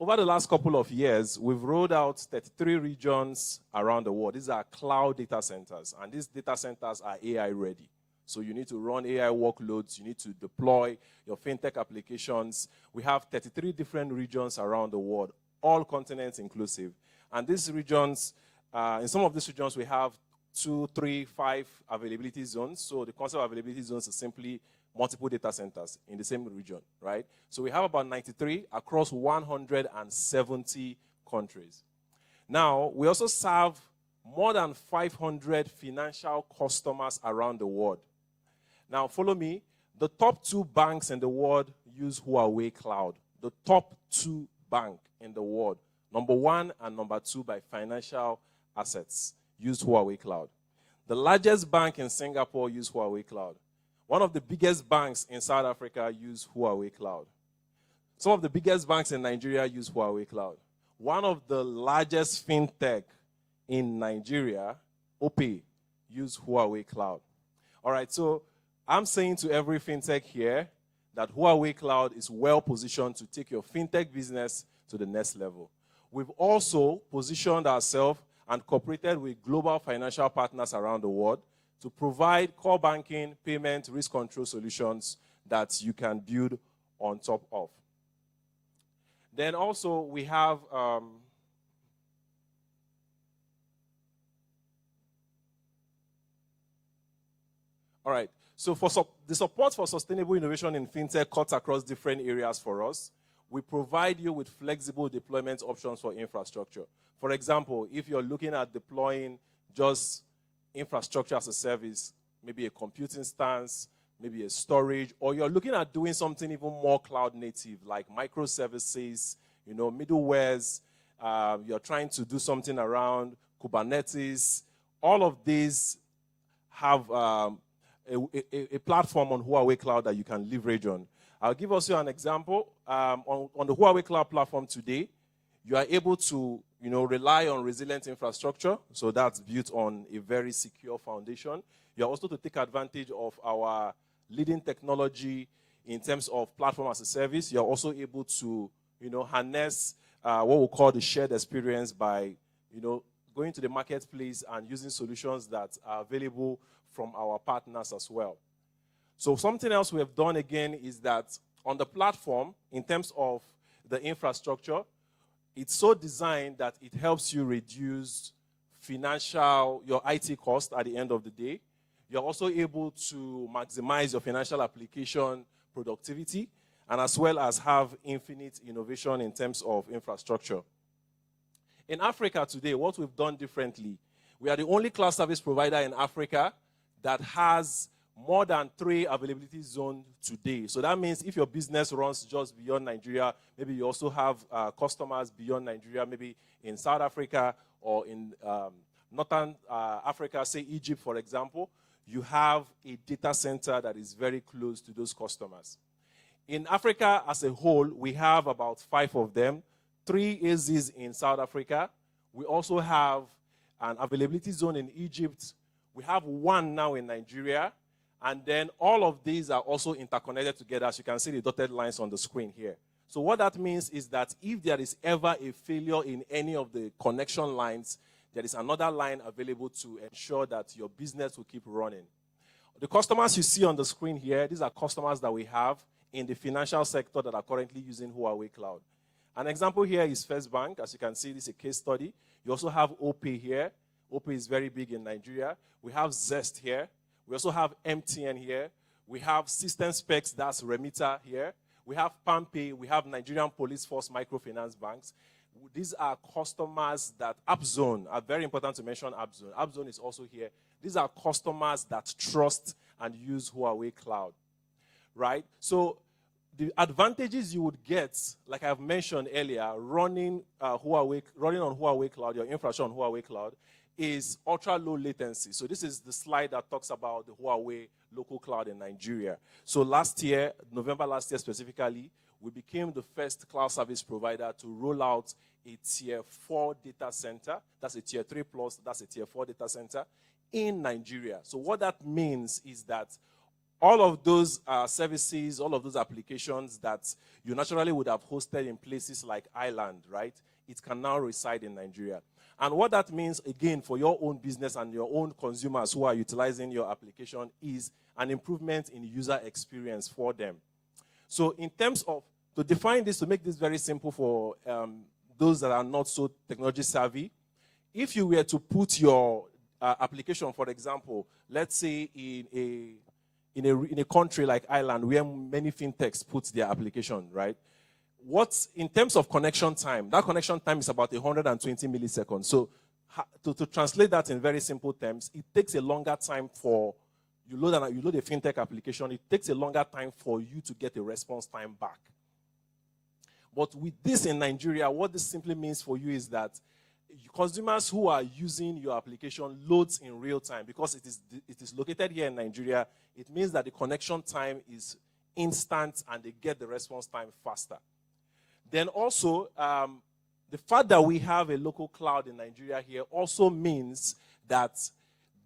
Over the last couple of years, we've rolled out 33 regions around the world. These are cloud data centers, and these data centers are AI ready. So you need to run AI workloads, you need to deploy your fintech applications. We have 33 different regions around the world, all continents inclusive. And these regions, in some of these regions, we have 2, 3, 5 availability zones. So the concept of availability zones is simply multiple data centers in the same region, right? So we have about 93 across 170 countries. Now, we also serve more than 500 financial customers around the world. Now, follow me. The top 2 banks in the world use Huawei Cloud. The top 2 banks in the world, number 1 and number 2 by financial assets, use Huawei Cloud. The largest bank in Singapore use Huawei Cloud. One of the biggest banks in South Africa use Huawei Cloud. Some of the biggest banks in Nigeria use Huawei Cloud. One of the largest fintech in Nigeria, OPay, use Huawei Cloud. All right, so I'm saying to every fintech here that Huawei Cloud is well positioned to take your fintech business to the next level. We've also positioned ourselves and cooperated with global financial partners around the world to provide core banking, payment, risk control solutions that you can build on top of. Then also we have all right, so for the support for sustainable innovation in fintech cuts across different areas for us. We provide you with flexible deployment options for infrastructure. For example, if you're looking at deploying just infrastructure as a service, maybe a computing instance, maybe a storage, or you're looking at doing something even more cloud native, like microservices, middlewares, you're trying to do something around Kubernetes. All of these have a platform on Huawei Cloud that you can leverage on. I'll give us an example. On the Huawei Cloud Platform today, you are able to rely on resilient infrastructure. So that's built on a very secure foundation. You're also to take advantage of our leading technology in terms of platform as a service. You're also able to harness what we call the shared experience by going to the marketplace and using solutions that are available from our partners as well. So something else we have done again is that on the platform, in terms of the infrastructure, it's so designed that it helps you reduce your IT cost at the end of the day. You're also able to maximize your financial application productivity, and as well as have infinite innovation in terms of infrastructure. In Africa today, what we've done differently, we are the only cloud service provider in Africa that has more than 3 availability zones today. So that means if your business runs just beyond Nigeria, maybe you also have customers beyond Nigeria, maybe in South Africa or in Northern Africa, say Egypt, for example, you have a data center that is very close to those customers. In Africa as a whole, we have about 5 of them, 3 AZs in South Africa. We also have an availability zone in Egypt. We have 1 now in Nigeria. And then all of these are also interconnected together. As you can see the dotted lines on the screen here. So what that means is that if there is ever a failure in any of the connection lines, there is another line available to ensure that your business will keep running. The customers you see on the screen here, these are customers that we have in the financial sector that are currently using Huawei Cloud. An example here is First Bank. As you can see, this is a case study. You also have OPay here. OPay is very big in Nigeria. We have Zest here. We also have MTN here. We have System Specs, that's Remita here. We have PalmPay. We have Nigerian Police Force Microfinance Banks. These are customers that AppZone, are very important to mention AppZone. AppZone is also here. These are customers that trust and use Huawei Cloud, right? So the advantages you would get, like I've mentioned earlier, running on Huawei Cloud, your infrastructure on Huawei Cloud, is ultra low latency. So this is the slide that talks about the Huawei local cloud in Nigeria. So last year, November last year specifically, we became the first cloud service provider to roll out a tier 4 data center. That's a tier 3 plus, that's a tier 4 data center in Nigeria. So what that means is that all of those services, all of those applications that you naturally would have hosted in places like Ireland, right? It can now reside in Nigeria. And what that means, again, for your own business and your own consumers who are utilizing your application is an improvement in user experience for them. So in terms of, to define this, to make this very simple for those that are not so technology savvy, if you were to put your application, for example, let's say in a country like Ireland where many fintechs put their application, right? What's in terms of connection time? That connection time is about 120 milliseconds. So to translate that in very simple terms, it takes a longer time for you load a fintech application. It takes a longer time for you to get a response time back. But with this in Nigeria, what this simply means for you is that consumers who are using your application loads in real time because it is located here in Nigeria. It means that the connection time is instant and they get the response time faster. Then also, the fact that we have a local cloud in Nigeria here also means that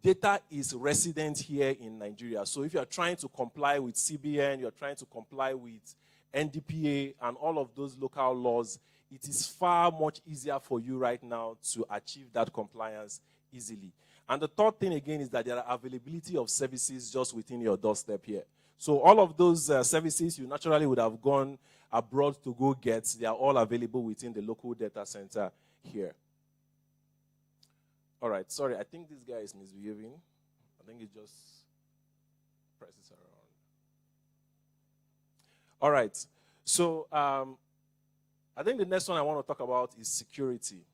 data is resident here in Nigeria. So if you're trying to comply with CBN, you're trying to comply with NDPA and all of those local laws, it is far much easier for you right now to achieve that compliance easily. And the third thing again is that there are availability of services just within your doorstep here. So all of those services you naturally would have gone abroad to go get, they are all available within the local data center here. All right, sorry, I think this guy is misbehaving. I think he just presses around. All right, so I think the next one I want to talk about is security,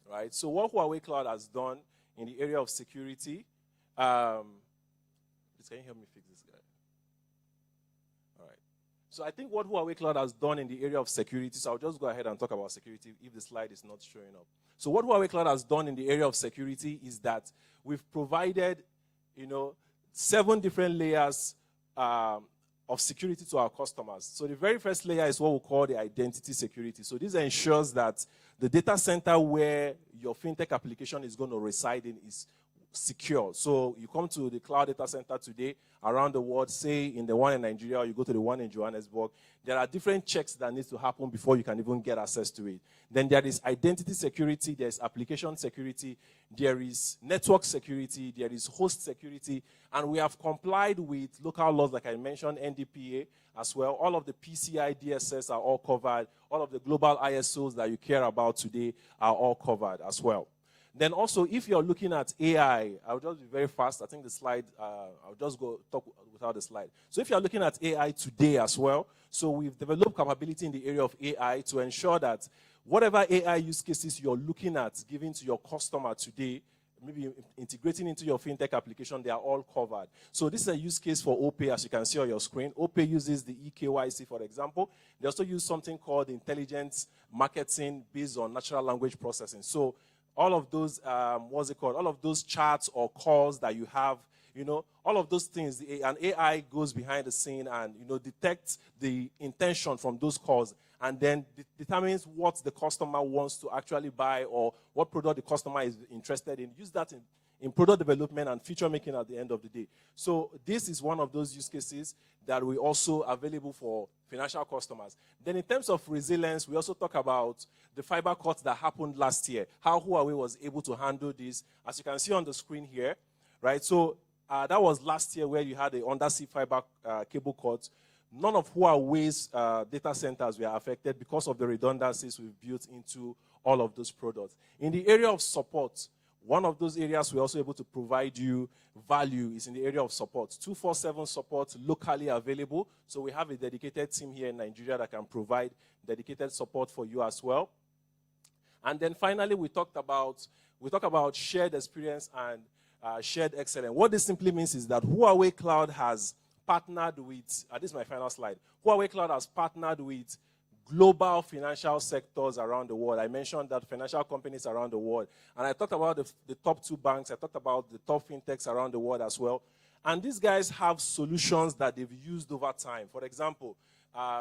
right? So what Huawei Cloud has done in the area of security, please can you help me fix this guy? All right. So I think what Huawei Cloud has done in the area of security, so I'll just go ahead and talk about security if the slide is not showing up. So what Huawei Cloud has done in the area of security is that we've provided, 7 different layers of security to our customers. So the very first layer is what we call the identity security. So this ensures that the data center where your fintech application is going to reside in is secure. So you come to the cloud data center today around the world, say in the one in Nigeria, or you go to the one in Johannesburg, there are different checks that need to happen before you can even get access to it. Then there is identity security, there is application security, there is network security, there is host security, and we have complied with local laws like I mentioned, NDPA as well. All of the PCI DSS are all covered. All of the global ISOs that you care about today are all covered as well. Then also, if you're looking at AI, I'll just be very fast. I think the slide, I'll just go talk without the slide. So if you're looking at AI today as well, so we've developed capability in the area of AI to ensure that whatever AI use cases you're looking at giving to your customer today, maybe integrating into your fintech application, they are all covered. So this is a use case for OPay, as you can see on your screen. OPay uses the eKYC, for example. They also use something called intelligent marketing based on natural language processing. So all of those, what's it called? All of those chats or calls that you have, you know, all of those things, an AI goes behind the scene and, you know, detects the intention from those calls and then determines what the customer wants to actually buy or what product the customer is interested in. Use that in product development and feature making at the end of the day. So this is one of those use cases that we also available for financial customers. Then in terms of resilience, we also talk about the fiber cuts that happened last year, how Huawei was able to handle this. As you can see on the screen here, right? So that was last year where you had the undersea fiber cable cut. None of Huawei's data centers were affected because of the redundancies we've built into all of those products. In the area of support, one of those areas we're also able to provide you value is in the area of support. 24/7 support locally available. So we have a dedicated team here in Nigeria that can provide dedicated support for you as well. And then finally, we talk about shared experience and shared excellence. What this simply means is that Huawei Cloud has partnered with, this is my final slide, Huawei Cloud has partnered with global financial sectors around the world. I mentioned that financial companies around the world. And I talked about the top 2 banks. I talked about the top fintechs around the world as well. And these guys have solutions that they've used over time. For example,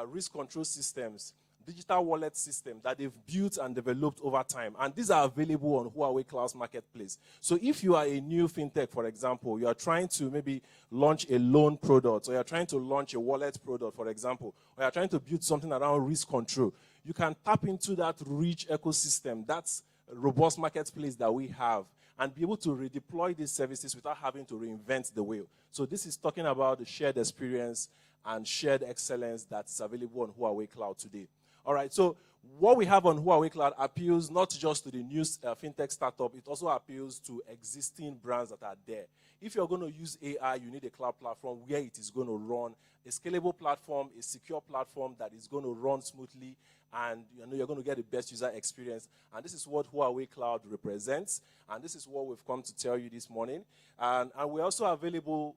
risk control systems, digital wallet system that they've built and developed over time. And these are available on Huawei Cloud's marketplace. So if you are a new fintech, for example, you are trying to maybe launch a loan product, or you're trying to launch a wallet product, for example, or you're trying to build something around risk control, you can tap into that rich ecosystem, that's robust marketplace that we have, and be able to redeploy these services without having to reinvent the wheel. So this is talking about the shared experience and shared excellence that's available on Huawei Cloud today. All right, so what we have on Huawei Cloud appeals not just to the new fintech startup, it also appeals to existing brands that are there. If you're going to use AI, you need a cloud platform where it is going to run, a scalable platform, a secure platform that is going to run smoothly, and you know you're going to get the best user experience. And this is what Huawei Cloud represents, and this is what we've come to tell you this morning. And we're also available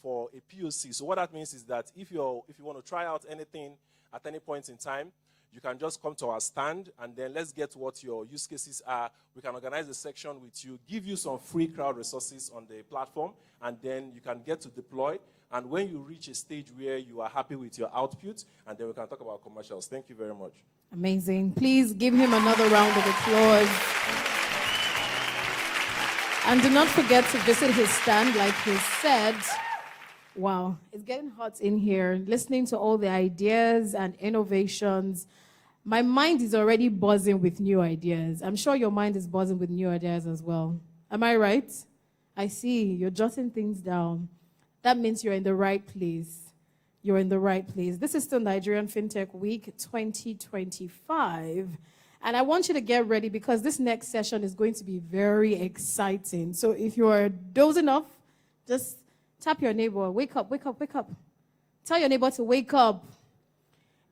for a POC. So what that means is that if you want to try out anything at any point in time, you can just come to our stand, and then let's get what your use cases are. We can organize a section with you, give you some free crowd resources on the platform, and then you can get to deploy. And when you reach a stage where you are happy with your output, and then we can talk about commercials. Thank you very much. Amazing. Please give him another round of applause. And do not forget to visit his stand, like he said. Wow, it's getting hot in here. Listening to all the ideas and innovations, my mind is already buzzing with new ideas. I'm sure your mind is buzzing with new ideas as well. Am I right? I see, you're jotting things down. That means you're in the right place. You're in the right place. This is still Nigerian Fintech Week 2025. And I want you to get ready because this next session is going to be very exciting. So if you are dozing off, just tap your neighbor. Wake up, wake up, wake up. Tell your neighbor to wake up.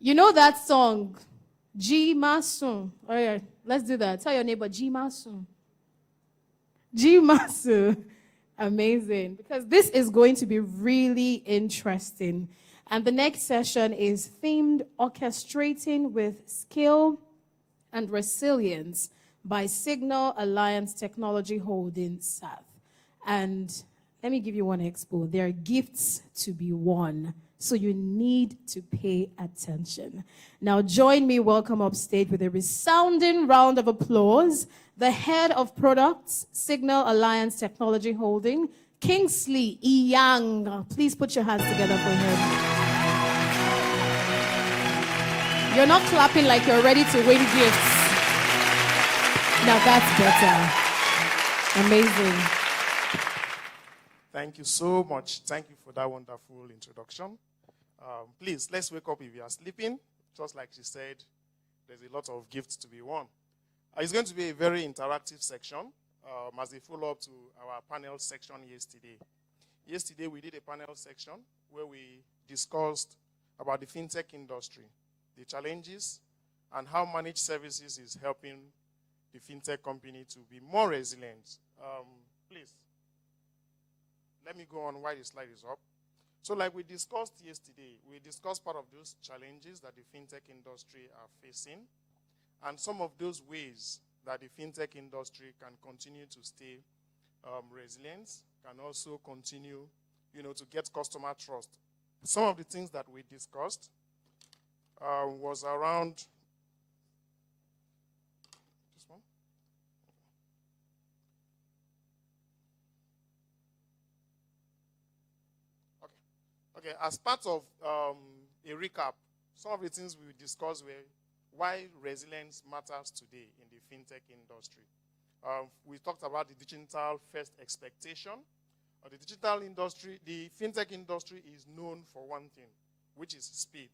You know that song, G Masun. All right, let's do that. Tell your neighbor, G Masun. G Masun. Amazing. Because this is going to be really interesting. And the next session is themed Orchestrating with Skill and Resilience by Signal Alliance Technology Holdings, SAT. And let me give you one expo. There are gifts to be won. So you need to pay attention. Now join me, welcome upstage with a resounding round of applause, the head of products, Signal Alliance Technology Holding, Kingsley Young. Please put your hands together for him. You're not clapping like you're ready to win gifts. Now that's better. Amazing. Thank you so much. Thank you for that wonderful introduction. Please, let's wake up if you are sleeping. Just like she said, there's a lot of gifts to be won. It's going to be a very interactive section as a follow-up to our panel section yesterday. Yesterday, we did a panel section where we discussed about the fintech industry, the challenges, and how managed services is helping the fintech company to be more resilient. Please, let me go on while the slide is up. So like we discussed yesterday, we discussed part of those challenges that the fintech industry are facing and some of those ways that the fintech industry can continue to stay resilient, can also continue, to get customer trust. Some of the things that we discussed was around this one. Okay, as part of a recap, some of the things we discussed were why resilience matters today in the fintech industry. We talked about the digital first expectation. The digital industry, the fintech industry is known for one thing, which is speed.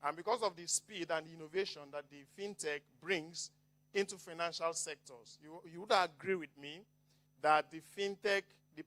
And because of the speed and the innovation that the fintech brings into financial sectors, you would agree with me that the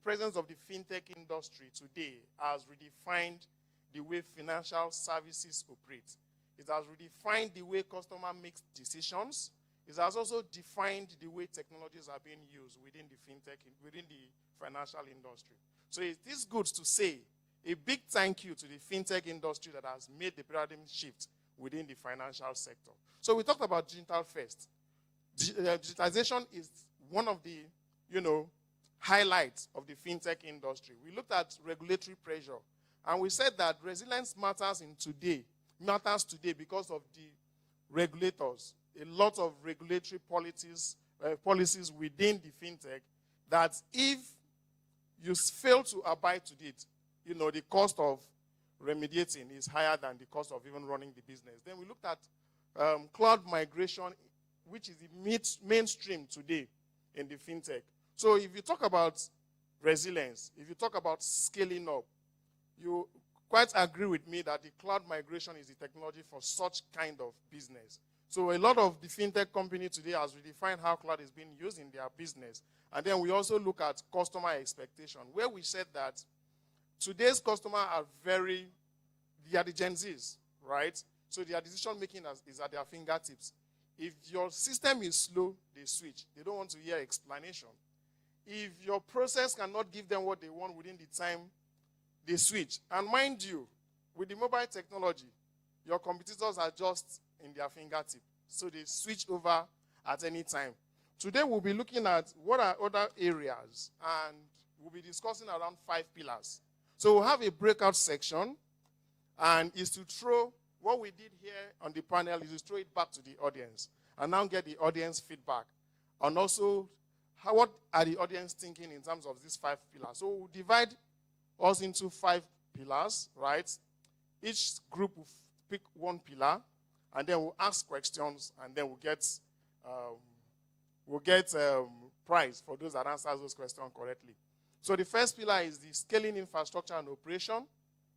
presence of the fintech industry today has redefined the way financial services operate. It has redefined the way customer makes decisions. It has also defined the way technologies are being used within the financial industry. So it is good to say a big thank you to the fintech industry that has made the paradigm shift within the financial sector. So we talked about digital first. Digitalization is one of the, highlights of the fintech industry. We looked at regulatory pressure, and we said that resilience matters today because of the regulators. A lot of regulatory policies within the fintech that if you fail to abide to it, the cost of remediating is higher than the cost of even running the business. Then we looked at cloud migration, which is the mainstream today in the fintech. So if you talk about resilience, if you talk about scaling up, you quite agree with me that the cloud migration is the technology for such kind of business. So a lot of the fintech company today has redefined how cloud is being used in their business. And then we also look at customer expectation, where we said that today's customers are they are the Gen Zs, right? So their decision making is at their fingertips. If your system is slow, they switch. They don't want to hear explanation. If your process cannot give them what they want within the time, they switch. And mind you, with the mobile technology, your competitors are just in their fingertip. So they switch over at any time. Today we'll be looking at what are other areas, and we'll be discussing around 5 pillars. So we'll have a breakout section, and is to throw what we did here on the panel is to throw it back to the audience and now get the audience feedback. And also, what are the audience thinking in terms of these 5 pillars? So we'll divide us into 5 pillars, right? Each group will pick one pillar, and then we'll ask questions, and then we'll get prize for those that answer those questions correctly. So the first pillar is the scaling infrastructure and operation,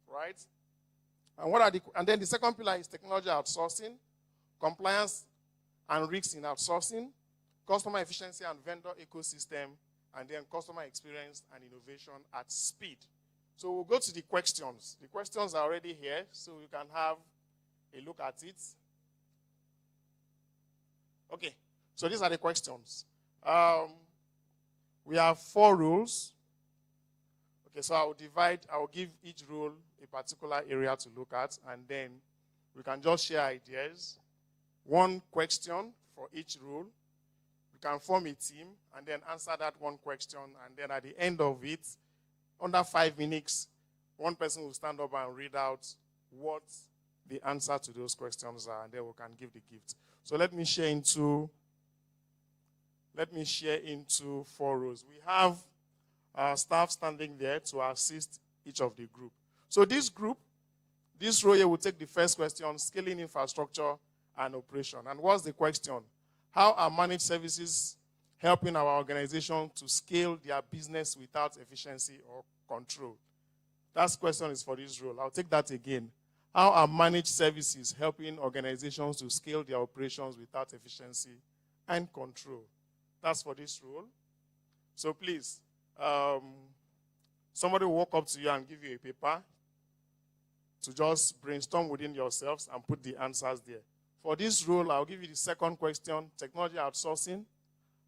right? And then the second pillar is technology outsourcing, compliance and risks in outsourcing, customer efficiency and vendor ecosystem, and then customer experience and innovation at speed. So we'll go to the questions. The questions are already here, so you can have a look at it. Okay, so these are the questions. We have 4 rules. Okay, so I'll give each rule a particular area to look at, and then we can just share ideas. 1 question for each rule. We can form a team and then answer that 1 question, and then at the end of it, under 5 minutes, One person will stand up and read out what the answer to those questions are, and then we can give the gift. So let me share into 4 rows. We have staff standing there to assist each of the group. So this row here will take the first question, scaling infrastructure and operation. And what's the question? How are managed services helping our organization to scale their business without efficiency or control? That question is for this role. I'll take that again. How are managed services helping organizations to scale their operations without efficiency and control? That's for this role. So please, somebody will walk up to you and give you a paper to just brainstorm within yourselves and put the answers there. For this role, I'll give you the second question, technology outsourcing.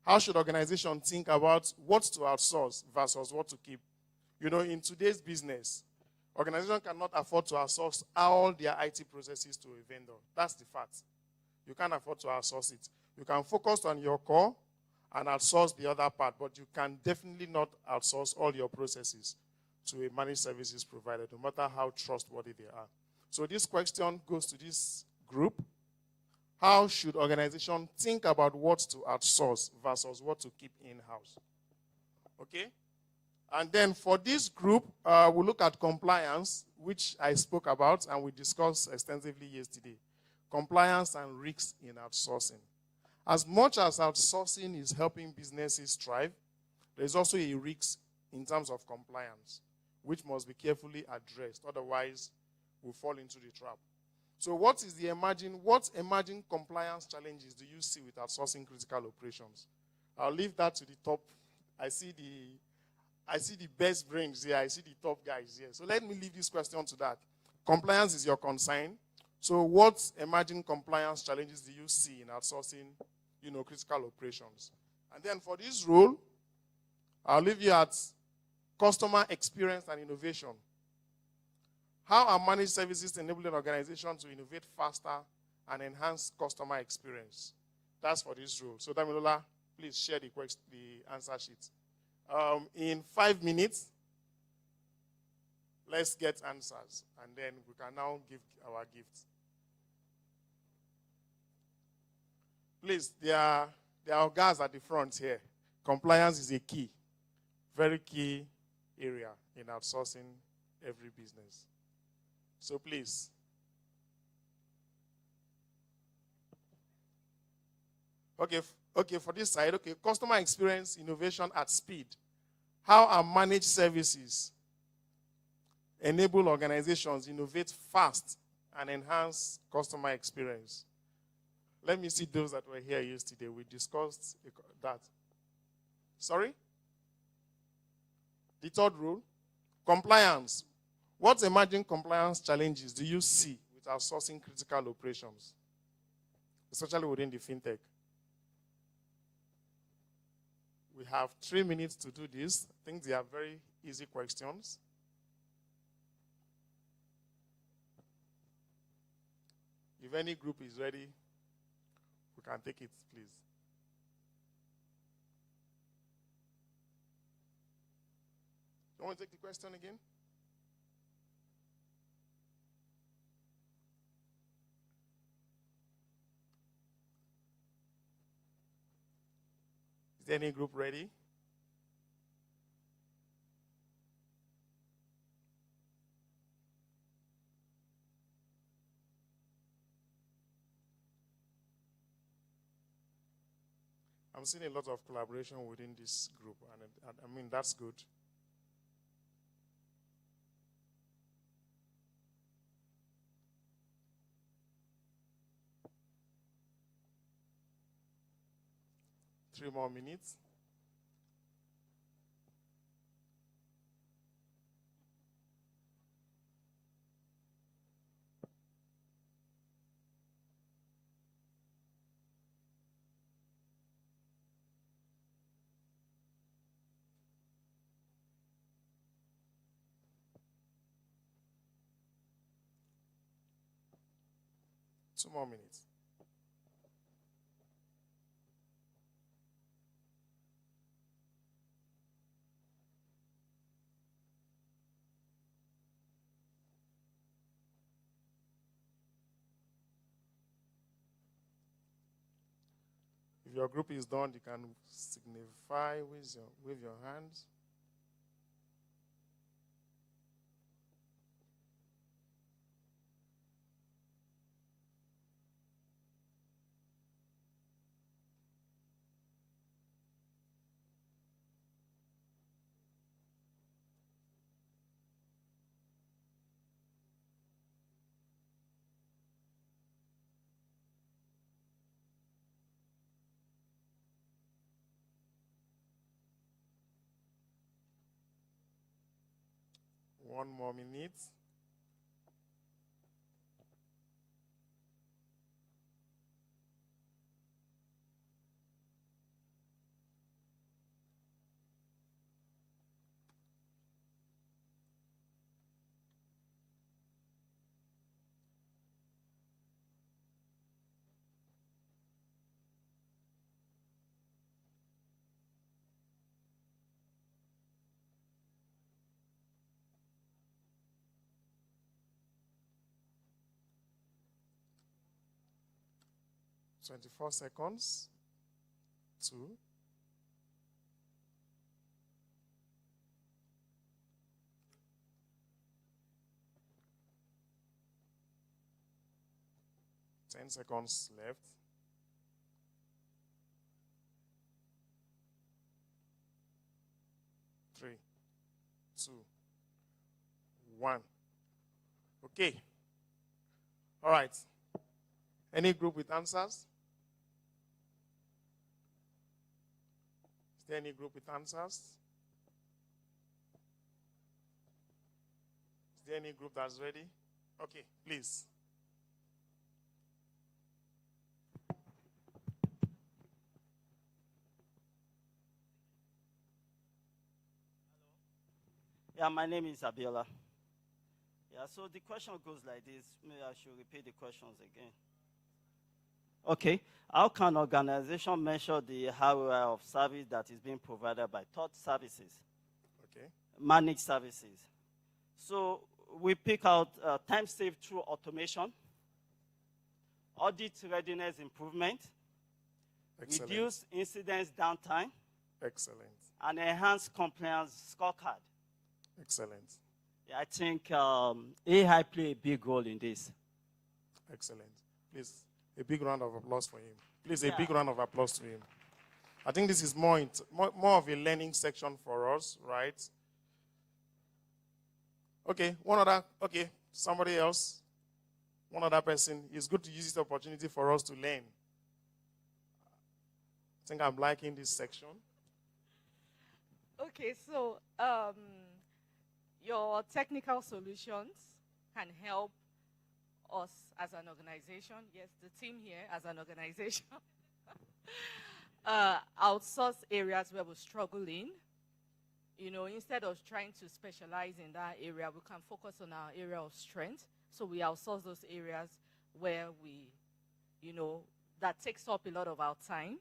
How should organizations think about what to outsource versus what to keep? You know, in today's business, organizations cannot afford to outsource all their IT processes to a vendor. That's the fact. You can't afford to outsource it. You can focus on your core and outsource the other part, but you can definitely not outsource all your processes to a managed services provider, no matter how trustworthy they are. So this question goes to this group. How should organizations think about what to outsource versus what to keep in-house? Okay? And then for this group, we'll look at compliance, which I spoke about and we discussed extensively yesterday. Compliance and risks in outsourcing. As much as outsourcing is helping businesses thrive, there's also a risk in terms of compliance, which must be carefully addressed. Otherwise, we'll fall into the trap. So what emerging compliance challenges do you see with outsourcing critical operations? I'll leave that to the top. I see the best brains here. I see the top guys here. So let me leave this question to that. Compliance is your concern. So what emerging compliance challenges do you see in outsourcing, critical operations? And then for this role, I'll leave you at customer experience and innovation. How are managed services enabling organizations to innovate faster and enhance customer experience? That's for this role. So Damilola, please share the answer sheet. In 5 minutes, let's get answers, and then we can now give our gifts. Please, there are guys at the front here. Compliance is a key, very key area in outsourcing every business. So please. Okay, for this side, customer experience, innovation at speed. How are managed services enable organizations innovate fast and enhance customer experience? Let me see those that were here yesterday. We discussed that. Sorry? The third rule, compliance. What emerging compliance challenges do you see with outsourcing critical operations, especially within the fintech? We have 3 minutes to do this. I think they are very easy questions. If any group is ready, we can take it, please. You want to take the question again? Is any group ready? I'm seeing a lot of collaboration within this group, and I mean, that's good. Three more minutes. Two more minutes. your group is done, you can signify with your hands. One more minute. Twenty-four seconds. 2. 10 seconds left. 3, 2, 1. Okay. All right. Any group with answers? Is there any group with answers? Is there any group that's ready? Okay, please. Yeah, my name is Abiola. Yeah, so the question goes like this. Maybe I should repeat the questions again. Okay, how can organization measure the hardware of service that is being provided by third services? Okay. Managed services. So we pick out time saved through automation, audit readiness improvement, Excellent. reduce incidents downtime, Excellent. and enhance compliance scorecard. Excellent. Yeah, I think AI play a big role in this. Excellent. Please, a big round of applause for him. Please, a Yeah. big round of applause to him. I think this is more of a learning section for us, right? Okay, somebody else, one other person. It's good to use this opportunity for us to learn. I think I'm liking this section. Okay, so your technical solutions can help us as an organization, yes, the team here as an organization, outsource areas where we struggle in. You know, instead of trying to specialize in that area, we can focus on our area of strength. So we outsource those areas where we, you know, that takes up a lot of our time,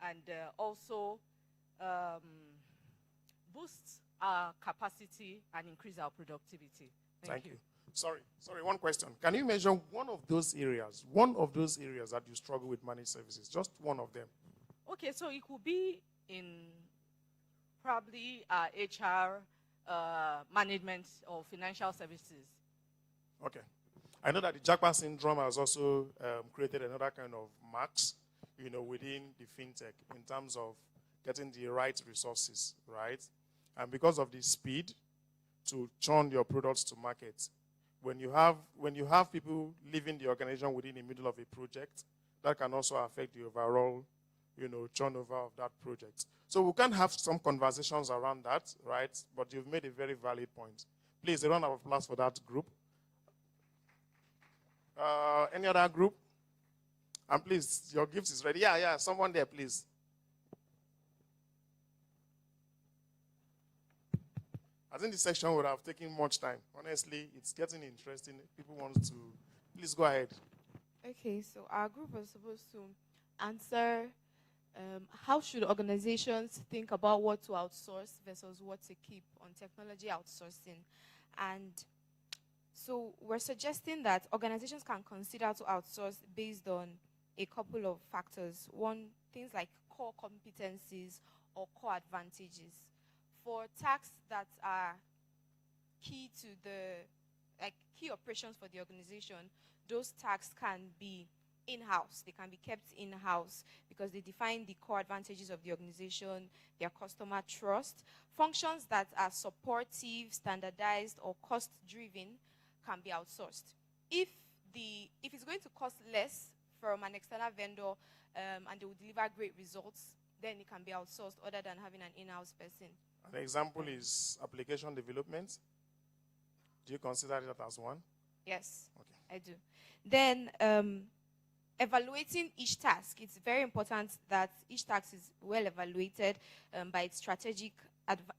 and also boosts our capacity and increase our productivity. Thank you. Sorry, one question. Can you measure one of those areas that you struggle with managed services? Just one of them. Okay, so it could be in probably HR, management, or financial services. Okay. I know that the Jackpot syndrome has also created another kind of marks, you know, within the fintech in terms of getting the right resources, right? And because of the speed to churn your products to market, when you have people leaving the organization within the middle of a project, that can also affect the overall, you know, turnover of that project. So we can have some conversations around that, right? But you've made a very valid point. Please, a round of applause for that group. Any other group? And please, your gift is ready. Yeah, someone there, please. I think this section would have taken much time. Honestly, it's getting interesting. People want to... Please go ahead. Okay, so our group was supposed to answer how should organizations think about what to outsource versus what to keep on technology outsourcing. And so we're suggesting that organizations can consider to outsource based on a couple of factors. One, things like core competencies or core advantages. For tasks that are key to the, like key operations for the organization, those tasks can be in-house. They can be kept in-house because they define the core advantages of the organization, their customer trust. Functions that are supportive, standardized, or cost-driven can be outsourced. If it's going to cost less from an external vendor and they will deliver great results, then it can be outsourced other than having an in-house person. An example is application development. Do you consider that as one? Yes, okay. I do. Then evaluating each task. It's very important that each task is well evaluated by its strategic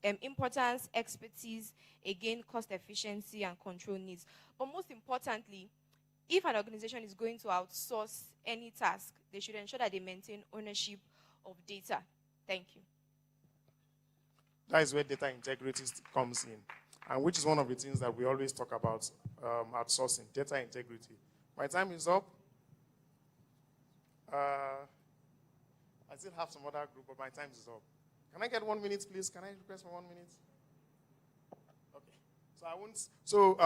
importance, expertise, again, cost efficiency and control needs. But most importantly, if an organization is going to outsource any task, they should ensure that they maintain ownership of data. Thank you. That is where data integrity comes in, and which is one of the things that we always talk about outsourcing, data integrity. My time is up. I still have some other group, but my time is up. Can I get 1 minute, please? Can I request for 1 minute? Okay. So I won't. So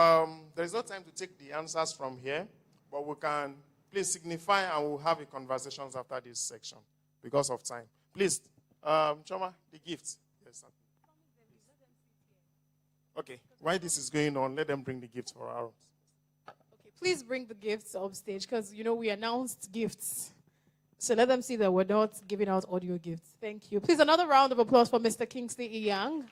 there is no time to take the answers from here, but we can please signify and we'll have a conversations after this section because of time. Please, Choma, the gifts. Yes, sir. Okay. While this is going on, let them bring the gifts for our. Okay, please bring the gifts up stage because we announced gifts. So let them see that we're not giving out audio gifts. Thank you. Please, another round of applause for Mr. Kingsley E. Young.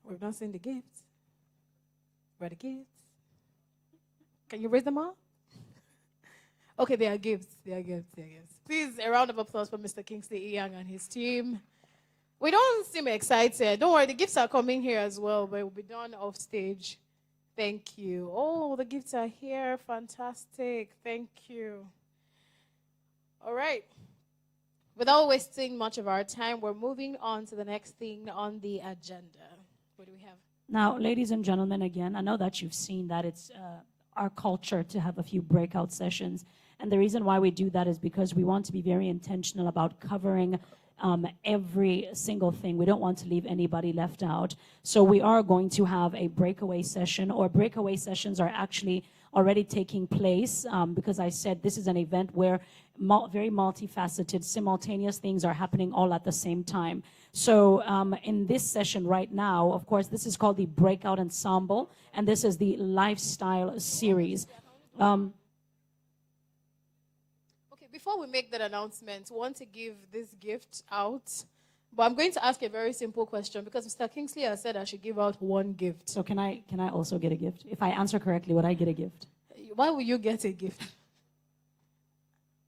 We've not seen the gifts. Where are the gifts? Can you raise them up? Okay, they are gifts. They are gifts. They are gifts. Please, a round of applause for Mr. Kingsley E. Young and his team. We don't seem excited. Don't worry, the gifts are coming here as well, but it will be done off stage. Thank you. Oh, the gifts are here. Fantastic. Thank you. All right. Without wasting much of our time, we're moving on to the next thing on the agenda. What do we have? Now, ladies and gentlemen, again, I know that you've seen that it's our culture to have a few breakout sessions. And the reason why we do that is because we want to be very intentional about covering every single thing. We don't want to leave anybody left out. So we are going to have a breakaway session, or breakaway sessions are actually already taking place because I said this is an event where very multifaceted, simultaneous things are happening all at the same time. So in this session right now, of course, this is called the Breakout Ensemble, and this is the Lifestyle Series. Before we make that announcement, we want to give this gift out. But I'm going to ask a very simple question because Mr. Kingsley has said I should give out one gift. So can I also get a gift? If I answer correctly, would I get a gift? Why will you get a gift?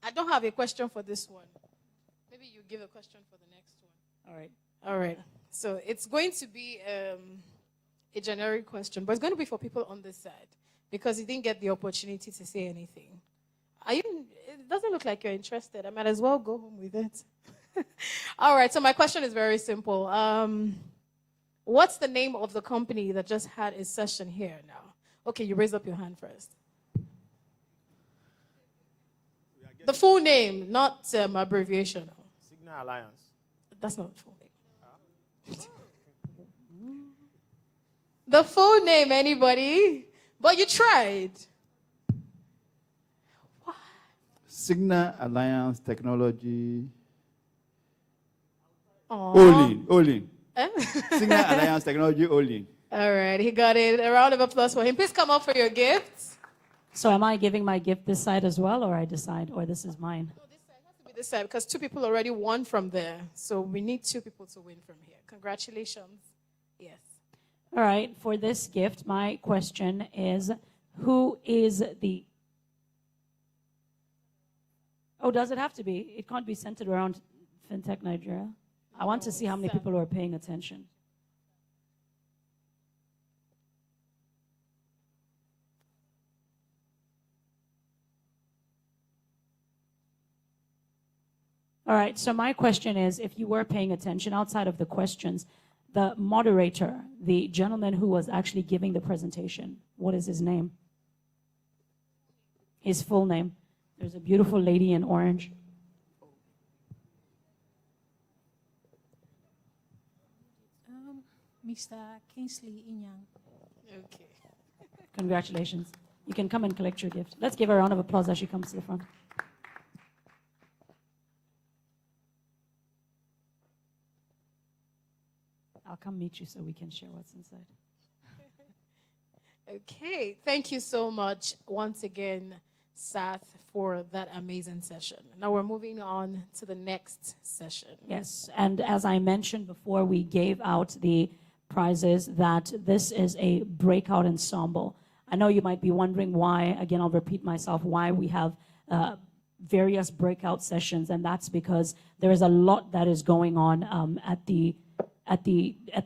I don't have a question for this one. Maybe you give a question for the next one. All right. All right. So it's going to be a generic question, but it's going to be for people on this side because you didn't get the opportunity to say anything. It doesn't look like you're interested. I might as well go home with it. All right, so my question is very simple. What's the name of the company that just had a session here now? Okay, you raise up your hand first. The full name, not abbreviation. Signal Alliance. That's not the full name. The full name, anybody? But you tried. Signal Alliance Technology. Olin. Signal Alliance Technology Olin. All right, he got it. A round of applause for him. Please come up for your gifts. So am I giving my gift this side as well, or I decide, or this is mine? No, this side has to be this side because 2 people already won from there. So we need 2 people to win from here. Congratulations. Yes. All right, for this gift, my question is, who is the... Oh, does it have to be? It can't be centered around Fintech Nigeria. I want to see how many people are paying attention. All right, so my question is, if you were paying attention outside of the questions, the moderator, the gentleman who was actually giving the presentation, what is his name? his full name. There's a beautiful lady in orange. Mr. Kingsley Inyang. Okay. Congratulations. You can come and collect your gift. Let's give her a round of applause as she comes to the front. I'll come meet you so we can share what's inside. Okay, thank you so much once again, Seth, for that amazing session. Now we're moving on to the next session. Yes, and as I mentioned before, we gave out the prizes that this is a breakout ensemble. I know you might be wondering why, again, I'll repeat myself, why we have various breakout sessions, and that's because there is a lot that is going on at the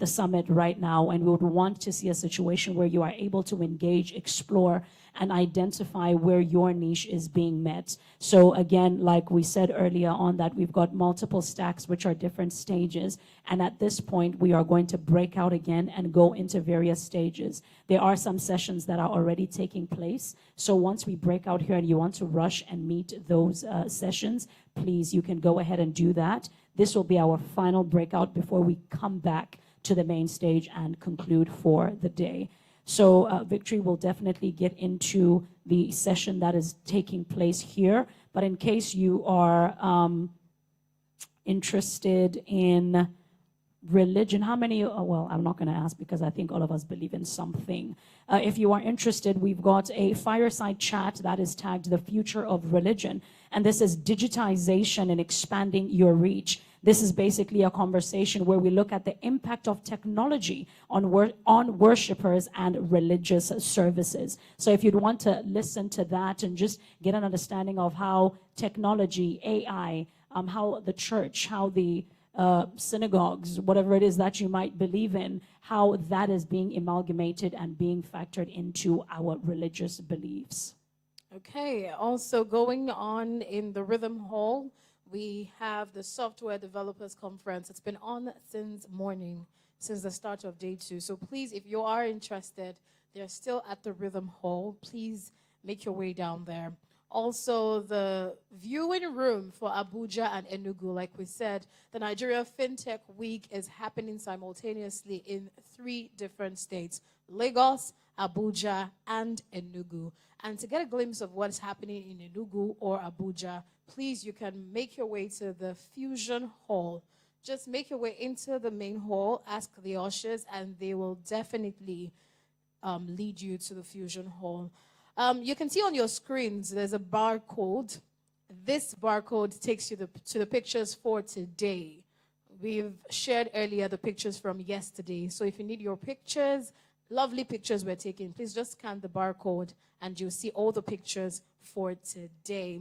summit right now, and we would want to see a situation where you are able to engage, explore, and identify where your niche is being met. So again, like we said earlier on, that we've got multiple stacks which are different stages, and at this point we are going to break out again and go into various stages. There are some sessions that are already taking place, so once we break out here and you want to rush and meet those sessions, please, you can go ahead and do that. This will be our final breakout before we come back to the main stage and conclude for the day. So Victory will definitely get into the session that is taking place here. But in case you are interested in religion, how many, well, I'm not going to ask because I think all of us believe in something. If you are interested, we've got a fireside chat that is tagged The Future of Religion. And this is digitization and expanding your reach. This is basically a conversation where we look at the impact of technology on worshipers and religious services. So if you'd want to listen to that and just get an understanding of how technology, AI, how the church, how the synagogues, whatever it is that you might believe in, how that is being amalgamated and being factored into our religious beliefs. Okay, also going on in the Rhythm Hall, we have the Software Developers Conference. It's been on since morning, since the start of day 2. So please, if you are interested, they're still at the Rhythm Hall. Please make your way down there. Also, the viewing room for Abuja and Enugu, like we said, the Nigeria Fintech Week is happening simultaneously in 3 different states: Lagos, Abuja, and Enugu. And to get a glimpse of what's happening in Enugu or Abuja, please, you can make your way to the Fusion Hall. Just make your way into the main hall, ask the ushers, and they will definitely lead you to the Fusion Hall. You can see on your screens, there's a barcode. This barcode takes you to the pictures for today. We've shared earlier the pictures from yesterday. So if you need your pictures, lovely pictures we're taking, please just scan the barcode and you'll see all the pictures for today.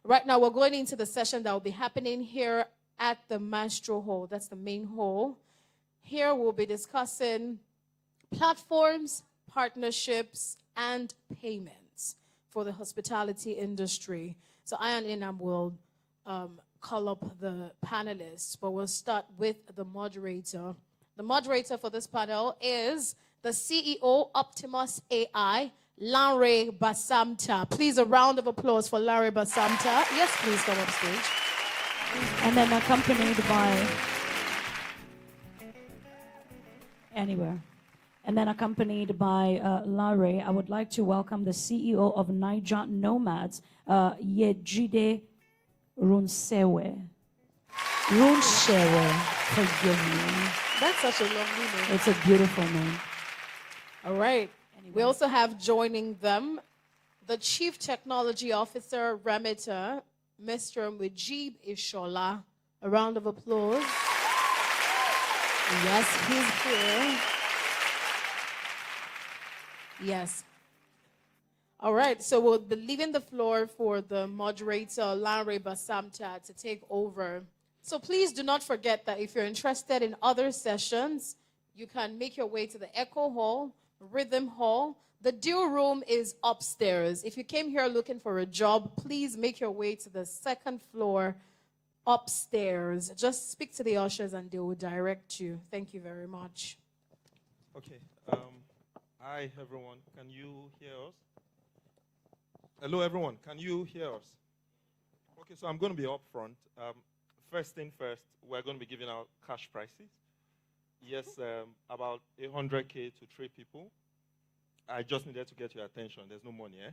Right now, we're going into the session that will be happening here at the Maestro Hall. That's the main hall. Here we'll be discussing platforms, partnerships, and payments for the hospitality industry. So I and Inam will call up the panelists, but we'll start with the moderator. The moderator for this panel is the CEO, Optimus AI, Lanre Basamta. Please, a round of applause for Lanre Basamta. Yes, please come on stage. And then accompanied by anywhere. And then accompanied by Lanre, I would like to welcome the CEO of Niger Nomads, Yejide Runsewe. Runsewe, forgive me. That's such a lovely name. It's a beautiful name. All right. We also have joining them the Chief Technology Officer, Remita, Mr. Mujib Ishola. A round of applause. Yes, he's here. Yes. All right, so we'll be leaving the floor for the moderator, Lanre Basamta, to take over. So please do not forget that if you're interested in other sessions, you can make your way to the Echo Hall, Rhythm Hall. The deal room is upstairs. If you came here looking for a job, please make your way to the 2nd floor upstairs. Just speak to the ushers and they will direct you. Thank you very much. Okay. Hi, everyone. Can you hear us? Hello, everyone. Can you hear us? Okay, so I'm going to be upfront. First thing first, we're going to be giving out cash prizes. Yes, about 100K to 3 people. I just needed to get your attention. There's no money, eh?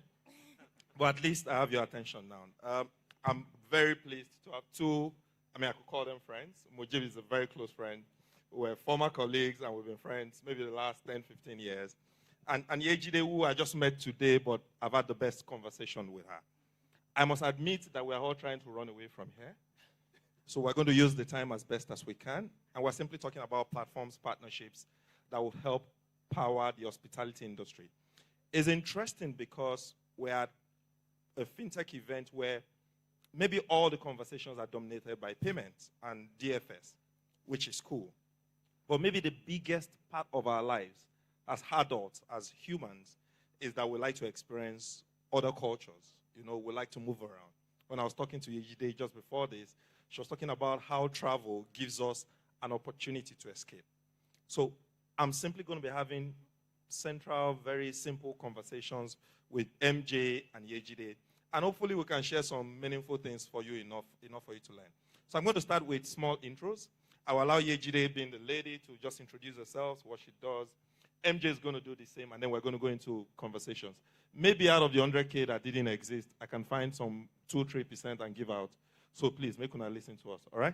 But at least I have your attention now. I'm very pleased to have two, I could call them friends. Mujib is a very close friend. We're former colleagues and we've been friends maybe the last 10, 15 years. And Yejide, who I just met today, but I've had the best conversation with her. I must admit that we're all trying to run away from here. So we're going to use the time as best as we can. And we're simply talking about platforms, partnerships that will help power the hospitality industry. It's interesting because we're at a fintech event where maybe all the conversations are dominated by payments and DFS, which is cool. But maybe the biggest part of our lives as adults, as humans, is that we like to experience other cultures. You know, we like to move around. When I was talking to Yejide just before this, she was talking about how travel gives us an opportunity to escape. So I'm simply going to be having central, very simple conversations with MJ and Yejide. And hopefully we can share some meaningful things for you, enough for you to learn. So I'm going to start with small intros. I will allow Yejide, being the lady, to just introduce herself, what she does. MJ is going to do the same, and then we're going to go into conversations. Maybe out of the 100K that didn't exist, I can find some 2-3% and give out. So please, make una listen to us, all right?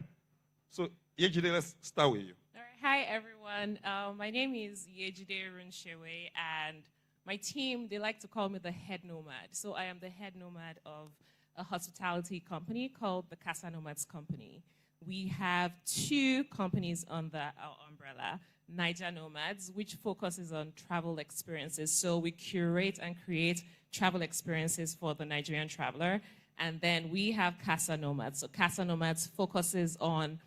So Yejide, let's start with you. All right. Hi, everyone. My name is Yejide Runshewe, and my team, they like to call me the head nomad. So I am the head nomad of a hospitality company called the Casa Nomads Company. We have 2 companies under our umbrella. Nigeria Nomads, which focuses on travel experiences. So we curate and create travel experiences for the Nigerian traveler. And then we have Casa Nomads. So Casa Nomads focuses on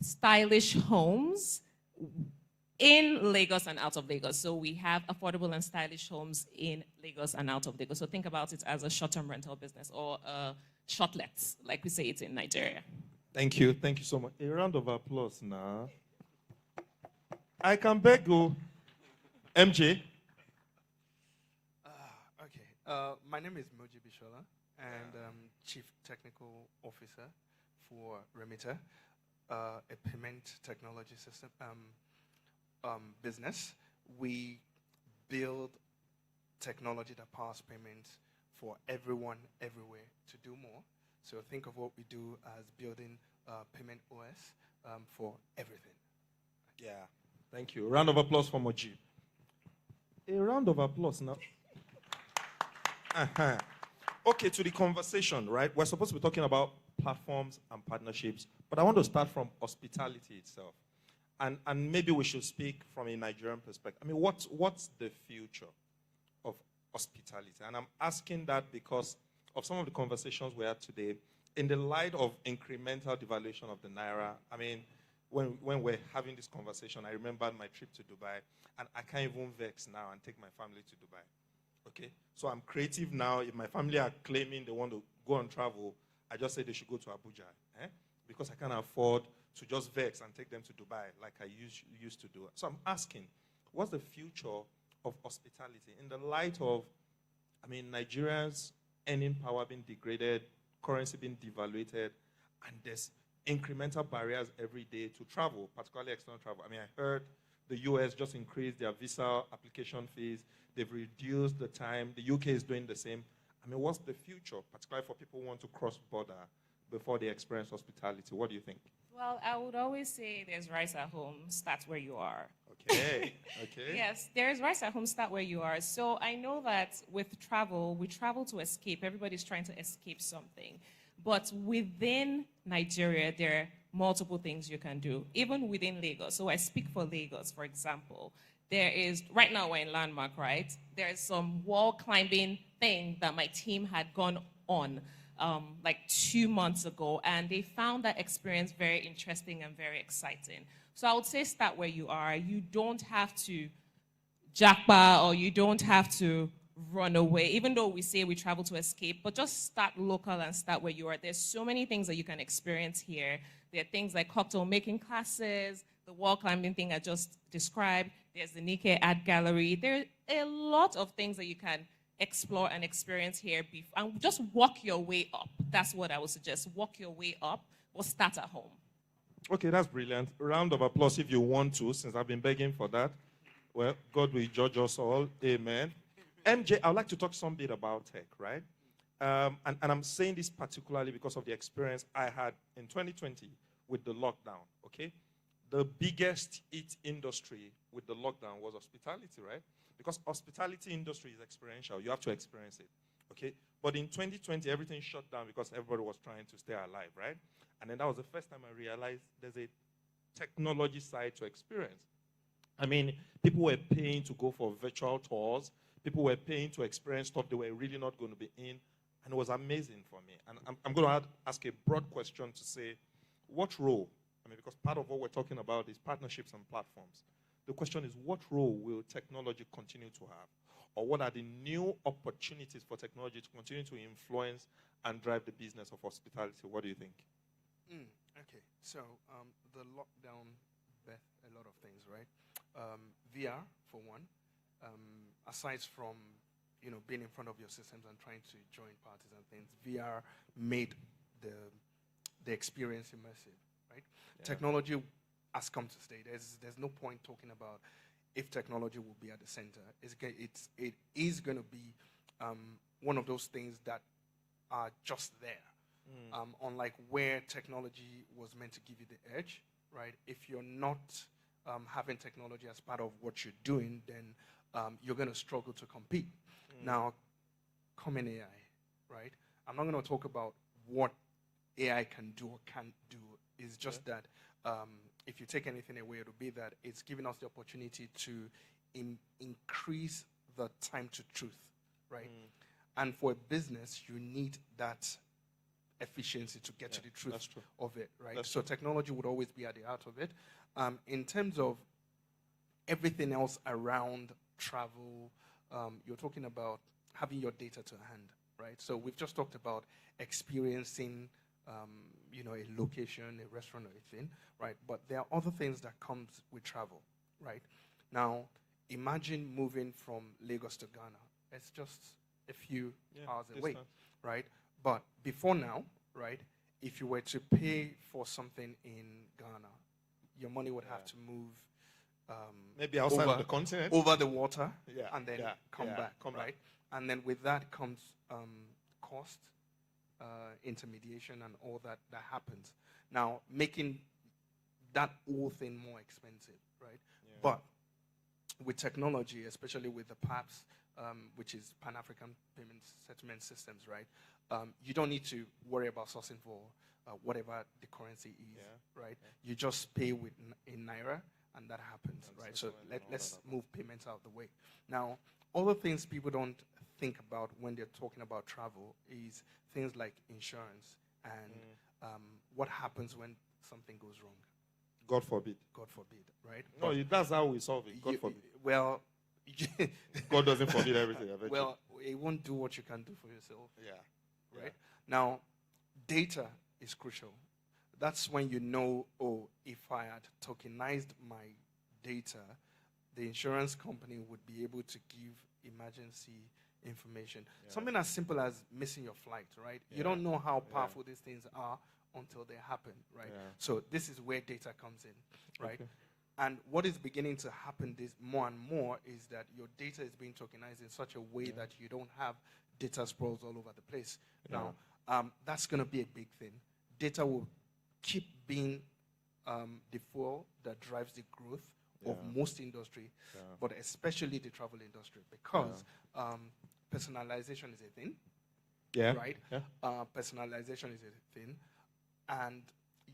stylish homes in Lagos and out of Lagos. So we have affordable and stylish homes in Lagos and out of Lagos. So think about it as a short-term rental business or shortlets, like we say it in Nigeria. Thank you. Thank you so much. A round of applause now. I can beg you, MJ. My name is Moji Bishola, and I'm Chief Technical Officer for Remitter, a payment technology system business. We build technology that powers payments for everyone, everywhere to do more. So think of what we do as building payment OS for everything. Yeah. Thank you. A round of applause for Moji. A round of applause now. Okay, to the conversation, right? We're supposed to be talking about platforms and partnerships, but I want to start from hospitality itself. And maybe we should speak from a Nigerian perspective. I mean, what's the future of hospitality? And I'm asking that because of some of the conversations we had today, in the light of incremental devaluation of the Naira. I mean, when we're having this conversation, I remembered my trip to Dubai, and I can't even vex now and take my family to Dubai. Okay? So I'm creative now. If my family are claiming they want to go on travel, I just say they should go to Abuja. Because I can't afford to just vex and take them to Dubai like I used to do. So I'm asking, what's the future of hospitality in the light of, Nigerians' earning power being degraded, currency being devaluated, and there's incremental barriers every day to travel, particularly external travel. I heard the US just increased their visa application fees. They've reduced the time. The UK is doing the same. What's the future, particularly for people who want to cross border before they experience hospitality? What do you think? Well, I would always say there's rice at home, start where you are. Okay, okay. Yes, there's rice at home, start where you are. So I know that with travel, we travel to escape. Everybody's trying to escape something. But within Nigeria, there are multiple things you can do, even within Lagos. So I speak for Lagos, for example. There is, right now we're in Landmark, right? There's some wall climbing thing that my team had gone on like 2 months ago, and they found that experience very interesting and very exciting. So I would say start where you are. You don't have to jackpot or you don't have to run away, even though we say we travel to escape, but just start local and start where you are. There's so many things that you can experience here. There are things like cocktail making classes, the wall climbing thing I just described. There's the Nikkei Art Gallery. There are a lot of things that you can explore and experience here, and just walk your way up. That's what I would suggest. Walk your way up, or start at home. Okay, that's brilliant. Round of applause if you want to, since I've been begging for that. Well, God will judge us all. Amen. MJ, I'd like to talk some bit about tech, right? And I'm saying this particularly because of the experience I had in 2020 with the lockdown, okay? The biggest hit industry with the lockdown was hospitality, right? Because hospitality industry is experiential. You have to experience it, okay? But in 2020, everything shut down because everybody was trying to stay alive, right? And then that was the first time I realized there's a technology side to experience. I mean, people were paying to go for virtual tours. People were paying to experience stuff they were really not going to be in. And it was amazing for me. And I'm going to ask a broad question to say, what role? I mean, because part of what we're talking about is partnerships and platforms. The question is, what role will technology continue to have? Or what are the new opportunities for technology to continue to influence and drive the business of hospitality? What do you think? Okay, so the lockdown birthed a lot of things, right? VR, for one, aside from being in front of your systems and trying to join parties and things, VR made the experience immersive, right? Yeah. Technology has come to stay. There's no point talking about if technology will be at the center. It is going to be one of those things that are just there. Unlike where technology was meant to give you the edge, right? If you're not having technology as part of what you're doing, then you're going to struggle to compete. Now, common AI, right? I'm not going to talk about what AI can do or can't do. It's just that if you take anything away, it'll be that it's giving us the opportunity to increase the time to truth, right? And for a business, you need that efficiency to get to the truth of it, right? So technology would always be at the heart of it. In terms of everything else around travel, you're talking about having your data to hand, right? So we've just talked about experiencing, a location, a restaurant, or a thing, right? But there are other things that comes with travel, right? Now, imagine moving from Lagos to Ghana. It's just a few hours away, right? But before now, right, if you were to pay for something in Ghana, your money would have to move maybe outside of the continent, over the water, and then come back, right? Back. And then with that comes cost, intermediation, and all that happens. Now, making that whole thing more expensive, right? But with technology, especially with the PAPS, which is Pan-African Payment Settlement Systems, right? You don't need to worry about sourcing for whatever the currency is, right? You just pay in Naira, and that happens, right? So let's move payments out of the way. Now, other things people don't think about when they're talking about travel is things like insurance and what happens when something goes wrong. God forbid. God forbid, right? No, that's how we solve it. God forbid. Well, God doesn't forbid everything. Well, it won't do what you can do for yourself. Yeah. Right? Now, data is crucial. That's when you know, if I had tokenized my data, the insurance company would be able to give emergency information. Something as simple as missing your flight, right? You don't know how powerful these things are until they happen, right? So this is where data comes in, right? Okay. And what is beginning to happen more and more is that your data is being tokenized in such a way that you don't have data sprawls all over the place. Now, that's going to be a big thing. Data will keep being the fuel that drives the growth of most industry, but especially the travel industry, because personalization is a thing, right? Personalization is a thing, and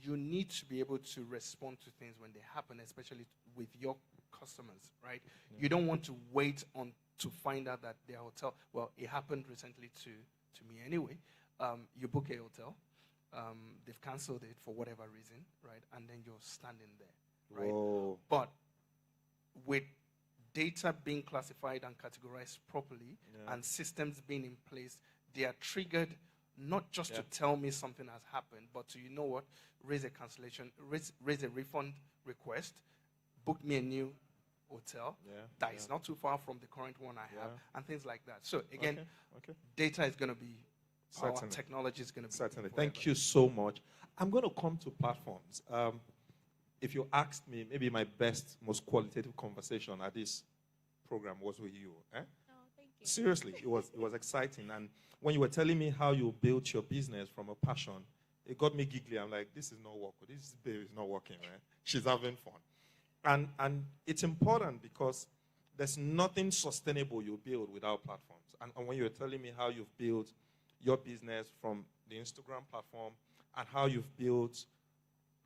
you need to be able to respond to things when they happen, especially with your customers, right? You don't want to wait on to find out that their hotel, well, it happened recently to me anyway. You book a hotel, they've canceled it for whatever reason, right? And then you're standing there, right? Whoa. But with data being classified and categorized properly and systems being in place, they are triggered not just to tell me something has happened, but to, raise a cancellation, raise a refund request, book me a new hotel Yeah, that is not too far from the current one I have, Yeah. and things like that. So again, Okay. data is going to be, our Certainly. technology is going to be. Certainly. forever. Thank you so much. I'm going to come to platforms. If you asked me, maybe my best, most qualitative conversation at this program was with you. Eh? Oh, thank you. Seriously, it was exciting. And when you were telling me how you built your business from a passion, it got me giggly. I'm like, this is not working. This babe is not working, right? She's having fun. And it's important because there's nothing sustainable you build without platforms. And when you were telling me how you've built your business from the Instagram platform and how you've built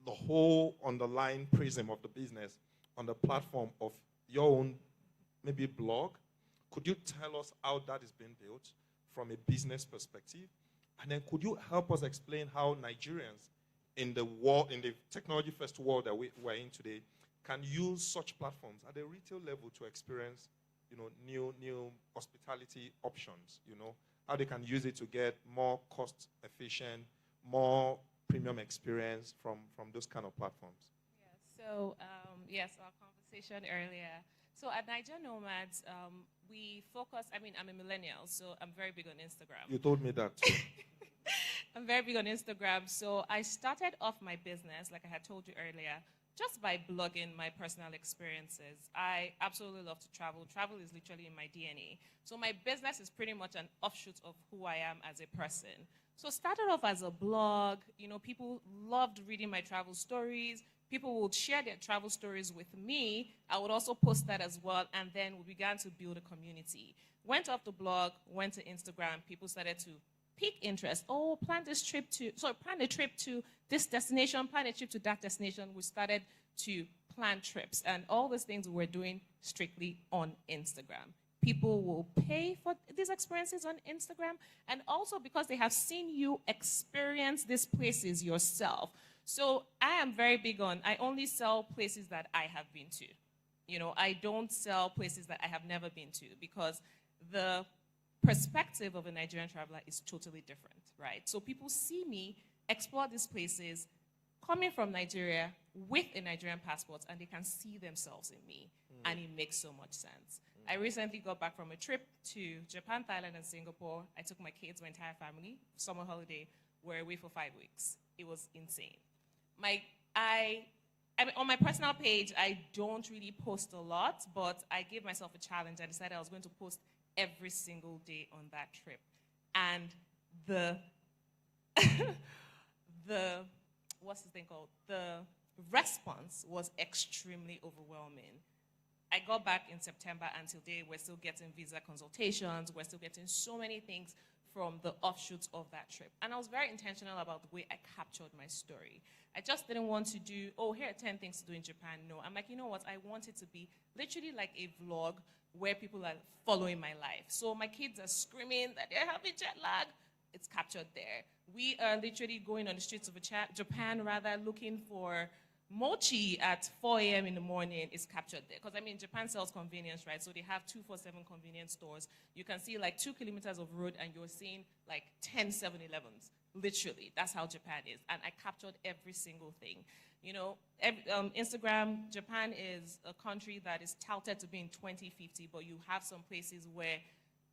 the whole underlying prism of the business on the platform of your own maybe blog, could you tell us how that is being built from a business perspective? And then could you help us explain how Nigerians in the world, in the technology first world that we're in today, can use such platforms at a retail level to experience, new hospitality options, how they can use it to get more cost efficient, more premium experience from those kind of platforms. Yeah. So, yes, our conversation earlier. So at Nigeria Nomads, we focus, I'm a millennial, so I'm very big on Instagram. You told me that too. I'm very big on Instagram. So I started off my business, like I had told you earlier, just by blogging my personal experiences. I absolutely love to travel. Travel is literally in my DNA. So my business is pretty much an offshoot of who I am as a person. So started off as a blog. People loved reading my travel stories. People would share their travel stories with me. I would also post that as well, and then we began to build a community. Went off the blog, went to Instagram. People started to pique interest. Oh, plan a trip to this destination, plan a trip to that destination. We started to plan trips, and all these things we were doing strictly on Instagram. People will pay for these experiences on Instagram, and also because they have seen you experience these places yourself. So I am very big on, I only sell places that I have been to. I don't sell places that I have never been to, because the perspective of a Nigerian traveler is totally different, right? So people see me explore these places coming from Nigeria with a Nigerian passport, and they can see themselves in me, and it makes so much sense. I recently got back from a trip to Japan, Thailand, and Singapore. I took my kids, my entire family, summer holiday. We're away for 5 weeks. It was insane. On my personal page, I don't really post a lot, but I gave myself a challenge. I decided I was going to post every single day on that trip. And the what's this thing called? The response was extremely overwhelming. I got back in September, and today we're still getting visa consultations. We're still getting so many things from the offshoots of that trip. And I was very intentional about the way I captured my story. I just didn't want to do, here are 10 things to do in Japan. No, I'm like, you know what? I want it to be literally like a vlog where people are following my life. So my kids are screaming that they're having jet lag. It's captured there. We are literally going on the streets of Japan, looking for mochi at 4 a.m. in the morning. Is captured there. Because, Japan sells convenience, right? So they have 247 convenience stores. You can see 2 kilometers of road, and you're seeing 10 7-Elevens. Literally, that's how Japan is. And I captured every single thing. Instagram, Japan is a country that is touted to be in 2050, but you have some places where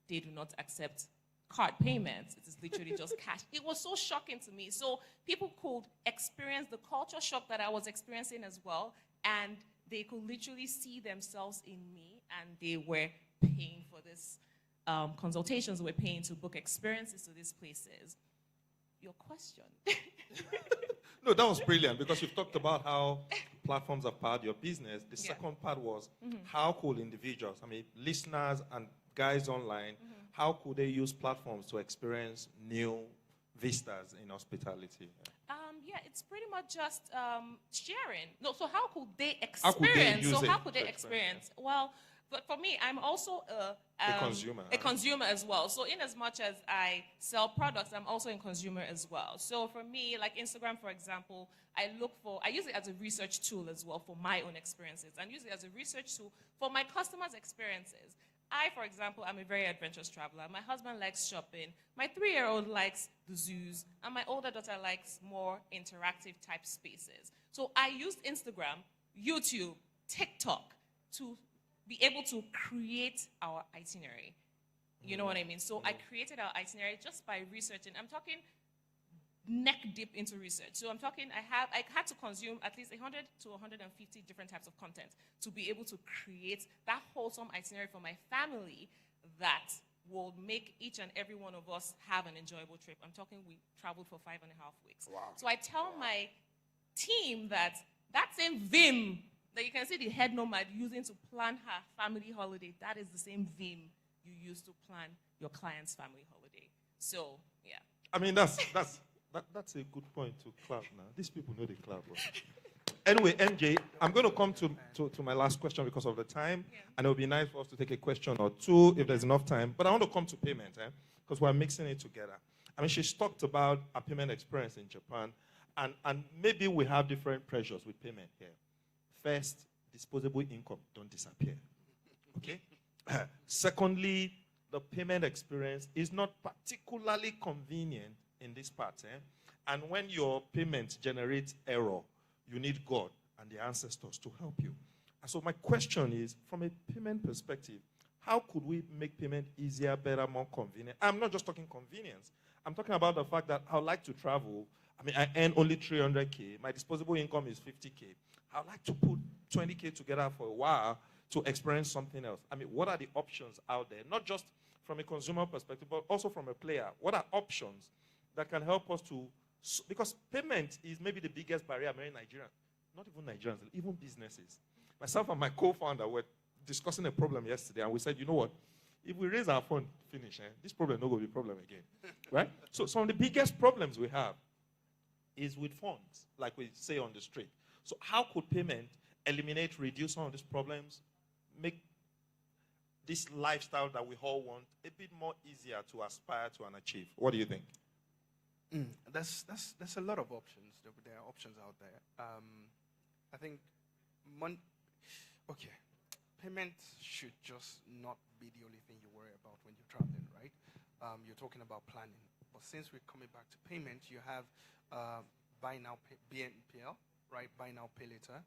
they do not accept card payments. It is literally just cash. It was so shocking to me. So people could experience the culture shock that I was experiencing as well, and they could literally see themselves in me, and they were paying for this consultations, were paying to book experiences to these places. Your question. No, that was brilliant, because you've talked about how platforms have powered your business. The second part was how could individuals, listeners and guys online, how could they use platforms to experience new vistas in hospitality? It's pretty much just sharing. No, so how could they experience? How could they experience? Well, but for me, I'm also a consumer as well. So in as much as I sell products, I'm also a consumer as well. So for me, like Instagram, for example, I use it as a research tool as well for my own experiences, and use it as a research tool for my customers' experiences. I, for example, am a very adventurous traveler. My husband likes shopping. My 3-year-old likes the zoos. And my older daughter likes more interactive type spaces. So I used Instagram, YouTube, TikTok to be able to create our itinerary. You know what I mean? So I created our itinerary just by researching. I'm talking neck deep into research. So I'm talking, I had to consume at least 100 to 150 different types of content to be able to create that wholesome itinerary for my family that will make each and every one of us have an enjoyable trip. I'm talking, we traveled for 5.5 weeks. Wow. So I tell my team that same vim that you can see the head nomad using to plan her family holiday, that is the same vim you use to plan your client's family holiday. So, yeah. I mean, that's a good point to cloud now. These people know the cloud. Bro. Anyway, MJ, I'm going to come to my last question because of the time, and it would be nice for us to take a question or two if there's enough time. But I want to come to payment, because we're mixing it together. I mean, she's talked about a payment experience in Japan, and maybe we have different pressures with payment here. First, disposable income don't disappear. Okay? Secondly, the payment experience is not particularly convenient in this part. And when your payment generates error, you need God and the ancestors to help you. And so my question is, from a payment perspective, how could we make payment easier, better, more convenient? I'm not just talking convenience. I'm talking about the fact that I would like to travel. I mean, I earn only 300K. My disposable income is 50K. I'd like to put 20K together for a while to experience something else. I mean, what are the options out there? Not just from a consumer perspective, but also from a player. What are options that can help us to, because payment is maybe the biggest barrier many Nigerians, not even Nigerians, even businesses. Myself and my co-founder were discussing a problem yesterday, and we said, you know what, if we raise our fund, finish, this problem no going to be a problem again, right? So some of the biggest problems we have is with funds, like we say on the street. So how could payment eliminate, reduce some of these problems, make this lifestyle that we all want a bit more easier to aspire to and achieve? What do you think? There's a lot of options. There are options out there. I think payment should just not be the only thing you worry about when you're traveling, right? You're talking about planning. But since we're coming back to payment, you have buy now, BNPL, right? Buy now, pay later.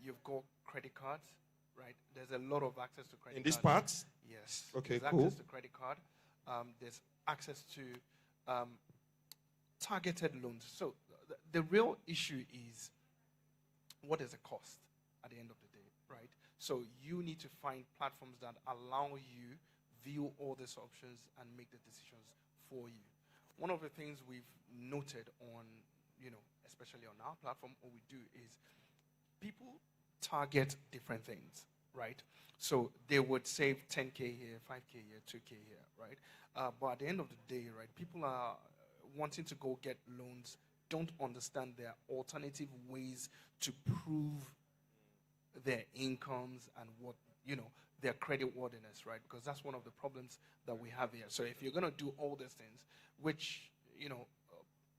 You've got credit cards, right? There's a lot of access to credit cards. In these parts? Yes. Okay, there's cool. access to credit card. There's access to targeted loans. So the real issue is, what is the cost at the end of the day, right? So you need to find platforms that allow you view all these options and make the decisions for you. One of the things we've noted on, especially on our platform, what we do is people target different things, right? So they would save 10K here, 5K here, 2K here, right? But at the end of the day, right, people are wanting to go get loans, don't understand there are alternative ways to prove their incomes and what, their credit worthiness, right? Because that's one of the problems that we have here. So if you're going to do all these things, which,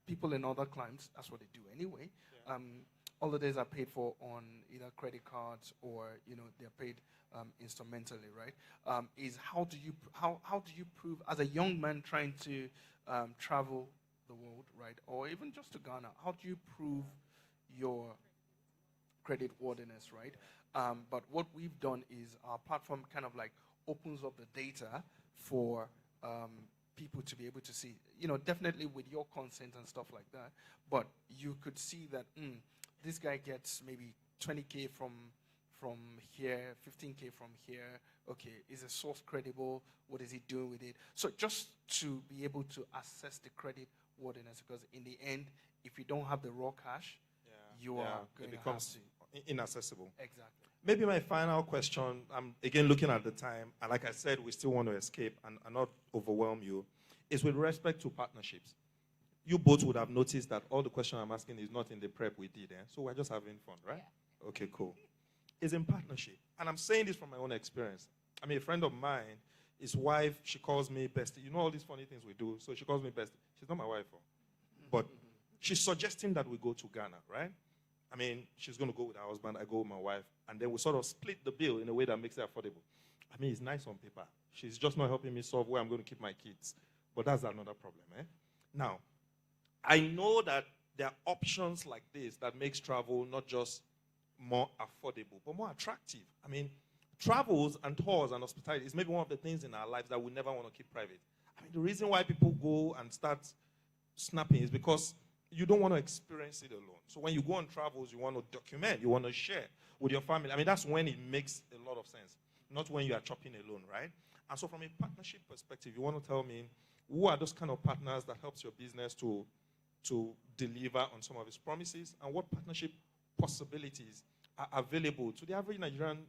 people in other climes, that's what they do anyway. Yeah. Holidays are paid for on either credit cards or, they're paid instrumentally, right? Is how do you prove, as a young man trying to travel the world, right? Or even just to Ghana, how do you prove your credit worthiness, right? But what we've done is our platform kind of like opens up the data for people to be able to see, definitely with your consent and stuff like that. But you could see that this guy gets maybe 20K from here, 15K from here. Okay, is the source credible? What is he doing with it? So just to be able to assess the credit worthiness, because in the end, if you don't have the raw cash, you are going it becomes to inaccessible. Exactly. Maybe my final question, I'm again looking at the time, and like I said, we still want to escape and not overwhelm you, is with respect to partnerships. You both would have noticed that all the question I'm asking is not in the prep we did, so we're just having fun, right? Yeah. Okay, cool. It's in partnership. And I'm saying this from my own experience. I mean, a friend of mine, his wife, she calls me bestie. You know all these funny things we do, so she calls me bestie. She's not my wife, but she's suggesting that we go to Ghana, right? I mean, she's going to go with her husband, I go with my wife, and then we sort of split the bill in a way that makes it affordable. I mean, it's nice on paper. She's just not helping me solve where I'm going to keep my kids. But that's another problem, Now, I know that there are options like this that makes travel not just more affordable, but more attractive. I mean, travels and tours and hospitality is maybe one of the things in our lives that we never want to keep private. I mean, the reason why people go and start snapping is because you don't want to experience it alone. So when you go on travels, you want to document, you want to share with your family. I mean, that's when it makes a lot of sense, not when you are chopping alone, right? And so from a partnership perspective, you want to tell me, who are those kind of partners that helps your business to deliver on some of its promises, and what partnership possibilities are available to the average Nigerian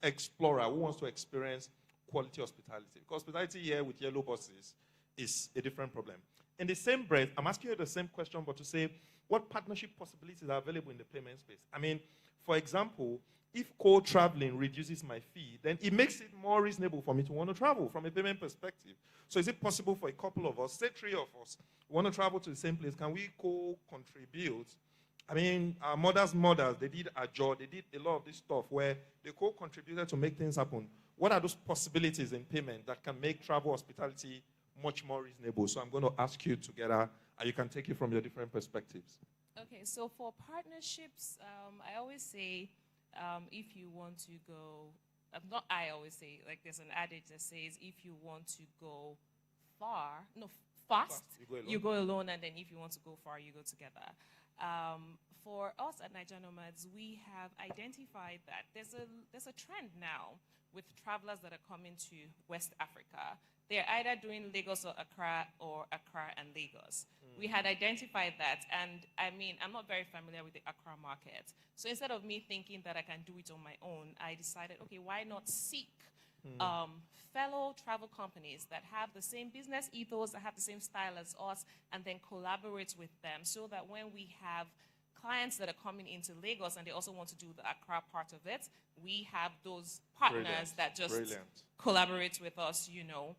explorer who wants to experience quality hospitality? Because hospitality here with yellow buses is a different problem. In the same breath, I'm asking you the same question, but to say, what partnership possibilities are available in the payment space? I mean, for example, if co-traveling reduces my fee, then it makes it more reasonable for me to want to travel from a payment perspective. So is it possible for a couple of us, say 3 of us, want to travel to the same place? Can we co-contribute? I mean, our mothers, they did a job, they did a lot of this stuff where they co-contributed to make things happen. What are those possibilities in payment that can make travel hospitality much more reasonable? So I'm going to ask you together, and you can take it from your different perspectives. Okay, so for partnerships, I always say, if you want to go, not I always say, like there's an adage that says, if you want to go fast, you go alone, and then if you want to go far, you go together. For us at Nigeria Nomads, we have identified that there's a trend now with travelers that are coming to West Africa. They're either doing Lagos or Accra and Lagos. We had identified that, and I mean, I'm not very familiar with the Accra market. So instead of me thinking that I can do it on my own, I decided, okay, why not seek fellow travel companies that have the same business ethos, that have the same style as us, and then collaborate with them so that when we have clients that are coming into Lagos and they also want to do the Accra part of it, we have those partners that just collaborate with us, you know.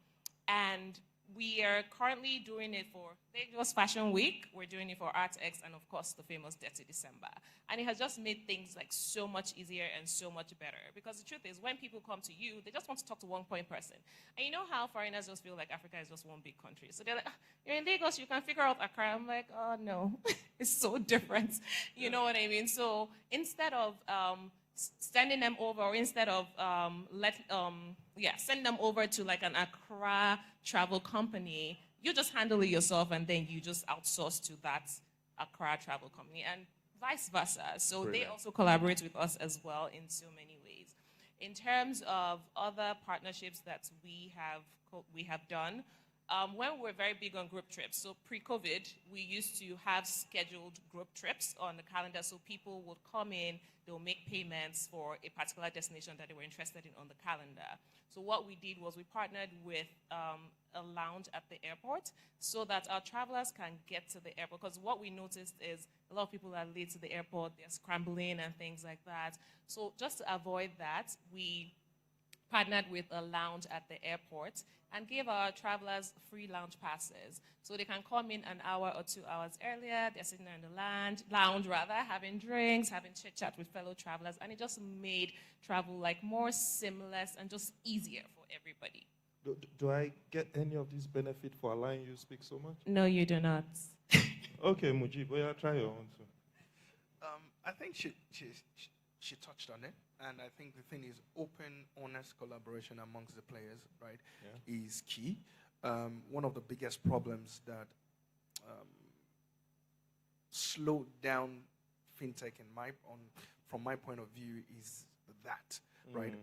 And we are currently doing it for Lagos Fashion Week, we're doing it for ArtX, and of course the famous Dirty December. And it has just made things like so much easier and so much better. Because the truth is, when people come to you, they just want to talk to one point person. And you know how foreigners just feel like Africa is just one big country. So they're like, you're in Lagos, you can figure out Accra. I'm like, oh no, it's so different. You know what I mean? So instead of sending them over, or instead of send them over to like an Accra travel company, you just handle it yourself and then you just outsource to that Accra travel company, and vice versa. So they also collaborate with us as well in so many ways. In terms of other partnerships that we have done, when we're very big on group trips, so pre-COVID, we used to have scheduled group trips on the calendar, so people would come in, they'll make payments for a particular destination that they were interested in on the calendar. So what we did was we partnered with a lounge at the airport so that our travelers can get to the airport, because what we noticed is a lot of people are late to the airport, they're scrambling and things like that. So just to avoid that, we partnered with a lounge at the airport and gave our travelers free lounge passes. So they can come in an hour or 2 hours earlier, they're sitting in the lounge, having drinks, having chit-chat with fellow travelers, and it just made travel like more seamless and just easier for everybody. Do I get any of this benefit for allowing you to speak so much? No, you do not. Okay, Mujib, try your own too. I think she touched on it, and I think the thing is open, honest collaboration amongst the players, right, is key. One of the biggest problems that slowed down fintech from my point of view is that, right,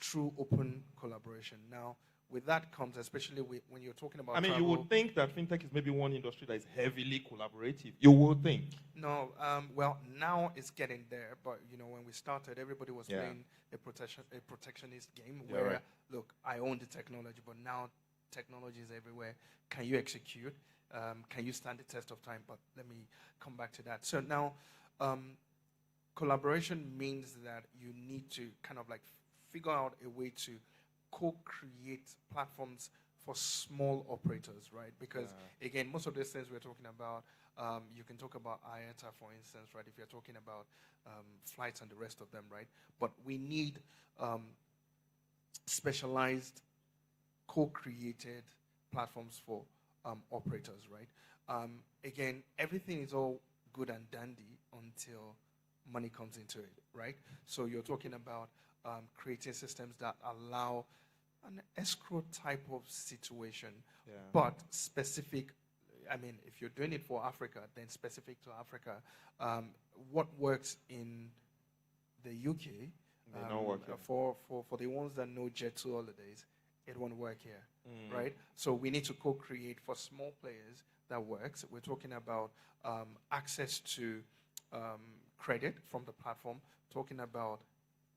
true open collaboration. Now, with that comes, especially when you're talking about travel, you would think that fintech is maybe one industry that is heavily collaborative. You would think. No, well, now it's getting there, but you know, when we started, everybody was playing a protectionist game where, look, I own the technology, but now technology is everywhere. Can you execute? Can you stand the test of time? But let me come back to that. So now, collaboration means that you need to kind of like figure out a way to co-create platforms for small operators, right? Because again, most of these things we're talking about, you can talk about IATA, for instance, right? If you're talking about flights and the rest of them, right? But we need specialized, co-created platforms for operators, right? Again, everything is all good and dandy until money comes into it, right? So you're talking about creating systems that allow an escrow type of situation, Yeah. but specific. I mean, if you're doing it for Africa, then specific to Africa. What works in the UK, May not work here. for the ones that know Jet2 holidays, it won't work here, Mm. right? So we need to co-create for small players that works. We're talking about access to credit from the platform, talking about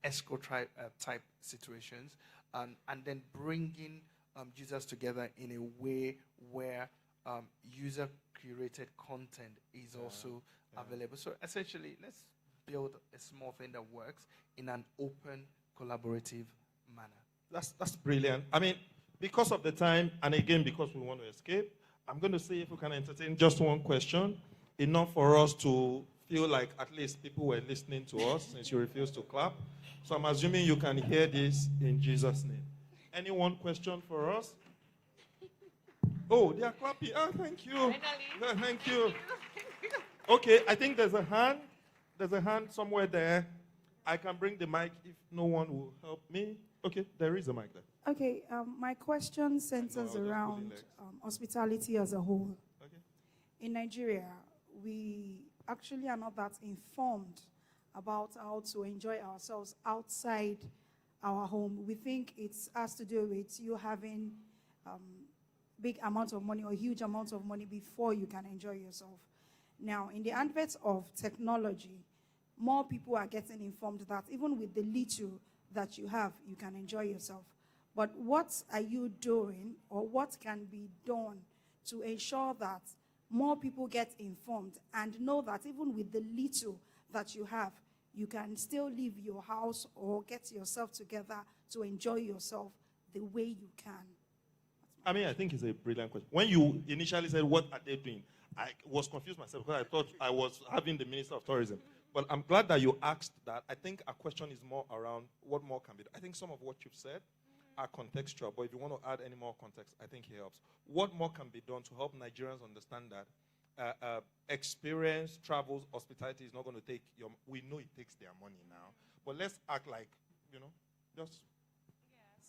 escrow type situations, and then bringing users together in a way where user-curated content is also available. So essentially, let's build a small thing that works in an open, collaborative manner. That's brilliant. I mean, because of the time, and again, because we want to escape, I'm going to see if we can entertain just one question, enough for us to feel like at least people were listening to us since you refused to clap. So I'm assuming you can hear this in Jesus' name. Any one question for us? Oh, they are clapping. Oh, thank you. Yeah, thank you. Okay, I think there's a hand. There's a hand somewhere there. I can bring the mic if no one will help me. Okay, there is a mic there. Okay, my question centers around hospitality as a whole. Okay. In Nigeria, we actually are not that informed about how to enjoy ourselves outside our home. We think it has to do with you having big amount of money or huge amounts of money before you can enjoy yourself. Now, in the advent of technology, more people are getting informed that even with the little that you have, you can enjoy yourself. But what are you doing, or what can be done to ensure that more people get informed and know that even with the little that you have, you can still leave your house or get yourself together to enjoy yourself the way you can? I mean, I think it's a brilliant question. When you initially said, what are they doing? I was confused myself because I thought I was having the Minister of Tourism. But I'm glad that you asked that. I think our question is more around what more can be done. I think some of what you've said are contextual, but if you want to add any more context, I think it helps. What more can be done to help Nigerians understand that experience, travels, hospitality is not going to take your... We know it takes their money now, but let's act like, just...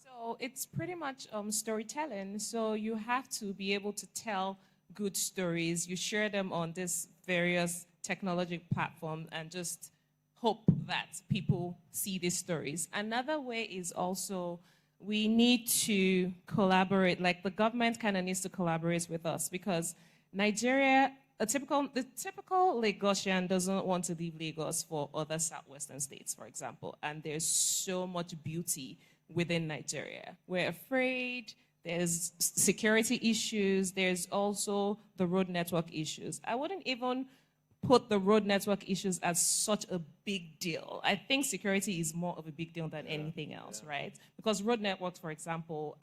So it's pretty much storytelling. So you have to be able to tell good stories. You share them on this various technology platform and just hope that people see these stories. Another way is also we need to collaborate. Like the government kind of needs to collaborate with us because Nigeria, the typical Lagosian doesn't want to leave Lagos for other southwestern states, for example. And there's so much beauty within Nigeria. We're afraid, there's security issues, there's also the road network issues. I wouldn't even put the road network issues as such a big deal. I think security is more of a big deal than anything else, right? Because road networks, for example,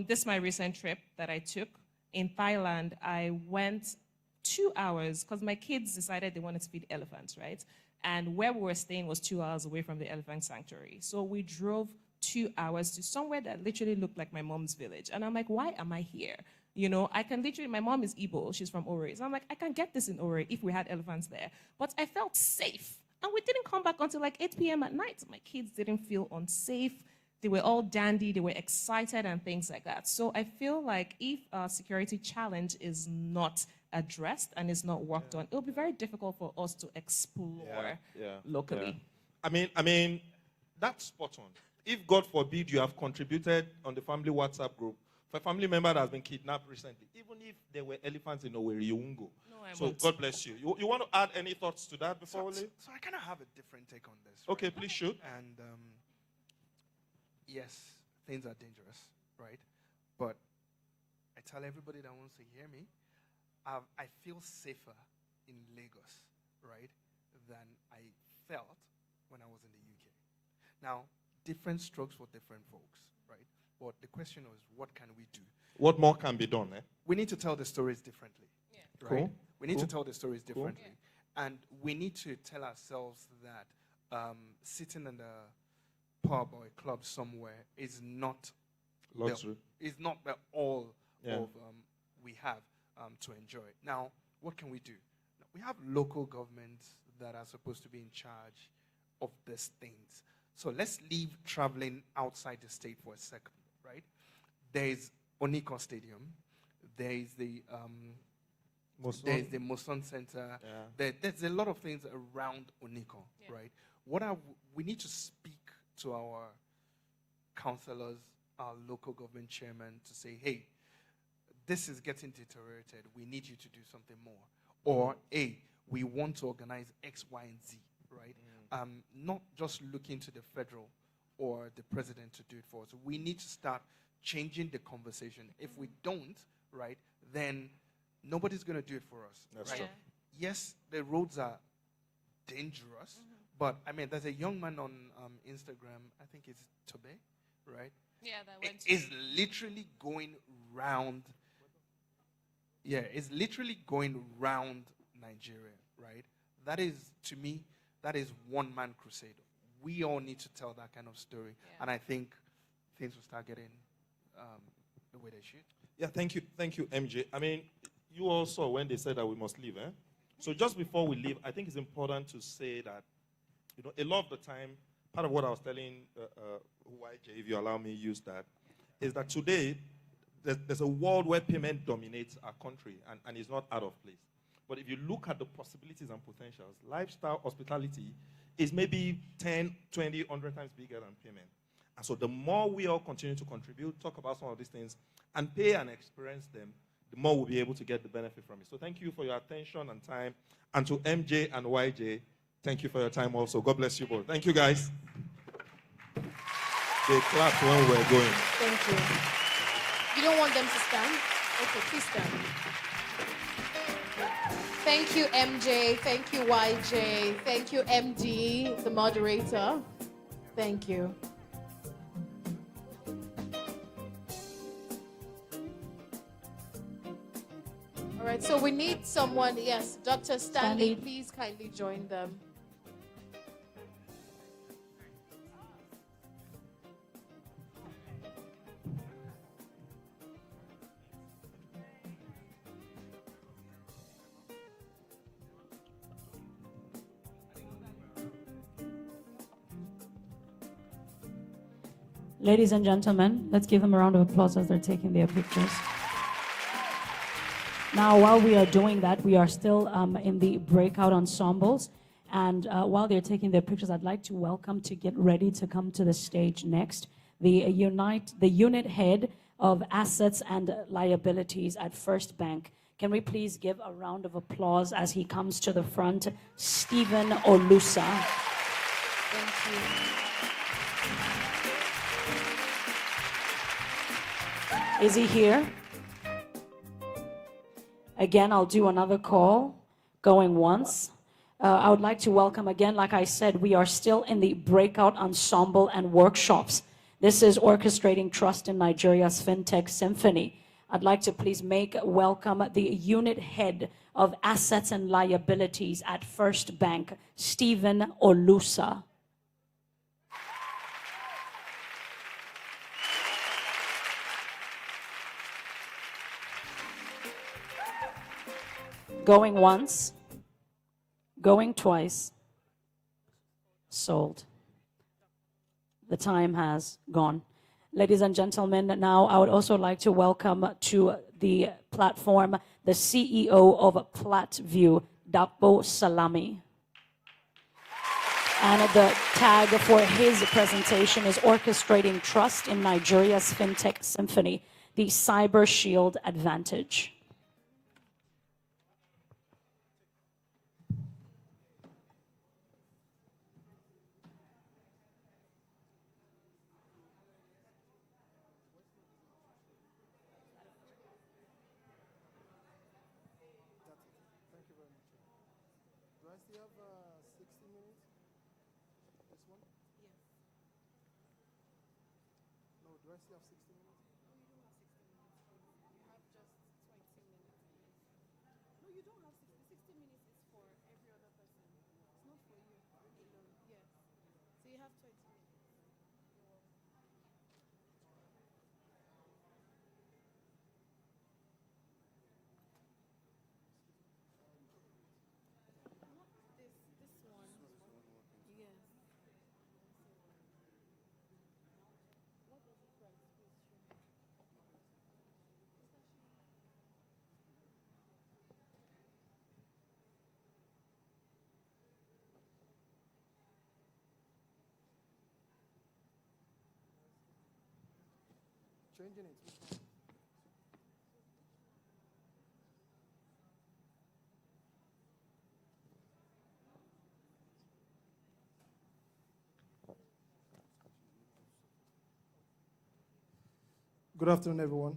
this my recent trip that I took in Thailand, I went 2 hours because my kids decided they wanted to feed elephants, right? And where we were staying was 2 hours away from the elephant sanctuary. So we drove 2 hours to somewhere that literally looked like my mom's village. And I'm like, why am I here? I can literally, my mom is Igbo, she's from Ore. So I'm like, I can get this in Ore if we had elephants there. But I felt safe. And we didn't come back until like 8 p.m. at night. My kids didn't feel unsafe. They were all dandy, they were excited and things like that. So I feel like if a security challenge is not addressed and is not worked on, it'll be very difficult for us to explore locally. Yeah. I mean, that's spot on. If, God forbid, you have contributed on the family WhatsApp group for a family member that has been kidnapped recently, even if there were elephants in Owerri, you won't go. No, I so won't. God bless you. You want to add any thoughts to that before we leave? So I kind of have a different take on this. Okay, please shoot. And yes, things are dangerous, right? But I tell everybody that wants to hear me, I feel safer in Lagos, right, than I felt when I was in the UK. Now, different strokes for different folks, right? But the question is, what can we do? What more can be done? We need to tell the stories differently, right? Cool. We need Cool. to tell the stories Cool. differently. And we need to tell ourselves that sitting in a pub or a club somewhere is not Luxury. is not the all Yeah. of we have to enjoy. Now, what can we do? We have local governments that are supposed to be in charge of these things. So let's leave traveling outside the state for a second, right? There's Oniko Stadium. There's the there's the Moson Center. There's a lot of things around Oniko, right? We need to speak to our councillors, our local government chairman, to say, hey, this is getting deteriorated. We need you to do something more. Or, A, we want to organize X, Y, and Z, right? Not just looking to the federal or the president to do it for us. We need to start changing the conversation. If we don't, right, then nobody's going to do it for us. That's right? true. Yes, the roads are dangerous, but I mean, there's a young man on Instagram, I think it's Tobe, right? Yeah, that went Is literally going round. Yeah, it's literally going round Nigeria, right? That is, to me, that is one-man crusade. We all need to tell that kind of story, and I think things will start getting the way they should. Yeah, thank you, MJ. I mean, you all saw when they said that we must leave, eh? So just before we leave, I think it's important to say that, you know, a lot of the time, part of what I was telling YJ, if you allow me to use that, is that today, there's a world where payment dominates our country and is not out of place. But if you look at the possibilities and potentials, lifestyle hospitality is maybe 10, 20, 100 times bigger than payment. And so the more we all continue to contribute, talk about some of these things, and pay and experience them, the more we'll be able to get the benefit from it. So thank you for your attention and time. And to MJ and YJ, thank you for your time also. God bless you both. Thank you, guys. They clapped when we were going. Thank you. You don't want them to stand? Okay, please stand. Thank you, MJ. Thank you, YJ. Thank you, MD, the moderator. Thank you. All right, so we need someone. Yes, Dr. Stanley, please kindly join them. Ladies and gentlemen, let's give them a round of applause as they're taking their pictures. Now, while we are doing that, we are still in the breakout ensembles. And while they're taking their pictures, I'd like to welcome to get ready to come to the stage next, the unit head of assets and liabilities at First Bank. Can we please give a round of applause as he comes to the front, Stephen Olusa. Thank you. Is he here? Again, I'll do another call, going once. I would like to welcome again, like I said, we are still in the breakout ensemble and workshops. This is Orchestrating Trust in Nigeria's Fintech Symphony. I'd like to please welcome the unit head of assets and liabilities at First Bank, Stephen Olusa. Going once, going twice, sold. The time has gone. Ladies and gentlemen, now I would also like to welcome to the platform the CEO of Platview, Dapo Salami. And the tag for his presentation is Orchestrating Trust in Nigeria's Fintech Symphony, the Cyber Shield Advantage. changing it. Good afternoon, everyone.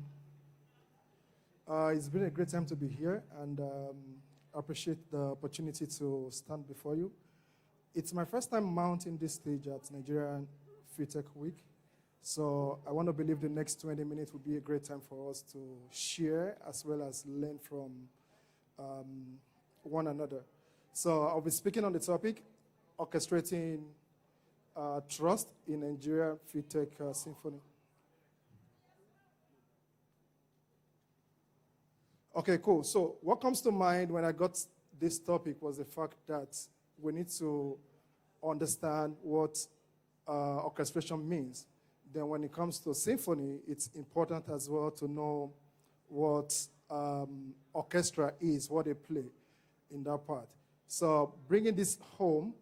It's been a great time to be here, and I appreciate the opportunity to stand before you. It's my first time mounting this stage at Nigeria Fintech Week, so I want to believe the next 20 minutes will be a great time for us to share as well as learn from one another. So I'll be speaking on the topic, Orchestrating Trust in Nigeria Fintech Symphony. Okay, cool. So what comes to mind when I got this topic was the fact that we need to understand what orchestration means. Then when it comes to symphony, it's important as well to know what orchestra is, what they play in that part. So bringing this home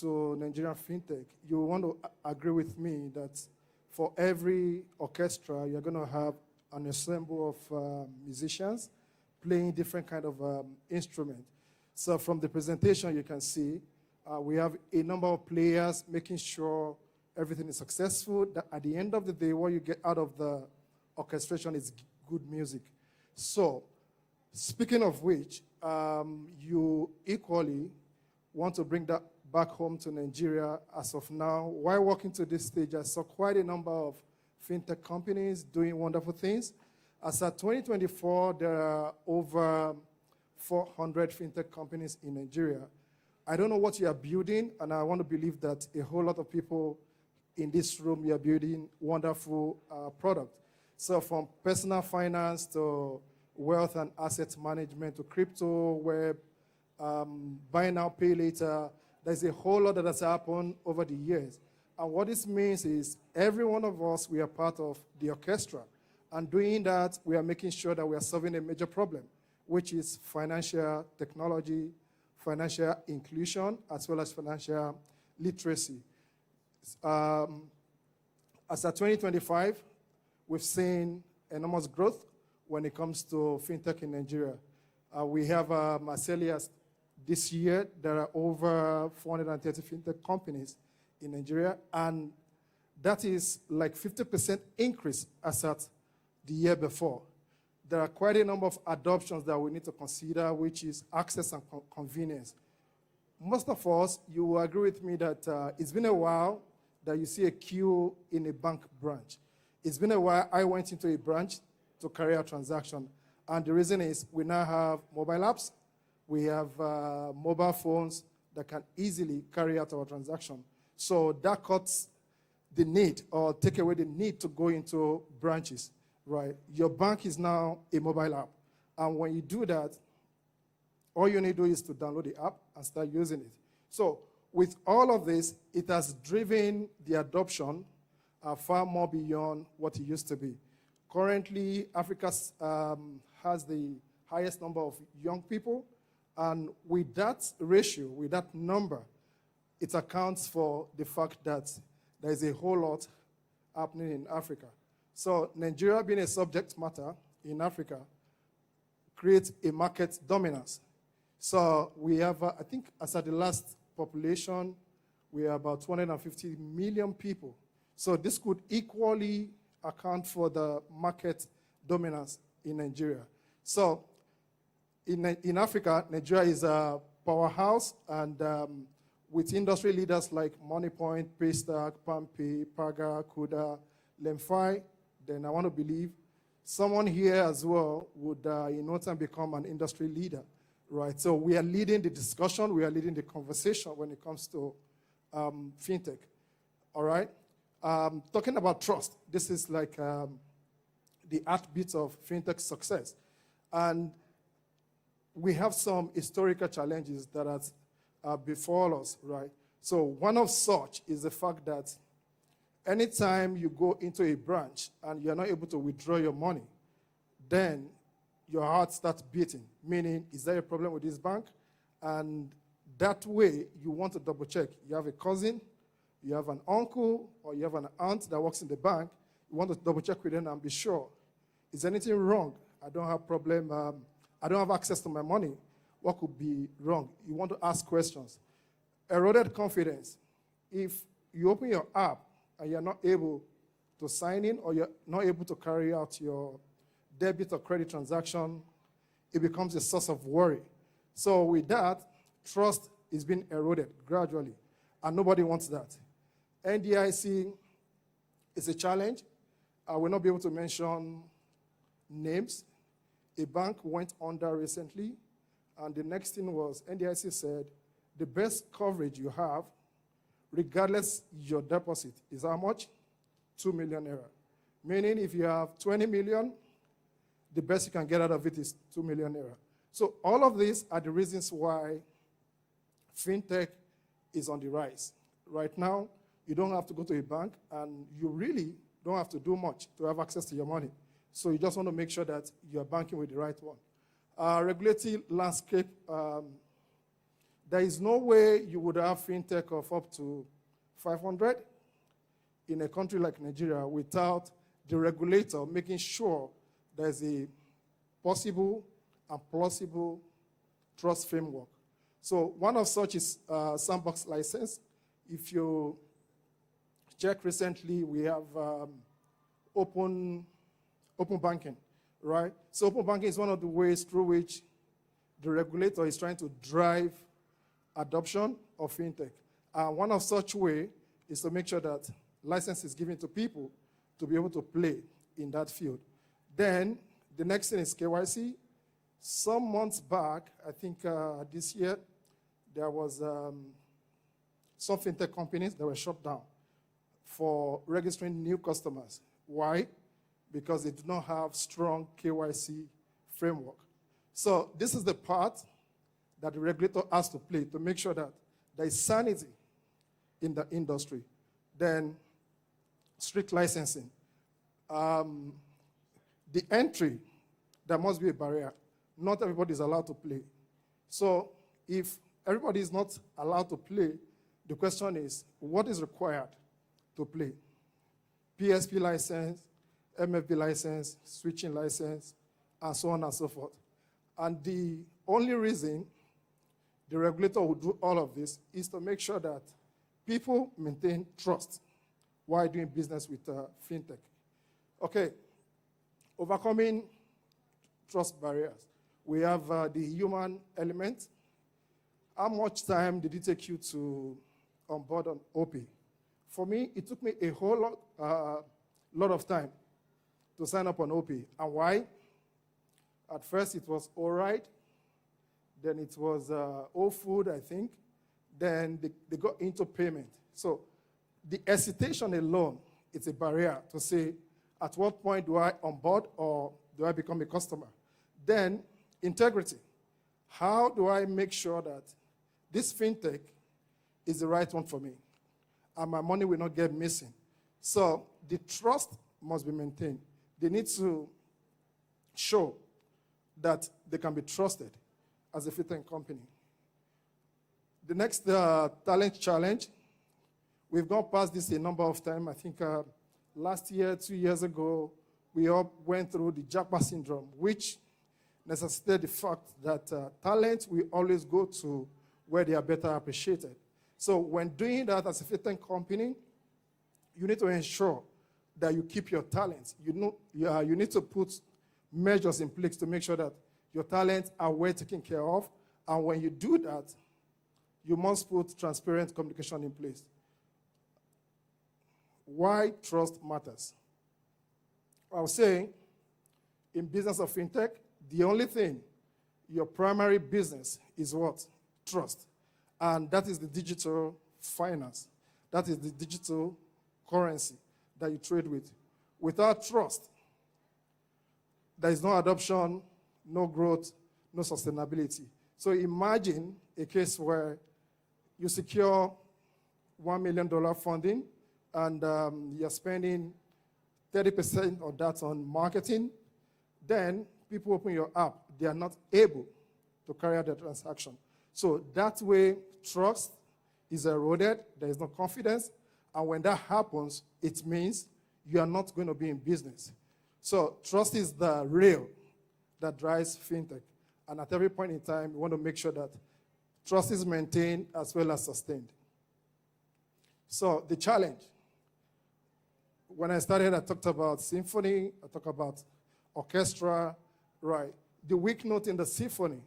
to Nigerian Fintech, you want to agree with me that for every orchestra, you're going to have an ensemble of musicians playing different kind of instrument. So from the presentation, you can see we have a number of players making sure everything is successful, that at the end of the day, what you get out of the orchestration is good music. So speaking of which, you equally want to bring that back home to Nigeria as of now. While walking to this stage, I saw quite a number of fintech companies doing wonderful things. As of 2024, there are over 400 fintech companies in Nigeria. I don't know what you are building, and I want to believe that a whole lot of people in this room, you are building wonderful product. So from personal finance to wealth and asset management to crypto, web, buy now, pay later, there's a whole lot that has happened over the years. And what this means is every one of us, we are part of the orchestra. And doing that, we are making sure that we are solving a major problem, which is financial technology, financial inclusion, as well as financial literacy. As of 2025, we've seen enormous growth when it comes to fintech in Nigeria. We have, as early as this year, there are over 430 fintech companies in Nigeria, and that is like 50% increase as at the year before. There are quite a number of adoptions that we need to consider, which is access and convenience. Most of us, you will agree with me that it's been a while that you see a queue in a bank branch. It's been a while I went into a branch to carry out transaction. And the reason is we now have mobile apps. We have mobile phones that can easily carry out our transaction. So that cuts the need or take away the need to go into branches. Right, your bank is now a mobile app. And when you do that, all you need to do is to download the app and start using it. So with all of this, it has driven the adoption far more beyond what it used to be. Currently, Africa has the highest number of young people. And with that ratio, with that number, it accounts for the fact that there is a whole lot happening in Africa. So Nigeria being a subject matter in Africa creates a market dominance. So we have, I think, as at the last population, we are about 250 million people. So this could equally account for the market dominance in Nigeria. So in Africa, Nigeria is a powerhouse, and with industry leaders like Moneypoint, Paystack, Palmpay, Paga, Kuda, Lemfi, then I want to believe someone here as well would in no time become an industry leader, right? So we are leading the discussion, we are leading the conversation when it comes to fintech, all right? Talking about trust, this is like the heartbeat of fintech success. And we have some historical challenges that are before us, right? So one of such is the fact that anytime you go into a branch and you're not able to withdraw your money, then your heart starts beating, meaning, is there a problem with this bank? And that way, you want to double check. You have a cousin, you have an uncle, or you have an aunt that works in the bank. You want to double check with them and be sure. Is anything wrong? I don't have problem. I don't have access to my money. What could be wrong? You want to ask questions. Eroded confidence. If you open your app and you're not able to sign in, or you're not able to carry out your debit or credit transaction, it becomes a source of worry. So with that, trust is being eroded gradually, and nobody wants that. NDIC is a challenge. I will not be able to mention names. A bank went under recently, and the next thing was NDIC said, the best coverage you have, regardless your deposit, is how much? 2 million naira. Meaning if you have 20 million, the best you can get out of it is 2 million naira. So all of these are the reasons why fintech is on the rise. Right now, you don't have to go to a bank, and you really don't have to do much to have access to your money. So you just want to make sure that you're banking with the right one. Regulatory landscape, there is no way you would have fintech of up to 500 in a country like Nigeria without the regulator making sure there's a possible and plausible trust framework. So one of such is sandbox license. If you check recently, we have open banking, right? So open banking is one of the ways through which the regulator is trying to drive adoption of fintech. And one of such way is to make sure that license is given to people to be able to play in that field. Then the next thing is KYC. Some months back, I think this year, there was some fintech companies that were shut down for registering new customers. Why? Because they do not have strong KYC framework. So this is the part that the regulator has to play to make sure that there is sanity in the industry. Then strict licensing. The entry, there must be a barrier. Not everybody is allowed to play. So if everybody is not allowed to play, the question is, what is required to play? PSP license, MFB license, switching license, and so on and so forth. And the only reason the regulator will do all of this is to make sure that people maintain trust while doing business with fintech. Okay, overcoming trust barriers. We have the human element. How much time did it take you to onboard on OP? For me, it took me a whole lot of time to sign up on OP. And why? At first, it was all right. Then it was all food, I think. Then they got into payment. So the hesitation alone is a barrier to say, at what point do I onboard or do I become a customer? Then integrity. How do I make sure that this fintech is the right one for me and my money will not get missing? So the trust must be maintained. They need to show that they can be trusted as a fintech company. The next talent challenge, we've gone past this a number of times. I think last year, 2 years ago, we all went through the Jackpot syndrome, which necessitated the fact that talent will always go to where they are better appreciated. So when doing that as a fintech company, you need to ensure that you keep your talents. You need to put measures in place to make sure that your talents are well taken care of. And when you do that, you must put transparent communication in place. Why trust matters? I was saying, in business of fintech, the only thing, your primary business is what? Trust. And that is the digital finance. That is the digital currency that you trade with. Without trust, there is no adoption, no growth, no sustainability. So imagine a case where you secure $1 million funding and you're spending 30% of that on marketing. Then people open your app, they are not able to carry out the transaction. So that way, trust is eroded, there is no confidence, and when that happens, it means you are not going to be in business. So trust is the rail that drives fintech. And at every point in time, we want to make sure that trust is maintained as well as sustained. So the challenge. When I started, I talked about symphony, I talked about orchestra, right? The weak note in the symphony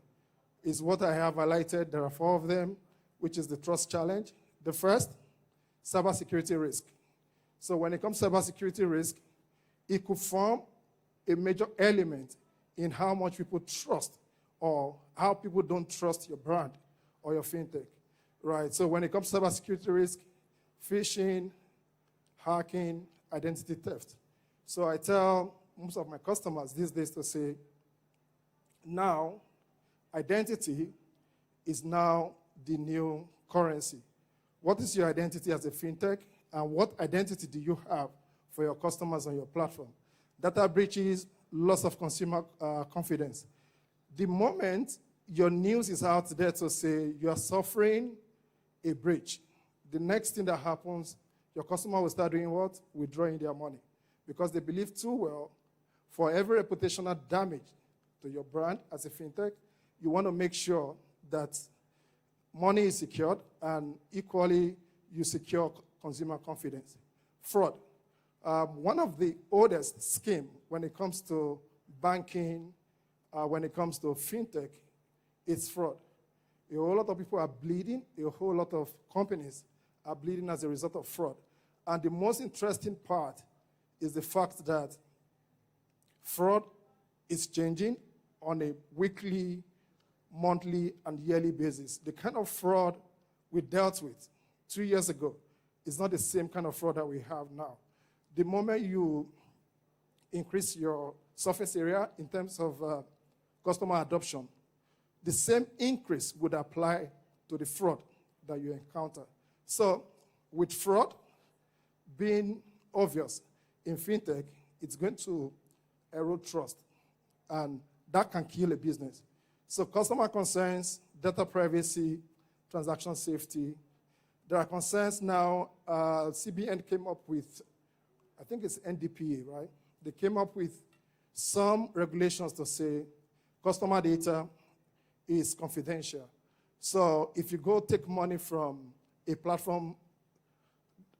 is what I have highlighted. There are 4 of them, which is the trust challenge. The first, cybersecurity risk. So when it comes to cybersecurity risk, it could form a major element in how much people trust or how people don't trust your brand or your fintech, right? So when it comes to cybersecurity risk, phishing, hacking, identity theft. So I tell most of my customers these days to say, now, identity is now the new currency. What is your identity as a fintech, and what identity do you have for your customers on your platform? Data breaches, loss of consumer confidence. The moment your news is out there to say you are suffering a breach, the next thing that happens, your customer will start doing what? Withdrawing their money. Because they believe too well, for every reputational damage to your brand as a fintech, you want to make sure that money is secured and equally you secure consumer confidence. Fraud. One of the oldest schemes when it comes to banking, when it comes to fintech, is fraud. A whole lot of people are bleeding. A whole lot of companies are bleeding as a result of fraud. And the most interesting part is the fact that fraud is changing on a weekly, monthly, and yearly basis. The kind of fraud we dealt with 2 years ago is not the same kind of fraud that we have now. The moment you increase your surface area in terms of customer adoption, the same increase would apply to the fraud that you encounter. So with fraud being obvious in fintech, it's going to erode trust, and that can kill a business. So customer concerns, data privacy, transaction safety. There are concerns now. CBN came up with, I think it's NDPA, right? They came up with some regulations to say customer data is confidential. So if you go take money from a platform,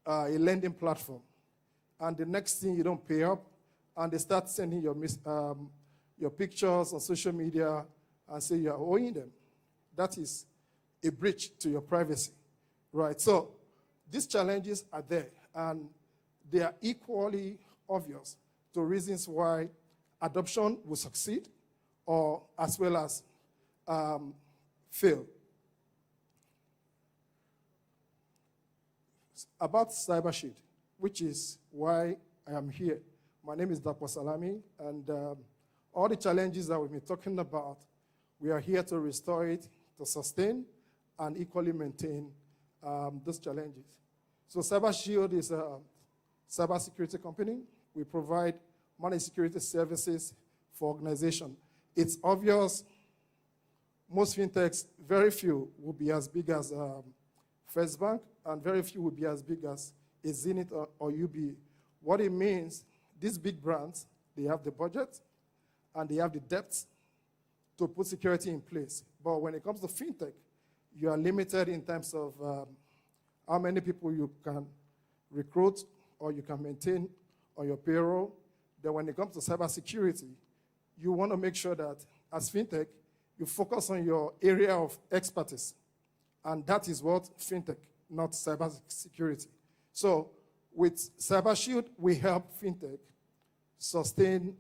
a lending platform, and the next thing you don't pay up, and they start sending your pictures on social media and say you are owing them, that is a breach to your privacy, right? So these challenges are there, and they are equally obvious to reasons why adoption will succeed or as well as fail. About CyberShield, which is why I am here. My name is Dr. Salami, and all the challenges that we've been talking about, we are here to restore it, to sustain, and equally maintain those challenges. So CyberShield is a cybersecurity company. We provide managed security services for organizations. It's obvious most fintechs, very few will be as big as First Bank, and very few will be as big as a Zenith or UBA. What it means, these big brands, they have the budget and they have the depth to put security in place. But when it comes to fintech, you are limited in terms of how many people you can recruit or you can maintain on your payroll. Then when it comes to cybersecurity, you want to make sure that as fintech, you focus on your area of expertise. And that is what fintech, not cybersecurity. So with CyberShield, we help fintech sustain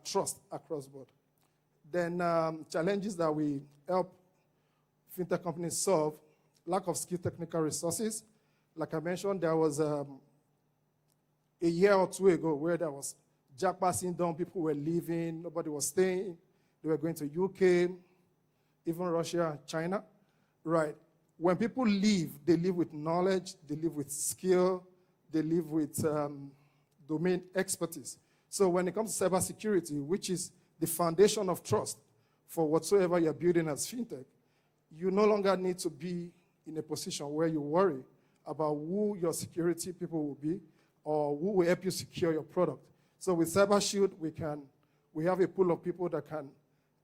trust across board. Then challenges that we help fintech companies solve, lack of skilled technical resources. Like I mentioned, there was a year or two ago where there was jackpot syndrome, people were leaving, nobody was staying, they were going to UK, even Russia, China, right? When people leave, they leave with knowledge, they leave with skill, they leave with domain expertise. So when it comes to cybersecurity, which is the foundation of trust for whatsoever you're building as fintech, you no longer need to be in a position where you worry about who your security people will be or who will help you secure your product. So with Cyber Shield, we have a pool of people that can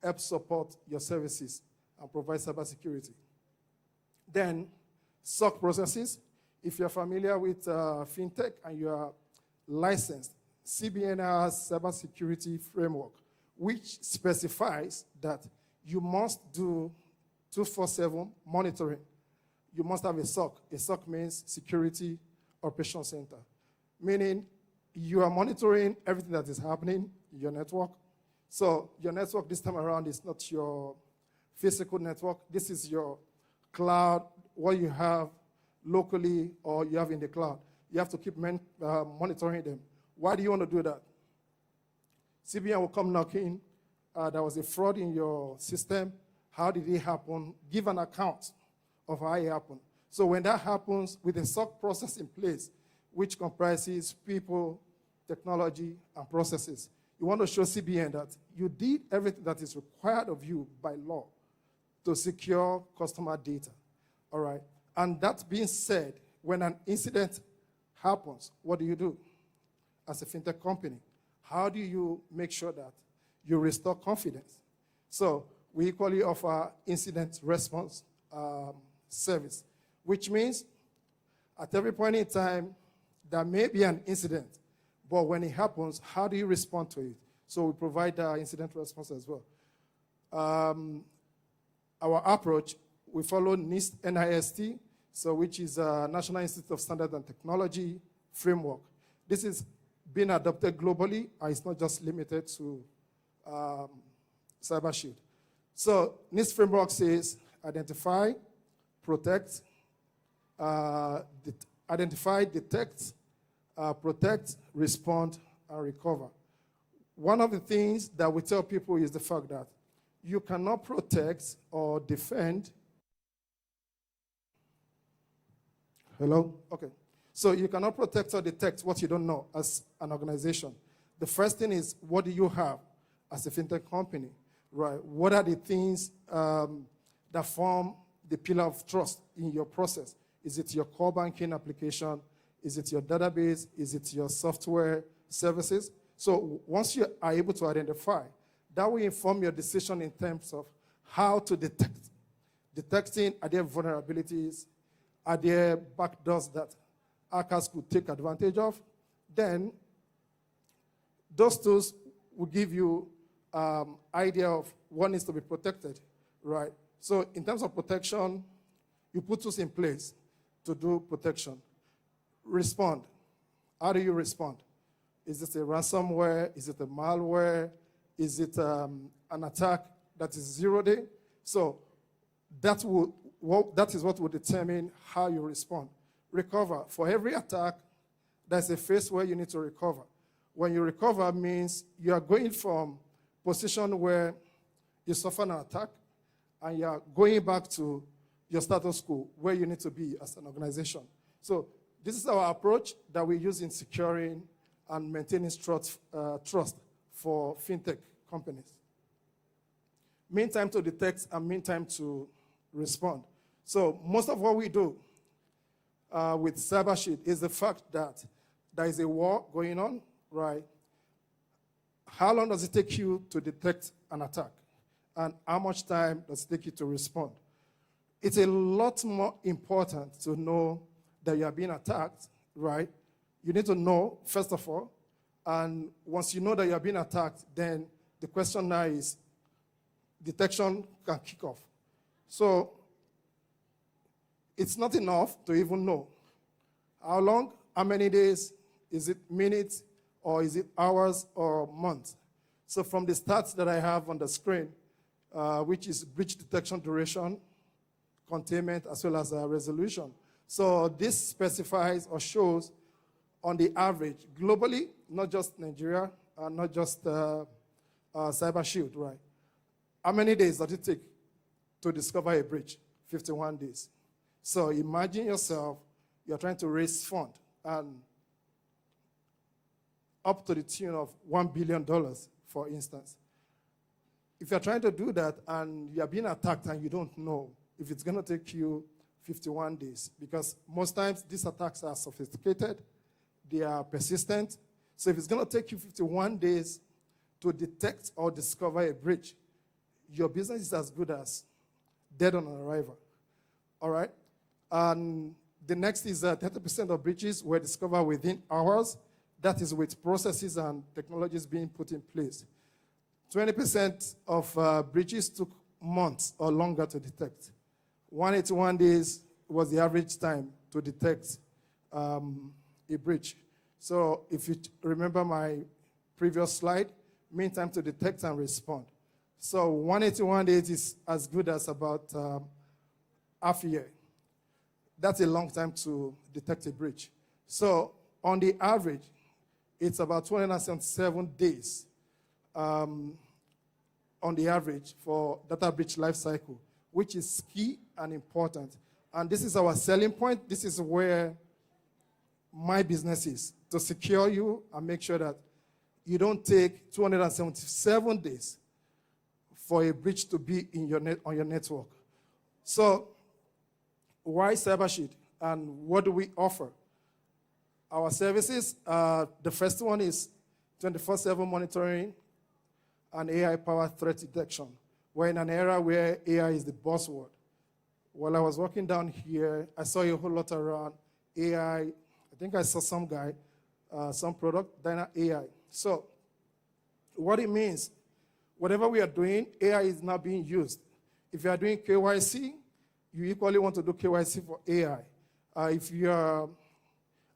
help support your services and provide cybersecurity. Then, SOC processes. If you're familiar with fintech and you are licensed, CBN has cybersecurity framework, which specifies that you must do 24/7 monitoring. You must have a SOC. A SOC means Security Operations Center, meaning you are monitoring everything that is happening in your network. So your network this time around is not your physical network. This is your cloud, what you have locally or you have in the cloud. You have to keep monitoring them. Why do you want to do that? CBN will come knocking. There was a fraud in your system. How did it happen? Give an account of how it happened. So when that happens, with a SOC process in place, which comprises people, technology, and processes, you want to show CBN that you did everything that is required of you by law to secure customer data. All right? And that being said, when an incident happens, what do you do as a fintech company? How do you make sure that you restore confidence? So we equally offer incident response service, which means at every point in time, there may be an incident, but when it happens, how do you respond to it? So we provide incident response as well. Our approach, we follow NIST, so which is a National Institute of Standards and Technology framework. This is being adopted globally, and it's not just limited to Cyber Shield. So NIST framework says identify, protect, identify, detect, protect, respond, and recover. One of the things that we tell people is the fact that you cannot protect or defend. Hello? Okay. So you cannot protect or detect what you don't know as an organization. The first thing is, what do you have as a fintech company, right? What are the things that form the pillar of trust in your process? Is it your core banking application? Is it your database? Is it your software services? So once you are able to identify, that will inform your decision in terms of how to detect. Detecting, are there vulnerabilities? Are there backdoors that hackers could take advantage of? Then those tools will give you idea of what needs to be protected, right? So in terms of protection, you put tools in place to do protection. Respond. How do you respond? Is it a ransomware? Is it a malware? Is it an attack that is 0 day? So that is what will determine how you respond. Recover. For every attack, there's a phase where you need to recover. When you recover means you are going from position where you suffer an attack and you are going back to your status quo where you need to be as an organization. So this is our approach that we use in securing and maintaining trust for fintech companies. Mean time to detect and mean time to respond. So most of what we do with Cyber Shield is the fact that there is a war going on, right? How long does it take you to detect an attack? And how much time does it take you to respond? It's a lot more important to know that you are being attacked, right? You need to know, first of all, and once you know that you are being attacked, then the question now is, detection can kick off. So it's not enough to even know. How long, how many days, is it minutes, or is it hours or months? So from the stats that I have on the screen, which is breach detection duration, containment, as well as resolution. So this specifies or shows on the average, globally, not just Nigeria, not just Cyber Shield, right? How many days does it take to discover a breach? 51 days. So imagine yourself, you're trying to raise funds, and up to the tune of $1 billion, for instance. If you're trying to do that and you're being attacked and you don't know if it's going to take you 51 days, because most times these attacks are sophisticated, they are persistent. So if it's going to take you 51 days to detect or discover a breach, your business is as good as dead on arrival. All right? And the next is 30% of breaches were discovered within hours. That is with processes and technologies being put in place. 20% of breaches took months or longer to detect. 181 days was the average time to detect a breach. So if you remember my previous slide, mean time to detect and respond. So 181 days is as good as about half a year. That's a long time to detect a breach. So on the average, it's about 277 days on the average for data breach life cycle, which is key and important. And this is our selling point. This is where my business is, to secure you and make sure that you don't take 277 days for a breach to be in your on your network. So why CyberShield and what do we offer? Our services, the first one is 24/7 monitoring and AI-powered threat detection. We're in an era where AI is the buzzword. While I was walking down here, I saw a whole lot around AI. I think I saw some guy, some product, Dyna AI. So what it means, whatever we are doing, AI is now being used. If you are doing KYC, you equally want to do KYC for AI. If you are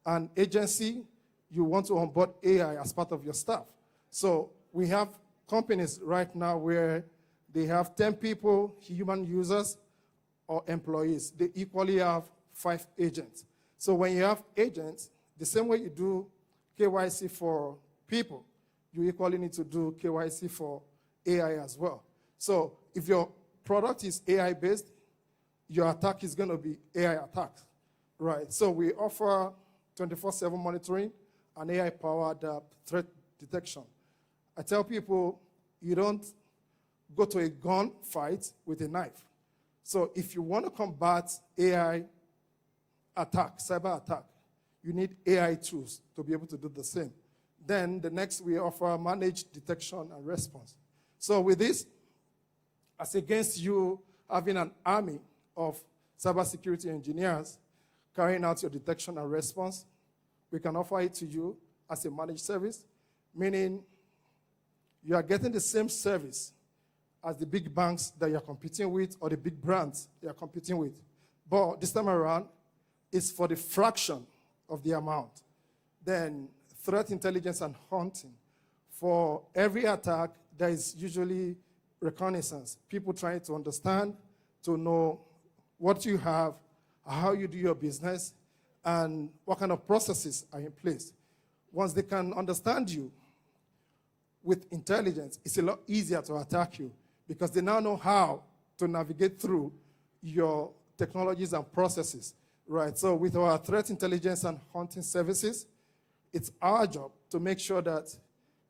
an agency, you want to onboard AI as part of your staff. So we have companies right now where they have 10 people, human users or employees. They equally have 5 agents. So when you have agents, the same way you do KYC for people, you equally need to do KYC for AI as well. So if your product is AI-based, your attack is going to be AI attack, right? So we offer 24/7 monitoring and AI-powered threat detection. I tell people, you don't go to a gunfight with a knife. So if you want to combat AI attack, cyber attack, you need AI tools to be able to do the same. Then the next, we offer managed detection and response. So with this, as against you having an army of cybersecurity engineers carrying out your detection and response, we can offer it to you as a managed service, meaning you are getting the same service as the big banks that you're competing with or the big brands you're competing with. But this time around, it's for the fraction of the amount. Then threat intelligence and hunting. For every attack, there is usually reconnaissance, people trying to understand, to know what you have, how you do your business, and what kind of processes are in place. Once they can understand you with intelligence, it's a lot easier to attack you because they now know how to navigate through your technologies and processes, right? So with our threat intelligence and hunting services, it's our job to make sure that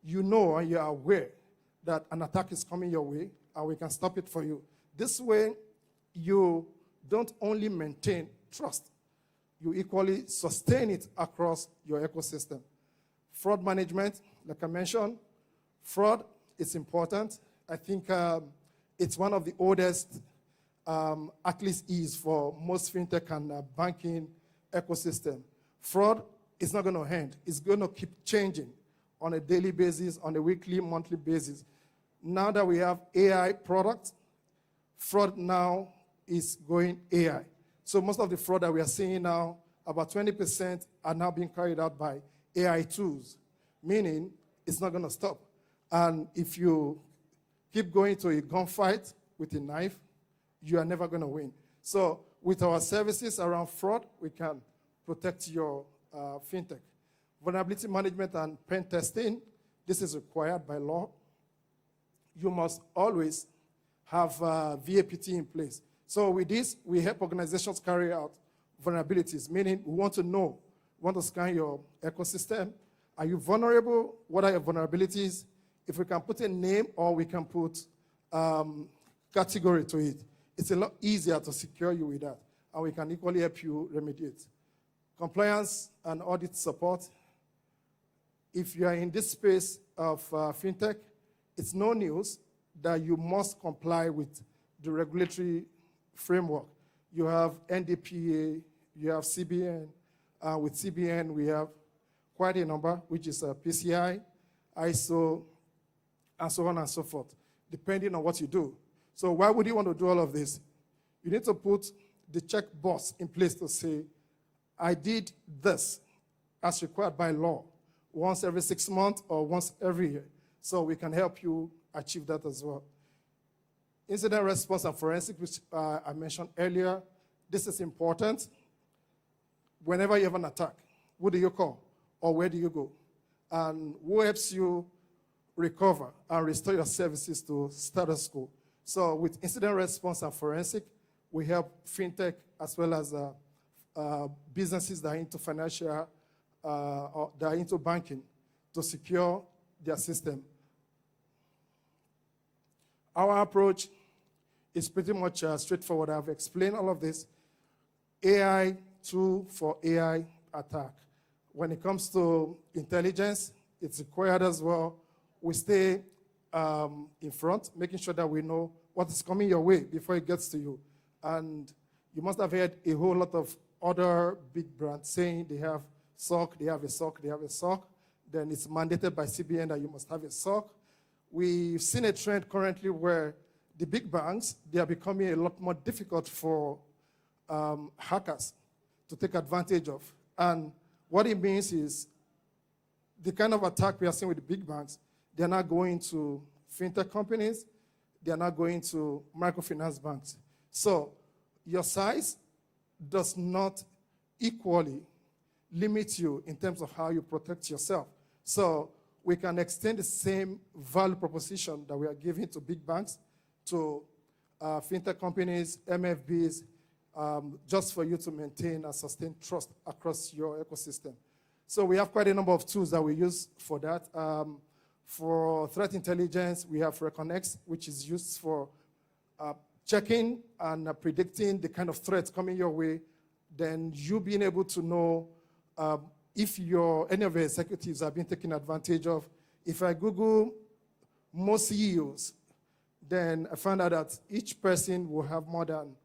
you know and you're aware that an attack is coming your way and we can stop it for you. This way, you don't only maintain trust, you equally sustain it across your ecosystem. Fraud management, like I mentioned, fraud is important. I think it's one of the oldest Achilles is for most fintech and banking ecosystem. Fraud is not going to end. It's going to keep changing on a daily basis, on a weekly, monthly basis. Now that we have AI products, fraud now is going AI. So most of the fraud that we are seeing now, about 20% are now being carried out by AI tools, meaning it's not going to stop. And if you keep going to a gunfight with a knife, you are never going to win. So with our services around fraud, we can protect your fintech. Vulnerability management and pen testing, this is required by law. You must always have VAPT in place. So with this, we help organizations carry out vulnerabilities, meaning we want to know, we want to scan your ecosystem. Are you vulnerable? What are your vulnerabilities? If we can put a name or we can put category to it, it's a lot easier to secure you with that, and we can equally help you remediate. Compliance and audit support. if you are in this space of fintech, it's no news that you must comply with the regulatory framework. You have NDPA, you have CBN. With CBN, we have quite a number, which is PCI, ISO, and so on and so forth, depending on what you do. So why would you want to do all of this? You need to put the check box in place to say, I did this as required by law, once every 6 months or once every year. So we can help you achieve that as well. Incident response and forensic, which I mentioned earlier, this is important. Whenever you have an attack, who do you call or where do you go? And who helps you recover and restore your services to status quo? So with incident response and forensic, we help fintech as well as businesses that are into financial or that are into banking to secure their system. Our approach is pretty much straightforward. I've explained all of this. AI tool for AI attack. When it comes to intelligence, it's required as well. We stay in front, making sure that we know what is coming your way before it gets to you. And you must have heard a whole lot of other big brands saying they have SOC, they have a SOC, they have a SOC. Then it's mandated by CBN that you must have a SOC. We've seen a trend currently where the big banks, they are becoming a lot more difficult for hackers to take advantage of. And what it means is the kind of attack we are seeing with the big banks, they're not going to fintech companies, they're not going to microfinance banks. So your size does not equally limit you in terms of how you protect yourself. So we can extend the same value proposition that we are giving to big banks, to fintech companies, MFBs, just for you to maintain and sustain trust across your ecosystem. So we have quite a number of tools that we use for that. For threat intelligence, we have Reconex, which is used for checking and predicting the kind of threats coming your way. Then you being able to know if any of your executives are being taken advantage of. If I Google most CEOs, then I found out that each person will have more than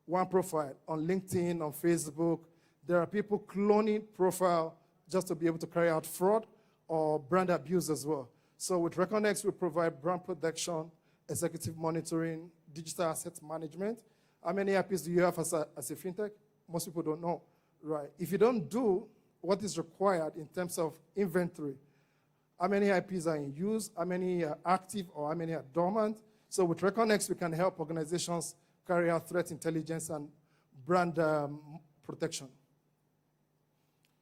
one profile on LinkedIn, on Facebook. There are people cloning profile just to be able to carry out fraud or brand abuse as well. So with Reconex, we provide brand protection, executive monitoring, digital asset management. How many IPs do you have as a fintech? Most people don't know, right? If you don't do what is required in terms of inventory, how many IPs are in use, how many are active, or how many are dormant? So with Reconex, we can help organizations carry out threat intelligence and brand protection.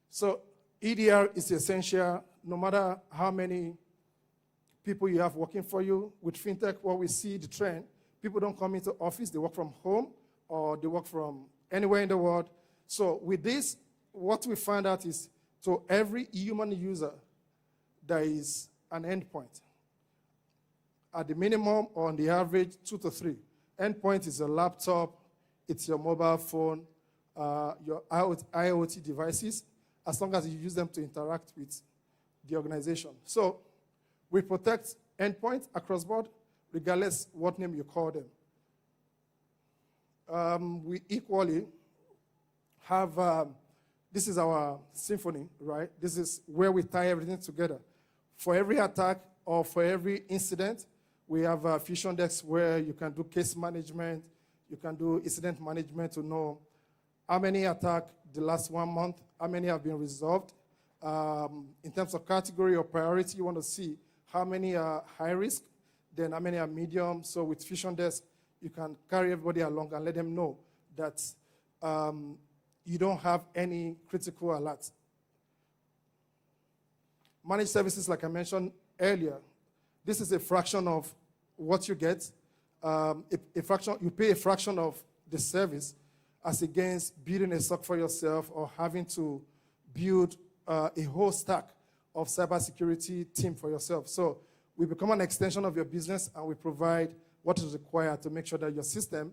So EDR is essential no matter how many people you have working for you. With fintech, what we see the trend, people don't come into office, they work from home or they work from anywhere in the world. So with this, what we find out is to every human user, there is an endpoint. At the minimum or on the average, 2 to 3. Endpoint is your laptop, it's your mobile phone, your IoT devices, as long as you use them to interact with the organization. So we protect endpoints across board, regardless what name you call them. We equally have, this is our symphony, right? This is where we tie everything together. For every attack or for every incident, we have a fusion desk where you can do case management, you can do incident management to know how many attacks the last 1 month, how many have been resolved. In terms of category or priority, you want to see how many are high risk, then how many are medium. So with fusion desk, you can carry everybody along and let them know that you don't have any critical alerts. Managed services, like I mentioned earlier, this is a fraction of what you get. You pay a fraction of the service as against building a SOC for yourself or having to build a whole stack of cybersecurity team for yourself. So we become an extension of your business and we provide what is required to make sure that your system,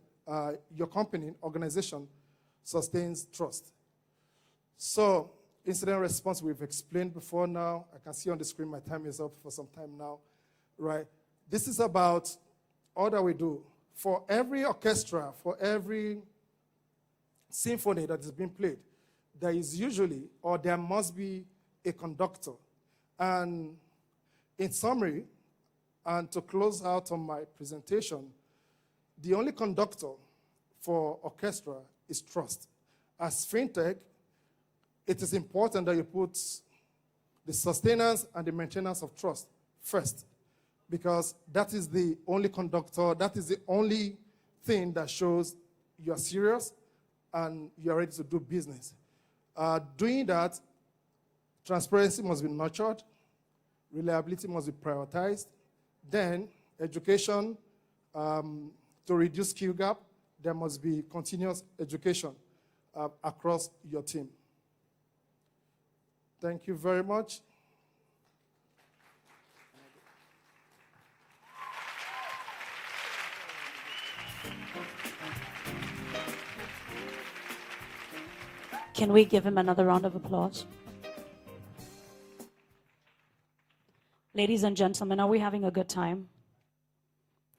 your company, organization sustains trust. So Incident response, we've explained before now. I can see on the screen my time is up for some time now, right? This is about all that we do. For every orchestra, for every symphony that is being played, there is usually, or there must be, a conductor. And in summary, and to close out on my presentation, the only conductor for orchestra is trust. As fintech, it is important that you put the sustenance and the maintenance of trust first, because that is the only conductor, that is the only thing that shows you're serious and you're ready to do business. Doing that, transparency must be nurtured, reliability must be prioritized, then education, to reduce skill gap, there must be continuous education across your team. Thank you very much. Can we give him another round of applause? Ladies and gentlemen, are we having a good time?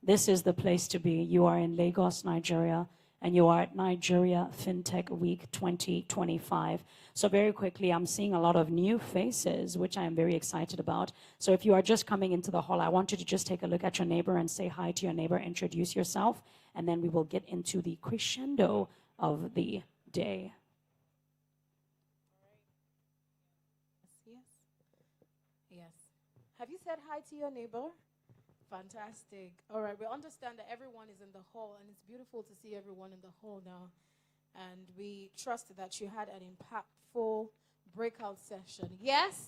This is the place to be. You are in Lagos, Nigeria, and you are at Nigeria Fintech Week 2025. So very quickly, I'm seeing a lot of new faces, which I am very excited about. So if you are just coming into the hall, I want you to just take a look at your neighbor and say hi to your neighbor, introduce yourself, and then we will get into the crescendo of the day. Yes. Have you said hi to your neighbor? Fantastic. All right, we understand that everyone is in the hall, and it's beautiful to see everyone in the hall now. And we trust that you had an impactful breakout session. Yes?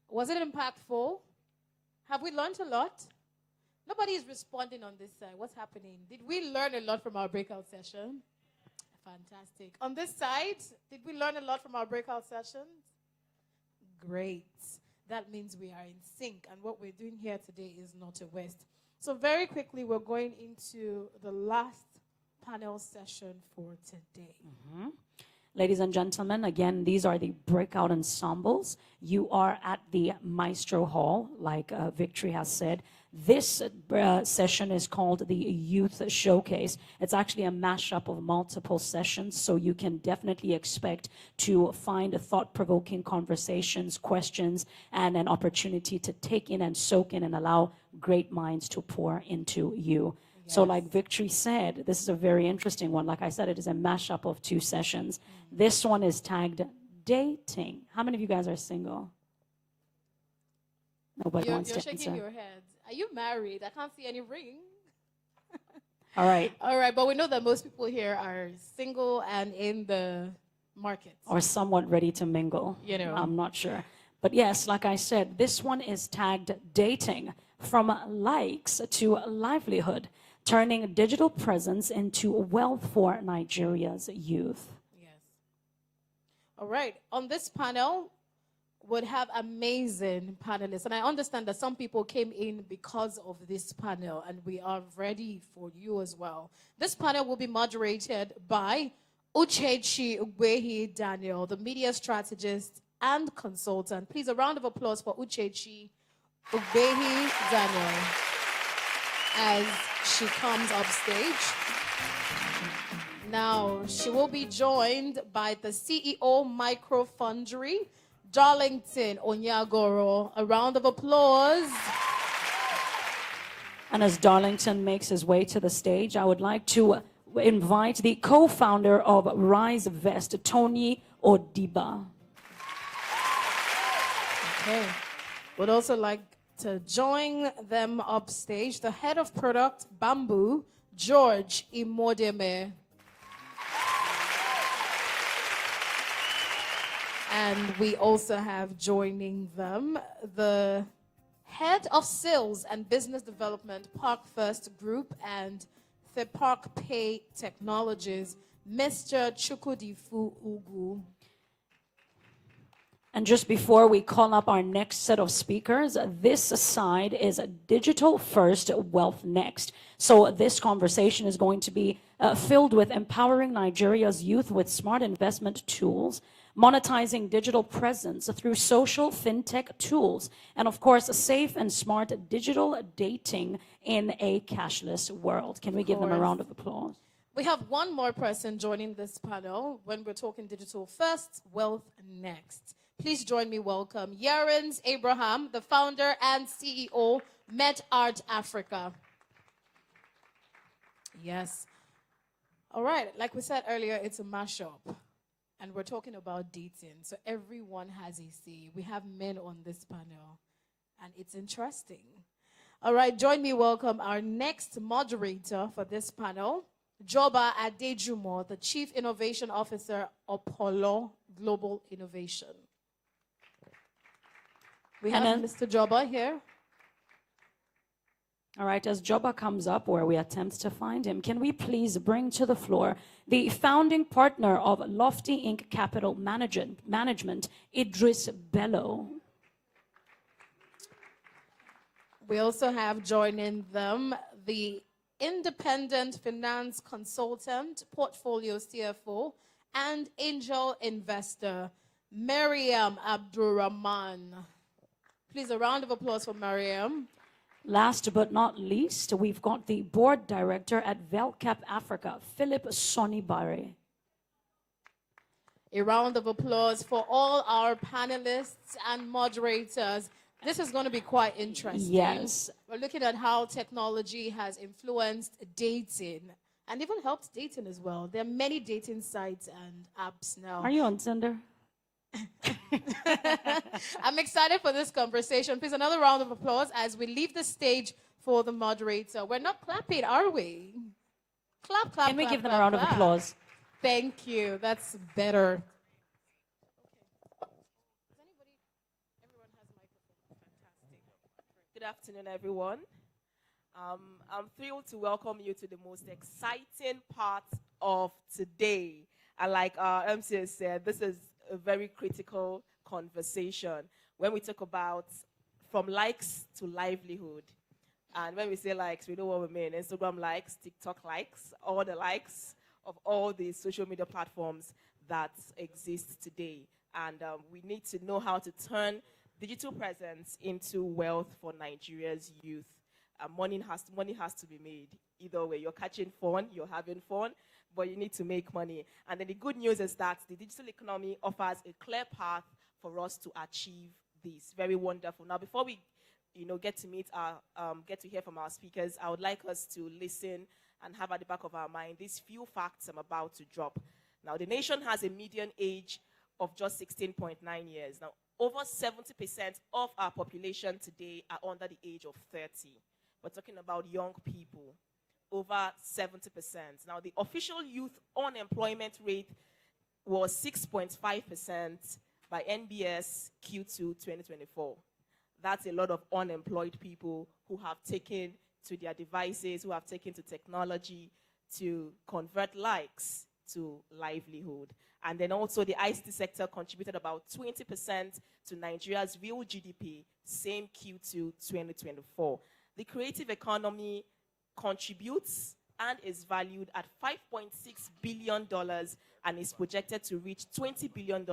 Was it impactful? Have we learned a lot? Nobody is responding on this side. What's happening? Did we learn a lot from our breakout session? Fantastic. On this side, did we learn a lot from our breakout sessions? Great. That means we are in sync, and what we're doing here today is not a waste. So very quickly, we're going into the last panel session for today. Mm-hmm. Ladies and gentlemen, again, these are the breakout ensembles. You are at the Maestro Hall, like Victory has said. This session is called the Youth Showcase. It's actually a mashup of multiple sessions, so you can definitely expect to find thought-provoking conversations, questions, and an opportunity to take in and soak in and allow great minds to pour into you. So like Victory said, this is a very interesting one. Like I said, it is a mashup of two sessions. This one is tagged dating. How many of you guys are single? Nobody wants to answer. You're shaking your head. Are you married? I can't see any ring. All right. All right, but we know that most people here are single and in the market. Or somewhat ready to mingle. You know. I'm not sure. But yes, like I said, this one is tagged dating, from likes to livelihood, turning digital presence into wealth for Nigeria's youth. Yes. All right. On this panel, would have amazing panelists. And I understand that some people came in because of this panel, and we are ready for you as well. This panel will be moderated by Uchechi Ugwehi Daniel, the media strategist and consultant. Please, a round of applause for Uchechi Ugwehi Daniel as she comes up stage. Now, she will be joined by the CEO Microfundery, Darlington Onyagoro. A round of applause. And as Darlington makes his way to the stage, I would like to invite the co-founder of Rise Vest, Tony Odiba. Okay. Would also like to join them upstage, the head of product, Bamboo, George Imodeme. And we also have joining them the head of sales and business development, Park First Group and the Park Pay Technologies, Mr. Chukwudifu Ugu. And just before we call up our next set of speakers, this side is Digital First, Wealth Next. So this conversation is going to be filled with empowering Nigeria's youth with smart investment tools, monetizing digital presence through social fintech tools, and of course, safe and smart digital dating in a cashless world. Can we give them a round of applause? We have one more person joining this panel when we're talking digital first, wealth next. Please join me welcome Yarens Abraham, the founder and CEO, MetArt Africa. Yes. All right, like we said earlier, it's a mashup. And we're talking about dating. So everyone has a say. We have men on this panel. And it's interesting. All right, join me welcome our next moderator for this panel, Joba Adejumo, the Chief Innovation Officer of Apollo Global Innovation. We have Mr. Joba here. All right, as Joba comes up, where we attempt to find him, can we please bring to the floor the founding partner of Lofty Inc. Capital Management, Idris Bello. We also have joining them the independent finance consultant, portfolio CFO, and angel investor, Mariam Abdurrahman. Please, a round of applause for Mariam. Last but not least, we've got the board director at Velcap Africa, Philip Sonibare. A round of applause for all our panelists and moderators. This is going to be quite interesting. Yes. We're looking at how technology has influenced dating and even helped dating as well. There are many dating sites and apps now. Are you on Tinder? I'm excited for this conversation. Please, another round of applause as we leave the stage for the moderator. We're not clapping, are we? Clap, clap, Can we clap, give them clap, a round clap. of applause? Thank you. That's better. Good afternoon, everyone. I'm thrilled to welcome you to the most exciting part of today. And like our MC has said, this is a very critical conversation when we talk about from likes to livelihood. And when we say likes, we know what we mean. Instagram likes, TikTok likes, all the likes of all the social media platforms that exist today. And we need to know how to turn digital presence into wealth for Nigeria's youth. Money has to be made. Either way, you're catching fun, you're having fun, but you need to make money. And then the good news is that the digital economy offers a clear path for us to achieve this. Very wonderful. Now, before we get to hear from our speakers, I would like us to listen and have at the back of our mind these few facts I'm about to drop. Now, the nation has a median age of just 16.9 years. Now, over 70% of our population today are under the age of 30. We're talking about young people, over 70%. Now, the official youth unemployment rate was 6.5% by NBS Q2 2024. That's a lot of unemployed people who have taken to their devices, who have taken to technology to convert likes to livelihood. And then also the ICT sector contributed about 20% to Nigeria's real GDP, same Q2 2024. The creative economy contributes and is valued at $5.6 billion and is projected to reach $20 billion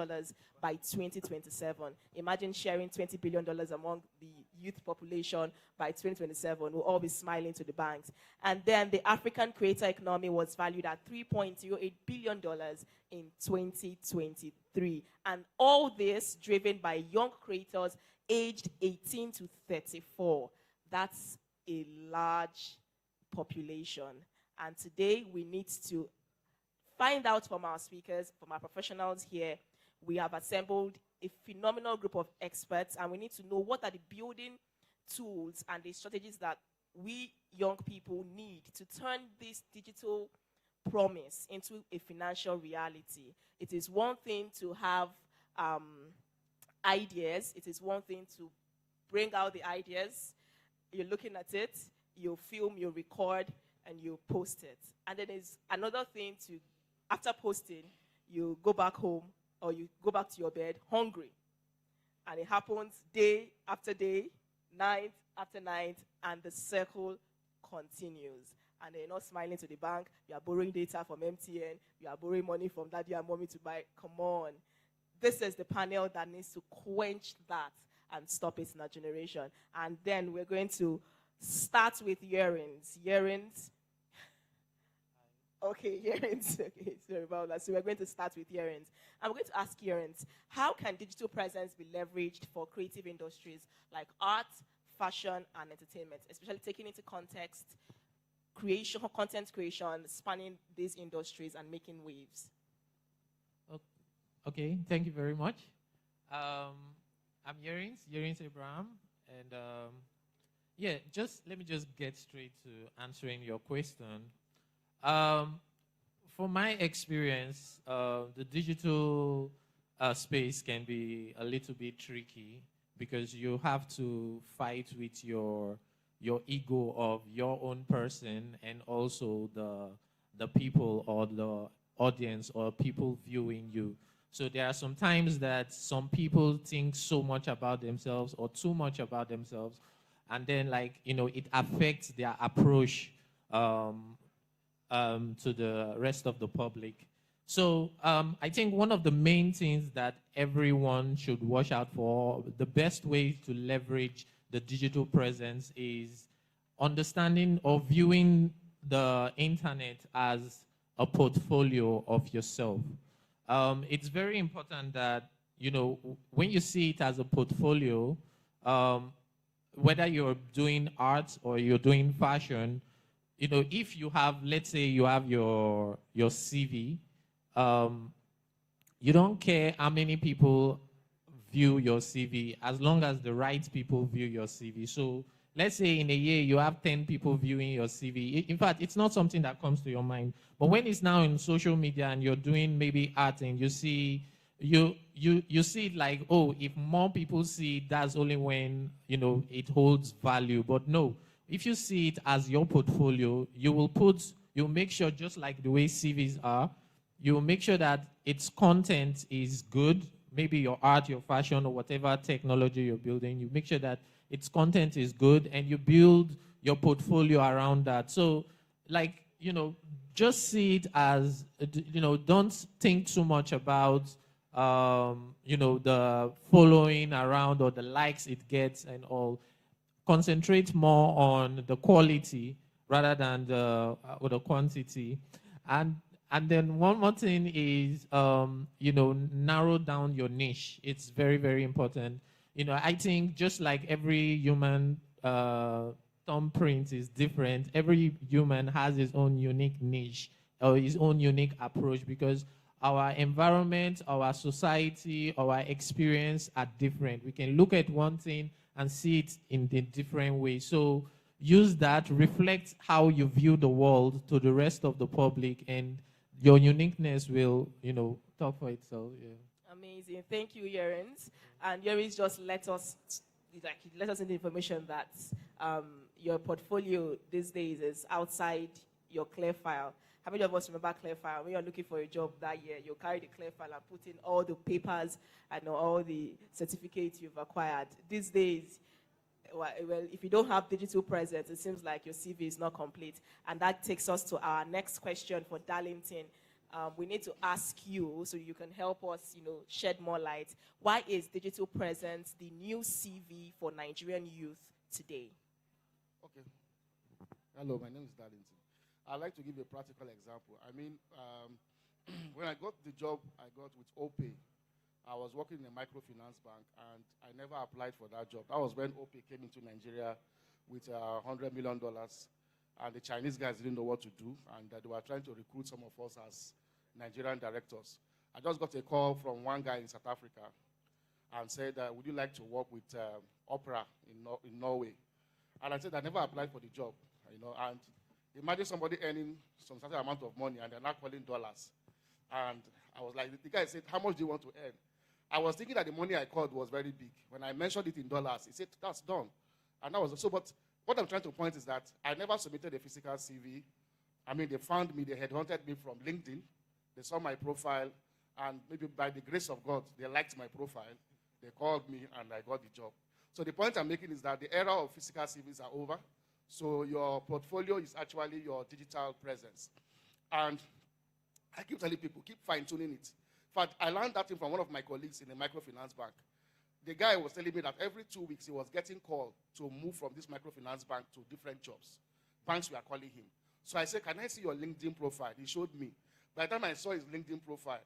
by 2027. Imagine sharing $20 billion among the youth population by 2027. We'll all be smiling to the banks. And then the African creator economy was valued at $3.08 billion in 2023. And all this driven by young creators aged 18 to 34. That's a large population. And today we need to find out from our speakers, from our professionals here. We have assembled a phenomenal group of experts, and we need to know what are the building tools and the strategies that we young people need to turn this digital promise into a financial reality. It is one thing to have ideas. It is one thing to bring out the ideas. You're looking at it, you film, you record, and you post it. And then there's another thing to, after posting, you go back home or you go back to your bed hungry. And it happens day after day, night after night, and the circle continues. And you're not smiling to the bank, you are borrowing data from MTN, you are borrowing money from daddy and mommy to buy. Come on. this is the panel that needs to quench that and stop it in our generation. And then we're going to start with hearings. Hearings. Okay, hearings. Okay, sorry about that. So we're going to start with hearings. I'm going to ask hearings, how can digital presence be leveraged for creative industries like art, fashion, and entertainment, especially taking into context creation, content creation, spanning these industries and making waves? Okay, thank you very much. I'm Yerins Abraham, and yeah, let me just get straight to answering your question. From my experience, the digital space can be a little bit tricky because you have to fight with your ego of your own person and also the people or the audience or people viewing you. So there are some times that some people think so much about themselves or too much about themselves, and then it affects their approach to the rest of the public. So I think one of the main things that everyone should watch out for, the best way to leverage the digital presence is understanding or viewing the internet as a portfolio of yourself. It's very important that, when you see it as a portfolio, whether you're doing art or you're doing fashion, if you have, let's say you have your CV, you don't care how many people view your CV as long as the right people view your CV. So let's say in a year you have 10 people viewing your CV. In fact, it's not something that comes to your mind. But when it's now in social media and you're doing maybe art and you see it like, oh, if more people see it, that's only when, it holds value. But no, if you see it as your portfolio, you'll make sure, just like the way CVs are, you'll make sure that its content is good. Maybe your art, your fashion, or whatever technology you're building, you make sure that its content is good and you build your portfolio around that. So, just see it as, don't think too much about, the following around or the likes it gets and all. Concentrate more on the quality rather than the quantity. And then one more thing is, narrow down your niche. It's very, very important. I think just like every human thumbprint is different, every human has his own unique niche or his own unique approach, because our environment, our society, our experience are different. We can look at one thing and see it in a different way. So use that, reflect how you view the world to the rest of the public, and your uniqueness will, talk for itself. Yeah. Amazing. Thank you, Yerins. And Yerins just let us in the information that your portfolio these days is outside your clear file. How many of us remember clear file? When you're looking for a job that year, you carry the clear file and put in all the papers and all the certificates you've acquired. These days, well, if you don't have digital presence, it seems like your CV is not complete. And that takes us to our next question for Darlington. We need to ask you, so you can help us, shed more light. Why is digital presence the new CV for Nigerian youth today? Okay. Hello, my name is Darlington. I'd like to give a practical example. I mean, when I got the job I got with OPay, I was working in a microfinance bank, and I never applied for that job. That was when OPay came into Nigeria with $100 million, and the Chinese guys didn't know what to do, and they were trying to recruit some of us as Nigerian directors. I just got a call from one guy in South Africa and said, would you like to work with Opera in Norway? And I said, I never applied for the job, and imagine somebody earning some certain amount of money and they're not calling dollars. And I was like, the guy said, how much do you want to earn? I was thinking that the money I called was very big. When I mentioned it in dollars, he said, that's done. And that was so, but what I'm trying to point is that I never submitted a physical CV. I mean, they found me, they headhunted me from LinkedIn. They saw my profile, and maybe by the grace of God, they liked my profile. They called me, and I got the job. So the point I'm making is that the era of physical CVs are over. So your portfolio is actually your digital presence. And I keep telling people, keep fine-tuning it. In fact, I learned that thing from one of my colleagues in a microfinance bank. The guy was telling me that every 2 weeks he was getting called to move from this microfinance bank to different jobs. Banks were calling him. So I said, can I see your LinkedIn profile? He showed me. By the time I saw his LinkedIn profile,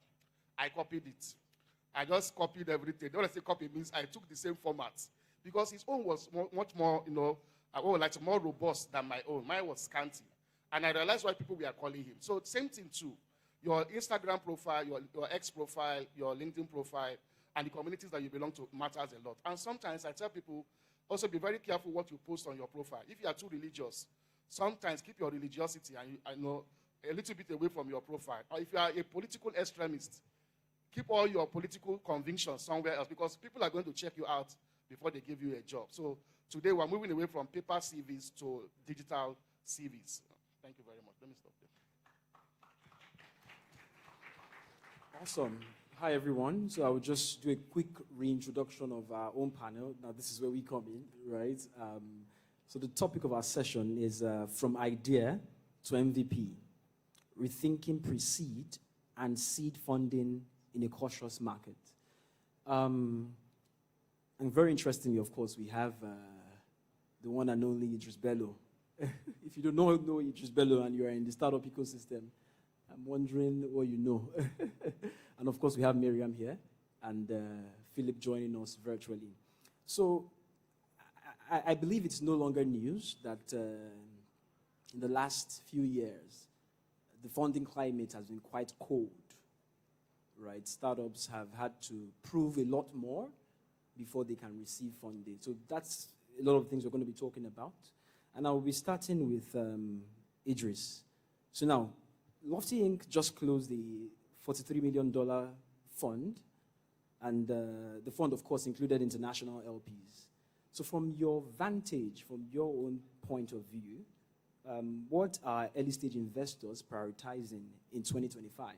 I copied it. I just copied everything. When I say copy means I took the same format. Because his own was much more, more robust than my own. Mine was scanty. And I realized why people were calling him. So same thing too. Your Instagram profile, your X profile, your LinkedIn profile, and the communities that you belong to matters a lot. And sometimes I tell people, also be very careful what you post on your profile. If you are too religious, sometimes keep your religiosity and a little bit away from your profile. Or if you are a political extremist, keep all your political convictions somewhere else, because people are going to check you out before they give you a job. So today we're moving away from paper CVs to digital CVs. Thank you very much. Let me stop there. Awesome. Hi, everyone. So I will just do a quick reintroduction of our own panel. Now, this is where we come in, right? So the topic of our session is from idea to MVP, rethinking pre-seed and seed funding in a cautious market. And very interestingly, of course, we have the one and only Idris Bello. If you don't know Idris Bello and you are in the startup ecosystem, I'm wondering what you know. And of course, we have Miriam here and Philip joining us virtually. So I believe it's no longer news that in the last few years, the funding climate has been quite cold, right? Startups have had to prove a lot more before they can receive funding. So that's a lot of things we're going to be talking about. And I will be starting with Idris. So now, Lofty Inc. just closed the $43 million fund, and the fund, of course, included international LPs. So from your vantage, from your own point of view, what are early-stage investors prioritizing in 2025?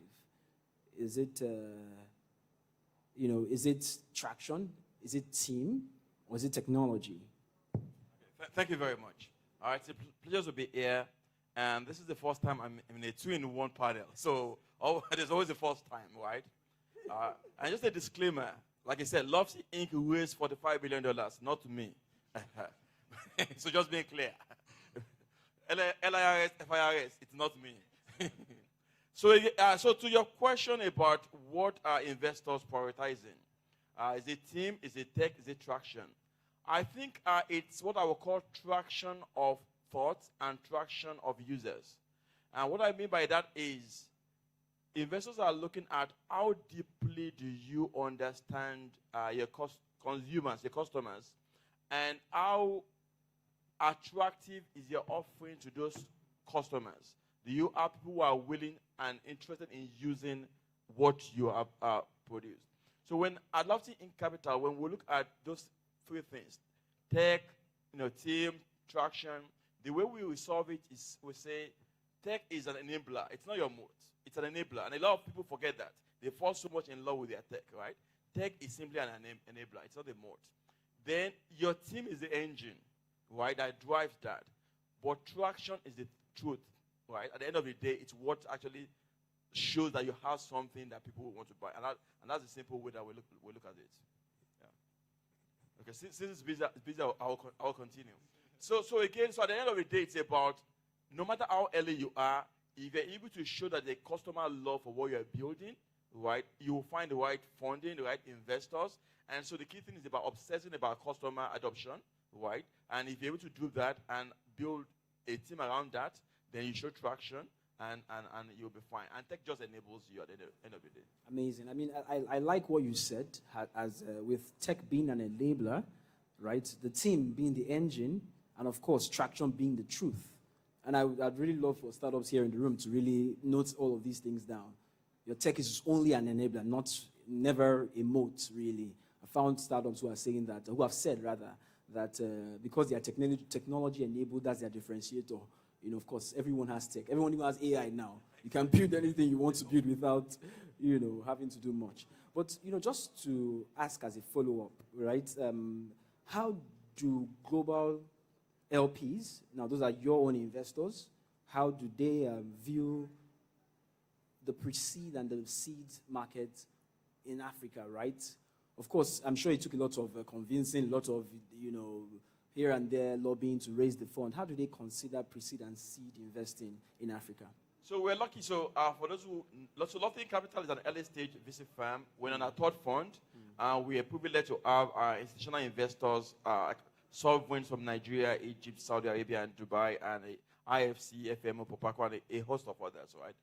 Is it, is it traction? Is it team? Or is it technology? Okay. Thank you very much. All right, it's a pleasure to be here. And this is the first time I'm in a two-in-one panel. So there's always a first time, right? And just a disclaimer, like I said, Lofty Inc. raised $45 billion, not me. So just being clear. LIRS, FIRS, it's not me. So to your question about what are investors prioritizing, is it team, is it tech, is it traction? I think it's what I would call traction of thoughts and traction of users. And what I mean by that is investors are looking at how deeply do you understand your consumers, your customers, and how attractive is your offering to those customers. Do you have people who are willing and interested in using what you have produced? So when at Lofty in Capital, when we look at those three things, tech, team, traction, the way we resolve it is we say tech is an enabler. It's not your moat. It's an enabler. And a lot of people forget that. They fall so much in love with their tech, right? Tech is simply an enabler. It's not a moat. Then your team is the engine, right, that drives that. But traction is the truth, right? At the end of the day, it's what actually shows that you have something that people want to buy. And that's the simple way that we look at it. Yeah. Okay, since it's busy, I'll continue. So again, at the end of the day, it's about no matter how early you are, if you're able to show that the customer love for what you're building, right, you will find the right funding, the right investors. And so the key thing is about obsessing about customer adoption, right? And if you're able to do that and build a team around that, then you show traction and you'll be fine. And tech just enables you at the end of the day. Amazing. I mean, I like what you said, as with tech being an enabler, right? The team being the engine, and of course, traction being the truth. And I'd really love for startups here in the room to really note all of these things down. Your tech is only an enabler, never a moat, really. I found startups who are saying that, who have said rather, that because they are technology enabled, that's their differentiator. Of course, everyone has tech. Everyone even has AI now. You can build anything you want to build without, having to do much. But, just to ask as a follow-up, right? How do global LPs, now those are your own investors, how do they view the pre-seed and the seed market in Africa, right? Of course, I'm sure it took a lot of convincing, a lot of, here and there lobbying to raise the fund. How do they consider pre-seed and seed investing in Africa? So we're lucky. So for those who, so Lofty Capital is an early stage VC firm. We're on our third fund. We are privileged to have institutional investors, sovereigns from Nigeria, Egypt, Saudi Arabia, and Dubai, and IFC, FMO, Popako, and a host of others, right?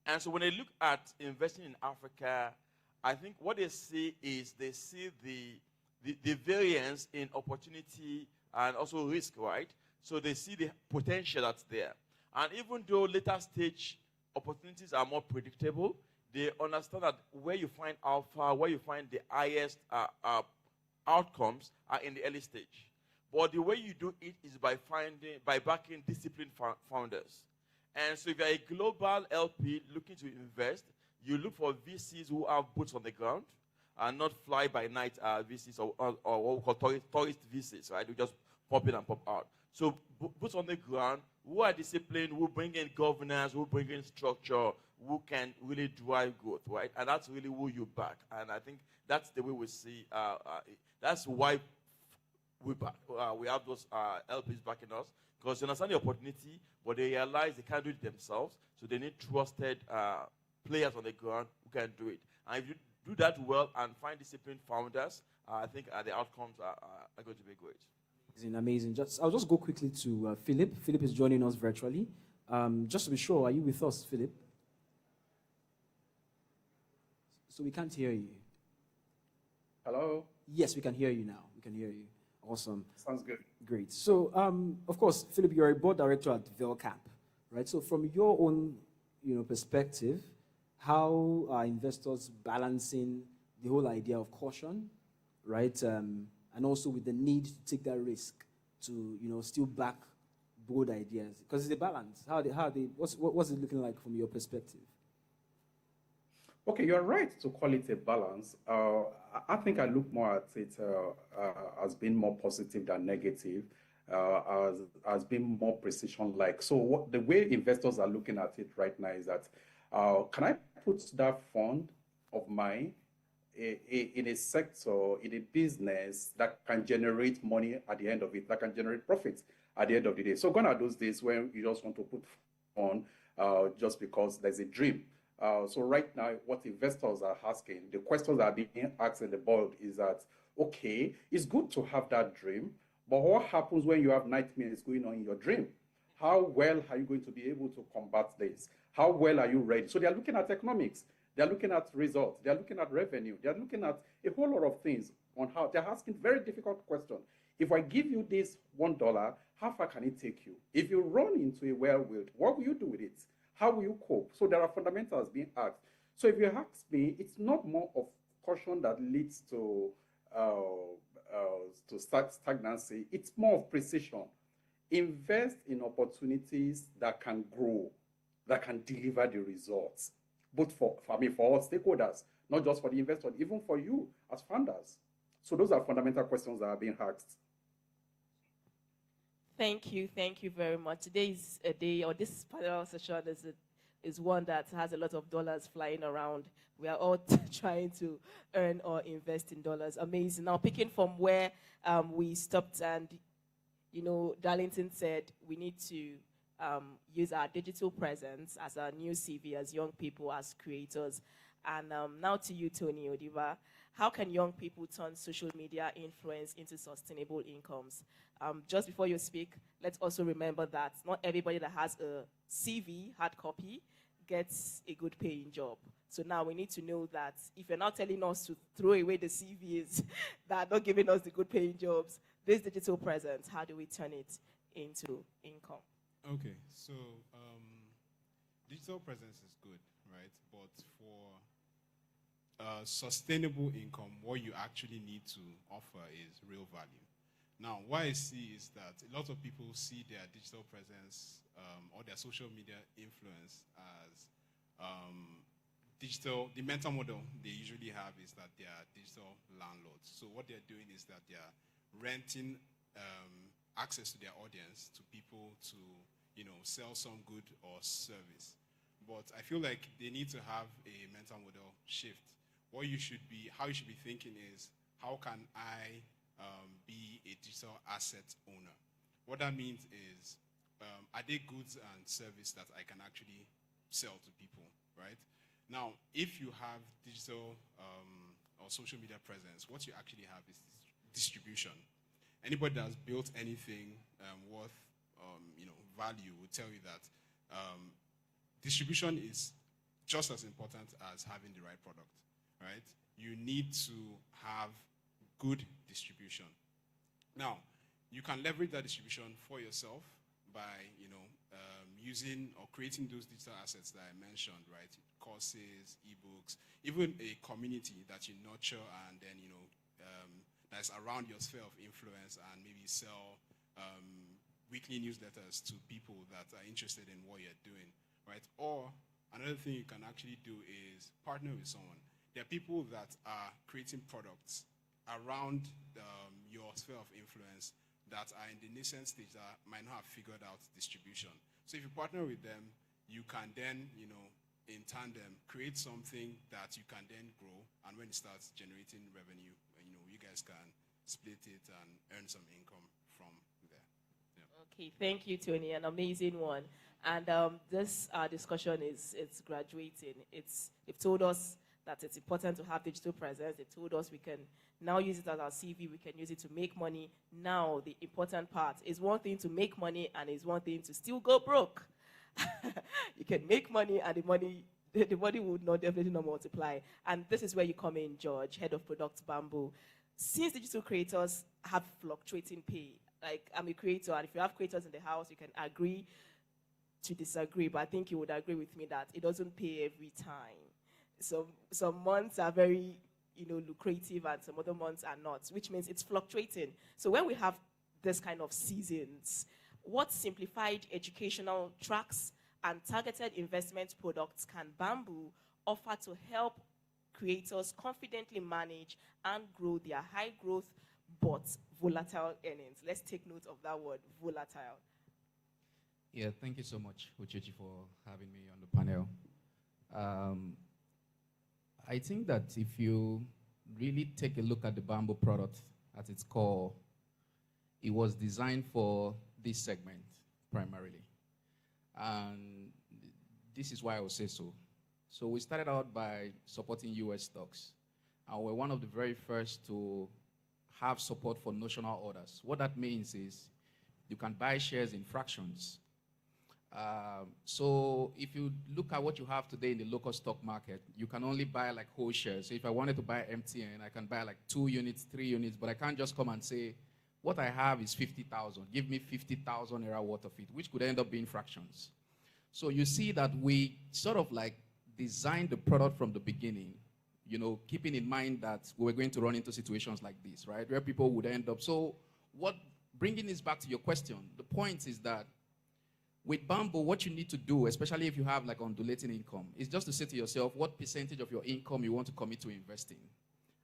And so when they look at investing in Africa, I think what they see is they see the variance in opportunity and also risk, right? So they see the potential that's there. And even though later stage opportunities are more predictable, they understand that where you find alpha, where you find the highest outcomes are in the early stage. But the way you do it is by backing disciplined founders. And so if you're a global LP looking to invest, you look for VCs who have boots on the ground and not fly-by-night VCs or what we call tourist VCs, right? You just pop in and pop out. So boots on the ground, who are disciplined, who bring in governance, who bring in structure, who can really drive growth, right? And that's really who you back. And I think that's the way we see, that's why we have those LPs backing us, because they understand the opportunity, but they realize they can't do it themselves, so they need trusted players on the ground who can do it. And if you do that well and find disciplined founders, I think the outcomes are going to be great. Amazing. I'll just go quickly to Philip. Philip is joining us virtually. Just to be sure, are you with us, Philip? So we can't hear you. Hello? Yes, we can hear you now. We can hear you. Awesome. Sounds good. Great. So, of course, Philip, you're a board director at VelCap, right? So from your own perspective, how are investors balancing the whole idea of caution, right? And also with the need to take that risk to, still back bold ideas? Because it's a balance. What's it looking like from your perspective? Okay, you're right to call it a balance. I think I look more at it as being more positive than negative, as being more precision-like. So the way investors are looking at it right now is that, can I put that fund of mine in a sector, in a business that can generate money at the end of it, that can generate profits at the end of the day? So gone are those days when you just want to put on just because there's a dream. So right now, what investors are asking, the questions that are being asked in the board is that, okay, it's good to have that dream, but what happens when you have nightmares going on in your dream? How well are you going to be able to combat this? How well are you ready? So they're looking at economics. They're looking at results. They're looking at revenue. They're looking at a whole lot of things on how they're asking very difficult questions. If I give you this $1, how far can it take you? If you run into a whirlwind, what will you do with it? How will you cope? So there are fundamentals being asked. So if you ask me, it's not more of caution that leads to stagnancy. It's more of precision. Invest in opportunities that can grow, that can deliver the results, both for all stakeholders, not just for the investor, even for you as founders. So those are fundamental questions that are being asked. Thank you very much. Today is a day, or this panel session is one that has a lot of dollars flying around. We are all trying to earn or invest in dollars. Amazing. Now, picking from where we stopped, and Darlington said we need to use our digital presence as our new CV, as young people, as creators. And now to you, Tony Odiva. How can young people turn social media influence into sustainable incomes? Just before you speak, let's also remember that not everybody that has a CV, hard copy, gets a good paying job. So now we need to know that if you're not telling us to throw away the CVs that are not giving us the good paying jobs, this digital presence, how do we turn it into income? Okay, so digital presence is good, right? But for sustainable income, what you actually need to offer is real value. Now, what I see is that a lot of people see their digital presence or their social media influence as the mental model they usually have is that they are digital landlords. So what they're doing is that they are renting access to their audience to people to, sell some good or service. But I feel like they need to have a mental model shift how you should be thinking is, how can I be a digital asset owner? What that means is, are there goods and service that I can actually sell to people, right? Now, if you have digital or social media presence, what you actually have is distribution. Anybody that's built anything worth value will tell you that distribution is just as important as having the right product, right? You need to have good distribution. Now, you can leverage that distribution for yourself by, using or creating those digital assets that I mentioned, right? Courses, ebooks, even a community that you nurture and then, that's around your sphere of influence, and maybe sell weekly newsletters to people that are interested in what you're doing, right? Or another thing you can actually do is partner with someone. There are people that are creating products around your sphere of influence that are in the nascent stage that might not have figured out distribution. So if you partner with them, you can then, in tandem, create something that you can then grow, and when it starts generating revenue, you guys can split it and earn some income from there. Yeah. Okay, thank you, Tony. An amazing one. And this discussion it's graduating. They've told us that it's important to have digital presence. They told us we can now use it as our CV. We can use it to make money. Now, the important part is one thing to make money, and is one thing to still go broke. You can make money, and the money would definitely not multiply. And this is where you come in, George, head of product Bamboo. Since digital creators have fluctuating pay, like I'm a creator, and if you have creators in the house, you can agree to disagree, but I think you would agree with me that it doesn't pay every time. So some months are very, lucrative, and some other months are not, which means it's fluctuating. So when we have this kind of seasons, what simplified educational tracks and targeted investment products can Bamboo offer to help creators confidently manage and grow their high growth but volatile earnings? Let's take note of that word, volatile. Yeah, thank you so much, Uchechi, for having me on the panel. I think that if you really take a look at the Bamboo product at its core, it was designed for this segment primarily. And this is why I would say so. So we started out by supporting US stocks. And we're one of the very first to have support for notional orders. What that means is you can buy shares in fractions. So if you look at what you have today in the local stock market, you can only buy like whole shares. So if I wanted to buy MTN, I can buy like 2 units, 3 units, but I can't just come and say, what I have is 50,000. Give me 50,000 naira worth of it, which could end up being fractions. So you see that we sort of like designed the product from the beginning, keeping in mind that we were going to run into situations like this, right? Where people would end up. So bringing this back to your question, the point is that with Bamboo, what you need to do, especially if you have like undulating income, is just to say to yourself what percentage of your income you want to commit to investing.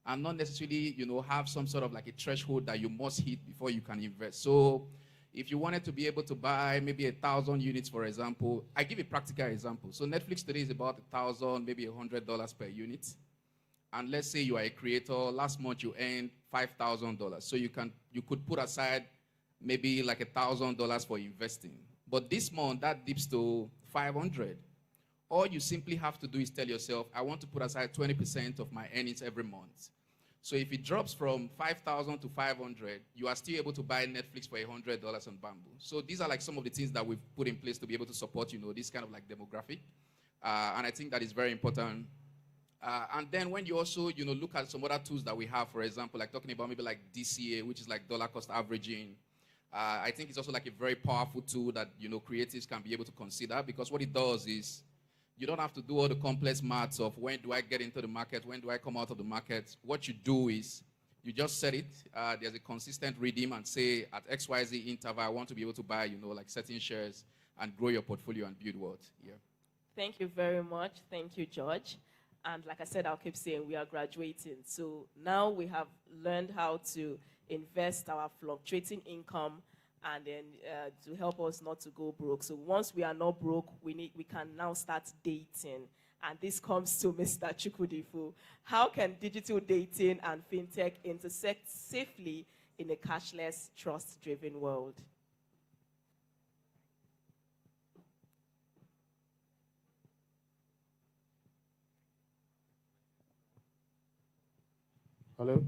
And not necessarily, have some sort of like a threshold that you must hit before you can invest. So if you wanted to be able to buy maybe 1,000 units, for example, I give a practical example. So Netflix today is about $1,000, maybe $100 per unit. And let's say you are a creator, last month you earned $5,000. So you could put aside maybe like $1,000 for investing. But this month, that dips to 500. All you simply have to do is tell yourself, I want to put aside 20% of my earnings every month. So if it drops from 5,000 to 500, you are still able to buy Netflix for $100 on Bamboo. So these are like some of the things that we've put in place to be able to support, this kind of like demographic. And I think that is very important. And then when you also, look at some other tools that we have, for example, like talking about maybe like DCA, which is like dollar cost averaging. I think it's also like a very powerful tool that, creatives can be able to consider, because what it does is you don't have to do all the complex maths of when do I get into the market, when do I come out of the market. What you do is you just set it. There's a consistent redeem and say at XYZ interval, I want to be able to buy, like certain shares and grow your portfolio and build wealth. Yeah. Thank you very much. Thank you, George. And like I said, I'll keep saying we are graduating. So now we have learned how to invest our fluctuating income, and then to help us not to go broke. So once we are not broke, we can now start dating And this comes to Mr. Chukwudifu. How can digital dating and fintech intersect safely in a cashless, trust-driven world? Hello?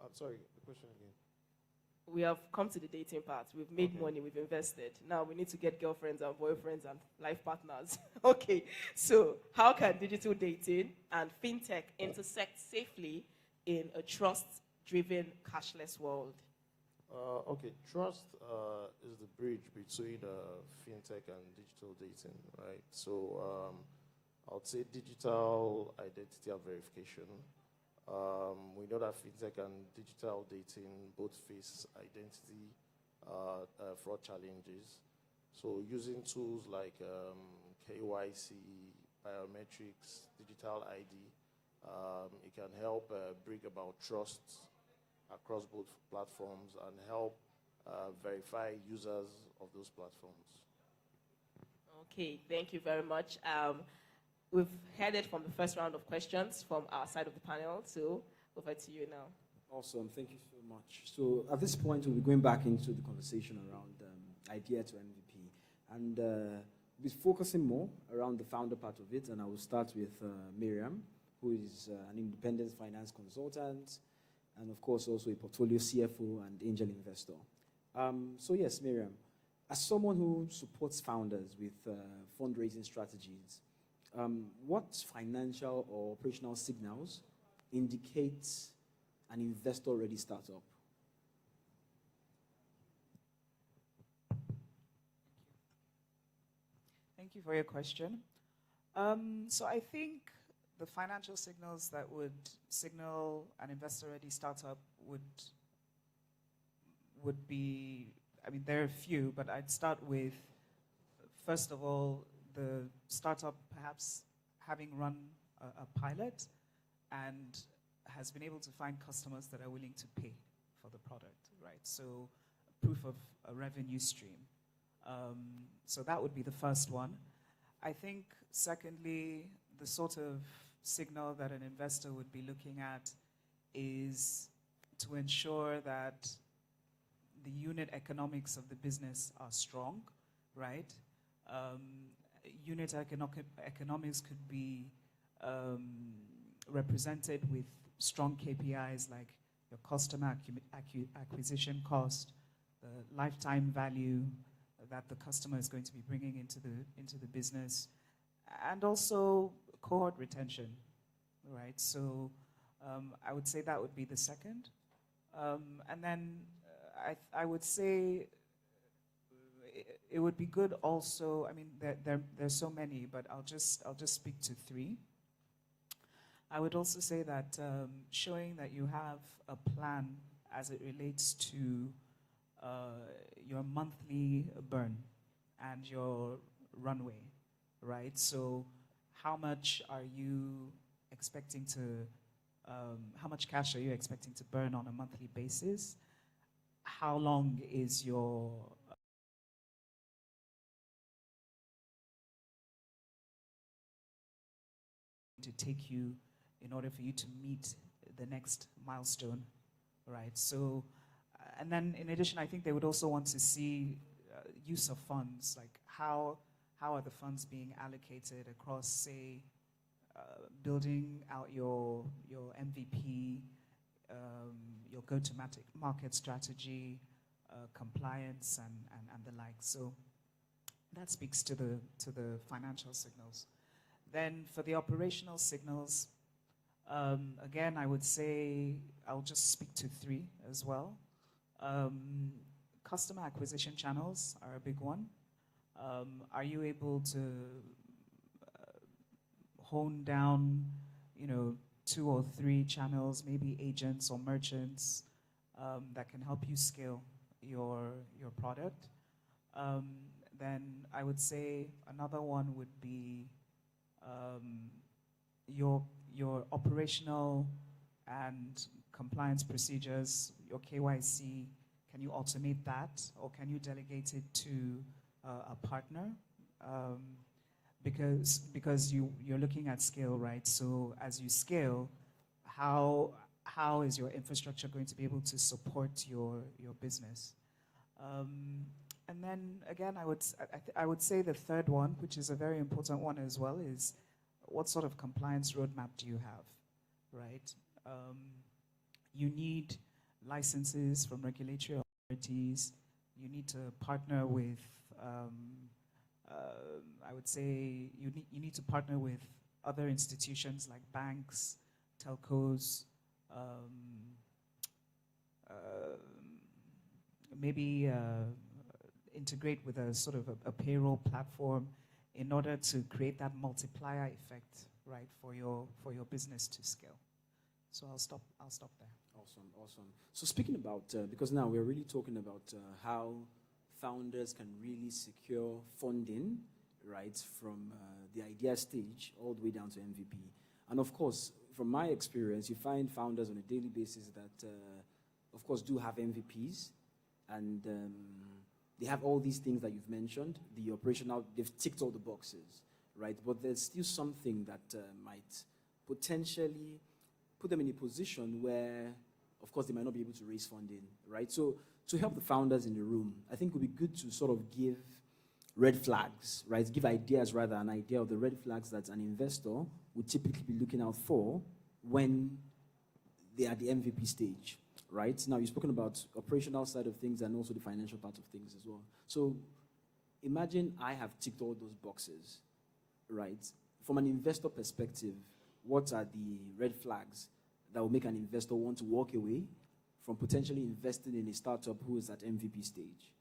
I'm sorry, the question again. We have come to the dating part. We've made money, we've invested. Now we need to get girlfriends and boyfriends and life partners. Okay, so how can digital dating and fintech intersect safely in a trust-driven, cashless world? Okay, trust is the bridge between fintech and digital dating, right? So I would say digital identity and verification. We know that fintech and digital dating both face identity fraud challenges. So using tools like KYC, biometrics, digital ID, it can help bring about trust across both platforms and help verify users of those platforms. Okay, thank you very much. We've headed from the first round of questions from our side of the panel, so over to you now. Awesome, thank you so much. So at this point, we'll be going back into the conversation around idea to MVP. And we'll be focusing more around the founder part of it, and I will start with Miriam, who is an independent finance consultant, and of course also a portfolio CFO and angel investor. So yes, Miriam, as someone who supports founders with fundraising strategies, what financial or operational signals indicate an investor-ready startup? Thank you for your question. So I think the financial signals that would signal an investor-ready startup would be, I mean, there are a few, but I'd start with, first of all, the startup perhaps having run a pilot and has been able to find customers that are willing to pay for the product, right? So proof of a revenue stream. So that would be the first one. I think, secondly, the sort of signal that an investor would be looking at is to ensure that the unit economics of the business are strong, right? Unit economics could be represented with strong KPIs like your customer acquisition cost, the lifetime value that the customer is going to be bringing into the business, and also cohort retention, right? So I would say that would be the second. And then I would say it would be good also, I mean, there's so many, but I'll just speak to three. I would also say that showing that you have a plan as it relates to your monthly burn and your runway, right? So how much are you expecting to, how much cash are you expecting to burn on a monthly basis? How long is your to take you in order for you to meet the next milestone, right? So, and then in addition, I think they would also want to see use of funds, like how are the funds being allocated across, say, building out your MVP, your go-to-market strategy, compliance, and the like. So that speaks to the financial signals. Then for the operational signals, again, I would say I'll just speak to three as well. Customer acquisition channels are a big one. Are you able to hone down, 2 or 3 channels, maybe agents or merchants that can help you scale your product? Then I would say another one would be your operational and compliance procedures, your KYC. Can you automate that, or can you delegate it to a partner? because you're looking at scale, right? So as you scale, how is your infrastructure going to be able to support your business? And then again, I would say the third one, which is a very important one as well, is what sort of compliance roadmap do you have, right? You need licenses from regulatory authorities. You need to partner with, I would say, you need to partner with other institutions like banks, telcos, maybe integrate with a sort of a payroll platform in order to create that multiplier effect, right, for your business to scale. So I'll stop there. Awesome. So speaking about, because now we're really talking about how founders can really secure funding, right, from the idea stage all the way down to MVP. And of course, from my experience, you find founders on a daily basis that, of course, do have MVPs, and they have all these things that you've mentioned, the operational, they've ticked all the boxes, right? But there's still something that might potentially put them in a position where, of course, they might not be able to raise funding, right? So to help the founders in the room, I think it would be good to sort of give red flags, right? Give ideas, rather, an idea of the red flags that an investor would typically be looking out for when they are at the MVP stage, right? Now, you've spoken about operational side of things and also the financial part of things as well. So imagine I have ticked all those boxes, right? From an investor perspective, what are the red flags that will make an investor want to walk away from potentially investing in a startup who is at MVP stage?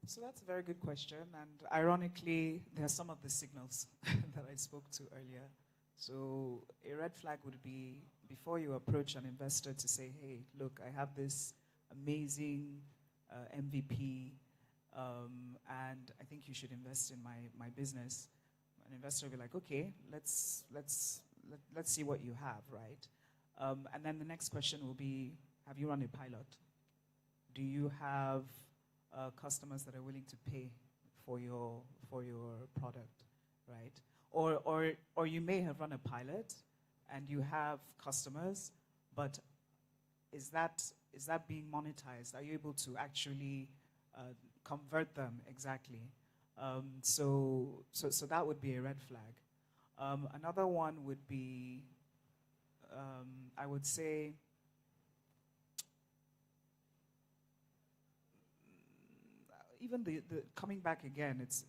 So that's a very good question, and ironically, there are some of the signals that I spoke to earlier. So a red flag would be before you approach an investor to say, hey, look, I have this amazing MVP, and I think you should invest in my business. An investor will be like, okay, let's see what you have, right? And then the next question will be, have you run a pilot? Do you have customers that are willing to pay for your product, right? Or you may have run a pilot and you have customers, but is that being monetized? Are you able to actually convert them exactly? So that would be a red flag. Another one would be, I would say, even the coming back again, it's,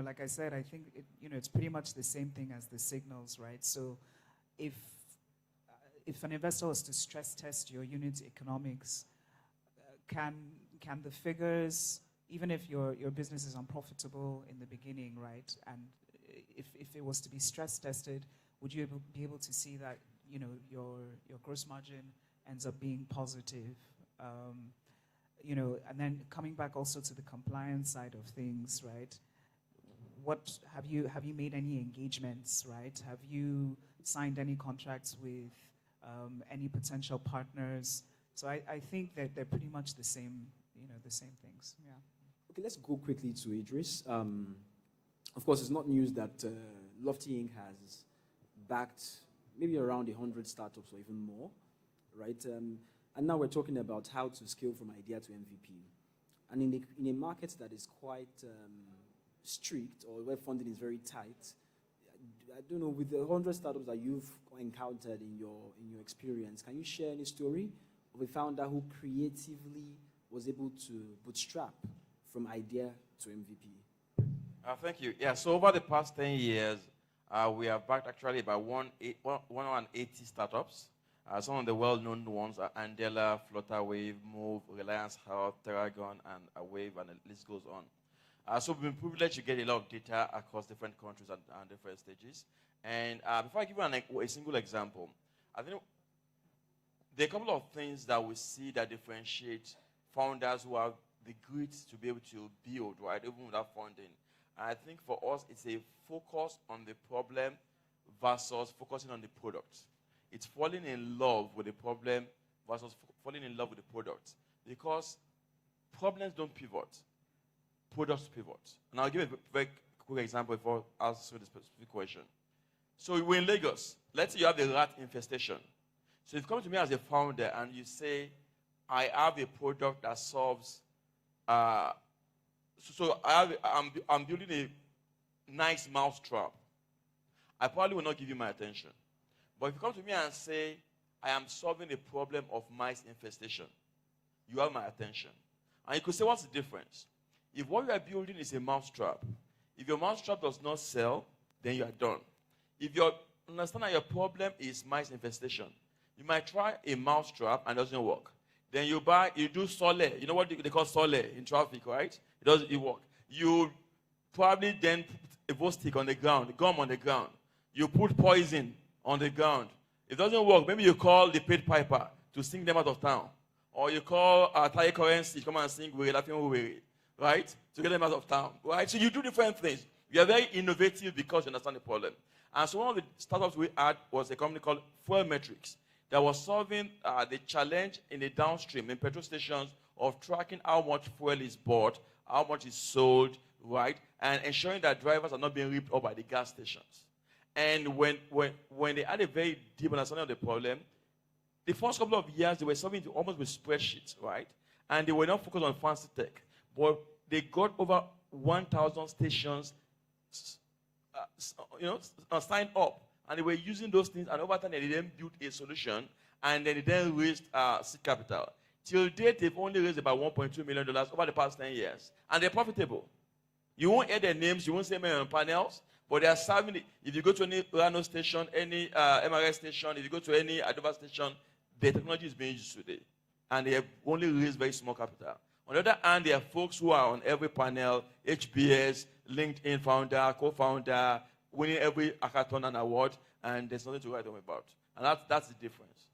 like I said, I think it's pretty much the same thing as the signals, right? So if an investor was to stress test your unit economics, can the figures, even if your business is unprofitable in the beginning, right? And if it was to be stress tested, would you be able to see that your gross margin ends up being positive? And then coming back also to the compliance side of things, right? What have you made any engagements, right? Have you signed any contracts with any potential partners? So I think that they're pretty much the same, the same things. Yeah. Okay, let's go quickly to Idris. Of course, it's not news that Lofty Inc. has backed maybe around 100 startups or even more, right? And now we're talking about how to scale from idea to MVP. And in a market that is quite strict, or where funding is very tight, I don't know, with the 100 startups that you've encountered in your experience, can you share any story of a founder who creatively was able to bootstrap from idea to MVP? Thank you. Yeah, so over the past 10 years, we have backed actually about 180 startups. Some of the well-known ones are Andela, Flutterwave, Move, Reliance Health, Terragon, and Wave, and the list goes on. So we've been privileged to get a lot of data across different countries and different stages. And before I give you a single example, I think there are a couple of things that we see that differentiate founders who have the grit to be able to build, right, even without funding. And I think for us, it's a focus on the problem versus focusing on the product. It's falling in love with the problem versus falling in love with the product. Because problems don't pivot. Products pivot. And I'll give a very quick example before answering the specific question. So we're in Lagos. Let's say you have a rat infestation. So if you come to me as a founder and you say, I have a product that solves, I'm building a nice mouse trap, I probably will not give you my attention. But if you come to me and say, I am solving a problem of mice infestation, you have my attention. And you could say, what's the difference? If what you are building is a mouse trap, if your mouse trap does not sell, then you are done. If you understand that your problem is mice infestation, you might try a mouse trap and it doesn't work. Then you do sole. You know what they call sole in traffic, right? It work. You probably then put a vote stick on the ground, gum on the ground. You put poison on the ground. If it doesn't work, maybe you call the Pied Piper to sing them out of town. Or you call Thai currency to come and sing We're Laughing We're, right? To get them out of town, right? So you do different things. You are very innovative because you understand the problem. And so one of the startups we had was a company called Fuel Metrics that was solving the challenge in the downstream, in petrol stations, of tracking how much fuel is bought, how much is sold, right? And ensuring that drivers are not being ripped off by the gas stations. And when they had a very deep understanding of the problem, the first couple of years, they were solving it almost with spreadsheets, right? And they were not focused on fancy tech. But they got over 1,000 stations signed up. And they were using those things. And over time, they then built a solution. And then they then raised seed capital. Till date, they've only raised about $1.2 million over the past 10 years. And they're profitable. You won't hear their names. You won't see them on panels. But they are serving it. If you go to any Rano station, any MRS station, if you go to any Adova station, the technology is being used today. And they have only raised very small capital. On the other hand, there are folks who are on every panel, HBS, LinkedIn founder, co-founder, winning every hackathon and award, and there's nothing to write home about. And that's the difference.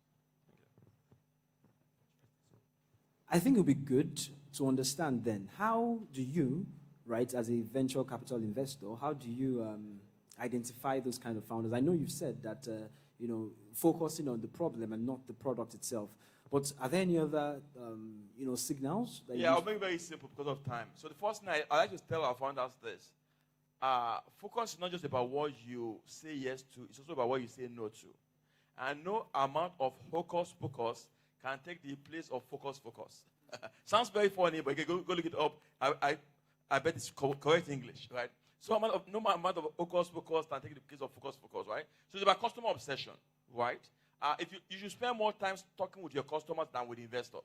I think it would be good to understand then, how do you, right, as a venture capital investor, how do you identify those kind of founders? I know you've said that, focusing on the problem and not the product itself. But are there any other, signals? That I'll make it very simple because of time. So the first thing I like to tell our founders this. Focus is not just about what you say yes to, it's also about what you say no to. And no amount of hocus pocus can take the place of focus. Sounds very funny, but you can go look it up. I bet it's correct English, right? So no amount of hocus pocus can take the place of focus, right? So it's about customer obsession, right? You should spend more time talking with your customers than with investors.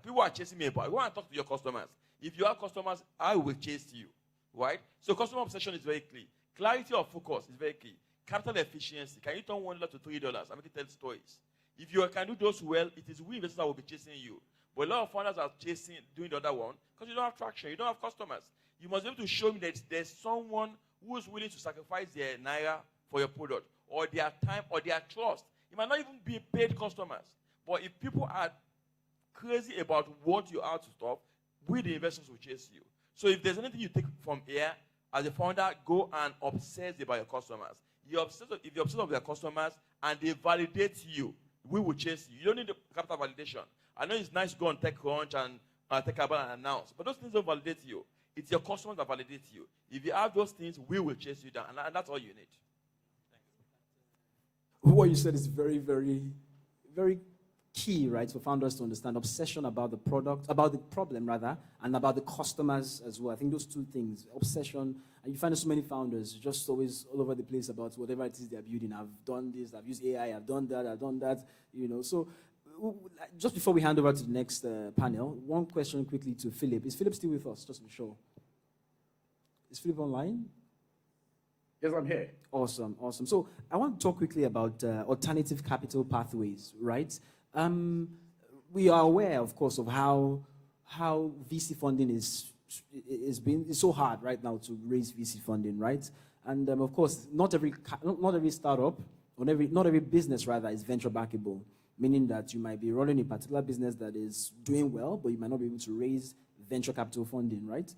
People are chasing me about. You want to talk to your customers. If you have customers, I will chase you, right? So customer obsession is very key. Clarity of focus is very key. Capital efficiency. Can you turn $1 to $3? I make it tell stories. If you can do those well, it is we investors that will be chasing you. But a lot of founders are doing the other one because you don't have traction. You don't have customers. You must be able to show me that there's someone who is willing to sacrifice their naira for your product, or their time, or their trust. It might not even be paid customers. But if people are crazy about what you are to stop, we, the investors, will chase you. So if there's anything you take from here, as a founder, go and obsess about your customers. If you're obsessed with your customers and they validate you, we will chase you. You don't need the capital validation. I know it's nice to go on TechCrunch and TechCrunch and announce, but those things don't validate you. It's your customers that validate you. If you have those things, we will chase you down, and that's all you need. What you said is very, very, very key, right, for founders to understand. Obsession about the product, about the problem, rather, and about the customers as well. I think those two things, obsession, and you find so many founders just always all over the place about whatever it is they're building. I've done this, I've used AI, I've done that, So just before we hand over to the next panel, one question quickly to Philip. Is Philip still with us, just to be sure? Is Philip online? Yes, I'm here. Awesome. So I want to talk quickly about alternative capital pathways, right? We are aware, of course, of how VC funding is so hard right now to raise VC funding, right? And of course, not every startup, not every business rather is venture backable, meaning that you might be running a particular business that is doing well, but you might not be able to raise venture capital funding, right?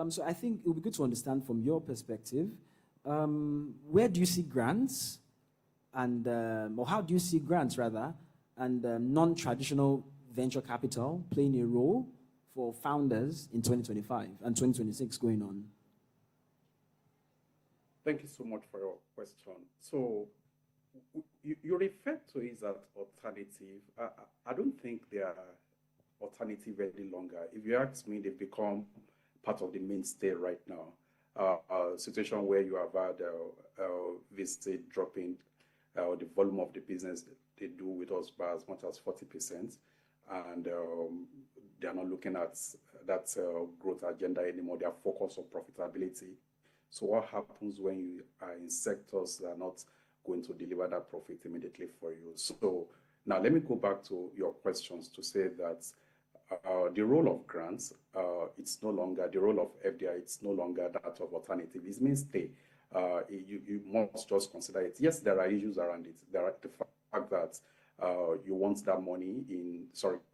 So I think it would be good to understand from your perspective, where do you see grants, and or how do you see grants rather, and non-traditional venture capital playing a role for founders in 2025 and 2026 going on? Thank you so much for your question. So you refer to it as alternative. I don't think they are alternative any longer. If you ask me, they've become part of the mainstay right now. A situation where you have had visited dropping the volume of the business they do with us by as much as 40%, and they are not looking at that growth agenda anymore. They are focused on profitability. So what happens when you are in sectors that are not going to deliver that profit immediately for you? So now let me go back to your questions to say that the role of grants, it's no longer, the role of FDI, it's no longer that of alternative. It means you must just consider it. Yes, there are issues around it. There are the fact that you want that money you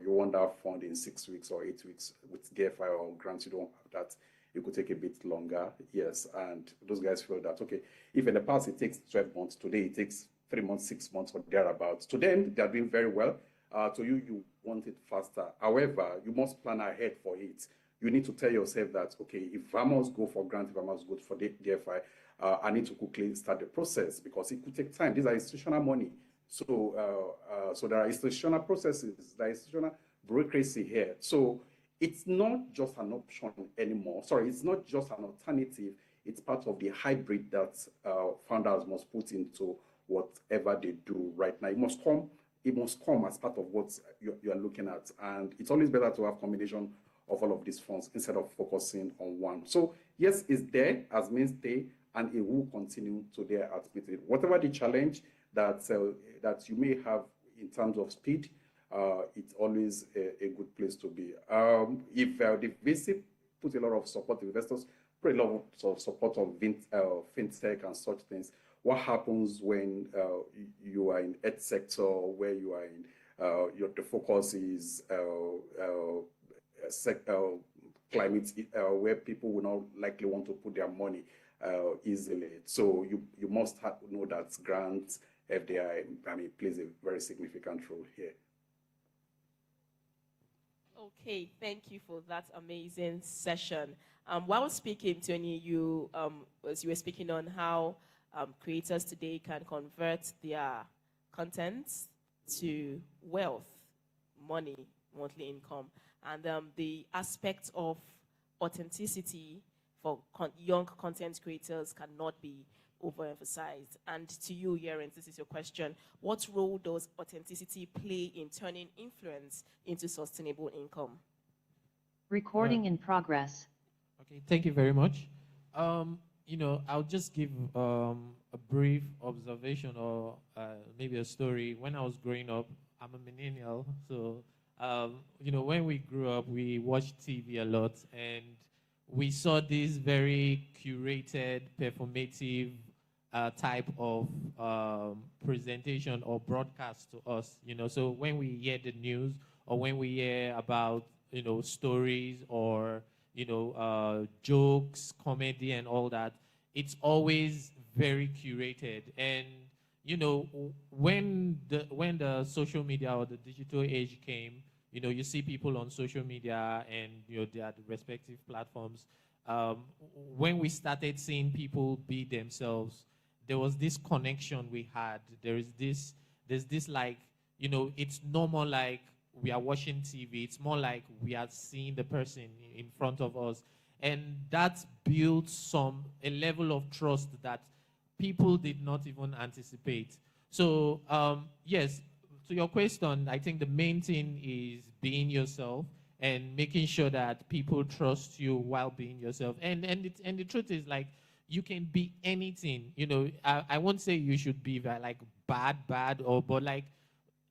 want that fund in 6 weeks or 8 weeks. With DFI or grants, you don't have that. It could take a bit longer, yes. And those guys feel that, okay, if in the past it takes 12 months, today it takes 3 months, 6 months or thereabouts. To them, they are doing very well. To you, you want it faster. However, you must plan ahead for it. You need to tell yourself that, okay, if I must go for grant, if I must go for DFI, I need to quickly start the process because it could take time. These are institutional money. So, so there are institutional processes, there are institutional bureaucracy here. So it's not just an option anymore. Sorry, it's not just an alternative. It's part of the hybrid that founders must put into whatever they do right now. It must come as part of what you are looking at. And it's always better to have combination of all of these funds instead of focusing on one. So yes, it's there as mainstay, and it will continue to there as mainstay. Whatever the challenge that you may have in terms of speed, it's always a good place to be. If the VC put a lot of support, investors put a lot of support on fintech and such things, what happens when you are in ed sector, where you are in, the focus is climate, where people will not likely want to put their money easily. So you must know that grants, FDI, plays a very significant role here. Okay, thank you for that amazing session. While speaking, Tony, as you were speaking on how creators today can convert their content to wealth, money, monthly income, and the aspect of authenticity for young content creators cannot be overemphasized. And to you, Yerens, this is your question. What role does authenticity play in turning influence into sustainable income? Recording in progress. Okay, thank you very much. I'll just give a brief observation or maybe a story. When I was growing up, I'm a millennial, so when we grew up, we watched TV a lot, and we saw this very curated, performative type of presentation or broadcast to us. So when we hear the news or when we hear about stories or jokes, comedy, and all that, it's always very curated. And when the social media or the digital age came, you see people on social media and they are the respective platforms. When we started seeing people be themselves, there was this connection we had. There's this like, it's normal, like we are watching TV. It's more like we are seeing the person in front of us. And that built a level of trust that people did not even anticipate. So, yes, to your question, I think the main thing is being yourself and making sure that people trust you while being yourself. And the truth is, like, you can be anything. I won't say you should be like bad, but like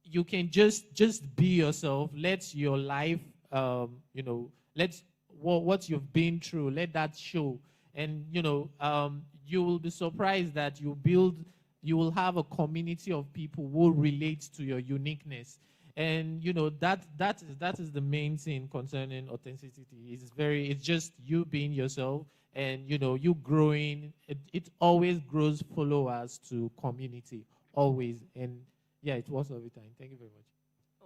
you can just be yourself. Let your life, let what you've been through, let that show. And you will be surprised that you will have a community of people who relate to your uniqueness. And that is the main thing concerning authenticity. It's just you being yourself, and you growing. It always grows followers to community, always. And yeah, it was every time. Thank you very much.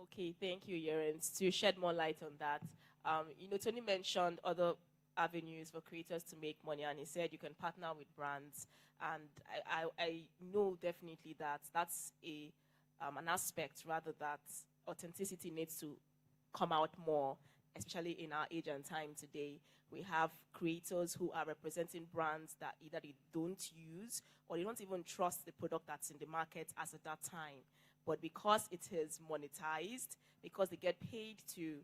Okay, thank you, Yerens. To shed more light on that, Tony mentioned other avenues for creators to make money, and he said you can partner with brands. And I know definitely that that's an aspect rather that authenticity needs to come out more, especially in our age and time today. We have creators who are representing brands that either they don't use or they don't even trust the product that's in the market as at that time. But because it is monetized, because they get paid to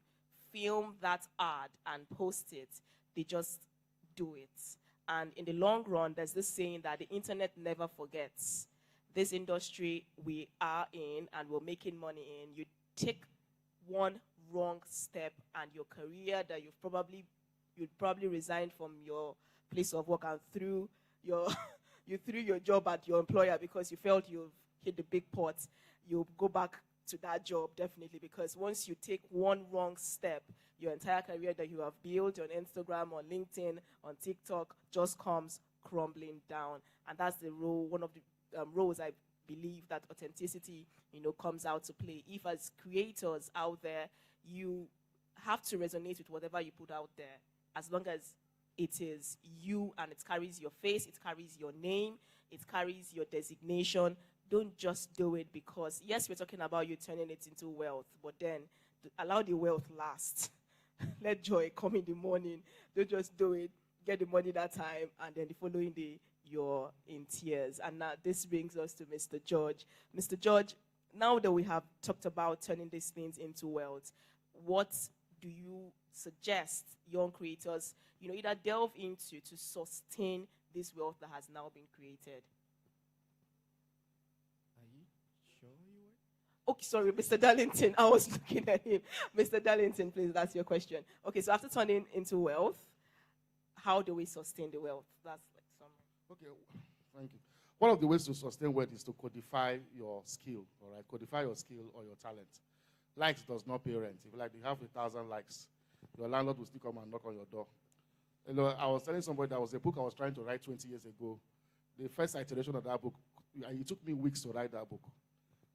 film that ad and post it, they just do it. And in the long run, there's this saying that the internet never forgets. This industry we are in and we're making money in, you take one wrong step and your career that you'd probably resign from your place of work and threw your job at your employer because you felt you've hit the big pot, you'll go back to that job definitely, because once you take one wrong step, your entire career that you have built on Instagram, on LinkedIn, on TikTok just comes crumbling down. And that's the role, one of the roles I believe that authenticity, comes out to play. If as creators out there, you have to resonate with whatever you put out there, as long as it is you and it carries your face, it carries your name, it carries your designation. Don't just do it because, yes, we're talking about you turning it into wealth, but then allow the wealth last. Let joy come in the morning. Don't just do it, get the money that time, and then the following day, you're in tears. And now this brings us to Mr. George. Mr. George, now that we have talked about turning these things into wealth, what do you suggest young creators, either delve into to sustain this wealth that has now been created? Okay, sorry, Mr. Darlington. I was looking at him. Mr. Darlington, please, that's your question. Okay, so after turning into wealth, how do we sustain the wealth? That's like some. Okay, thank you. One of the ways to sustain wealth is to codify your skill, all right? Codify your skill or your talent. Likes does not pay rent. If you have 1,000 likes, your landlord will still come and knock on your door. I was telling somebody that was a book I was trying to write 20 years ago. The first iteration of that book, it took me weeks to write that book.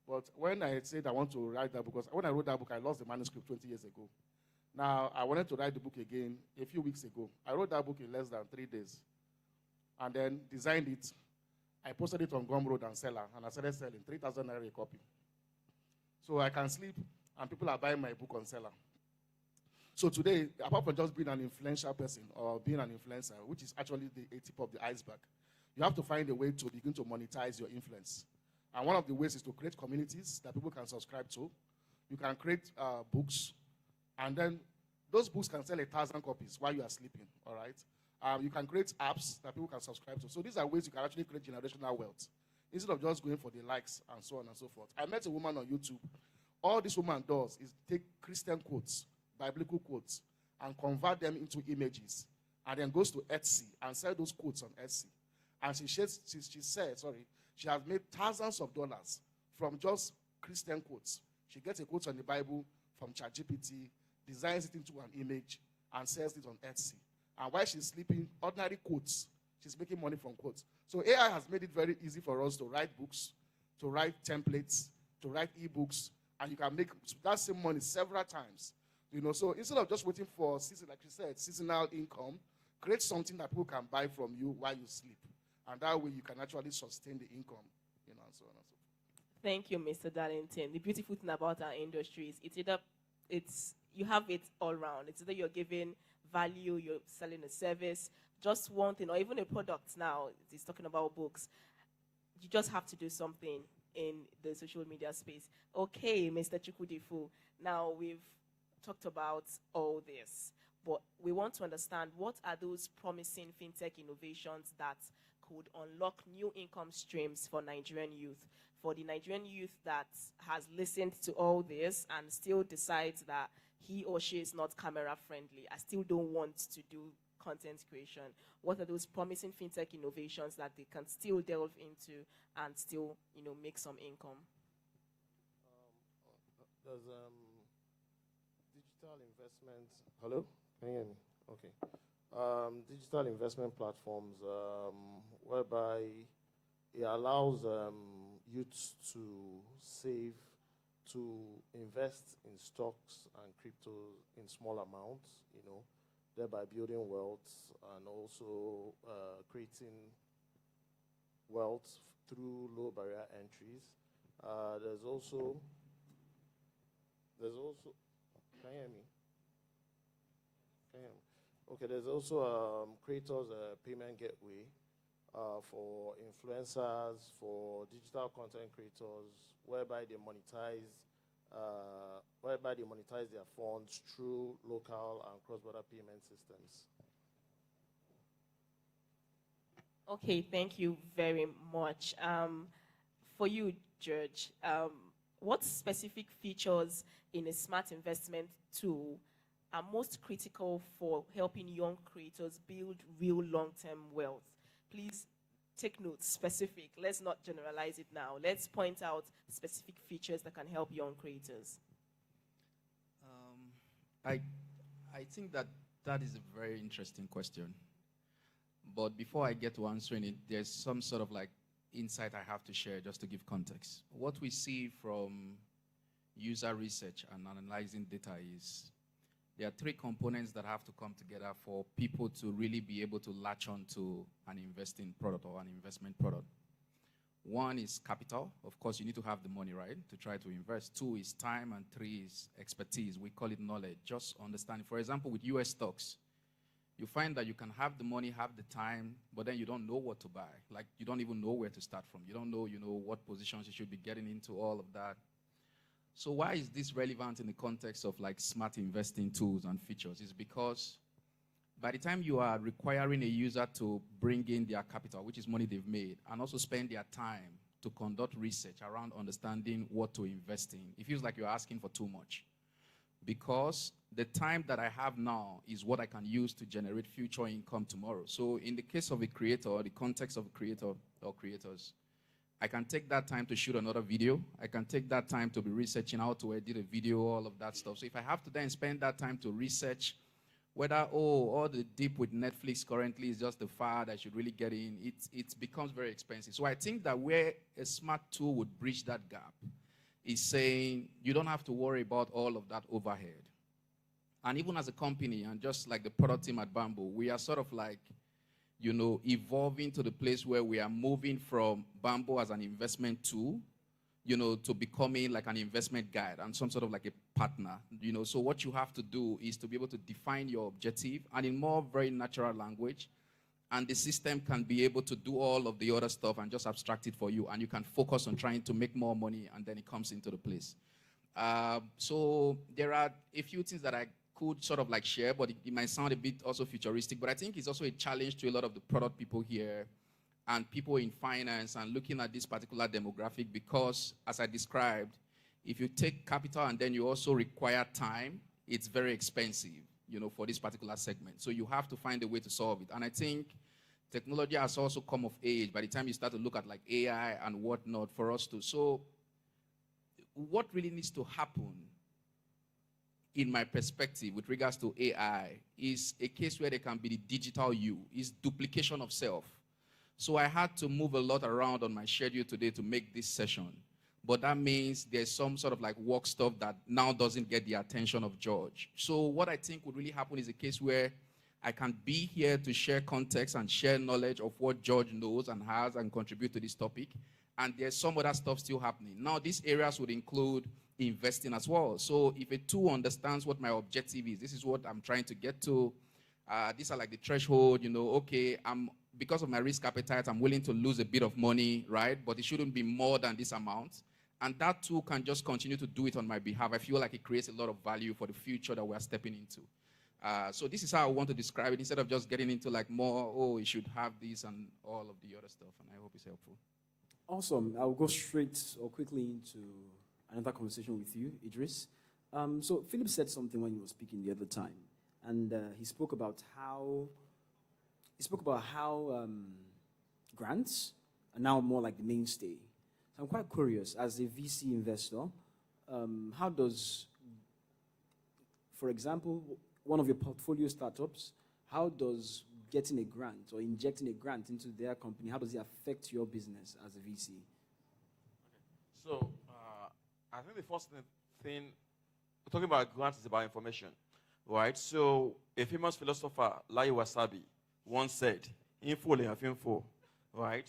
But when I said I want to write that book, because when I wrote that book, I lost the manuscript 20 years ago. Now, I wanted to write the book again a few weeks ago. I wrote that book in less than 3 days. And then designed it. I posted it on Gumroad and Seller, and I started selling 3,000 naira a copy. So I can sleep, and people are buying my book on Seller. So today, apart from just being an influential person or being an influencer, which is actually the tip of the iceberg, you have to find a way to begin to monetize your influence. And one of the ways is to create communities that people can subscribe to. You can create books, and then those books can sell 1,000 copies while you are sleeping, all right? You can create apps that people can subscribe to. So these are ways you can actually create generational wealth, instead of just going for the likes and so on and so forth. I met a woman on YouTube. All this woman does is take Christian quotes, biblical quotes, and convert them into images, and then goes to Etsy and sell those quotes on Etsy. And she said, she has made thousands of dollars from just Christian quotes. She gets a quote on the Bible from ChatGPT, designs it into an image, and sells it on Etsy. And while she's sleeping, ordinary quotes, she's making money from quotes. So AI has made it very easy for us to write books, to write templates, to write ebooks, and you can make that same money several times. So instead of just waiting for, like you said, seasonal income, create something that people can buy from you while you sleep. And that way you can actually sustain the income, and so on and so forth. Thank you, Mr. Darlington. The beautiful thing about our industry is you have it all around. It's either you're giving value, you're selling a service, just one thing, or even a product now. It's talking about books. You just have to do something in the social media space. Okay, Mr. Chukwudifu, now we've talked about all this, but we want to understand what are those promising fintech innovations that could unlock new income streams for Nigerian youth, for the Nigerian youth that has listened to all this and still decides that he or she is not camera friendly. I still don't want to do content creation. What are those promising fintech innovations that they can still delve into and still, make some income? There's digital investment. Hello? Can you hear me? Okay. Digital investment platforms whereby it allows youths to save, to invest in stocks and crypto in small amounts, thereby building wealth and also creating wealth through low barrier entries. There's also, can you hear me? Can you hear me? Okay, there's also creators payment gateway for influencers, for digital content creators, whereby they monetize their funds through local and cross-border payment systems. Okay, thank you very much. For you, George, what specific features in a smart investment tool are most critical for helping young creators build real long-term wealth? Please take notes, specific. Let's not generalize it now. Let's point out specific features that can help young creators. I think that is a very interesting question. But before I get to answering it, there's some sort of like insight I have to share just to give context. What we see from user research and analyzing data is there are three components that have to come together for people to really be able to latch on to an investing product or an investment product. One is capital. Of course, you need to have the money, right, to try to invest. Two is time, and three is expertise. We call it knowledge, just understanding. For example, with US stocks, you find that you can have the money, have the time, but then you don't know what to buy. Like, you don't even know where to start from. You don't know, what positions you should be getting into, all of that. So why is this relevant in the context of like smart investing tools and features? It's because by the time you are requiring a user to bring in their capital, which is money they've made, and also spend their time to conduct research around understanding what to invest in, it feels like you're asking for too much. Because the time that I have now is what I can use to generate future income tomorrow. So in the case of a creator, or the context of a creator or creators, I can take that time to shoot another video. I can take that time to be researching how to edit a video, all of that stuff. So if I have to then spend that time to research whether, all the dip with Netflix currently is just the fad I should really get in, it becomes very expensive. So I think that where a smart tool would bridge that gap is saying you don't have to worry about all of that overhead. And even as a company, and just like the product team at Bamboo, we are sort of like, evolving to the place where we are moving from Bamboo as an investment tool, to becoming like an investment guide and some sort of like a partner, So what you have to do is to be able to define your objective and in more very natural language, and the system can be able to do all of the other stuff and just abstract it for you, and you can focus on trying to make more money, and then it comes into the place. So there are a few things that I could sort of like share, but it might sound a bit also futuristic, but I think it's also a challenge to a lot of the product people here and people in finance and looking at this particular demographic, because as I described, if you take capital and then you also require time, it's very expensive, for this particular segment. So you have to find a way to solve it. And I think technology has also come of age by the time you start to look at like AI and whatnot for us to. So what really needs to happen in my perspective with regards to AI is a case where there can be the digital you, is duplication of self. So I had to move a lot around on my schedule today to make this session. But that means there's some sort of like work stuff that now doesn't get the attention of George. So what I think would really happen is a case where I can be here to share context and share knowledge of what George knows and has and contribute to this topic. And there's some other stuff still happening. Now, these areas would include investing as well. So if a tool understands what my objective is, this is what I'm trying to get to. These are like the threshold, okay, because of my risk appetite, I'm willing to lose a bit of money, right? But it shouldn't be more than this amount. And that tool can just continue to do it on my behalf. I feel like it creates a lot of value for the future that we're stepping into. So this is how I want to describe it, instead of just getting into like more, you should have this and all of the other stuff. And I hope it's helpful. Awesome. I'll go straight or quickly into another conversation with you, Idris. So Philip said something when he was speaking the other time, and he spoke about how grants are now more like the mainstay. So I'm quite curious, as a VC investor, how does, for example, one of your portfolio startups, how does getting a grant or injecting a grant into their company, how does it affect your business as a VC? So I think the first thing, talking about grants is about information. right? So a famous philosopher, Lai Wasabi, once said, info le info, right?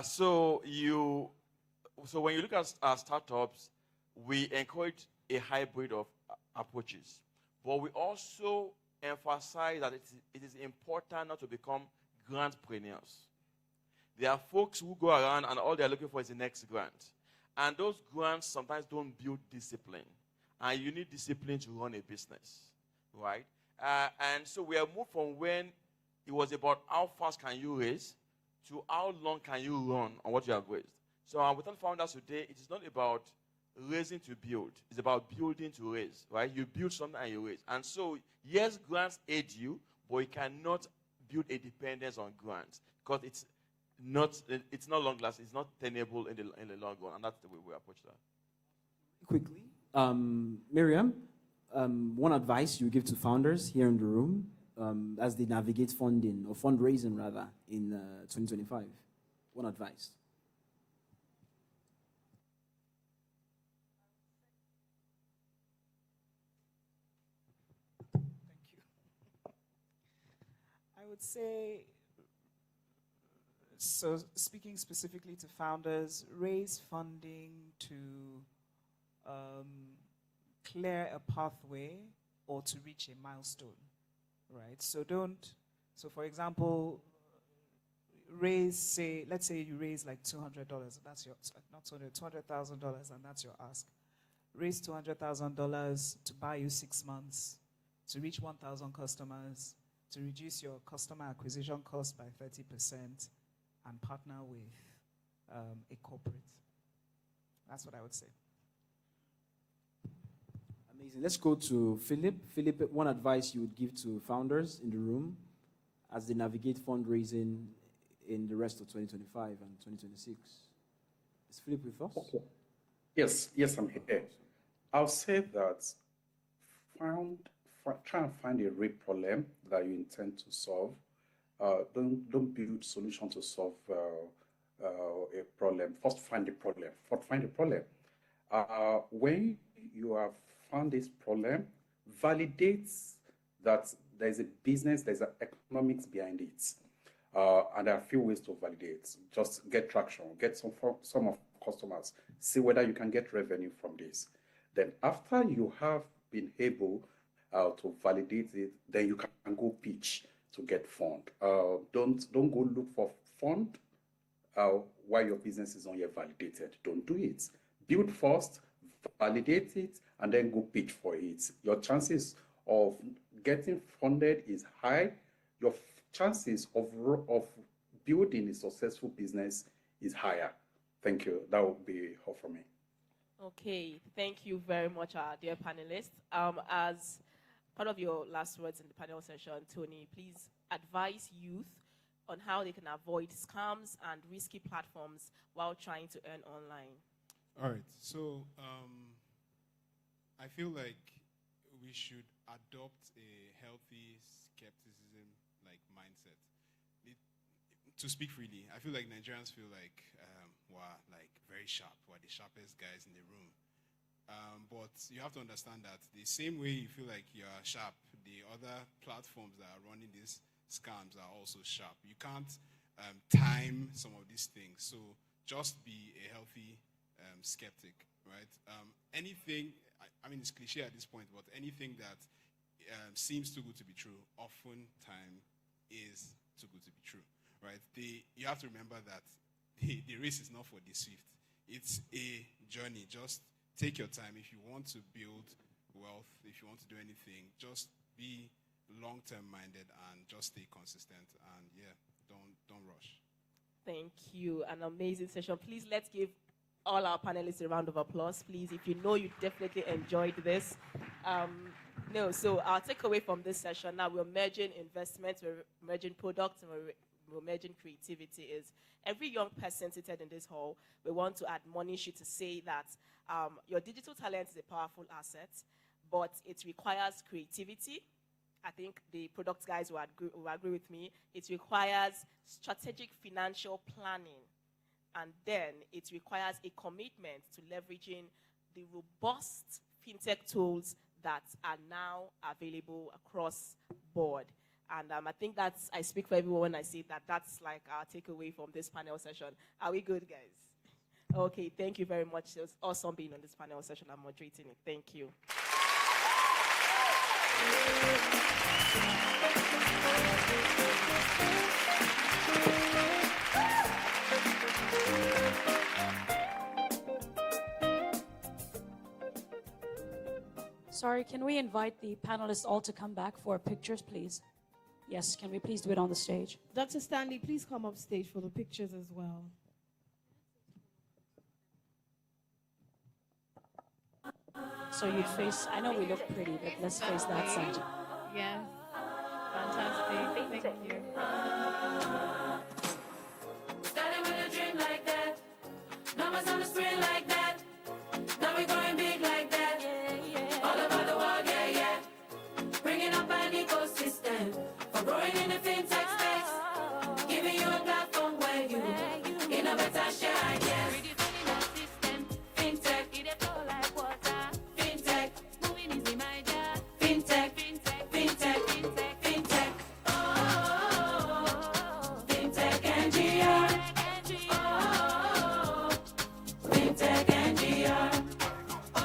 So when you look at startups, we encourage a hybrid of approaches, but we also emphasize that it is important not to become grantpreneurs. There are folks who go around and all they're looking for is the next grant. And those grants sometimes don't build discipline. And you need discipline to run a business, right? And so we have moved from when it was about how fast can you raise to how long can you run on what you have raised. So with our founders today, it is not about raising to build. It's about building to raise, right? You build something and you raise. And so, yes, grants aid you, but you cannot build a dependence on grants because it's not long lasting. It's not tenable in the long run, and that's the way we approach that. Quickly, Miriam, one advice you give to founders here in the room as they navigate funding or fundraising rather in 2025. One advice. I would say, so speaking specifically to founders, raise funding to clear a pathway or to reach a milestone, right? So for example, let's say you raise like $200, that's your, not $200,000, and that's your ask. Raise $200,000 to buy you 6 months, to reach 1,000 customers, to reduce your customer acquisition cost by 30%, and partner with a corporate. That's what I would say. Amazing. Let's go to Philip. Philip, one advice you would give to founders in the room as they navigate fundraising in the rest of 2025 and 2026. Is Philip with us? Okay. Yes, I'm here. I'll say that try and find a real problem that you intend to solve. Don't build solution to solve a problem. First find the problem. When you have found this problem, validate that there's a business, there's an economics behind it. And there are a few ways to validate. Just get traction, get some of customers, see whether you can get revenue from this. Then after you have been able to validate it, then you can go pitch to get fund. Don't go look for fund while your business is not yet validated. Don't do it. Build first, validate it, and then go pitch for it. Your chances of getting funded is high. Your chances of building a successful business is higher. Thank you. That would be all for me. Okay, thank you very much, our dear panelists. As part of your last words in the panel session, Tony, please advise youth on how they can avoid scams and risky platforms while trying to earn online. All right, so I feel like we should adopt a healthy skepticism mindset. To speak freely, I feel like Nigerians feel like we're very sharp. We're the sharpest guys in the room. But you have to understand that the same way you feel like you're sharp, the other platforms that are running these scams are also sharp. You can't time some of these things. So just be a healthy skeptic, right? Anything, I mean, it's cliche at this point, but anything that seems too good to be true, oftentimes is too good to be true, right? You have to remember that the race is not for the swift. It's a journey. Just take your time. If you want to build wealth, if you want to do anything, just be long-term minded and just stay consistent. And yeah, don't rush. Thank you. An amazing session. Please let's give all our panelists a round of applause, please. If you know you definitely enjoyed this. So our takeaway from this session, now we're merging investments, we're merging products, and we're merging creativity is every young person seated in this hall, we want to admonish you to say that your digital talent is a powerful asset, but it requires creativity. I think the product guys will agree with me. It requires strategic financial planning. And then it requires a commitment to leveraging the robust fintech tools that are now available across board. And I think I speak for everyone when I say that that's like our takeaway from this panel session. Are we good, guys? Okay, thank you very much. It was awesome being on this panel session. I'm moderating it. Thank you. Sorry, can we invite the panelists all to come back for pictures, please? Yes, can we please do it on the stage? Dr. Stanley, please come up stage for the pictures as well. So you'd face, I know we look pretty, but let's face that side. Yes. Fantastic. Thank you. Started with a dream like that. Numbers on the screen like that. Now we're going big like that. All over the world, yeah, yeah. Bringing up an ecosystem for growing in the fintech space. Giving you a platform where you innovate and share ideas. Fintech, fintech, moving easy, my job. Fintech, fintech, fintech. Oh, fintech NGR. Oh, fintech NGR. Oh,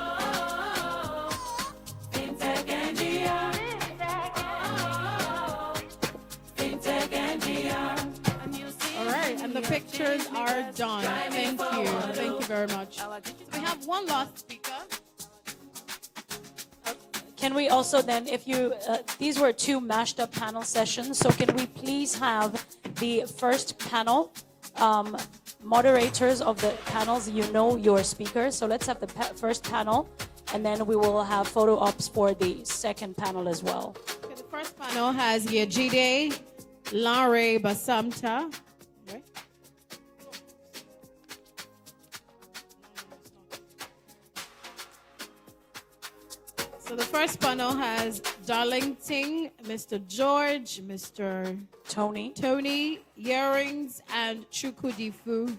fintech NGR. Oh, fintech NGR. All right, and the pictures are done. Thank you. Thank you very much. We have one last speaker. Can we also then, if you, these were two mashed up panel sessions, so can we please have the first panel, moderators of the panels, you know your speakers, so let's have the first panel, and then we will have photo ops for the second panel as well. Okay, the first panel has Yejide Lanre Basamta. Right? So the first panel has Darlington, Mr. George, Mr. Tony, Earrings, and Chukwudifu.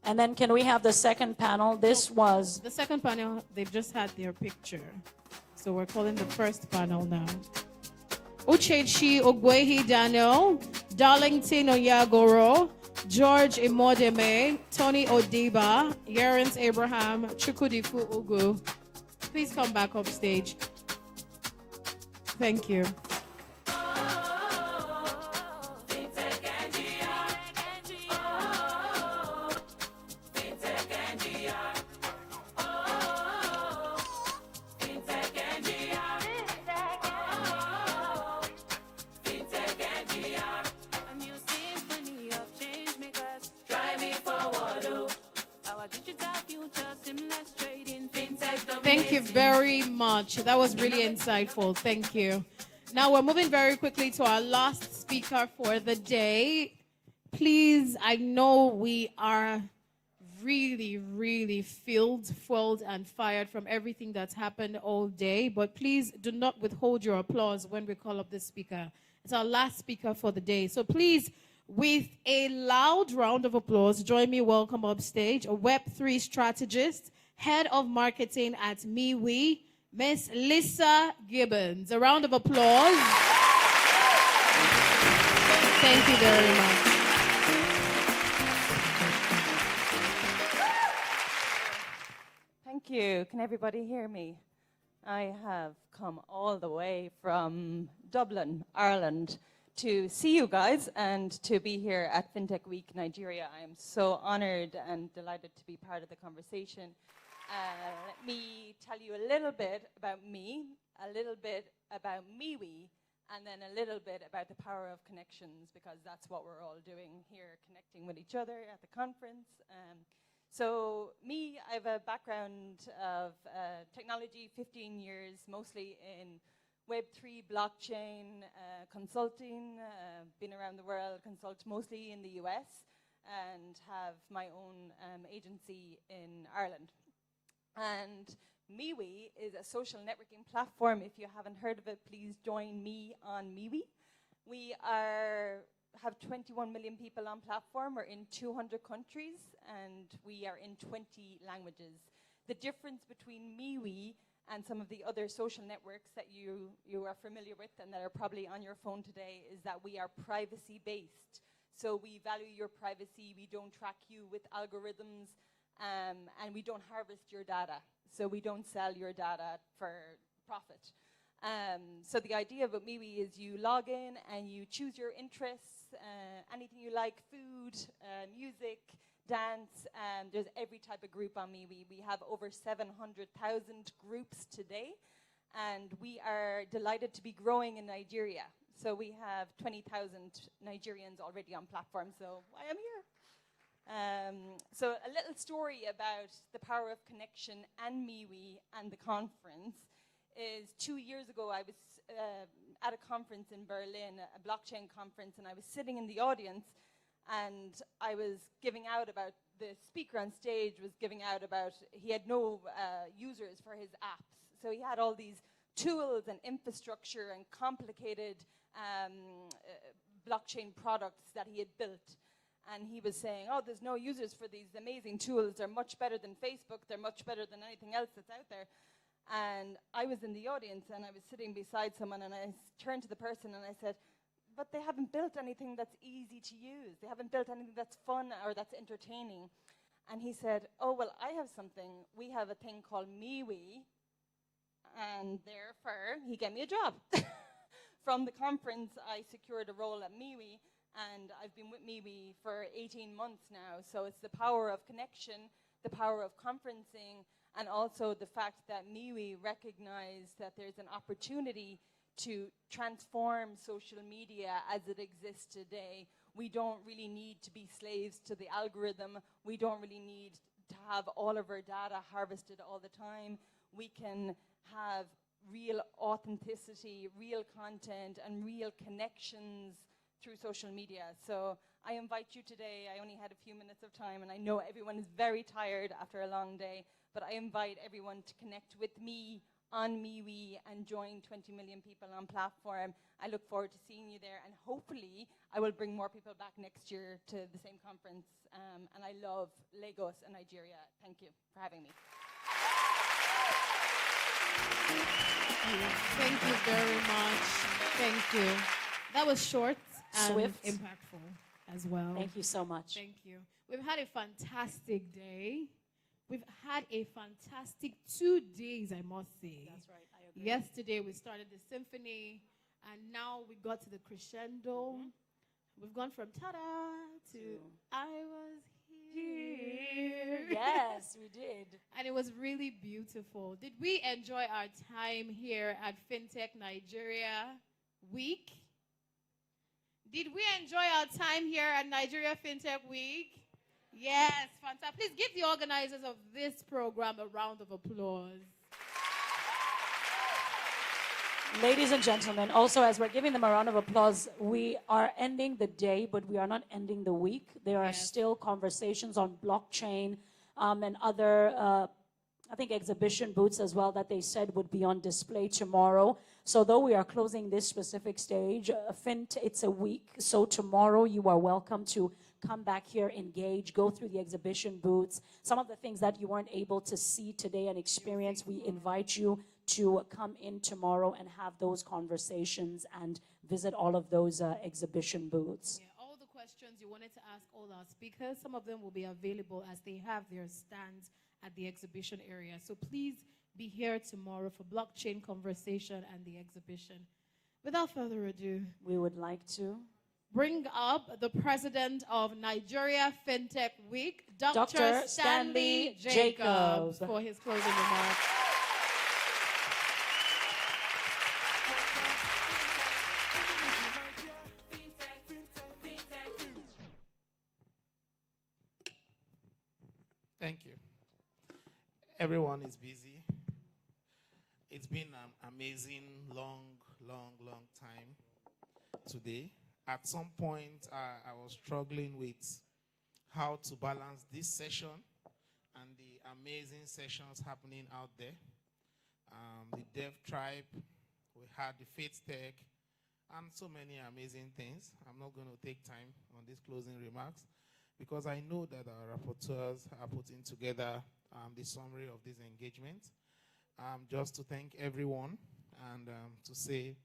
And then can we have the second panel? This was... The second panel, they've just had their picture. So we're calling the first panel now. Uchechi Ogwehi Daniel, Darlington Oyagoro, George Imodeme, Tony Odiba, Yerens Abraham, Chukwudifu Ugu. Please come back up stage. Thank you. Thank you very much. That was really insightful. Thank you. Now we're moving very quickly to our last speaker for the day. Please, I know we are really fueled and fired from everything that's happened all day, but please do not withhold your applause when we call up this speaker. It's our last speaker for the day. So please, with a loud round of applause, join me, welcome up stage, a Web3 strategist, Head of Marketing at MeWe, Miss Lisa Gibbons. A round of applause. Thank you very much. Thank you. Can everybody hear me? I have come all the way from Dublin, Ireland, to see you guys and to be here at Fintech Week Nigeria. I am so honored and delighted to be part of the conversation. Let me tell you a little bit about me, a little bit about MeWe, and then a little bit about the power of connections, because that's what we're all doing here, connecting with each other at the conference. So me, I have a background of technology, 15 years, mostly in Web3 blockchain consulting, been around the world, consult mostly in the US, and have my own agency in Ireland. And MeWe is a social networking platform. If you haven't heard of it, please join me on MeWe. We have 21 million people on platform. We're in 200 countries, and we are in 20 languages. the difference between MeWe and some of the other social networks that you are familiar with and that are probably on your phone today is that we are privacy-based. So we value your privacy, we don't track you with algorithms, and we don't harvest your data. So we don't sell your data for profit. So the idea about MeWe is you log in and you choose your interests, anything you like, food, music, dance. There's every type of group on MeWe. We have over 700,000 groups today, and we are delighted to be growing in Nigeria. So we have 20,000 Nigerians already on platform, so why I'm here. So a little story about the power of connection and MeWe and the conference is 2 years ago I was at a conference in Berlin, a blockchain conference, and I was sitting in the audience and I was giving out about, the speaker on stage was giving out about, he had no users for his apps. So he had all these tools and infrastructure and complicated blockchain products that he had built. And he was saying, oh, there's no users for these amazing tools. They're much better than Facebook. They're much better than anything else that's out there. And I was in the audience, and I was sitting beside someone, and I turned to the person, and I said, but they haven't built anything that's easy to use. They haven't built anything that's fun or that's entertaining. And he said, oh, well, I have something. We have a thing called MeWe, and therefore, he gave me a job. From the conference, I secured a role at MeWe, and I've been with MeWe for 18 months now. So it's the power of connection, the power of conferencing, and also the fact that MeWe recognized that there's an opportunity to transform social media as it exists today. We don't really need to be slaves to the algorithm. We don't really need to have all of our data harvested all the time. We can have real authenticity, real content, and real connections through social media. So I invite you today. I only had a few minutes of time, and I know everyone is very tired after a long day, but I invite everyone to connect with me on MeWe and join 20 million people on platform. I look forward to seeing you there, and hopefully I will bring more people back next year to the same conference. And I love Lagos and Nigeria. Thank you for having me. Thank you very much. Thank you. That was short and Swift. impactful as well. Thank you so much. Thank you. We've had a fantastic day. We've had a fantastic 2 days, I must say. That's right, I agree. Yesterday we started the symphony, and now we got to the crescendo. We've gone from ta-da to I was here. Yes, we did. And it was really beautiful. Did we enjoy our time here at Fintech Nigeria Week? Did we enjoy our time here at Nigeria Fintech Week? Yes, fantastic. Please give the organizers of this program a round of applause. Ladies and gentlemen, also as we're giving them a round of applause, we are ending the day, but we are not ending the week. There are still conversations on blockchain and other, I think, exhibition booths as well that they said would be on display tomorrow. So though we are closing this specific stage, it's a week. So tomorrow you are welcome to come back here, engage, go through the exhibition booths. Some of the things that you weren't able to see today and experience, we invite you to come in tomorrow and have those conversations and visit all of those exhibition booths. Yeah, all the questions you wanted to ask all our speakers, some of them will be available as they have their stands at the exhibition area. So please be here tomorrow for blockchain conversation and the exhibition. Without further ado, we would like to bring up the president of Nigeria Fintech Week, Dr. Stanley Jacobs, for his closing remarks. Thank you. Everyone is busy. It's been an amazing, long time today. At some point, I was struggling with how to balance this session and the amazing sessions happening out there. The Dev Tribe, we had the Faith Tech, and so many amazing things. I'm not going to take time on these closing remarks because I know that our rapporteurs are putting together the summary of this engagement. Just to thank everyone and to say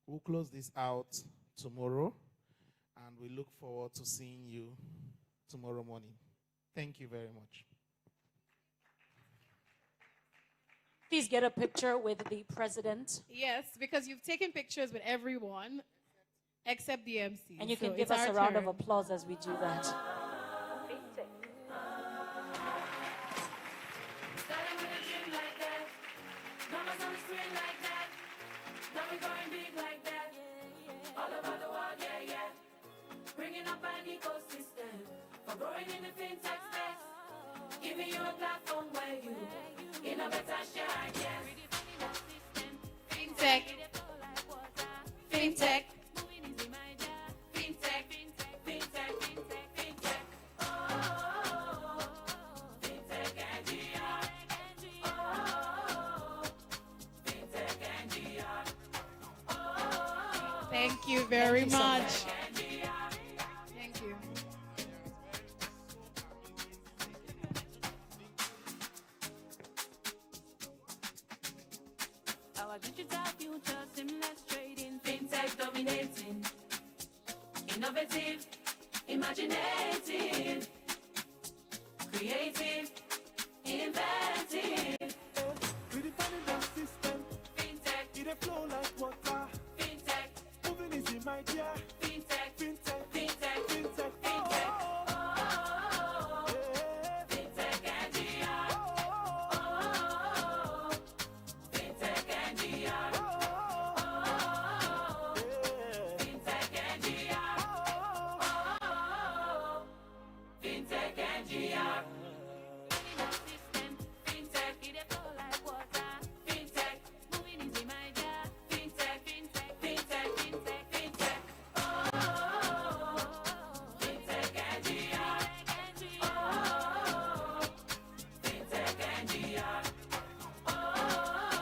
we'll close this out tomorrow, and we look forward to seeing you tomorrow morning. Thank you very much. Please get a picture with the president. Yes, because you've taken pictures with everyone except the MC. And you so can give it's us a our round turn. of applause as we do that. Starting with a dream like that. Numbers on the screen like that. Now we're going big like that. All over the world, yeah, yeah. Bringing up an ecosystem for growing in the fintech space. Giving you a platform where you innovate and share ideas. Fintech. Fintech. Fintech, fintech, fintech. Oh, fintech NGR. Oh, fintech NGR. Oh, Thank you very Thank you so much. much. Thank you. Our digital future, seamless trading, fintech dominating, innovative, imaginative, creative, inventive.